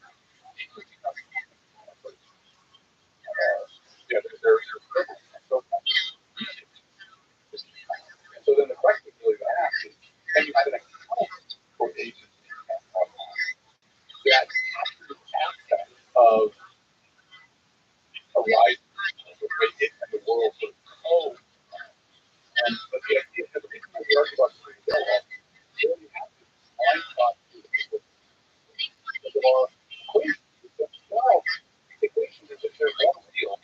G: So then the question really to ask is, can you have an account for agency that captures aspect of a rise of the way it and the world sort of code. But the idea, the reason why we argue about free will is that you have this blind spot to the people. There are equations that well, these equations are just they're all real.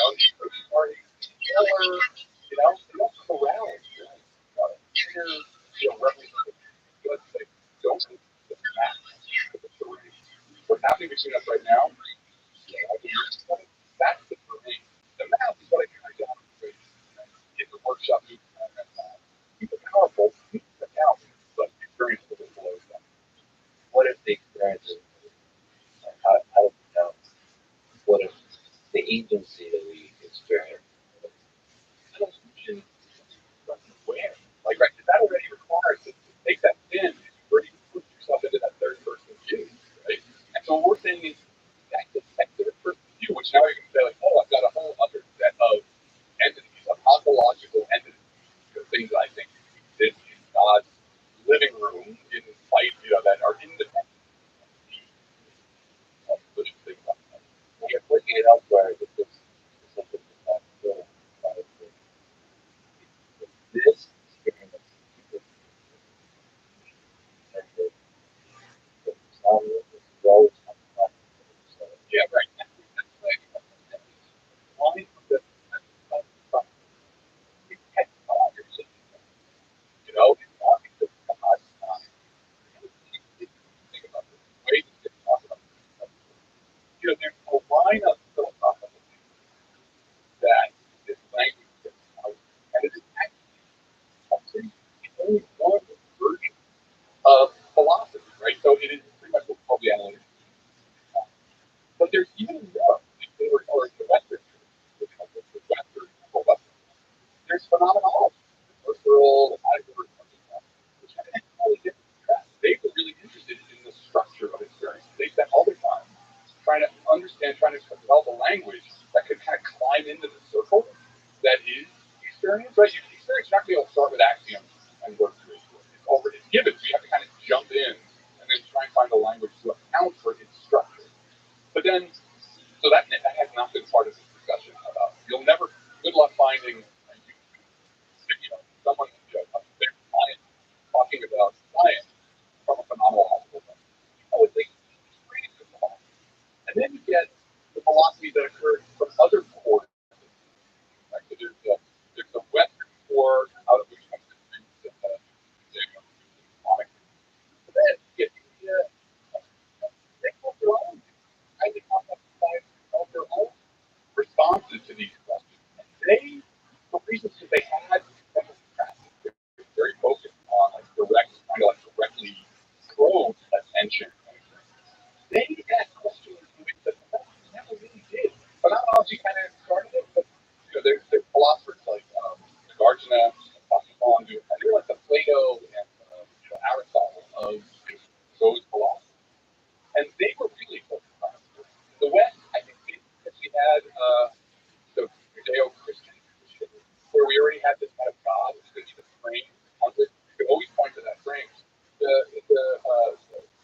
G: First party, or, they don't come around. Let's say, don't the math of the terrain. What's happening between us right now, that's the terrain. The math is what I try to demonstrate in the workshop. It's powerful, it's account, but experience will below that.
F: What if the experience is how do we know? What if the agency that we experience?
G: Where? Like, right, that already requires to take that in, where you put yourself into that third person view, right? And so what we're saying is that third person view, which now you can say, like, oh, I've got a whole other set of entities, of ontological entities, things that I think exist in God's living room, in light, that are independent.
F: We are putting it elsewhere. This experience
G: trying to develop a language that can kind of climb into the circle that is experience, right? Experience, you're not going to be able to start with axioms and work through it. It's already given. So you have to kind of jump in and then try and find a language to account for its structure. But then, so that has not been part of this discussion about, you'll never, good luck finding, someone, a big science talking about science from a phenomenological point. I would think it's pretty simple. And then you get the philosophy that occurred from other core. Right? So there's the Western core out of which comes the comic. But then you get they have their own highly complex science, their own responses to these questions. And they, for reasons that they had practice, very focused on like directly probe attention. They had questions that never really did. Phenomenology kind of started it, but there's philosophers like Nagarjuna, and they're like the Plato and Aristotle of those philosophers. And they were really focused on it. The West, I think, because we had the Judeo-Christian tradition, where we already had this kind of God, which could be the frame, you could always point to that frame. The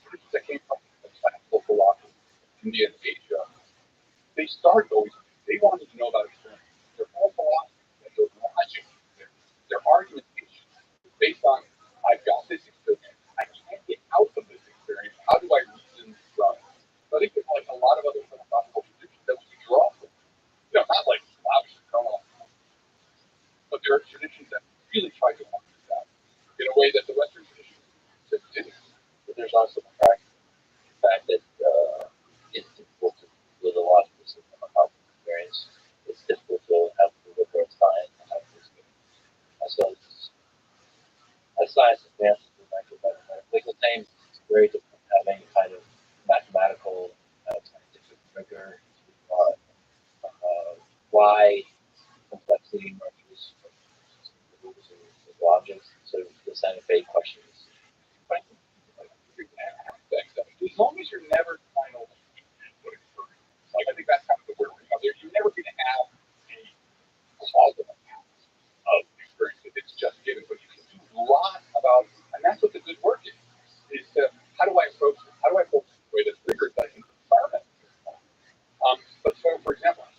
G: traditions that came from the classical philosophy, India and Asia, they started always, they wanted to know about experience. Their whole philosophy, their logic, their argumentation is based on, I've got this experience, I can't get out of this experience, how do I reason from it? So I think there's like a lot of other philosophical traditions that we can draw from. Not like Slavish or but there are traditions that really try to understand that in a way that the Western tradition just didn't.
F: But there's also the fact that it's difficult to, with a logical system of how to experience, it's difficult to have to liberate science and how to experience. So as science advances in medical claims, it's very difficult to have any kind of mathematical scientific rigor to why complexity emerges from rules and logic. So the Santa Fe question is,
G: as long as you're never trying to put experience, like I think that's kind of the word you're never going to have a causal account of experience if it's just given, but you can do a lot about, and that's what the good work is to, how do I approach it? How do I approach it in a way that's rigorous that I can experiment? But so, for example, I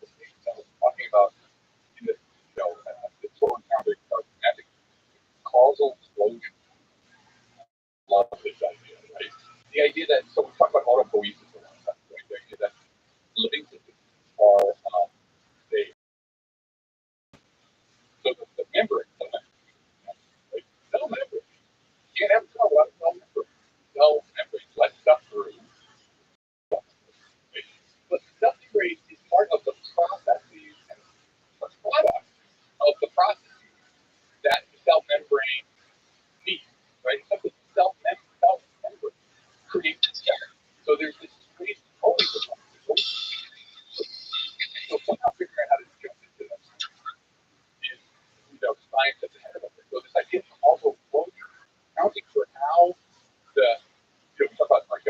G: was talking about in the, the total encounter of causal explosion. Love this idea, right? The idea that, so we talk about autopoiesis a lot of times, right? The idea that living systems are, they, so the membrane, right? Cell membrane. You can't have a cell without a cell membrane. Cell membrane lets stuff through. Right? But substrate is part of the processes and the product of the processes that the cell membrane needs, right? So the cell membrane creates itself. So there's this space always around. So somehow figuring out how to jump into that is, science that's ahead of us. So this idea of causal closure, accounting for how the, we talk about like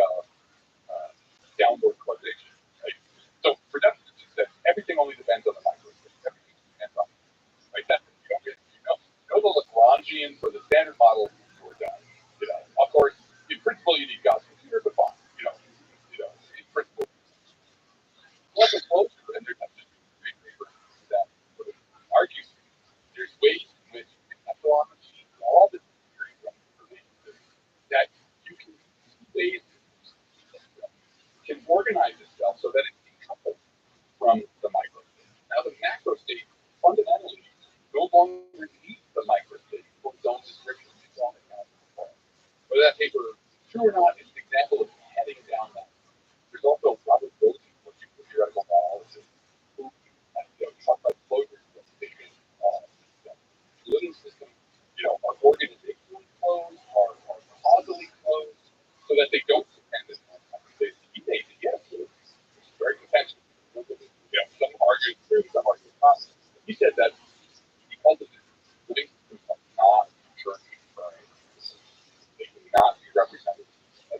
G: downward causation, right? So reduction says everything only depends on the microscope. Everything depends on, right? That's the Lagrangian for the standard model we're done. Of course, in principle you need Gauss computer to find, in principle. What's a closure? And there's actually great paper that sort of argues there's ways in which conceptual machines, all this that you can ways can organize itself so that it's decoupled from the microstate. Now the macro state fundamentally no longer needs the microstate for its own description, its own account. Whether that paper is true or not is an example of heading down that. There's also Robert Rosen, which is a theoretical biologist, who talks about closures of living systems, are organizationally closed, are causally closed, so that they don't depend on microstate. He made it, yes, it's very contentious. Some argue through, some argue not. He said that because of this, living systems are not church, they cannot be represented as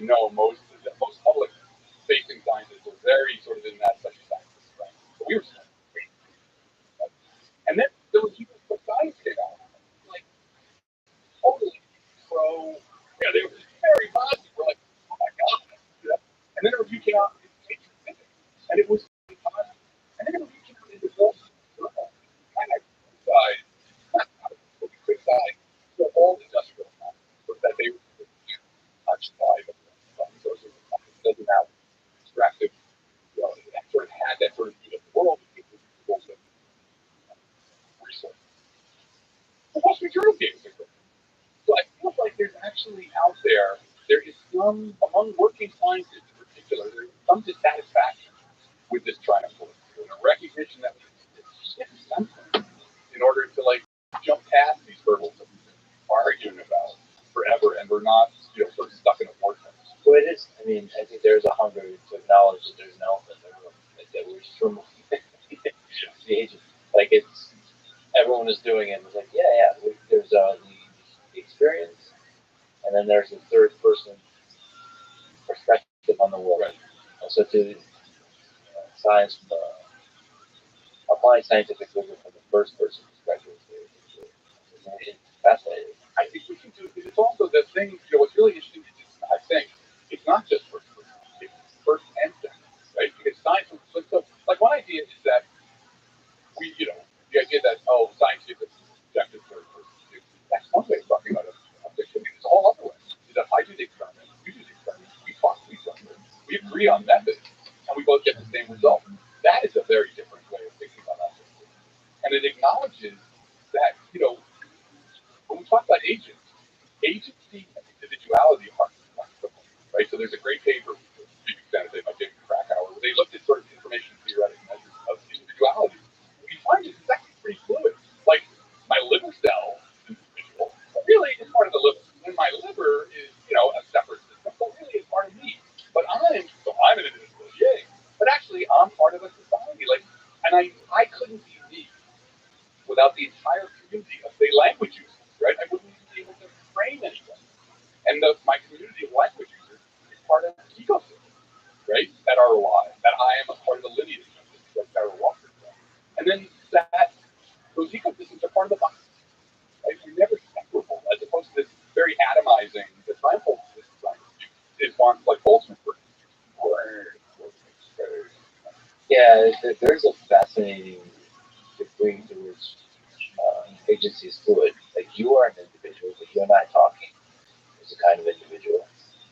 G: know most public facing scientists were very sort of in that such scientist, right? But we were still great. And then there were people with science came out, like totally pro. Yeah, they were just very positive. We're like, oh my god. Yeah. And then a review came out in Nature Physics, and it was positive. And then a review came out in the Wall Street Journal, and I criticized the whole industrial complex that they were touched by the sources of time. It doesn't have extractive, that sort of had that sort of view of the world because of the resources. The Wall Street Journal gave us a criticism. So I feel like there's actually out there is some, among working scientists in particular, there's some dissatisfaction with this triumph and a recognition that we shift something in order to like jump past these hurdles that we've been arguing about forever, and we're not, sort of stuck in a vortex.
F: So it is. I mean, I think there's a hunger to acknowledge that there's an elephant in the room that was from the agent. Like it's everyone is doing it. And it's like, yeah. There's the experience, and then there's the third person perspective on the world.
G: Right.
F: So to science, applying scientific wisdom from the first person perspective is fascinating.
G: I think we can do it. It's also the thing, what's really interesting is, I think, it's not just first person, it's first and second, right? Because science, so like one idea is that we, the idea that, science gives us objective third person. That's one way of talking about objectivity. There's a whole other way. Is that I do the experiment, you do the experiment, we talk to each other, we agree on methods, and we both get the same result. That is a very different way of thinking about objectivity. And it acknowledges that, when we talk about agency and individuality are flexible, right? So there's a great paper being presented by David Krakauer where they looked at sort of information theoretic measures of individuality. What you find is it's actually pretty fluid. Like my liver cell is individual, but really it's part of the liver. And my liver is, a separate system, but really it's part of me. But I'm an individual, yay. But actually I'm part of a society. And I couldn't be me without the entire community of, say, language users, right? I wouldn't even be able to train anyone. And my community of language users is part of the ecosystem, right? That are alive, that I am a part of the lineage of this, like Sarah Walker said. And then those ecosystems are part of the body, right? We're never separable, as opposed to this very atomizing, the triumphal system is one like Boltzmann, for
F: Yeah, there's a fascinating degree to which agency is fluid. Like you are an individual, but you and I talking is a kind of individual.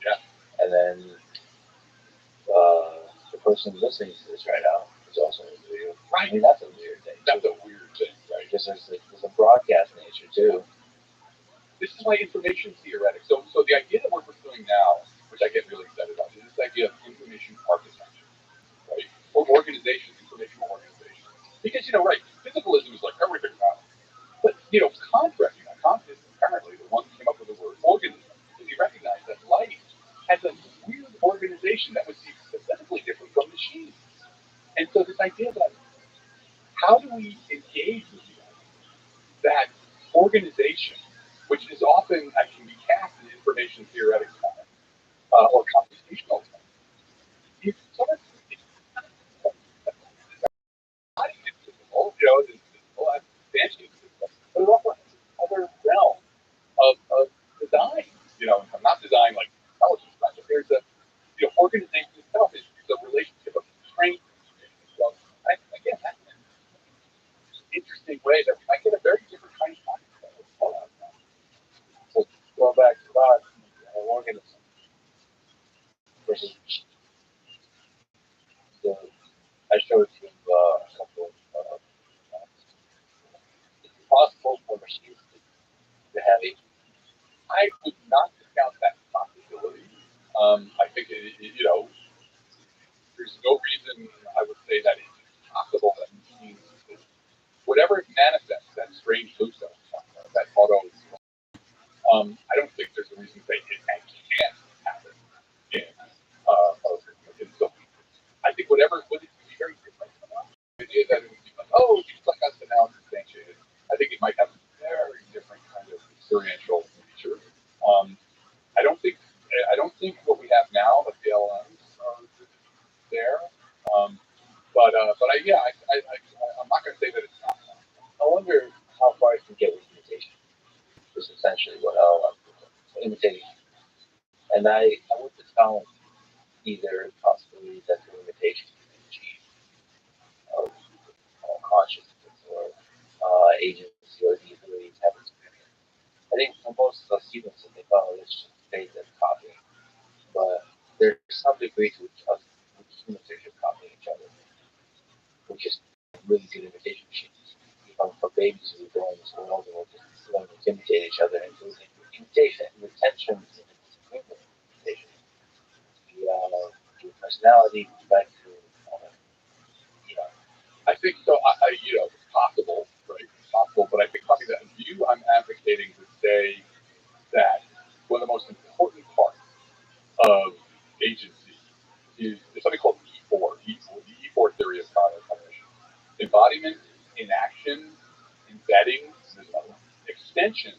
G: Yeah.
F: And then the person listening to this right now is also an individual.
G: Right.
F: I mean, that's a weird thing.
G: That's a weird thing, right?
F: Because there's a broadcast nature too.
G: This is why information theoretic. So the idea that we're pursuing now, which I get really excited about, is this idea of information architecture, right? Or organization, informational organization. Because, right, physicalism is like everything now. But, Kant recognized, Kant is apparently the one who came up with the word organism, because he recognized that life has a weird organization that was specifically different from machines. And so this idea that how do we engage with the idea that organization, which is often can be cast in information theoretic time or computational time, is sort of not invisible, it's invisible, as substantially invisible, but it also has other realm of design, not design like intelligence, but there's organization itself is the relationship of strength. So again, that's an interesting way that we might get a very different kind of concept.
F: So going back to God, an organism versus I showed you a couple of it's possible for machines to have a
G: I would not discount that possibility. I think there's no reason I would say that it's possible that machines, whatever it manifests, that strange loop that auto, I don't think there's a reason to say it can't happen in some people. I think whatever would be very different. The idea that it would be like, just like us and now it's substantiated. I think it might have a very different kind of experiential nature. I don't think what we have
F: imitation. And I would discount either possibility that through imitation you can achieve of consciousness or agency or the ability to have experience. I think for most of us humans, they think, oh, it's just faith and copying. But there's some degree to which us humans are just copying each other. We're just really good imitation machines. For babies who grow in this world and we're just learning to imitate each other and losing imitation and retention in the disagreement of imitation. The personality back to,
G: I think so. It's possible, right? It's possible, but I think probably that view I'm advocating would say that one of the most important parts of agency is something called E4, the E4 theory of cognition. Embodiment, inaction, embedding, extension.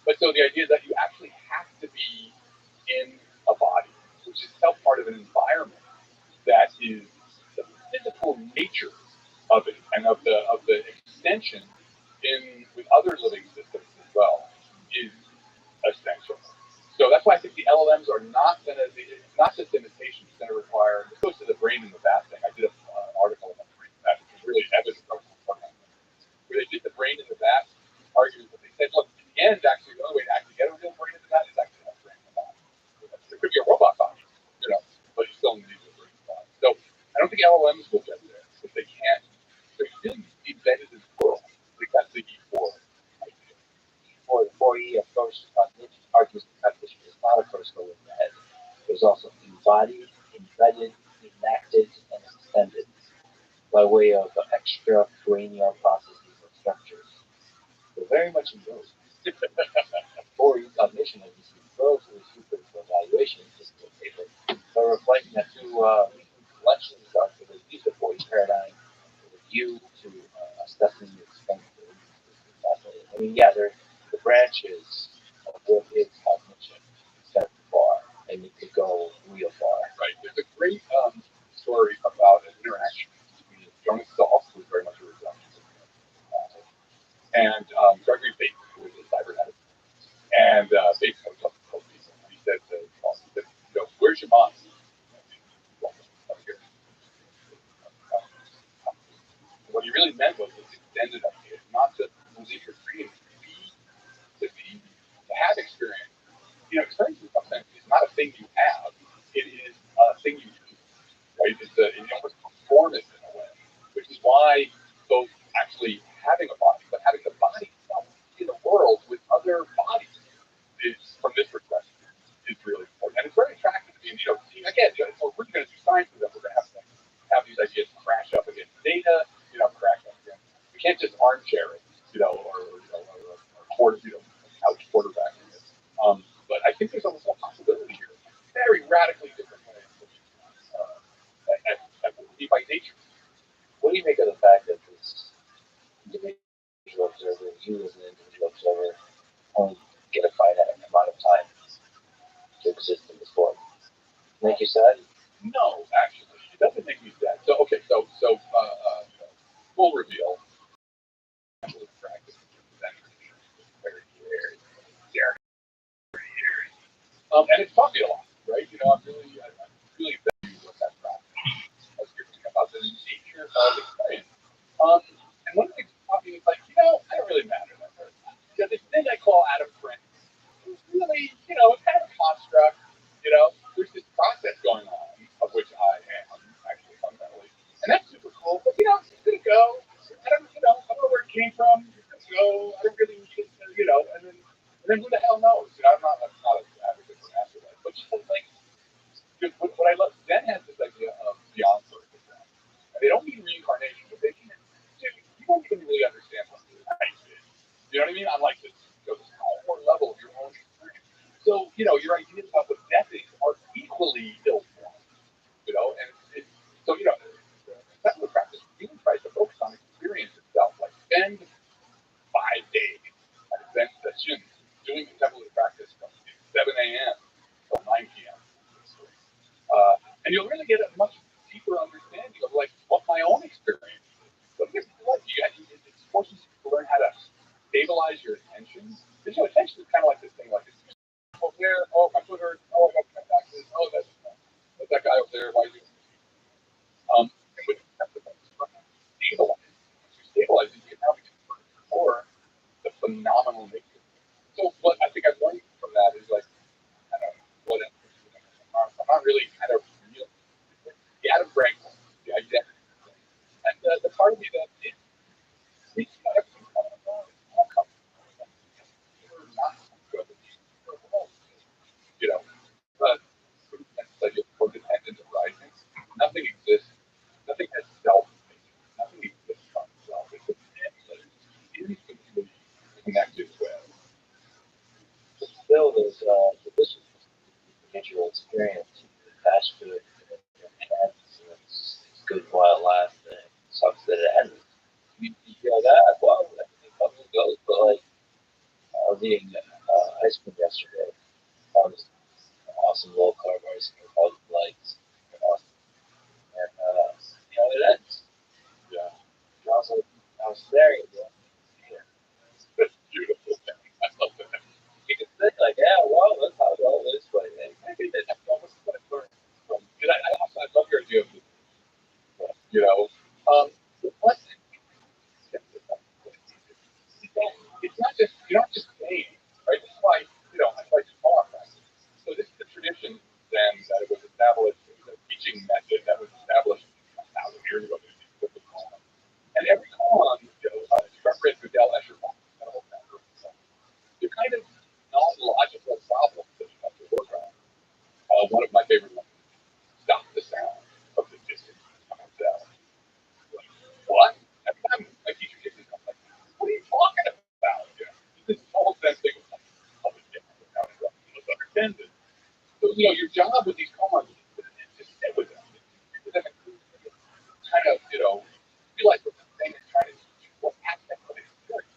G: But so the idea that you actually have to be in a body, which is itself part of an environment that is the physical nature of it and of the extension in with other living systems as well is essential. So that's why I think the LLMs are not going to be, it's not just imitation, it's going to require, this goes to the brain in the vat thing. I did an article on the brain in the vat, which is really evidence of where they did the brain in the vat argument, but they said, look, in the end, actually, the only way to actually get a real brain in the vat is actually have a brain in the body. It could be a robot body, but you still need a brain in the body. So I don't think LLMs will get there if they can't. They're really embedded in the world. I think that's the E4 idea.
F: For the 4E approach to cognition, argues that cognition is not a first goal in the head. There's also embodied, embedded, enacted, and extended by way of extra cranial processes and structures. They're very much in those. 4E cognition is relatively super for evaluation in physical paper, but reflecting that two collections are to use the 4E paradigm with a view to assessing the extent of the fascinating. I mean, yeah, the branches of what is cognition set far, and it could go real far.
G: Right. There's a great story about an interaction between Jonas Salk, who was very much a reductionist, and Gregory Bateman, who was a cybernetic. And Bateman was up to he said to Salk, where's your mind? What he really meant was this extended idea, not just believe your dreams, to have experience. Experience in some sense is not a thing you have; it is a thing you do. Right? It's almost performance in a way, which is why both actually having a body, but having the body itself in the world with other bodies is, from this perspective, is really important. And it's very attractive. Again, if we're really going to do science with them, we're going to have these ideas crash up against data, crash up against. We can't just armchair it, or couch quarterbacking it. But I think there's almost a possibility here. Very radically different ways at by nature.
F: What do you make of the fact that this individual observer, you as an individual observer, only get a finite amount of time to exist in this form? Make you sad?
G: No, actually, it doesn't make me sad. So okay, so full reveal. Practice very years. And it's taught me a lot, right? I'm really value what that practice has given me about the nature of experience. And one of the things that taught me was like, I don't really matter that very much. This thing I call Adam Prince is really, it's kind of a construct. There's this process going on of which I am actually fundamentally, and that's super cool. But it's gonna go. I don't know where it came from. It's gonna go. I don't really need it, and then who the hell knows? I'm not an advocate for afterlife, but just like what I love. Zen has this idea of beyond birth and death. And they don't mean reincarnation, but they mean you don't even really understand what life is. You know what I mean? On like this core level of your own experience. So your ideas about what death is are equally ill-formed. And so that's the practice really tries to focus on experience itself. Like spend 5 days at a Zen session doing contemplative practice from 7 a.m. till 9 p.m. And you'll really get a much deeper understanding of like what my own experience is. But it forces you to learn how to stabilize your attention. Because attention is kind of like this thing, like this where
F: experience. You attach to it in your hands, and it's good while it lasts. And it sucks that it ends. You feel that, well, everything comes and goes. But like, I was eating ice cream yesterday. Found this awesome low carb ice cream called Lights. Awesome. And, it ends.
G: Yeah.
F: And I was staring at it.
G: That's beautiful. I love that.
F: You can think, like, yeah, well, that's how it all is. But
G: Maybe that's almost what I learned from. And I love your idea of, you know, the blessing. It's not just, you're not just saying, right? This is why, I like to talk. So this is the tradition then that it was established, it was a teaching method that was established 1,000 years ago. And every koan, reference to Del Escher, they're kind of non-logical problems that you have to work on. One of my favorite ones, stop the sound of the distant sound. What? Every time my teacher gives me something, like, what are you talking about? This is all that thing of public understand it. So, your job with these koans is to sit with them. Kind of, realize what the thing is trying to teach you, what aspect of experience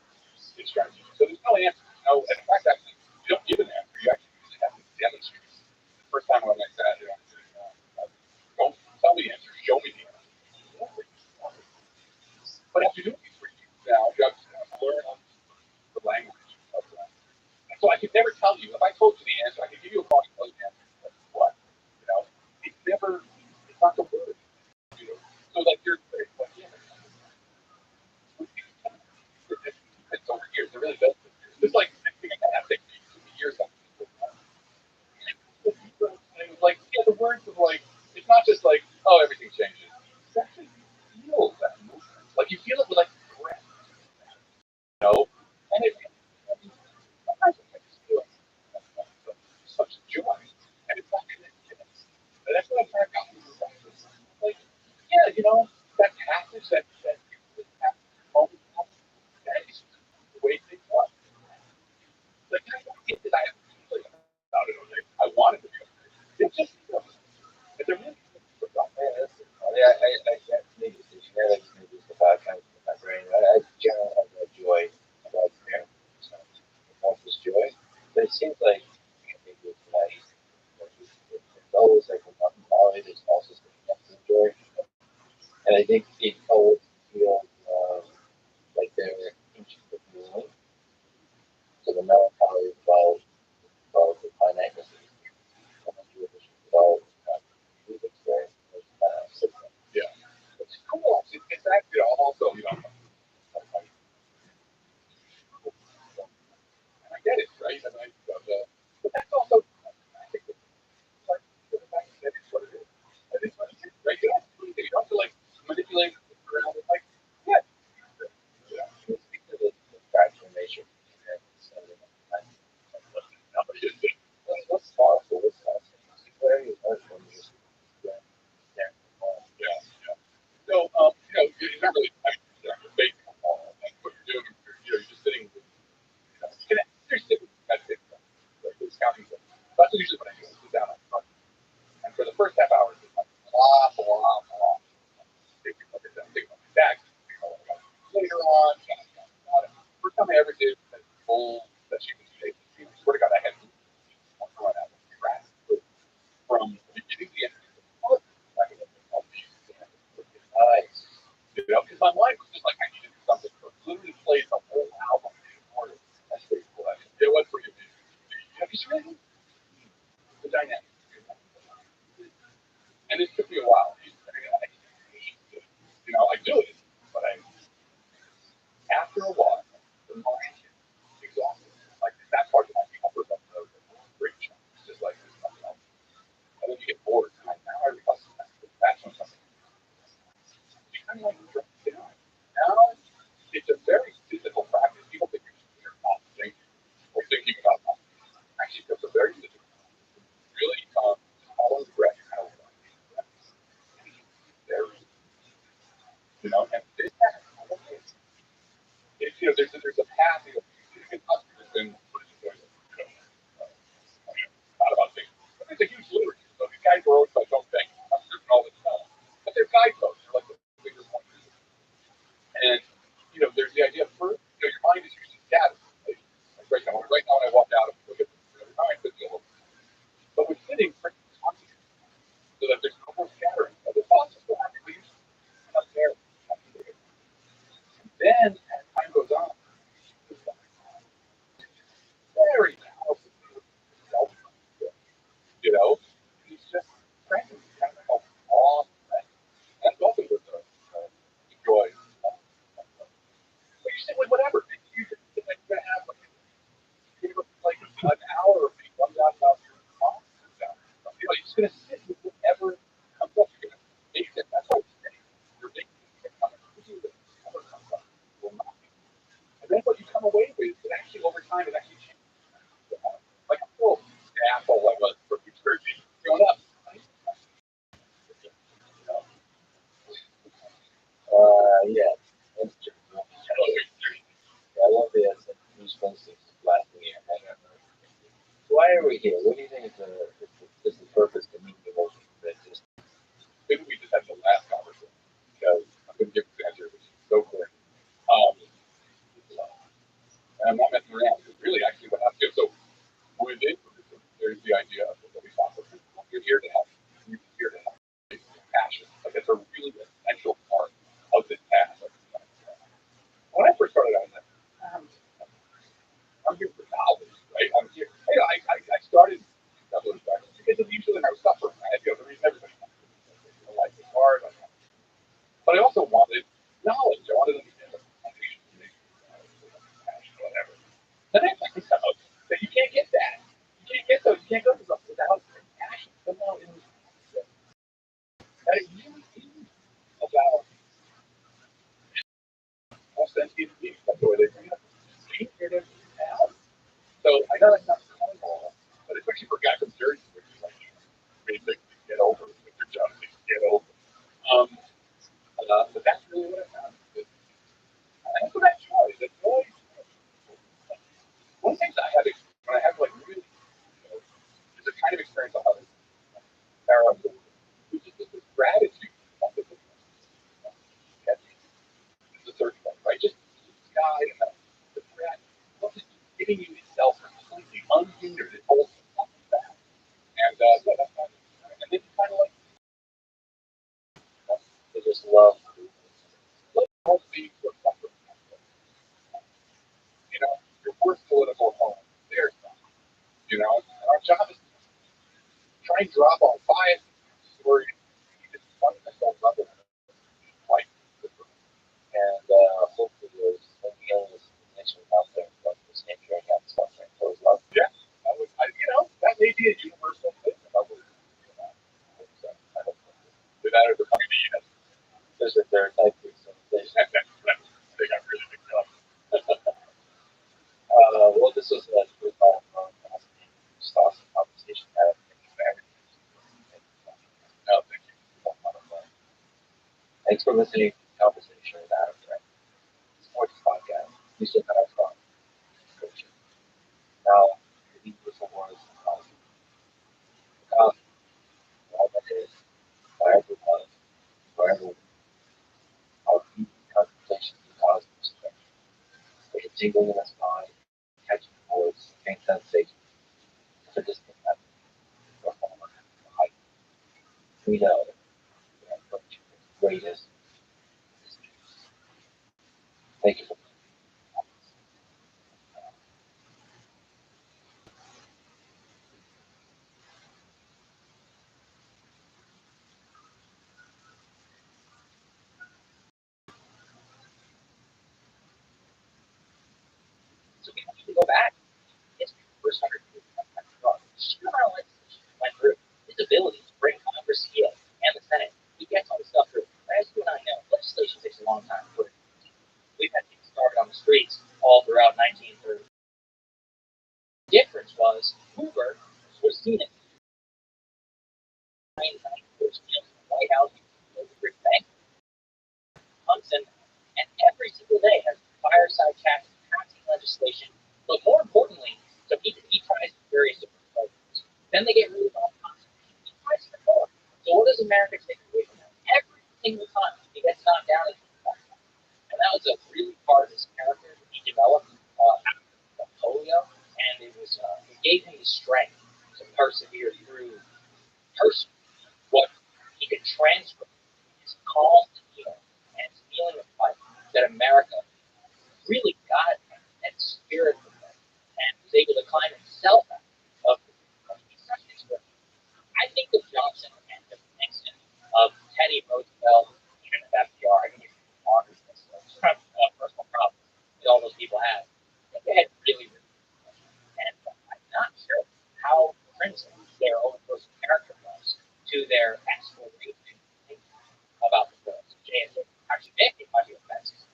G: it's trying to teach you. So there's no answer. And in fact, actually, you don't give an answer. You actually usually have to demonstrate. The first time when I sat, don't tell me the answer, show me the answer. But after doing these for you now, you have to learn the language of that. And so I could never tell you, if I told you the answer, I could give you a call and tell you the answer. But what? It's never, it's not the word. So like you're like, yeah, it's over years. It really does. It's like fixing a cat takes years. Like, the words of like, it's not just like, oh, everything changes. It's actually, you feel that movement. Like you feel it with like breath, and it sometimes I just feel such joy, and it's not connected. And that's what I'm trying to get you. Like, yeah, that passage that moment, that is the way things are. Like, I don't get that I have to feel about it. I wanted to feel it. It just feels. It's a really good stuff.
F: I can't make a decision. I just make this about kind of in my brain. I generally have no joy about there. So I this joy. But it seems like maybe it's like it's always like when nothing about it is also something else to enjoy. And I think it always feels like they're interested in feeling. So the melancholy is about the finiteness of the Jewish about the experience.
G: Yeah. It's cool. It's actually also, and I get it, right? And but that's also, I think, part of the fact that it's what it is. And it's what it is, right? You don't have to do anything. You don't have to like manipulate it around. It's like, yeah, yeah.
F: You speak to the transformation. What's powerful? What's awesome? Where are you from? Yeah, yeah.
G: Yeah, yeah. So, it's not really, based on what you're doing. You're just sitting, you're sitting at it, like it's counting. That's usually what I do. I sit down on the front. And for the first half hour, it's like blah, blah, blah. Take a look at them, take a look at that. Later on, first time I ever did a full session with today, I swear to God, I had from the beginning to the end.
F: Nice.
G: Because my mind was just like, I needed something. So it literally played the whole album in order. That's pretty cool. It was pretty amazing. Have you seen it? The dynamic. And it took me a while. I do it, but after a while, the mind is exhausted. Like that part of my comfort of the great chunk. It's just like there's nothing else. And then you get bored. And now I realize that's when something. You kind of like drop down. Now it's a very physical practice. People think you're not thinking or thinking about nothing. Actually, it's a very physical. Really, follow the breath. Kind of very, and this there's a path. You can just going to sit with whatever comes up. You're going to make it. That's why you're making it come up. Whatever comes up will not be. And then what you come away with is actually over time it actually changes. Like a little asshole I was from New Jersey growing up.
F: Yeah. That's true. I love the news posting last year. Why are we here? What do you think is the purpose to meet people that just
G: Maybe we just had the last conversation because I'm going to give the answer, which is so clear. And I'm not messing around. Because really, actually, what happened. So within there's the idea of what we talk about. You're here to help. You're here to help. It's passion. Like it's a really essential part of this task. When I first started out, I was like, I'm here for knowledge, right? I'm here. Hey, I started because of usually I was suffering. Right? The reason everybody life is hard. But I also wanted knowledge. I wanted to understand the foundation of passion, whatever. Then I found out that you can't get that. You can't get those. You can't go to something without passion. Somehow in that it really is about authenticity. That's the way they bring it up. Being here to help. So I know that's not normal, but especially for a guy from Jersey, which is like basically get over with your job, get over. But that's really what I found. And so that joy, the joy. One of the things I have when I have like really, there's a kind of experience I have in America, which is this gratitude. It's the third one, right? Just God and the breath, just giving you itself completely unhindered. It holds nothing back. And yeah, that's kind of, and then kind of like,
F: they just love?
G: all things are suffering. Your worst political opponent, theirs. And our job is to try and drop off bias or even fundamental level like
F: And hopefully there's many others information out there about the same drink out suffering for his love.
G: yeah, that may be a universal thing. I hope so. Without it becoming the
F: There's a third type of civilization.
G: they got really big jobs.
F: Well, this was a good just awesome conversation.
G: No, thank you.
F: Thanks for listening to the conversation with Adam today. Sports podcast. We still got our fun. Now, these beautiful words of coffee. Coffee, all that is, wherever it was, wherever our deep contemplations and cosmos today. There's a tingling in our spine, catching the voice, faint sensation, it's a distant memory, or former height. We know that we are approaching the greatest mysteries. Thank you for
D: So we don't need to go back. History, the first 100 years of sheer legislation went through. His ability to bring Congress here and the Senate, he gets all the stuff through. As you and I know, legislation takes a long time to put it. We've had people started on the streets all throughout 1930. The difference was Hoover was seen as the White House, the Big Bank, Munson, and every single day has fireside chats passing legislation, but more importantly, so he tries various different programs. Then they get really off constitution. He tries to reform. So what does America take away from him? Every single time he gets knocked down, and that was a really part of his character that he developed after polio, and it gave him the strength to persevere through what he could transfer his calm demeanor and his feeling of fight that America really got that spirit from him and was able to climb himself out of such an inspiration. I think of Johnson and of Nixon, of Teddy Roosevelt, even of FDR. I think it's honors personal problems that all those people had. I think they had really, and I'm not sure how Princeton, their own personal character was, their exploration about the bills. JFK actually might be offensive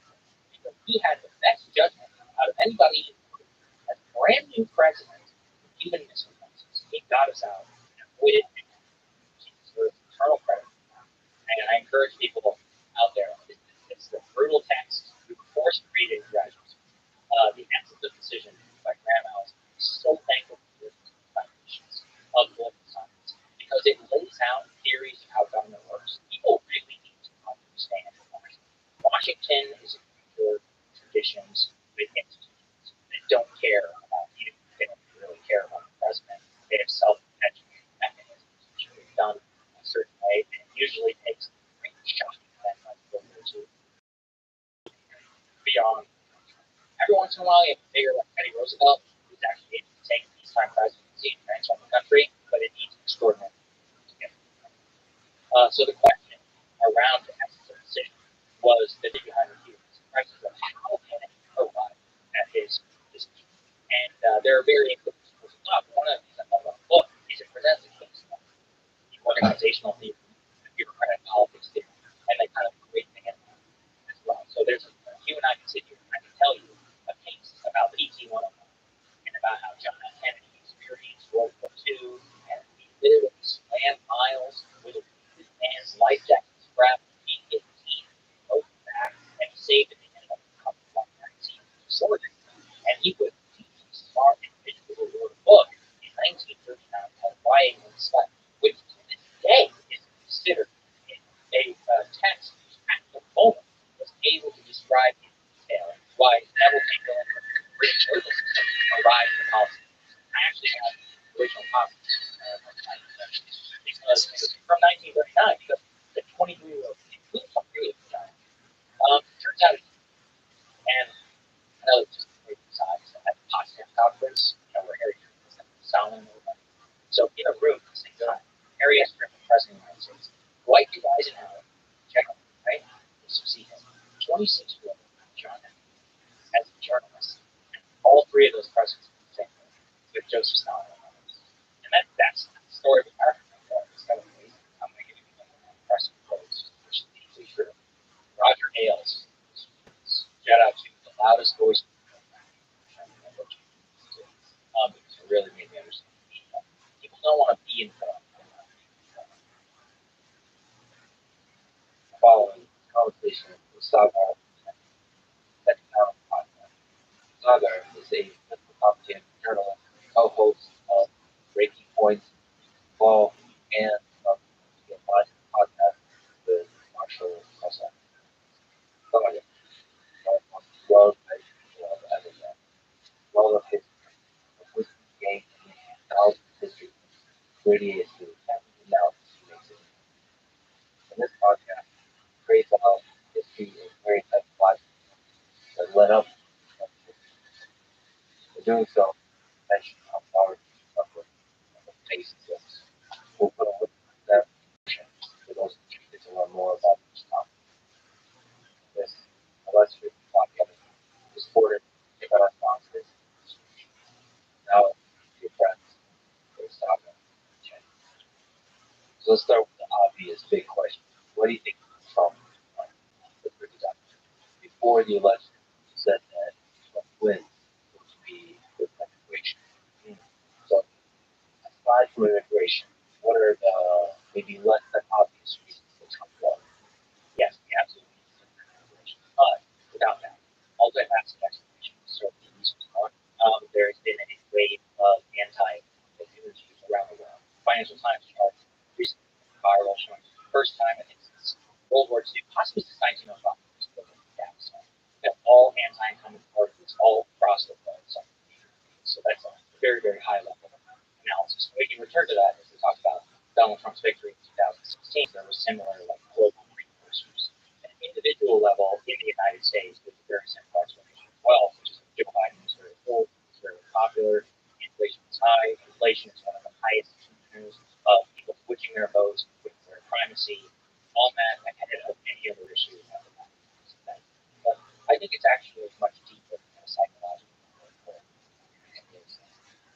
D: because he had the best judgment out of anybody as brand new president of Cuban Missile Crisis. He got us out and avoided eternal credit. And I encourage people out there. It's the brutal text we were forced to read in graduate school. The essence of decision by Graham Allison is so thankful for the foundations of political science because it lays out theories of how government works. People really need to understand Washington. Washington is a future traditions with institutions that don't care about you. They don't really care about the president. They have self-perpetuating mechanisms which are done a certain way, and it usually takes a great shocking event like World War II beyond. Every once in a while, you have to figure like Teddy Roosevelt, who's actually able to take a peacetime presidency and transform the country, but it needs extraordinary to get it. So the question around the essence of decision was the thing behind the question of how can it arrive at his decision? And there are varying schools of thought. One of the things I love about the book is it presents a case study, the organizational theory, the bureaucratic politics theory, and they kind of create the as well. So there's you and I can sit here and I can tell you a case about PT 101 and about how John F. Kennedy experienced World War II and he literally slammed miles with a man's life jacket strapped to B-15, broke back, and he saved it in a couple of magazines sorted. And he was a smart individual who wrote a book in 1939 called Why England Slept, which to this day is considered a text at the moment was able to describe in detail why Neville Chamberlain and the British legal system arrived at the policy. I actually have the original copy because it was from 1939 because the 23-year-old includes some period of time. Turns out, and I know it's just a great aside, at the Potsdam Conference, where Harry was sounding. So in a room at the same time, Harry S. Truman, President of the United States, Dwight D. Eisenhower, General, right? You see him. 26-year-old John F. as a journalist. And all three of those presidents were the same way, with Joseph Stalin and others. And that's the story of America. It's kind of amazing. I'm going to give you one impressive quotes, which is deeply true. Roger Ailes, shout out to the loudest voice because it really made me understand. People don't want to be in front of them. Following conversation with Sagar, Sagar is a Republican journalist, co-host of Breaking Points, Ball, and the podcast with Marshall Russell. Somebody love everything. Love of history, of whiskey game, knowledge of history, radiates to the analysis he makes it. In this podcast, praise about history and various types of life that led up to in doing so, mention how power suffer and the face of this. We'll put a link to that for those interested to learn more about this topic. This illustrious podcast is supported by our sponsors. Now, your friends, for Saga Chen. So let's start with the obvious big question. What do you think Trump before the election said that Trump wins would be with immigration? So aside from immigration, what are the maybe less than obvious reasons that Trump won? Yes, we absolutely need to immigration, but without that, multi-faceted explanation is certainly the reason one. There has been a wave of anti-immigrants around the world. Financial Times chart recently viral showing for the first time, I think since World War II, possibly since 1905, that all anti-incumbent parties all across the world suffer. So that's a very, very high level analysis. We can return to that as we talk about Donald Trump's victory in 2016. There were similar global precursors. At an individual level in the United States, there's a very simple explanation as well, which is that Joe Biden was very old, was very popular, inflation was high, inflation is one of the highest indicators of people switching their votes, with their primacy, all that ahead of any other issue. But I think it's actually much deeper than a psychological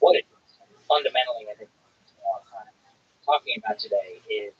D: what it is. Fundamentally, I think talking about today is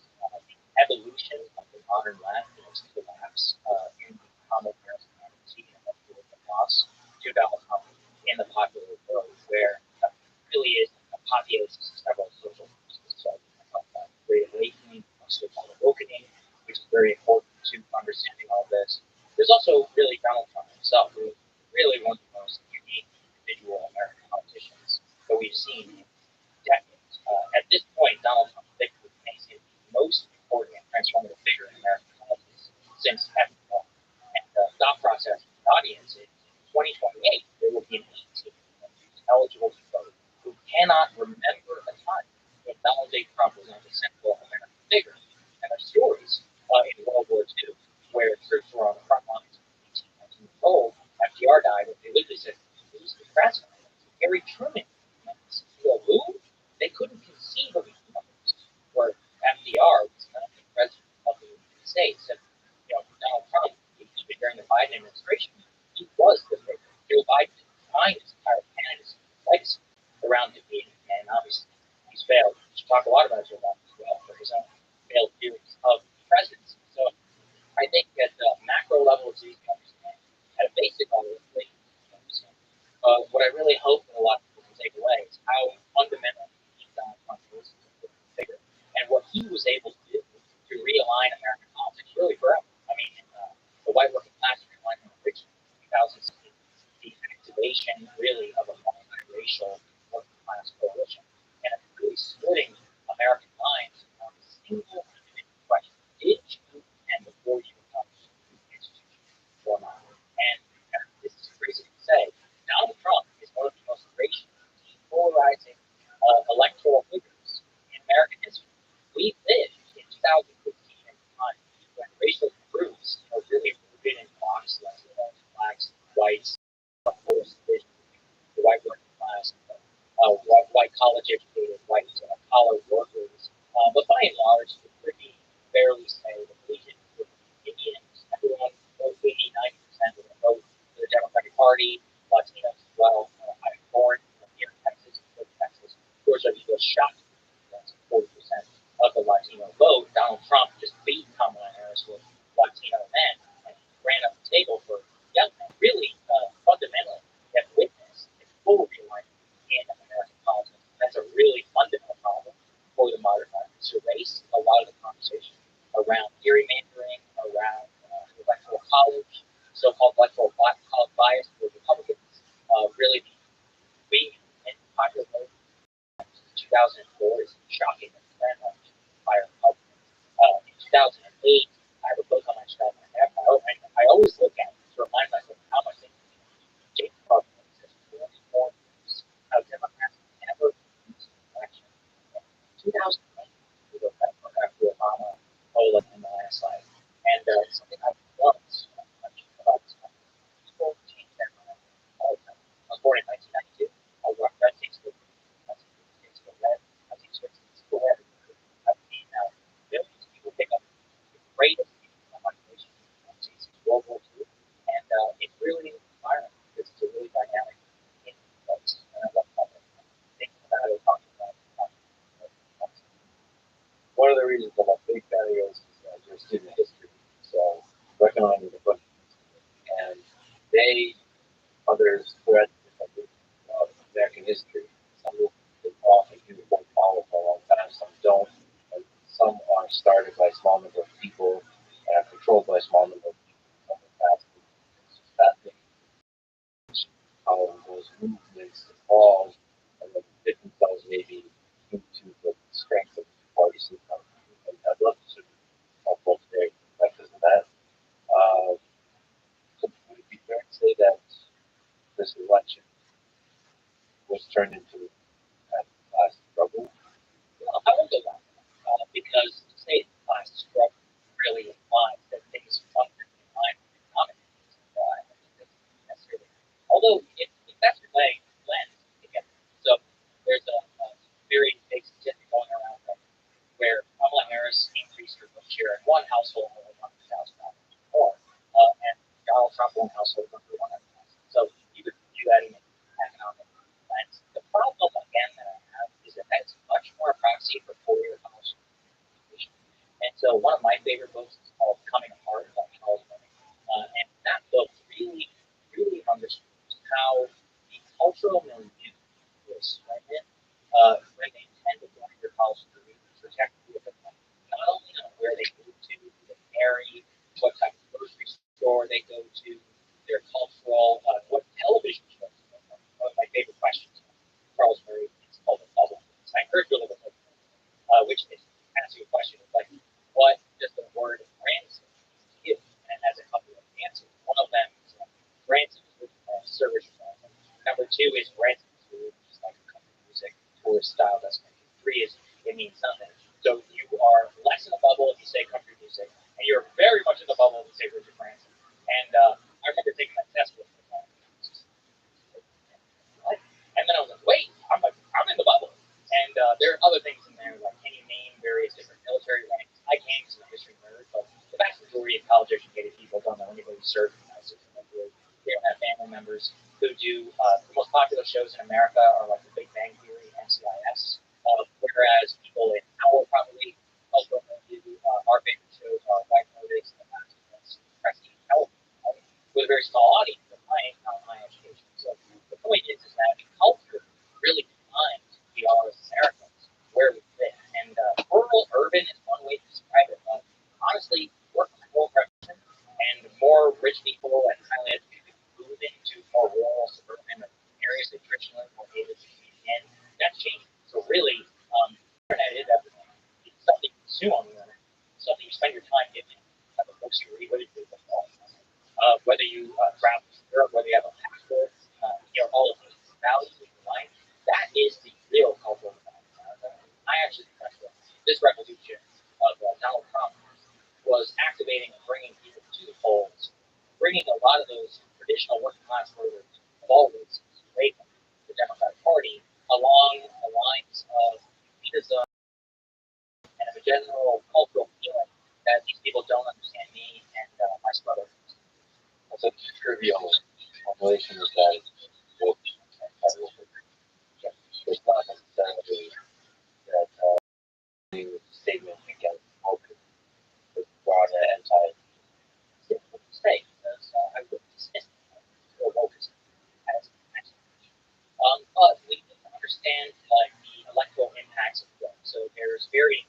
D: talk a lot about Joe Biden as well for his own failed theories of presidency. So I think at the macro level, it's easy to understand. At a basic level, it's really easy to understand. What I really hope that a lot of people can take away is how fundamental Donald Trump is as a figure, and what he was able to do to realign American politics really forever. I mean, the white working class realignment of rich in 2016, the activation really of a multiracial working class coalition, and really splitting American lines on a single question: did you and before you become the institution or not? And this is crazy to say. Donald Trump is one of the most racially polarizing electoral figures in American history. We lived in 2015 at a time when racial groups are really rooted in boxes like blacks, whites, the white working class, white college educated, white collar workers. But by and large, we pretty fairly say that Asians, Indians, everyone, both 80, 90% of the vote for the Democratic Party, Latinos as well. I'm born here in Texas, Texas. Of course, I was shocked. That's 40% of the Latino vote. Donald Trump just beat Kamala Harris with Latino men and ran up the table for young men. Really, fundamentally, we have witnessed a full realignment in American politics. That's a really fundamental problem for the modern time. It's erased a lot of the conversation around gerrymandering, around electoral college, so-called electoral college bias, where Republicans really being in popular vote. 2004 is shocking and trend by Republicans. In 2008, I have a book on my shelf. I always look at it to remind myself how much James Republicans has 44 years, how Democrats never lose an election. In 2008, we looked at after Obama, Poland, and the landslide. And something I've loved so much about this country. People change their mind all the time. I was born in 1992. I was red states go green. I see green states go red. I see swing states go red. I've seen millions of people pick up the greatest population since World War II. And it's really inspiring because it's a really dynamic place. And I love thinking about it, talking about it.
F: One of the reasons I'm a big fan of yours is you're a student of history, so recognizing the book, and they, others thread of American history. Some will often do it quite follow for a long time, some don't. And some are started by a small number of people and are controlled by a small number of people. Some are fast. It's just fascinating how those movements evolve and then fit themselves maybe into the strength of the parties. And I'd love to sort of help both today because of that. So would it be fair to say that this election was turned into kind of class struggle?
D: Well, I won't go that far, because to say class struggle really implies that things function in line with economic needs. I don't think that's necessarily. Although, if that's your lens, again, so there's a very big statistic going around where Kamala Harris increased her vote share in one household by $100,000 more, and Donald Trump one household by $100,000. So you could do that in an economic lens. The problem again that I have is that that's much more a proxy for four-year college education. And so one of my favorite books is called Coming Apart about college learning, and that book really, really underscores how the cultural milieu was strengthened when they intend to go into college degree protect not only on where they go to, who they marry, what type of grocery store they go to, their cultural, what television shows. One of my favorite questions, Charles Murray, it's called the bubble. So I encourage you to look at it, which is asking a question like, what does the word ransom mean to you? And it has a couple of answers. One of them is ransom is service ransom. Number two is ransom is just like country music or style that's making. Three is it means nothing. So you are less in the bubble if you say country music, and you're very much in the bubble if you say Richard Branson. And I remember taking that test with and then I was like, wait, I'm in the bubble. And there are other things in there, like can you name various different military ranks? I can't because I'm a history nerd, but the vast majority of college-educated people don't know anybody who served in the United States. They don't have family members who do. The most popular shows in America are like The Big Bang Theory, NCIS, whereas people consume on the internet, something you spend your time giving, type of books you read, whether you whether you travel to Europe, whether you have a passport, all of these values in your mind, that is the real cultural divide. I actually think that's what this revolution of Donald Trump was activating and bringing people to the polls, bringing a lot of those traditional working class voters of all races away from the Democratic Party along the lines of elitism and of a general cultural feeling that these people don't understand me and my brother.
F: That's a trivial formulation of that. It's not necessarily that statement against open with broader anti
D: Say, because I would dismiss wokeism as an explanation. But we need to understand the electoral impacts of vote. So there's very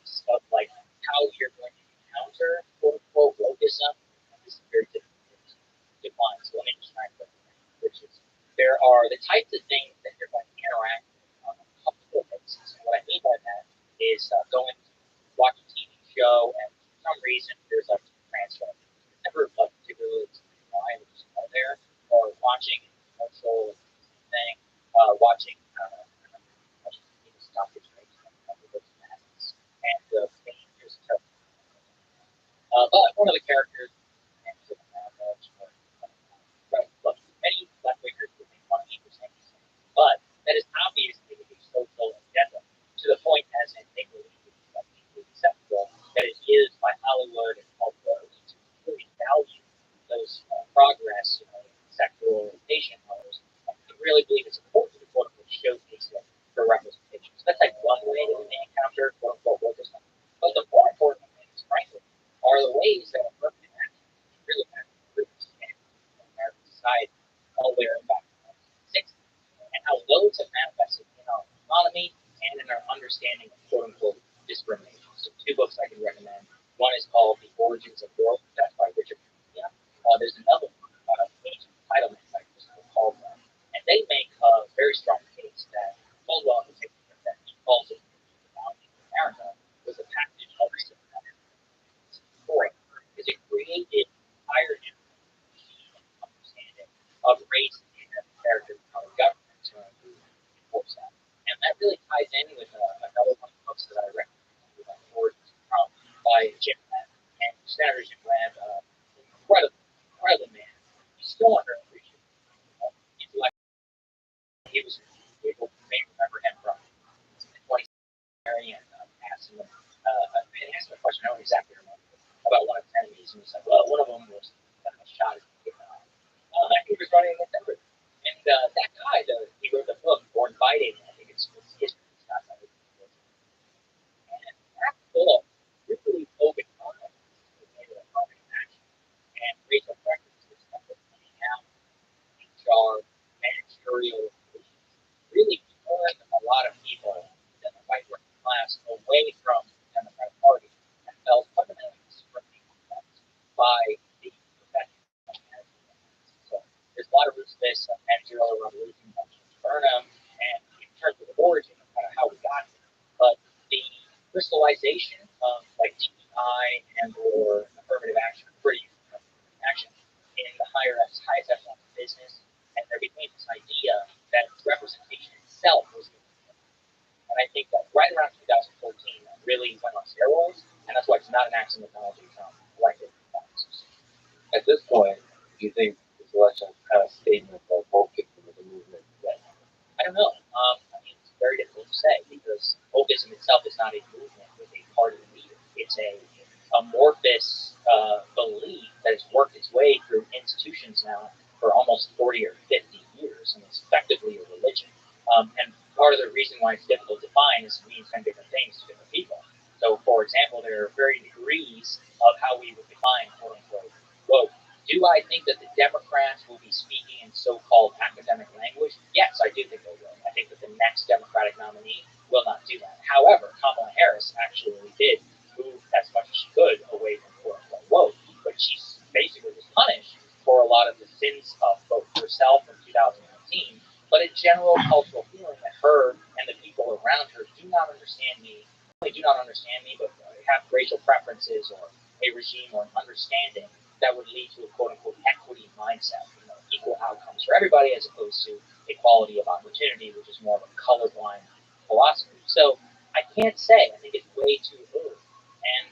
D: stuff like how you're going to encounter quote unquote wokeism. This is very difficult to define. So let me just try and put it, which is there are the types of things that you're going to interact with on a comfortable basis. And what I mean by that is going to watch a TV show and for some reason there's like trans stuff. Never like particularly why it was there, or watching a commercial thing, watching stock exchange and the here's a but one of the characters and look, many left wingers would make fun of me for saying this, but that is obviously a social agenda to the point as in they believe it's acceptable that it is by Hollywood and Hollywood to really value those progress, sexual orientation colors. They really believe it's important to quote unquote showcase it for representation. So that's like one way that we may encounter quote unquote wokeism. But the more important things, frankly, are the ways that affirmative action really improves American society all the way back to the 1960s, and how those have manifested in our economy and in our understanding of quote unquote discrimination. So two books I can recommend. One is called The Origins of Work, that's by Richard. There's another one, Agent Entitlement by Christopher Caldwell, and they make a very strong case that Caldwell in particular, that he calls it in America, was a package of because it created higher understanding of race and character of our government to enforce that. And that really ties in with another one of the books that I recommend, Origins of Trump by Jim Webb. And Senator Jim Webb, incredible man. He's still underappreciated. People may remember him from 20 and asked him a question, I don't exactly remember, about one of his enemies. And he's like, well, one of them was shot at the he was running against everything. And that guy, he wrote the book, Born Fighting, I think it's history. It's not that and that book really opened my eyes to the affirmative action and racial preferences that were coming out in HR, managerial positions, really turned a lot of people in the white working class away from the Democratic Party and felt fundamentally discriminated by the profession. So there's a lot of roots to this managerial revolution by James Burnham, and in terms of the origin of kind of how we got here. But the crystallization of like DEI and or affirmative action, pretty action in the highest echelon of business, and there became this idea that representation itself was good. And I think that right around 2014 really went on steroids, and that's why it's not an accident that Donald J. Trump elected.
F: At this point, do you think this election is kind of statement of wokeism as a movement?
D: I don't know. I mean, it's very difficult to say because wokeism itself is not a movement with a party leader. It's a amorphous belief that has worked its way through institutions now for almost 40 or 50 years, and it's effectively a religion. And part of the reason why it's difficult to define is it means 10 different things to different people. So, for example, there are varying degrees of how we would define quote unquote woke. Do I think that the Democrats will be speaking in so-called academic language? Yes, I do think they will. I think that the next Democratic nominee will not do that. However, Kamala Harris actually did move as much as she could away from quote-unquote woke, but she basically was punished for a lot of the sins of both herself in 2019, but a general cultural feeling that her and the people around her do not understand me. Not only do not understand me, but have racial preferences or a regime or an understanding that would lead to a quote-unquote equity mindset, equal outcomes for everybody as opposed to equality of opportunity, which is more of a colorblind philosophy. So I can't say. I think it's way too early. And,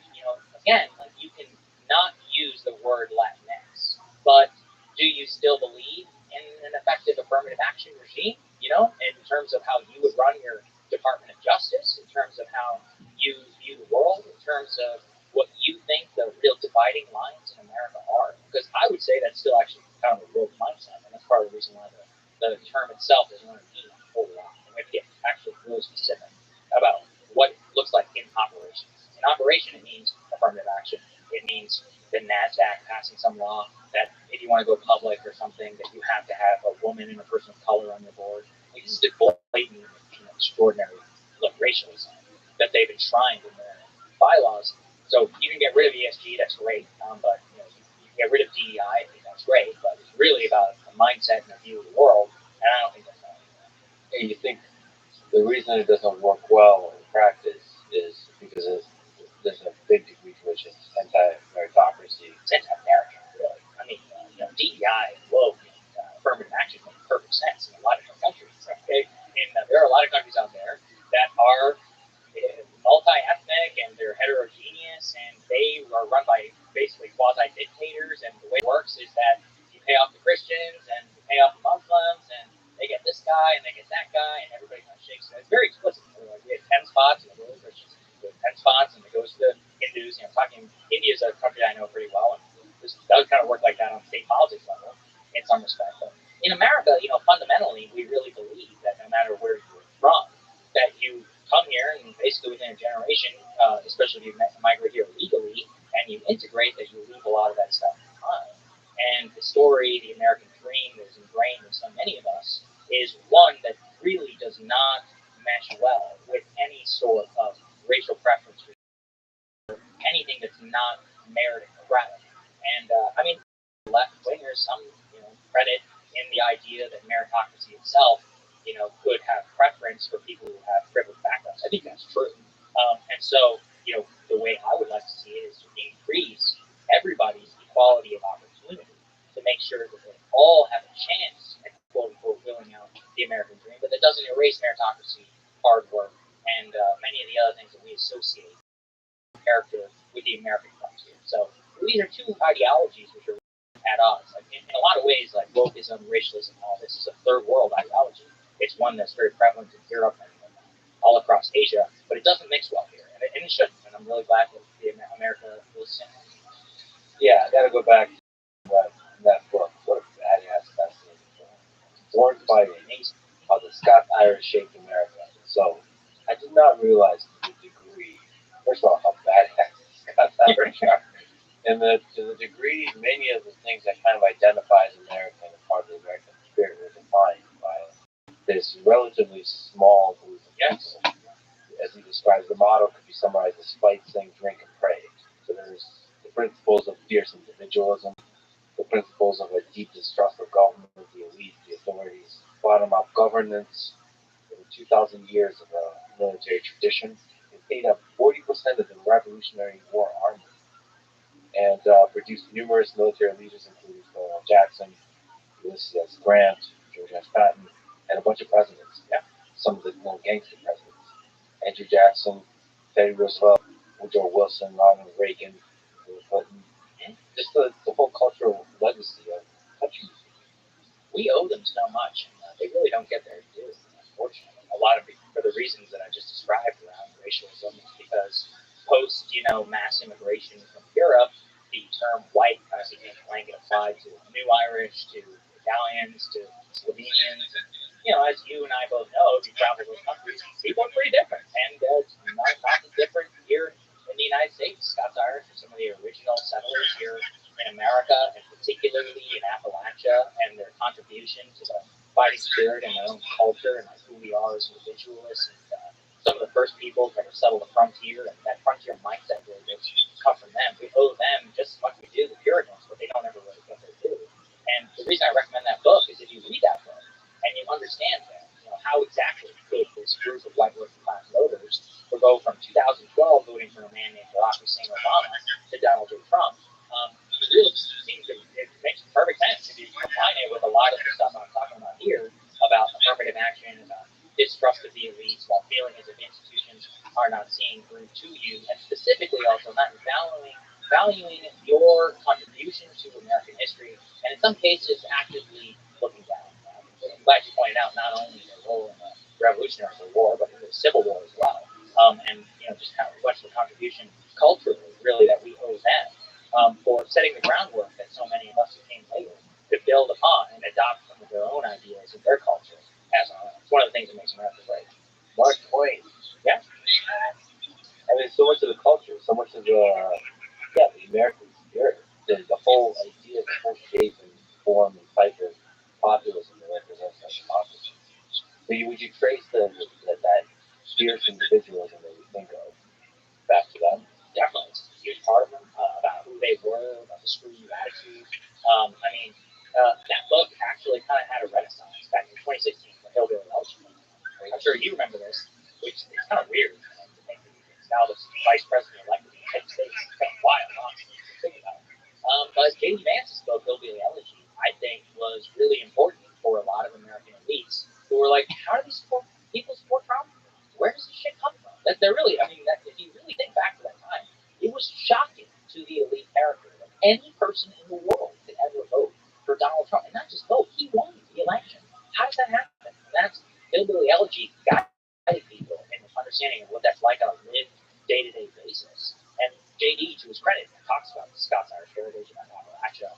D: again, like you can not use the word Latinx, but do you still believe in an effective affirmative action regime, in terms of how you would run your Department of Justice, in terms of how you view the world, in terms of what you think the real dividing lines in America are? Because I would say that's still actually kind of a world mindset, and that's part of the reason why the term itself doesn't really mean a whole lot. And we have to get actually really specific about what it looks like in operations. In operation, it means affirmative action. It means the NASDAQ passing some law that if you want to go public or something, that you have to have a woman and a person of color on your board. Like, this is a blatant, extraordinary racialism that they've enshrined in their bylaws. So you can get rid of ESG, that's great, but you get rid of DEI, I think that's great, but it's really about a mindset and a view of the world, and I don't think that's right.
F: And you think the reason it doesn't work well in practice is because there's a big degree to which it's anti-meritocracy.
D: It's anti-American, really. I mean, DEI, affirmative action makes perfect sense in a lot of different countries. Okay? There are a lot of countries out there that are multi-ethnic and they're heterogeneous, and they are run by basically quasi-dictators, and the way it works is that you pay off the Christians and you pay off the Muslims, and they get this guy and they get that guy, and everybody kind of shakes it. It's very explicit. Like, we have 10 spots, and the really Christians we have 10 spots, and it goes to the Hindus. India is a country I know pretty well, and this does kind of work like that on state politics level in some respect. But in America, fundamentally, we really believe that no matter where you're from, that you come here and basically within a generation, especially if you migrate here legally and you integrate, that you leave a lot of that stuff behind. And the story, the American dream that is ingrained in so many of us is one that really does not mesh well with any sort of racial preference or anything that's not meritocratic. And left-wingers some credit in the idea that meritocracy itself could have preference for people who have privileged backgrounds. I think that's true. And so, the way I would like to see it is to increase everybody's equality of opportunity to make sure that they all have a chance at quote-unquote filling out the American dream, but that doesn't erase meritocracy, hard work, and many of the other things that we associate character with the American frontier. So these are two ideologies which are at odds. Like, in a lot of ways, like wokeism, racialism, all this is a third world ideology. It's one that's very prevalent in Europe and all across Asia, but it doesn't mix well here, and it shouldn't. And I'm really glad that America was sent.
F: Yeah, I got to go back to that book. What a badass fascinating book. Born Fighting, How the Scots-Irish Shaped America. So I did not realize the degree, first of all, how badass Scots-Irish are. And to the degree, many of the things that kind of identifies America and part of the American spirit were defined by this relatively small group of people. As he describes, the motto could be summarized as fight, sing, drink, and pray. So there's the principles of fierce individualism, the principles of a deep distrust of government, the elite, the authorities, bottom-up governance, 2,000 years of a military tradition. It made up 40% of the Revolutionary War army, and produced numerous military leaders, including Stonewall Jackson, Ulysses S. Grant, George S. Patton, and a bunch of presidents. Yeah, some of the more gangster presidents: Andrew Jackson, Teddy Roosevelt, Woodrow Wilson, Ronald Reagan, Bill Clinton. Just the whole cultural legacy of country.
D: We owe them so much, and they really don't get their due, unfortunately. A lot of it for the reasons that I just described around racialism, because post, mass immigration from Europe, the term white kind of became blanket applied to New Irish, to Italians, to Slovenians, and as you and I both know, if you travel those countries, people are pretty different, and it's not as different here in the United States. Scots-Irish are some of the original settlers here in America, and particularly in Appalachia, and their contribution to the fighting spirit and their own culture and who we are as individuals. And some of the first people to settle the frontier, and that frontier mindset really does come from them. We owe them just as much as we do the Puritans, but they don't ever really get their due. And the reason I recommend that book is if you read that book and you understand that, how exactly could this group of white working class voters we'll go from 2012 voting for a man named Barack Hussein Obama to Donald J. Trump. It really seems it makes perfect sense if you combine it with a lot of the stuff I'm talking about here about affirmative action, about distrust of the elites, about feeling as if institutions are not seeing through to you, and specifically also not valuing your contribution to American history, and in some cases actively looking down. I'm glad you pointed out not only their role in the Revolutionary War, but in the Civil War as well. And just how much of a contribution culturally, really, that we owe them for setting the groundwork that so many of us who came later could build upon and adopt some of their own ideas and their culture as our own. It's one of the things that makes America great.
F: Mark Twain.
D: Yeah.
F: I mean, so much of the culture, so much of the American spirit, the whole idea, the whole shape and form and type of populism that represents our democracy. So would you trace that fierce individualism that we think of back to them?
D: Definitely. It's a huge part of them, about who they were, about the screw you attitude. That book actually kind of had a renaissance back in 2016 when Hillbilly Elegy came out. I'm sure you remember this, which is kind of weird to think that he's now the vice president elected in the United States. It's kind of wild, honestly, to think about. But J.D. Vance's book, Hillbilly Elegy, I think was really important for a lot of American elites who were like, how do these people support Trump? Where does this shit come from? That they're really, if you really think back to that time, it was shocking to the elite character that any person in the world could ever vote for Donald Trump, and not just vote, he won the election. How does that happen? And that's Hillbilly Elegy guiding people in understanding of what that's like on a lived day-to-day basis. And JD, to his credit, talks about the Scots-Irish heritage and Appalachia